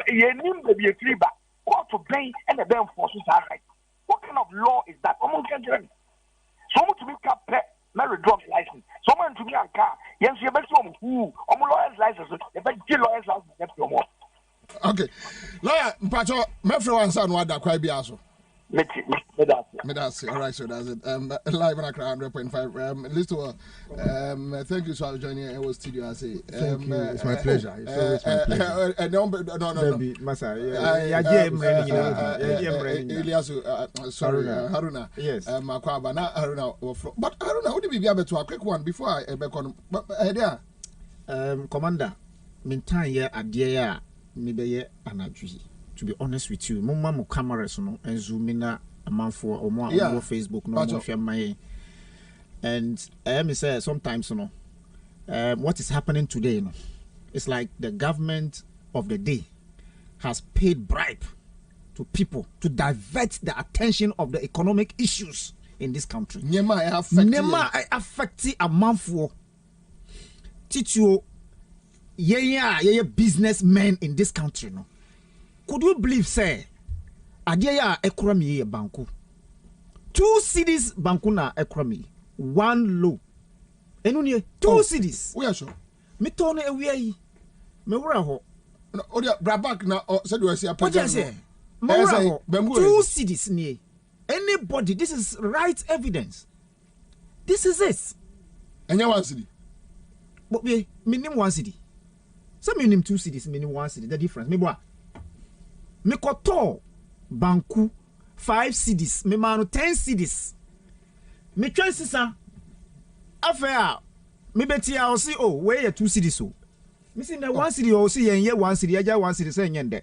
Yenim baby triba. What to pay and the ben forces are right. What kind of law is that? Someone can tell me. Someone to be cap married drug license. Someone to be a car. Yes, you better who lawyer's license. The best lawyer's license. Okay. Lawyer, Mpacho, my friend Ansah no ada kwai bi aso. Medasi. All right, so that's it. Live on Accra 100.5. Listen, thank you for joining our studio. I say, thank you. It's my pleasure. It's always my pleasure. No. Sorry, Haruna. Yes. Kwabena, Haruna. But Haruna, how do we be able to a quick one before I back on? There. Commander, meantime, yeah, adia, maybe anadri. To be honest with you, mo cameras no and zoom in a month for or more on Facebook no more my and I say sometimes what is happening today it's like the government of the day has paid bribe to people to divert the attention of the economic issues in this country. Nema affect a month for teach you businessmen in this country no. Could you believe, say, Adia economy banku? 2 cities banku na economy, 1 low. Enunye 2 cities. We are sure. Me tone ewie me wura ho. Odia Brabak na said you say what you say? Me wura ho. 2 cities ni. Anybody, this is right evidence. This is it. Enya 1 city. But we name 1 city. Some name 2 cities, me name 1 city. The difference. Me boa. Me koto banku 5 cities, me manu 10 cities. Me twen sisa affair me beti a o si where ye 2 cities so. Me see na 1 city o si yen 1 city, aja 1 city say yen de.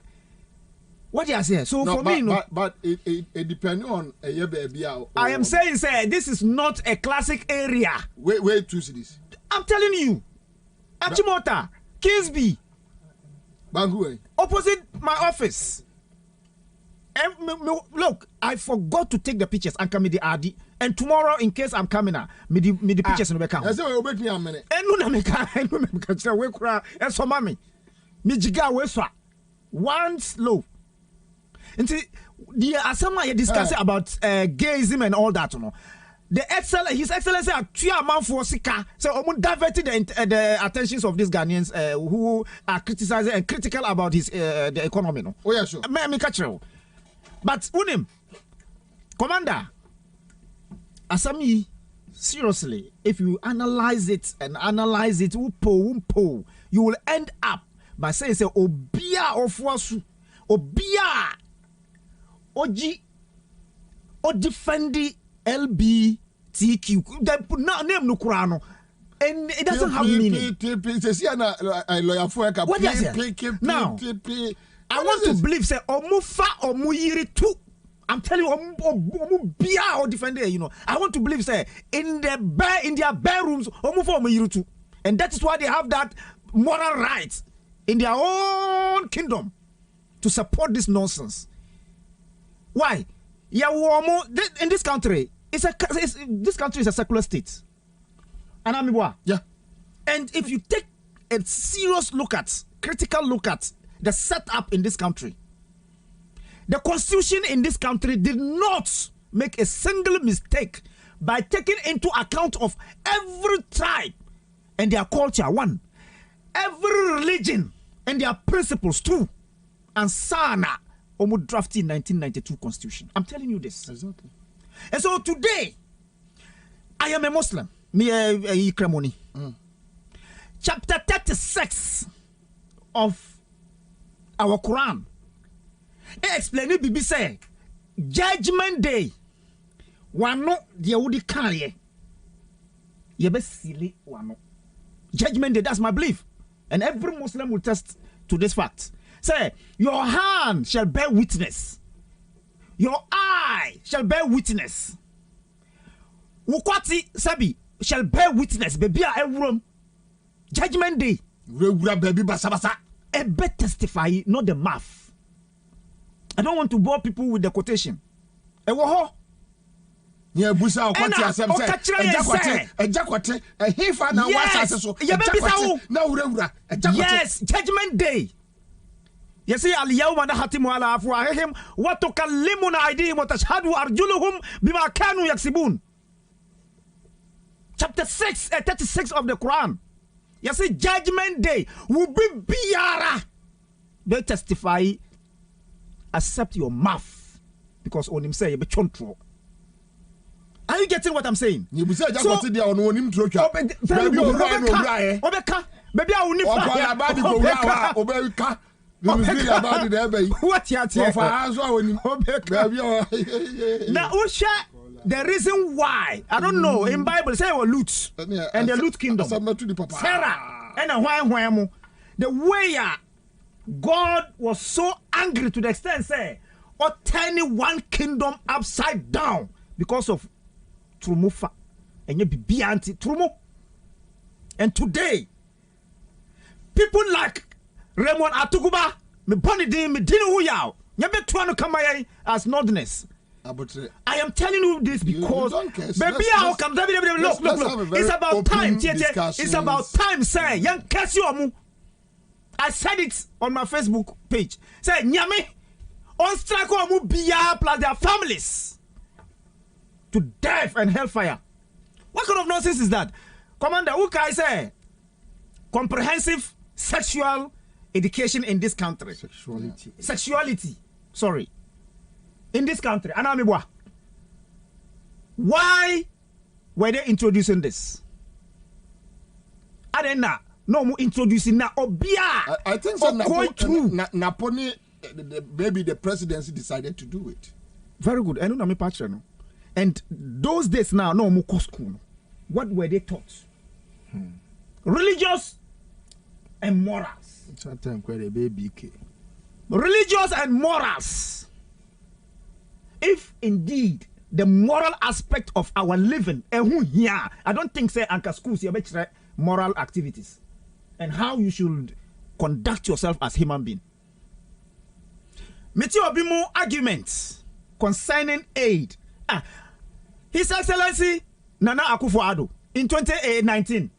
What do you say? So no, for me no, but it depends on a year baby. I am saying say this is not a classic area. Where 2 cities? I'm telling you. Achimota, Kingsby, Bangu, opposite my office. Look, I forgot to take the pictures and come with the ID. And tomorrow, in case I'm coming out, me the pictures no be come. I say we make me a minute. Enu na me ka, we kura. So mami, me jiga we so. 1 slow. Until the asama you discussing about gayism and all that, His Excellency a man for sika. So omun diverted the attentions of these Ghanaians who are criticizing and critical about his the economy. No. Oh yeah, sure. Me catch you. But unim, Commander, Asami, seriously, if you analyze it, you will end up by saying, Obia of Obia, Oji, or defendi LGBTQ. That name no Kurano. And it doesn't have meaning. What does it? Now, I want to believe say omufa omuyiri too. I'm telling you omubia or defender, I want to believe say in their bare rooms omufa omuyiri too. And that is why they have that moral right in their own kingdom to support this nonsense. Why? In this country, this country is a secular state. And yeah. And if you take a serious critical look at the setup in this country, the constitution in this country did not make a single mistake by taking into account of every tribe and their culture, one, every religion and their principles, two, and Sana Omu drafted 1992 constitution. I'm telling you this. Exactly. And so today, I am a Muslim. Me a Kremoni. Chapter 36 of our Quran. It explains Bibi say, Judgment Day. Wano dia wudi kanye. Yebe sili wano. Judgment Day, that's my belief. And every Muslim will test to this fact. Say, your hand shall bear witness. Your eye shall bear witness. Wukwati sabi shall bear witness. Baby a room. Judgment Day. Baby basa basa. Ebe testify, not the math. I don't want to bore people with the quotation. Ewoho. Yeah, Busa, what you say? Ejakwate, a hifa na wasa so. Yes, judgment day. You see, al-yawma nahtimu ala afwahihim wa tukallimuna aydihim wa tashhadu arjuluhum bima kanu yaksibun. Chapter 6, 36 of the Quran. You see, judgment day will be biara. They testify, accept your mouth, because on him say you be control. Are you getting what I'm saying? You be say just what they on him throw. Baby, Baby, I will need what you now, the reason why I don't know in Bible say we loot and the loot kingdom. Sarah and the way God was so angry to the extent say or turning one kingdom upside down because of Trumufa and you be anti Trumu. And today, people like Raymond Atuguba, me bonny din, me dinu huyao, nyebe tuano kamaye as northerners. I am telling you this because baby, how come look, it's about time, it's about time, say, young Cassiomu. I said it on my Facebook page. Say, Nyame, on strike omu biya plus their families to death and hellfire. What kind of nonsense is that? Commander, who can I say? Comprehensive sexual education in this country. Sexuality. Sorry. In this country. Anamibwa. Why were they introducing this? Adena. No more introducing na obia. I think so. Naponi, maybe the presidency decided to do it. Very good. And those days now, no more school. What were they taught? Religious and morals. Religious and morals. If indeed the moral aspect of our living, I don't think say Anka schools you moral activities and how you should conduct yourself as human being. Meti Obimu arguments concerning aid. His Excellency Nana Akufo-Addo in 2019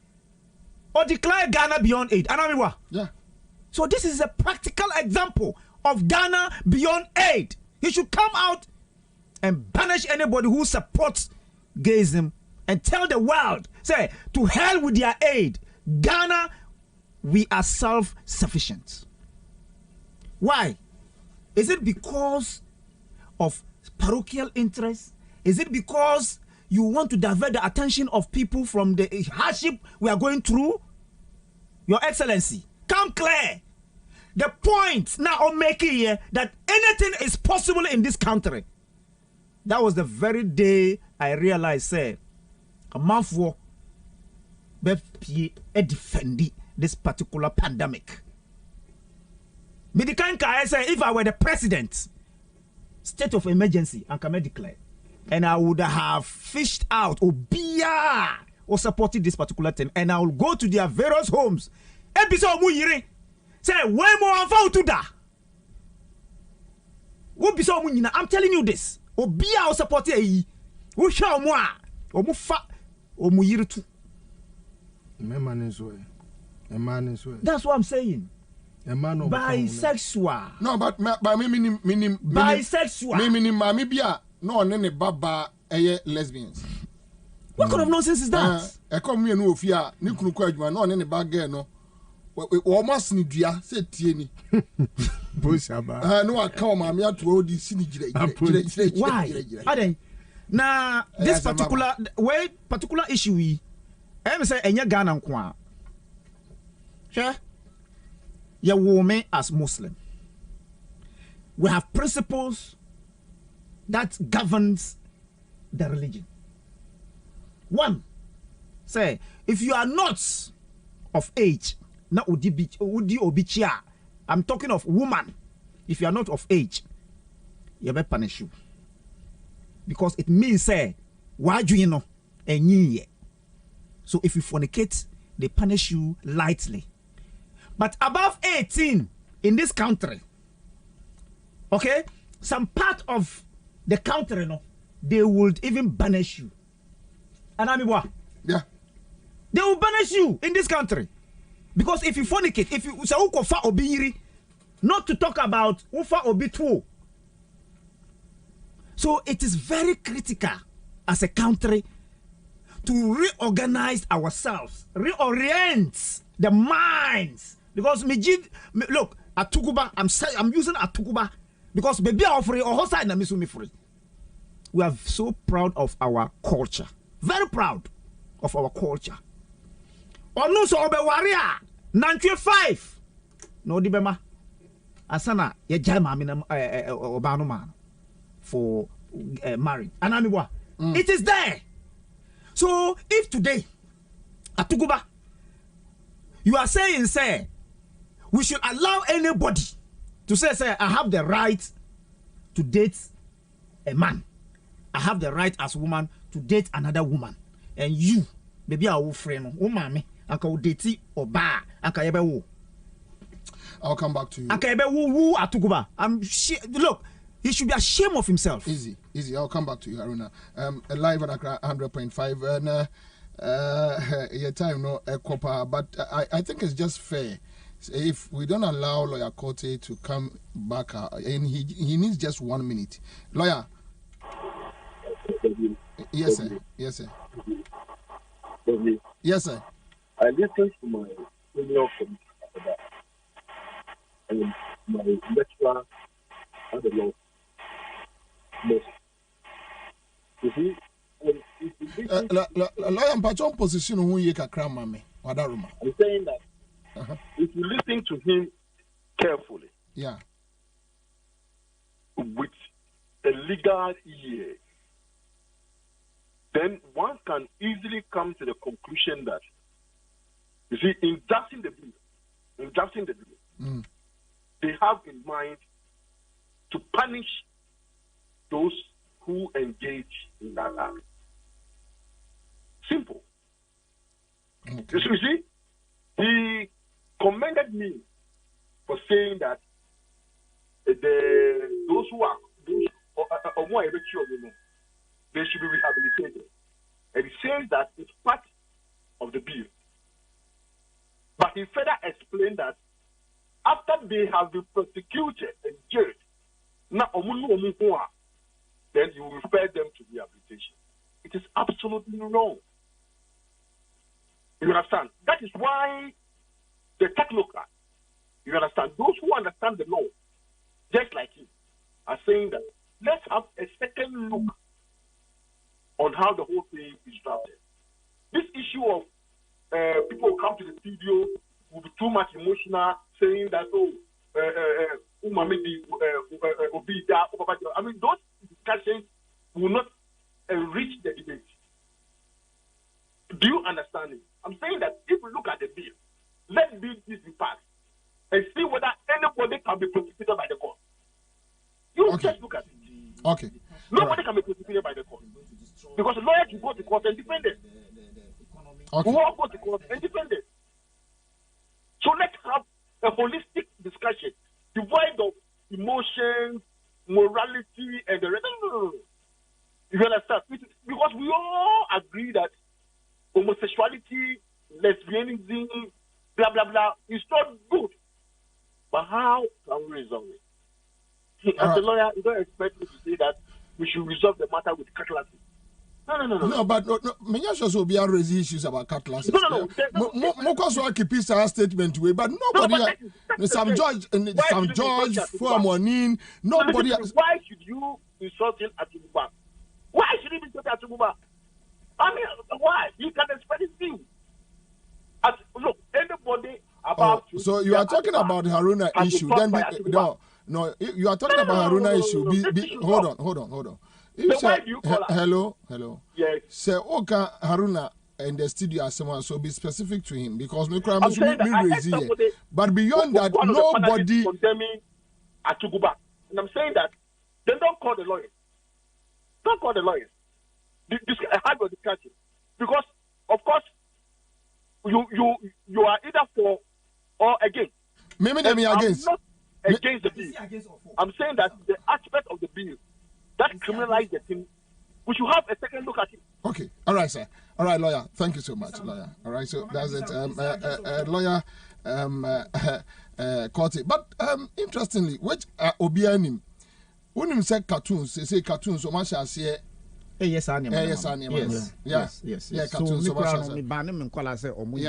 or declare Ghana beyond aid. Anamiwa. Yeah. So this is a practical example of Ghana beyond aid. He should come out and banish anybody who supports gayism and tell the world, say, to hell with their aid. Ghana, we are self-sufficient. Why? Is it because of parochial interests? Is it because you want to divert the attention of people from the hardship we are going through? Your Excellency, come clear. The point now I'm making here that anything is possible in this country. That was the very day I realized, say, a month for defend this particular pandemic. I say, if I were the president, state of emergency, I can declare. And I would have fished out or supported this particular thing, and I will go to their various homes. Episode say, when more to da. I'm telling you this. Obia or support ye. Who shall moi or mufa or muyiritu. That's what I'm saying. Bisexual. No, but by me meaning bisexual. Me meaning mami bia no nene baba lesbians. What kind of nonsense is that? I come here no fear ni kunu kwa adwuma no nene bag girl no. We almost ni dua say tie ni. No account mami ato odi sini gire. Why? Aden. Na this particular issue we say enya Ghana nko a. Sure. Your woman as Muslim. We have principles that governs the religion. One, say, if you are not of age, I'm talking of woman. If you are not of age, you will punish you. Because it means, say, why do you know? So if you fornicate, they punish you lightly. But above 18 in this country, okay, some part of the country, no, they would even banish you. And I mean what? Yeah. They will banish you in this country. Because if you fornicate, if you say ukofa obiri, not to talk about ufa obitu. So it is very critical as a country to reorganize ourselves, reorient the minds. Because look, Atukuba, I'm using Atukuba because baby are free or hostile na misu me free. We are so proud of our culture. Very proud of our culture. Onu so obe warrior 95. No di bema. Asana ye jai mami na obanu man for married. Anami wa. It is there. So if today Atukuba you are saying say we should allow anybody to say I have the right to date a man. I have the right as a woman to date another woman. And you, baby, our friend, oh mommy, uncle date or bar, uncle. I'll come back to you. Uncle woo Atukuba. Look, he should be ashamed of himself. Easy. I'll come back to you, Haruna. Live at Accra 100.5 and your time no copper, but I think it's just fair. If we don't allow Lawyer Kote to come back, and he needs just 1 minute. Lawyer. Yes, sir. Yes, sir. Yes, sir. I listened to my senior committee and my lecturer and the law. You see, lawyer Mpachon position who you can cram mame. I'm saying that if you listen to him carefully, yeah, with a legal ear, then one can easily come to the conclusion that, you see, in drafting the bill, they have in mind to punish those who engage in that act. Simple. Okay. You see, he commended me for saying that those who are more immature, they should be rehabilitated. And he says that it's part of the bill. But he further explained that after they have been prosecuted and jailed, then you will refer them to rehabilitation. It is absolutely wrong. You understand? That is why the technocrats, you understand, those who understand the law, just like him, are saying that let's have a second look on how the whole thing is drafted. This issue of people come to the studio will be too much emotional, saying that, I mean, those discussions will not enrich the debate. Do you understand it? I'm saying that if we look at the bill, let this be passed and see whether anybody can be prosecuted by the court. You just look at it. Okay. Nobody can be prosecuted by the court. Because the lawyers will go to court and defend it. Okay. We all go to court and defend it. So let's have a holistic discussion, devoid of emotions, morality, and the rest. No. You understand? Because we all agree that homosexuality, lesbianism, blah, blah, blah, is not good. But how can we resolve it? As a lawyer, you don't expect me to say that we should resolve the matter with catalysis. No. But many of us will be raising issues about catalysis. No. Mokos will keep his statement away, but nobody, some judge, for morning, nobody. Why should you insult him at Atuguba? Why should he be insulted at Atuguba? I mean, why? You can express his view. Look, anybody about. So you are talking about Haruna issue? Then no, you are talking about Haruna issue. Hold on. Why do you call us? Hello. Yes. Say, okay, Haruna in the studio as someone, so be specific to him because me cry raise here. But beyond that, nobody condemning Atuguba. And I'm saying that then don't call the lawyers. Don't call the lawyers. Have your discussion because, of course, you are either for or against. Maybe against. I'm not against the bill. I'm saying that the aspect of the bill that criminalize the thing we should have a second look at it. Okay. All right, sir. All right, lawyer. Thank you so much, lawyer. All right, so that's it. Lawyer Corte. But interestingly, which Obianim, when you say cartoons, they say cartoons, so much as here. Yes. Cartoons. So me ban him call say with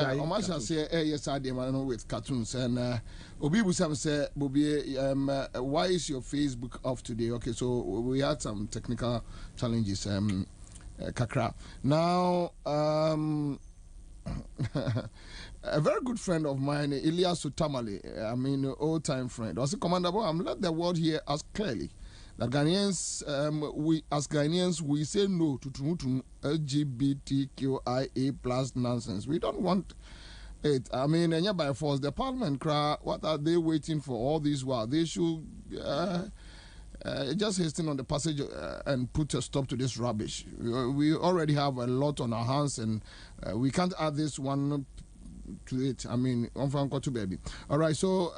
cartoons and Obi Busam say Bobie why is your Facebook off today? Okay, so we had some technical challenges kakra. Now a very good friend of mine, Elias Sutamale, I mean old time friend, was a commander. I'm let the world hear us clearly. That Ghanaians, we say no to LGBTQIA plus nonsense. We don't want it. I mean, and by force, the Parliament cry. What are they waiting for all this while? They should just hasten on the passage and put a stop to this rubbish. We already have a lot on our hands, and we can't add this one to it. I mean, on Franco to baby. All right, so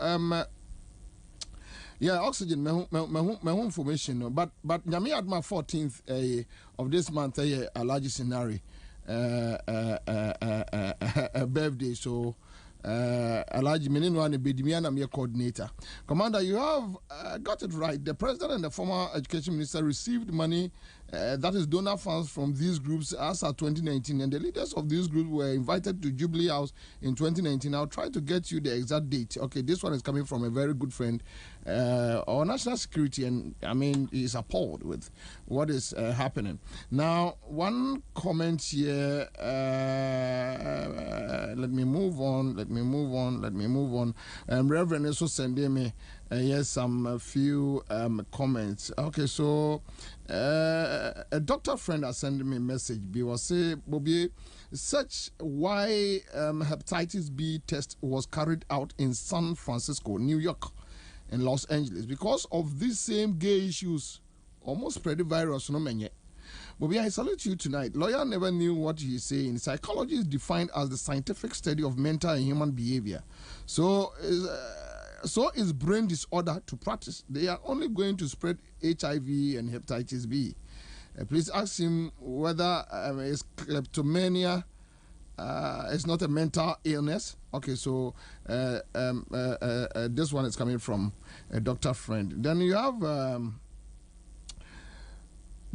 yeah, oxygen, my home information. But Nyami at my 14th of this month, a large scenario, a birthday. So, a large Menino Bedimian, I'm your coordinator. Commander, you have got it right. The president and the former education minister received money that is donor funds from these groups as at 2019, and the leaders of these groups were invited to Jubilee House in 2019. I'll try to get you the exact date. Okay, this one is coming from a very good friend, our national security, and I mean, he's appalled with what is happening. Now, one comment here, let me move on. Reverend also sending me yes, some few comments. Okay, so a doctor friend has sent me a message. He was say, Bobie, such why hepatitis B test was carried out in San Francisco, New York, and Los Angeles because of these same gay issues. Almost spread the virus, no man yet. Bobie, I salute you tonight. Lawyer never knew what he's saying. Psychology is defined as the scientific study of mental and human behavior. So is brain disorder to practice. They are only going to spread HIV and hepatitis B. Please ask him whether his kleptomania is not a mental illness. Okay, so this one is coming from a doctor friend. Then you have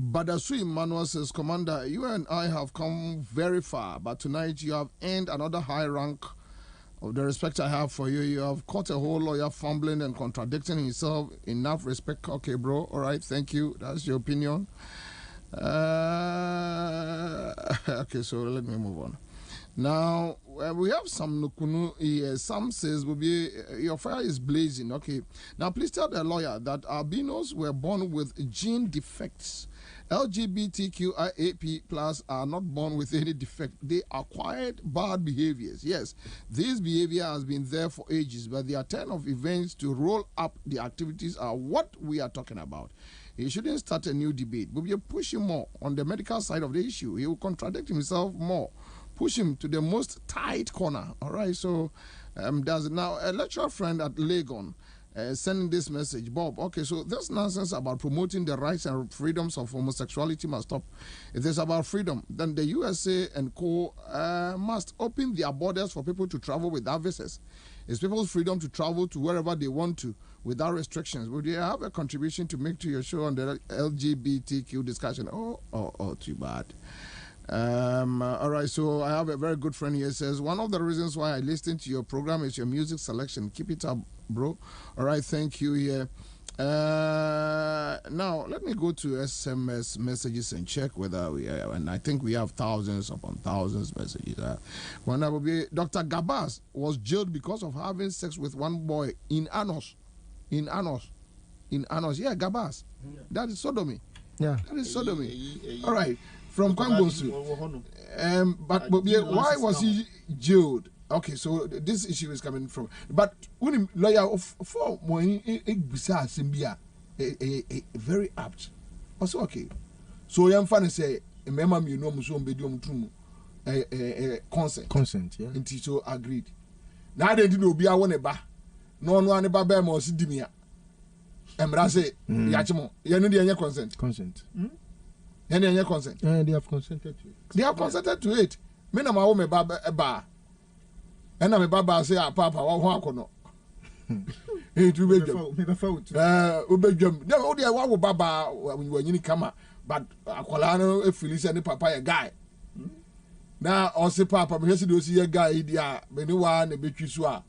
Badasu Emmanuel says, Commander, you and I have come very far, but tonight you have earned another high rank. Of the respect I have for you, you have caught a whole lawyer fumbling and contradicting himself. Enough respect. Okay, bro. All right, thank you. That's your opinion. Okay, so let me move on. Now, we have some Nukunu here. Some says, your fire is blazing. Okay. Now, please tell the lawyer that albinos were born with gene defects. LGBTQIA plus are not born with any defect. They acquired bad behaviors. Yes, this behavior has been there for ages, but the turn of events to roll up the activities are what we are talking about. He shouldn't start a new debate. But we push him more on the medical side of the issue. He will contradict himself more. Push him to the most tight corner. All right, so there's now a lecturer friend at Legon sending this message. Bob, okay, so this nonsense about promoting the rights and freedoms of homosexuality must stop. If it's about freedom, then the USA and co must open their borders for people to travel without visas. It's people's freedom to travel to wherever they want to without restrictions. Would you have a contribution to make to your show on the LGBTQ discussion? Oh, too bad. All right, so I have a very good friend here. Says one of the reasons why I listen to your program is your music selection. Keep it up, bro. All right, thank you. Here. Now let me go to SMS messages and check whether we are, and I think we have thousands upon thousands messages. One that will be Dr. Gabas was jailed because of having sex with one boy in Anos. Yeah, Gabas. Yeah. That is sodomy. Yeah, that is sodomy. All right. From Kwambosu. But why was he jailed? Okay, so this issue is coming from. But when lawyer for when very apt. Also okay. So young fan say remember me no muso mbedium trum consent yeah. And so agreed. Now they didn't obi awon eba. No ane ba be mo sidimia. Emra say yachimo. Ye no dey consent. Any consent? They have consented to it. They have consented to it. Me na ma wo me ba. And I'm baba say papa wa kono. It will be ubejum. They o dey wa baba when you come but akwala no efili say ni papa a guy. Na o say papa me say do see a guy dia me ni wa na betwi so a.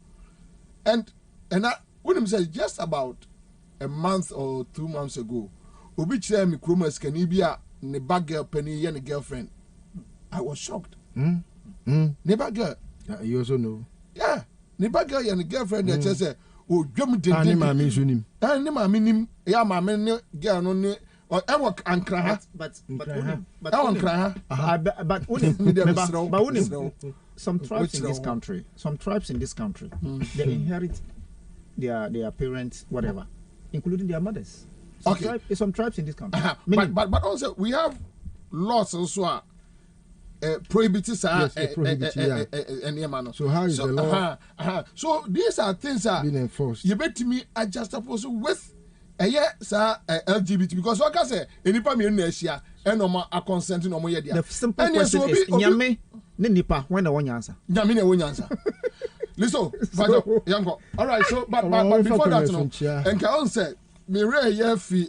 And when him say just about a month or 2 months ago, obi chere me kroma skani bia ne bag girl penny ye ne girlfriend. I was shocked. Neighbor girl. You also know. Yeah. Neighbor girl and the girlfriend that say, oh, drum did. Ni mami sunim. Ni mami nim. Ya mami ne girl no ne. Or ewa ankra. But some tribes in this country, they inherit their parents, whatever, including their mothers. Some tribes in this country. But also we have laws also. Prohibited, so how is the law? So these are things that being enforced. You bet me adjust also with LGBT because like I say, anypa me Asia and a consent no more. The simple question is nyame ne nipa when the one answer. Nyame ne one answer. Listen, Yanko. All right, so but before that no, and can say me re ye fi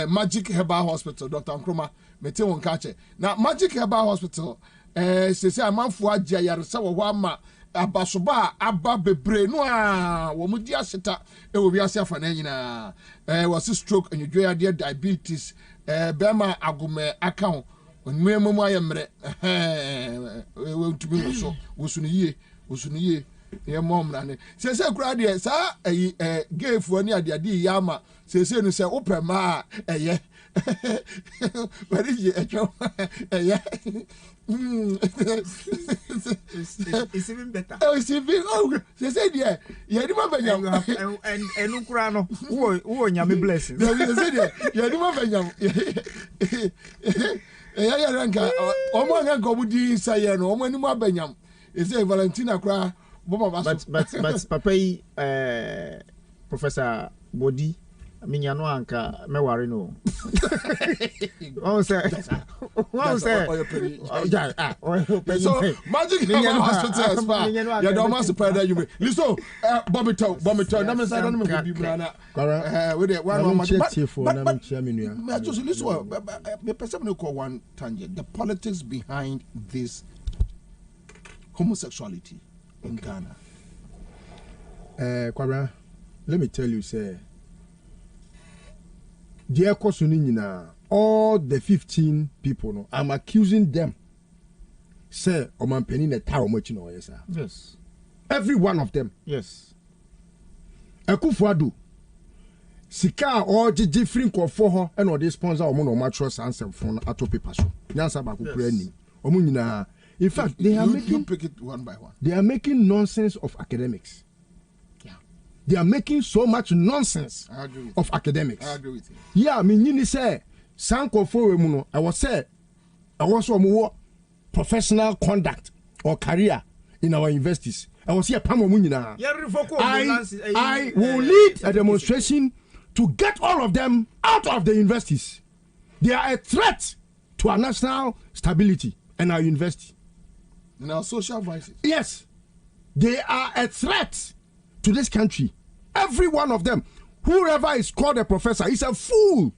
Magic Herbal Hospital, Dr. Nkrumah. Mete won kache na Magic Herbal Hospital sese amanfo agya yaresa wo ho ama abasoba aba bebre no a wo mu di aseta e wo biase afa na nyina was stroke enwedwe ade diabetes bema agome account onwemu mu ayemre wo ntumi wo so ye ye mom na ne sese kura de sa gay fo ni ade yama sese no se opema eye what is it? Yeah. It's even better. Oh, it's even they said yeah. Yeah, you remember and Ukraino. Who nyame blessing. They said yeah, you remember yeah, ranka. Omo nganko budi say no. Omo ni mo abanyam. They say Valentina kra. But papa Professor Bodi minya no anka me ware no on say so Magic Herbal Hospital ya do mas spread you listen Bobie to na me say no me bi brana we dey one but just listen me person no call one tangent the politics behind this homosexuality in Ghana. Kwabena, let me tell you, say, dear Kosunina, all the 15 people, no, I'm accusing them. Say, Oman Penny, yes, sir. Yes. Every one of them. Yes. Akufuadu. Sika or different for her and or they sponsor or mono mattress answer from ato paper. Nyansa baku preni. Omunina. In fact, they are making you pick it one by one. They are making nonsense of academics. Yeah. They are making so much nonsense of academics. I agree with you. Yeah, I mean, you say, Sanko for Muno, I was more professional conduct or career in our universities. I was here, Pamo Munina. I will lead a demonstration to get all of them out of the universities. They are a threat to our national stability and our university. And our social vices. Yes. They are a threat to this country. Every one of them. Whoever is called a professor is a fool.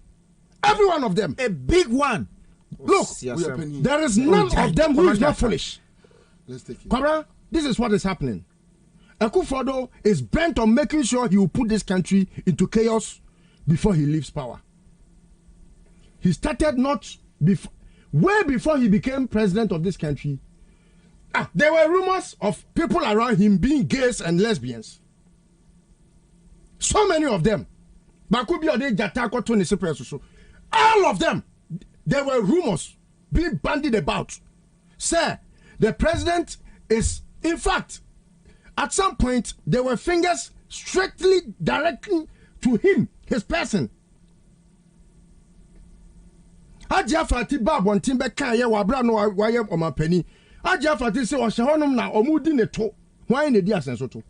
Every one of them. A big one. Look, there is none of them who is not foolish. Let's take it. Kwabena, this is what is happening. Akufo-Addo is bent on making sure he will put this country into chaos before he leaves power. He started way before he became president of this country. There were rumors of people around him being gays and lesbians. So many of them. All of them. There were rumors being bandied about. Sir, the president is, in fact, at some point, there were fingers strictly directing to him, his person. Ajia Fati Babon Timbe Kanye Wabra no Wayem Omapeni. Ajia Fati se Oshahonum na Omudi Neto. Why in the Asenso to?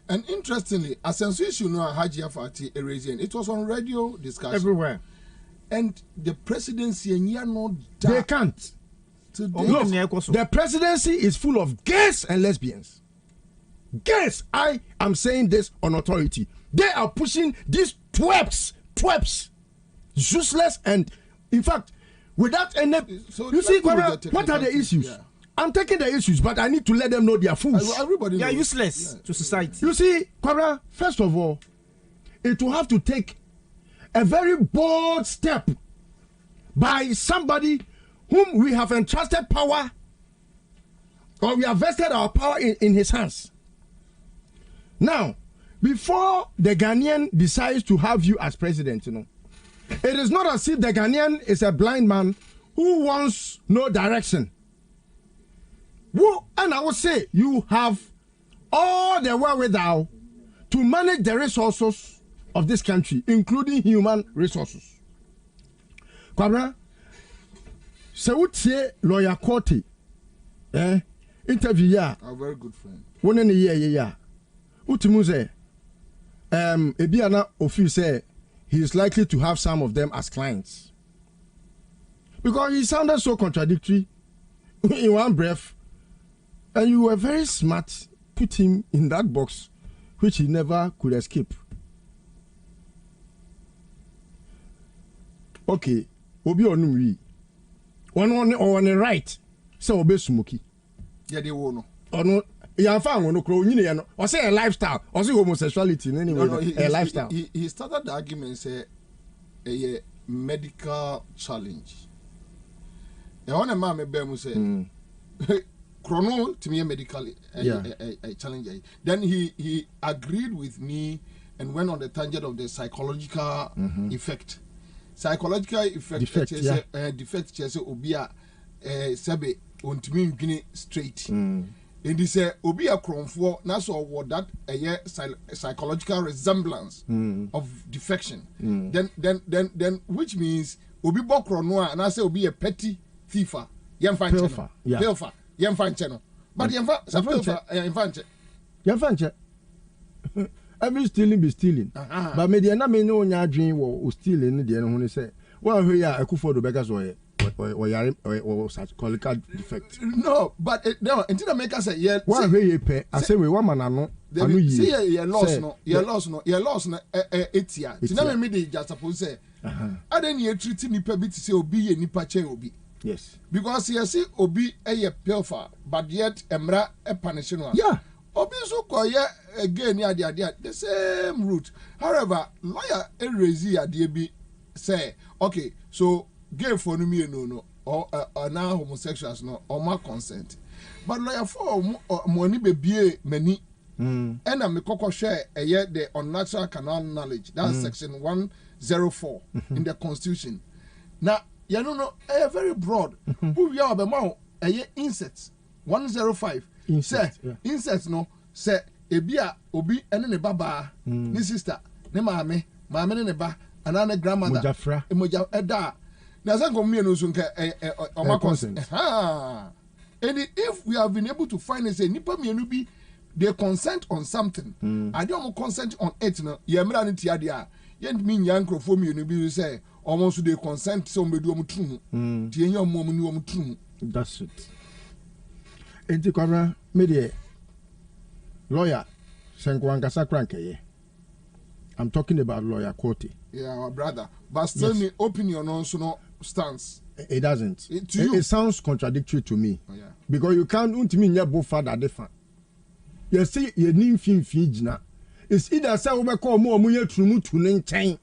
And interestingly, Asenso issue no Hajia Fati erasing. It was on radio discussion. Everywhere. and the presidency and no they can't. Look, the presidency is full of gays and lesbians. Gays, I am saying this on authority. They are pushing these twerps, useless, and in fact, without any. So you see, what are the issues? Yeah. I'm taking the issues, but I need to let them know they are fools. Everybody they are useless to society. You see, Kwabena, first of all, it will have to take a very bold step by somebody whom we have entrusted power, or we have vested our power in his hands. Now, before the Ghanaian decides to have you as president, you know, it is not as if the Ghanaian is a blind man who wants no direction. And I would say you have all the wherewithal to manage the resources of this country, including human resources. Kwabena, se wotie lawyer Cote, interview ya. A very good friend. One in a year, Utimuze, Ebiana Ofi say he is likely to have some of them as clients. Because he sounded so contradictory in one breath, and you were very smart, put him in that box, which he never could escape. Okay, Obi Onumri. One on the right, so Obi Smoky. Yeah, they won't. Or no, you found no crow, you know, or say a lifestyle, or say homosexuality in any way, a lifestyle. He started the argument, say a medical challenge. The one man may say, chrono to me a medical a challenge. Then he agreed with me and went on the tangent of the psychological effect. Psychological effect defect chese obia sebe ontimi ngini straight. And he say obia kromfo na so what that psychological resemblance of defection. Then which means obi bokro no and I say obi a petty thiefer. Yemfa cheno. Pilfer. Yemfa cheno. But yemfa yemfa every stealing be stealing. But me na me no nya adwen wo stealing the no ho say one hwe ya akufo do beka so or psychological defect. No, but no, until make us say yeah. One hwe ye pe I say we one man anu yi. See you lost no etia. Tina me dey just suppose say aden ye treat nipa bi to say obi ye nipa chen obi. Yes. Because you see obi a pilfer but yet emra e punish no. Yeah. Obi so koye again the same route. However, lawyer erezi ade bi say okay, so gay for me no or now homosexuals no or my consent. But lawyer for money be many and me koko share the unnatural canal knowledge. That's section 104 in the constitution. Now you know very broad. Who we are about insects 105 insects no say ebia obi ene ne baba ni sister ne maame ne ba ana ne grandmother emoja eda na say go me no so nka oma consent and if we have been able to find say nipa mienu bi they consent on something I don't consent on it no ye mra ne tia dia ye mi nya nkrofo mienu bi say almost they consent so mbedu omutrum tie nya omom ni omutrum. That's it. Enti Kwabena media lawyer Senkwankasa Krankeye. I'm talking about lawyer Cote. Yeah, our brother. But still me opinion also no stance. It doesn't. It sounds contradictory to me. Oh, yeah. Because you can't ultimately nya both father different. You see you need fin fijna. It's either say we call more mu yetrumu tu ne nchen.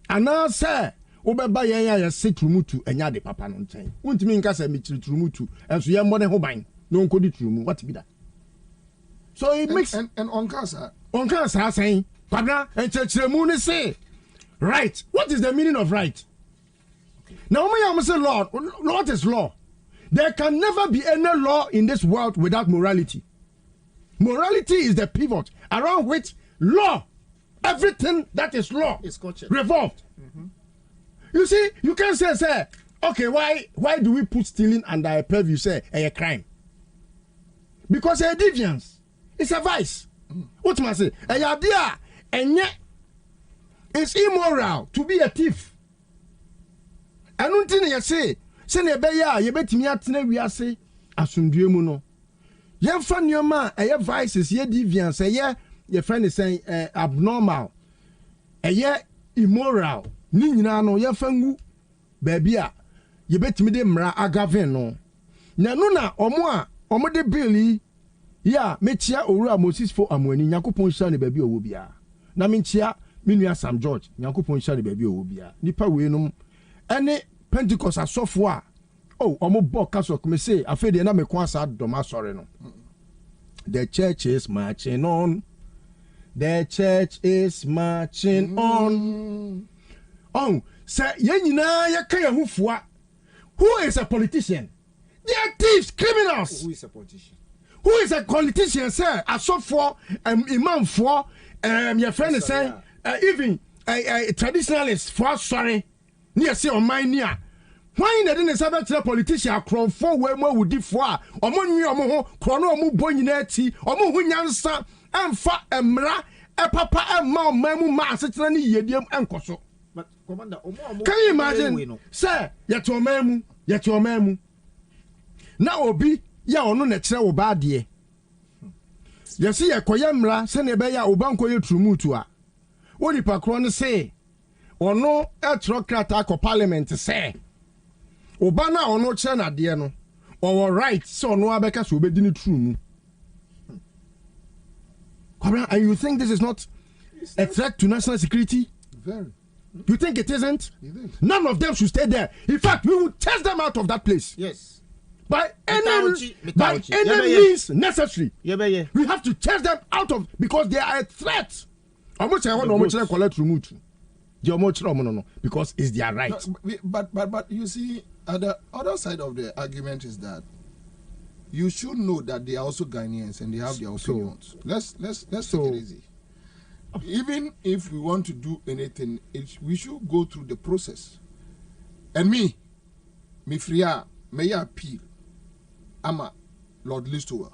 Ana say wobeba yen ya se trumu tu enya de papa no nchen. Untimi nka say me trumu tu enso ye mbone ho ban. No nkodi trumu what be that? So it makes and on cancer saying Kwabena and Churchemu say right. What is the meaning of right? Now me am say Lord, what is law? There can never be any law in this world without morality. Morality is the pivot around which law, everything that is law, is revolved. You see, you can say, okay, why do we put stealing under a purview, say, a crime? Because a deviance, it's a vice. What must I say? A idea, and yet, it's immoral to be a thief. ɛno nti ne yɛse sɛne ɛbɛyɛ a yɛbɛtumi atena wiase asomdue mu no yɛmfa nneɔma a ɛyɛ vices yɛ deviance ɛyɛ yɛfrɛ ne sɛn abnormal ɛyɛ immoral ne nyinaa no yɛmfa ngu baabi a yɛbɛtumi de mmara agavin no na no na ɔmo de bill yi a mekyia owura Moses fo amoani Nyankopɔn hyia ne baabi ɔwɔ biara na menkyia me nua Sam George Nyankopɔn hyia ne baabi ɔwɔ biara nipa wei nom ɛne Pentecost asɔfo a ɔmo bɔ kaso kome se afei deɛ na meko asa dɔm asɔre no the church is marching on the church is marching on sɛ yɛn nyinaa yɛka yɛn ho foa who is a politician they are thieves criminals. Who is a politician? Who is a politician, sir? Asofo, imamfo, your friend is saying, even a traditionalist for sorry, near say on my near. Why in the didn't say politician crown for where more would differ? Or money or more, chrono mu boineti, or more hunyansa, and fa and mra, a papa and mom, mamu massacre, yedium and coso. But, Commander, can you imagine, sir? Yet your memu. Now, Obi. Ya ono na kyerɛ wo ba de yɛse yɛkɔyɛ mmra sɛne ɛbɛyɛ a woba nkɔyɛ trumutu a wo nipa korɔ no se ɔno ɛtrɔ krata akɔ parliament sɛ woba no a ɔno kyerɛ nadeɛ no ɔwɔ right sɛ ɔno abɛka sɛ obɛdi ne trumu. And you think this is not a threat to national security? Very. You think it isn't? None of them should stay there. In fact, we will test them out of that place. Yes. By any means necessary. We have to chase them out of because they are a threat. Because it's their right. But you see, at the other side of the argument is that you should know that they are also Ghanaians and they have their opinions. Let's take it easy. Even if we want to do anything, we should go through the process. And me Fria, may I appeal. Ama Lord Listowell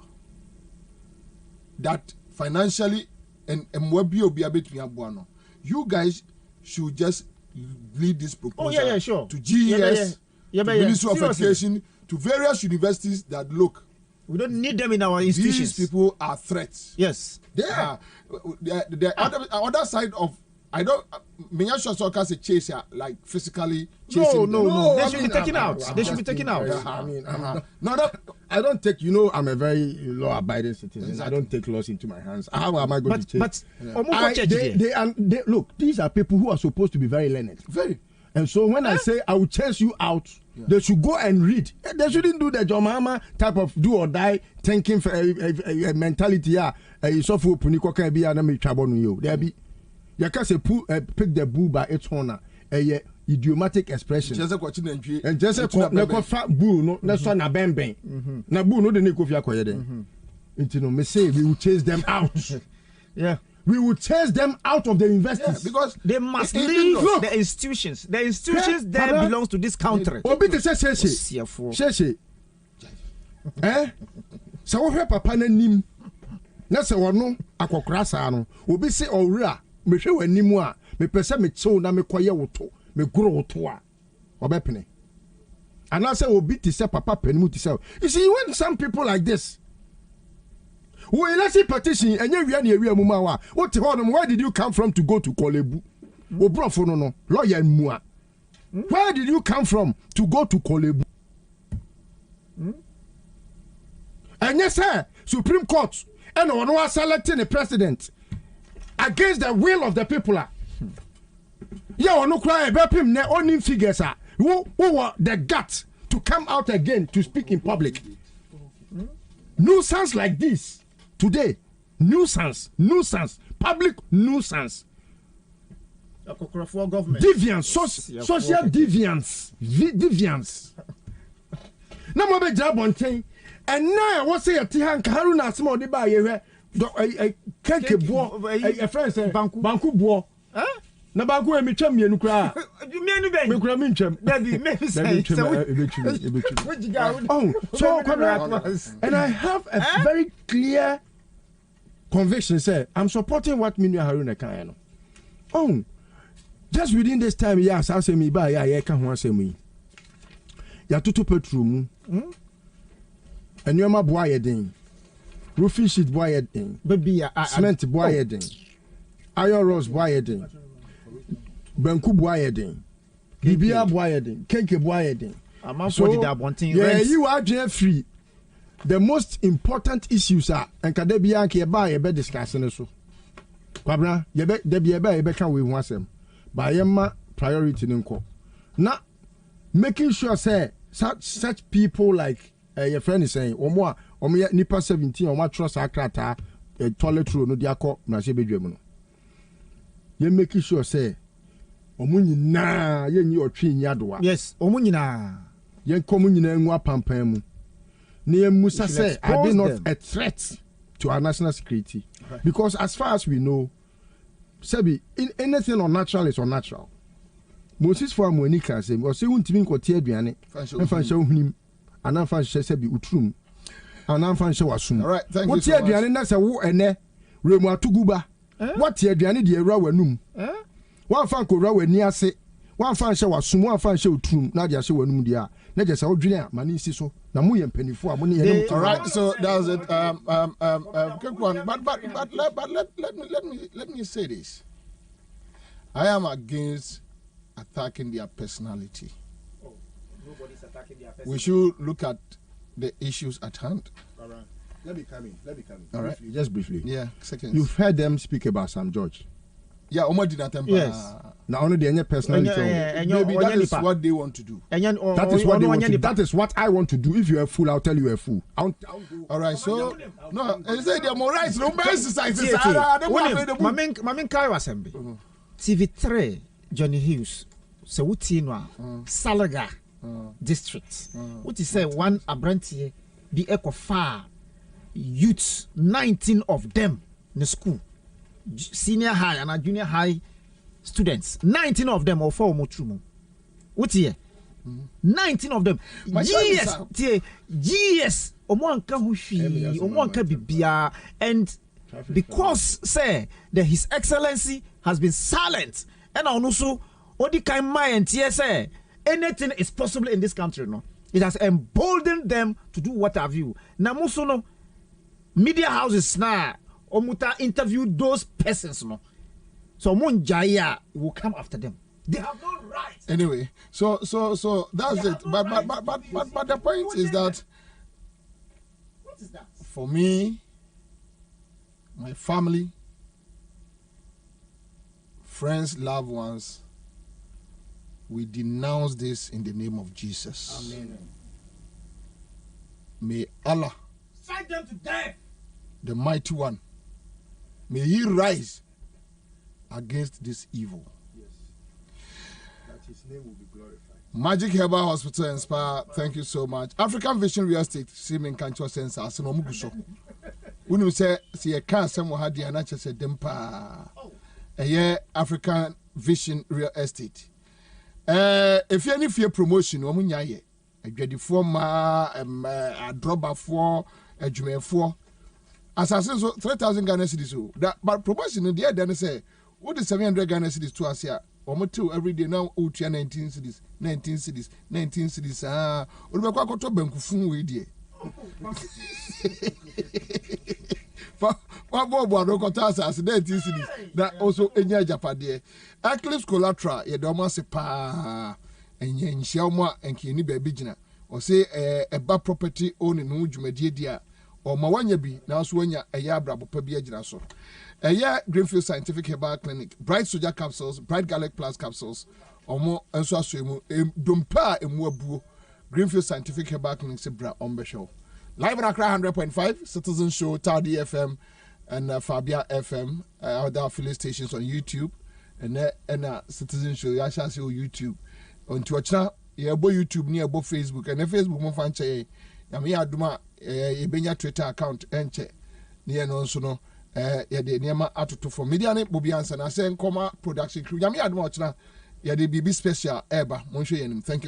that financially and you guys should just lead this proposal sure. to GES, to Ministry of Education, to various universities that look. We don't need them in our institutions. These people are threats. Yes. They are. The other side of I don't. Minyasho Soka say chase like physically chasing. No. They should be taken out. They should be taken out. I don't take. You know, I'm a very law-abiding citizen. Exactly. I don't take laws into my hands. How am I going to chase? They look. These are people who are supposed to be very learned. Very. And so when I say I will chase you out, they should go and read. They shouldn't do the Jomama type of do or die thinking for a mentality. Yeah, so for Puniko can be an trouble on you. There be. You can't say pick the bull by its horn. A idiomatic expression. And just a fat bull, no, that's one a bang bang. Na bull, no, the Nico Fiakoyede. Into me say we will chase them out. Yeah. We will chase them out of the universities because they must leave the institutions. The institutions that belongs to this country. Obi te say. Eh? So we papa na nim. Na se wono akokra sa no. Obi se owura mehwe wanimu a me pese me chew na me koye woto. Me goro woto a. Obepene. And I say obi te say papa panimu te say. You see when some people like this we let's see petition and what where did you come from to go to Kolebu? No, lawyer Mua. Where did you come from to go to Kolebu? And yes, sir, Supreme Court and one was selecting a president against the will of the people. Yeah, no cry about him, ne only figures are who were the guts to come out again to speak in public. Nuisance like this. Today, nuisance, public nuisance. Deviance, social deviance. Na mo be job on thing. And now what say Tihan Haruna small de ba ye a keke bo a friend say banku bo. Huh? Na banku e mi twam mienu kra. Mienu ben. Me kra mi twam. Dabi me say. Oh, so and I have a very clear conviction, say I'm supporting what Minya Haruna can. Oh, just within this time, yes, I say me by I can say me. ya tutu petrol mu enyoma boa yeden roofing sheet boa yeden baby cement boa yeden iron rods boa yeden banku boa yeden bibia boa yeden kenke boa yeden so yeah you are free. The most important issues are enkade bia nke ba ye be discussing so Kwabena ye be de bia ba ye be kan we hu asem ba ye ma priority nko na making sure say such people like your friend is saying omo nipa 17 omo trust akrata toilet roll no dia ko na se bedwam no ye making sure say omo nyina ye nyi otwe nyadoa yes omo nyina ye nkom nyina nwu apampan mu ne musa say are they not a threat to our national security? Right. Because as far as we know, Sebi, in anything unnatural is unnatural. Moses for Moni can say, or say, won't even go tear Biane, and fan show him, and I'm fan Sebi Utrum, and I'm fan show assume. All right, thank you. What tear Biane, that's a war and ne, Remo to Guba. What tear Biane, dear Rower Noom? One fan could row near say, one fan show assume, one fan show Trum, Nadia show Nudia. All right, so that's it. Quick one, but let me say this. I am against attacking their personality. Oh, nobody's attacking their personality. We should look at the issues at hand. All right. Let me come in. All right, briefly, just briefly. Yeah, seconds. You've heard them speak about Sam George. Yeah, Omo did not. Yes. Now only the personality. Maybe that is what they want to do. That is what they want to do. That is what I want to do. If you're a fool, I'll tell you a fool. All right, so no, I say the more rights, no exercise. Mamin Kai was TV3 Johnny Hughes. So what you know? Salaga district. What is say one abrantie the eco far youths 19 of them in the school. Senior high and junior high students, 19 of them or 4 mutumu. What here? 19 of them. GS, Omonka Hushi, Omonka Bibia, and because say that His Excellency has been silent, and also Odikai Mai and TSA, anything is possible in this country, no? It has emboldened them to do what have you. Namusono media houses now. Omuta interviewed those persons, no. So Munjaya will come after them. They have no right. Anyway, so that's it. But the point is that what is that? For me, my family, friends, loved ones, we denounce this in the name of Jesus. Amen. May Allah, fight them to death, the mighty one, may He rise against this evil. Yes. That His name will be glorified. Magic Herbal Hospital and Spa, thank you so much. African Vision Real Estate, Siemens Kancho Sense, Asinomuguso. When you say, see a car somewhere had the anacha said Dempa. A year African Vision Real Estate. If you any fear promotion, Omunyaye, a grade former, a dropper for a jume for. As I said, so 3,000 Ghana cedis. That but promotion in the end, then say, what is 700 Ghana cedis to us here? Or two every day now, 19 cities, 19 cities, 19 cities. What about Koto Benkufu with ye? That also in your Japade. Eclipse collateral, ye doma se pa, and yen shelma and kini baby or say a bad property owned in Ujumedia. Or Mawanyabi, now Swanya, a yabra, Pabia Jinaso. A year Greenfield Scientific Herbal Clinic, Bright Soja capsules, Bright Garlic Plus capsules, or more and so Dumpa and Wabu, Greenfield Scientific Herbal Clinic, Sibra Ombe Show. Live on Accra 100.5, Citizen Show, Tardy FM, and Fabia FM, other affiliate stations on YouTube, and Citizen Show, Yasha Show YouTube. On Twitch now, you have YouTube, near both Facebook, and Facebook, Monfanche, Yami Aduma. Ebenya Twitter account enche near no so no ya de niema atoto for media ne Bobie Ansah na say nkoma production crew ya me admo ochna ya de bibi special eba monhwe yanim. Thank you.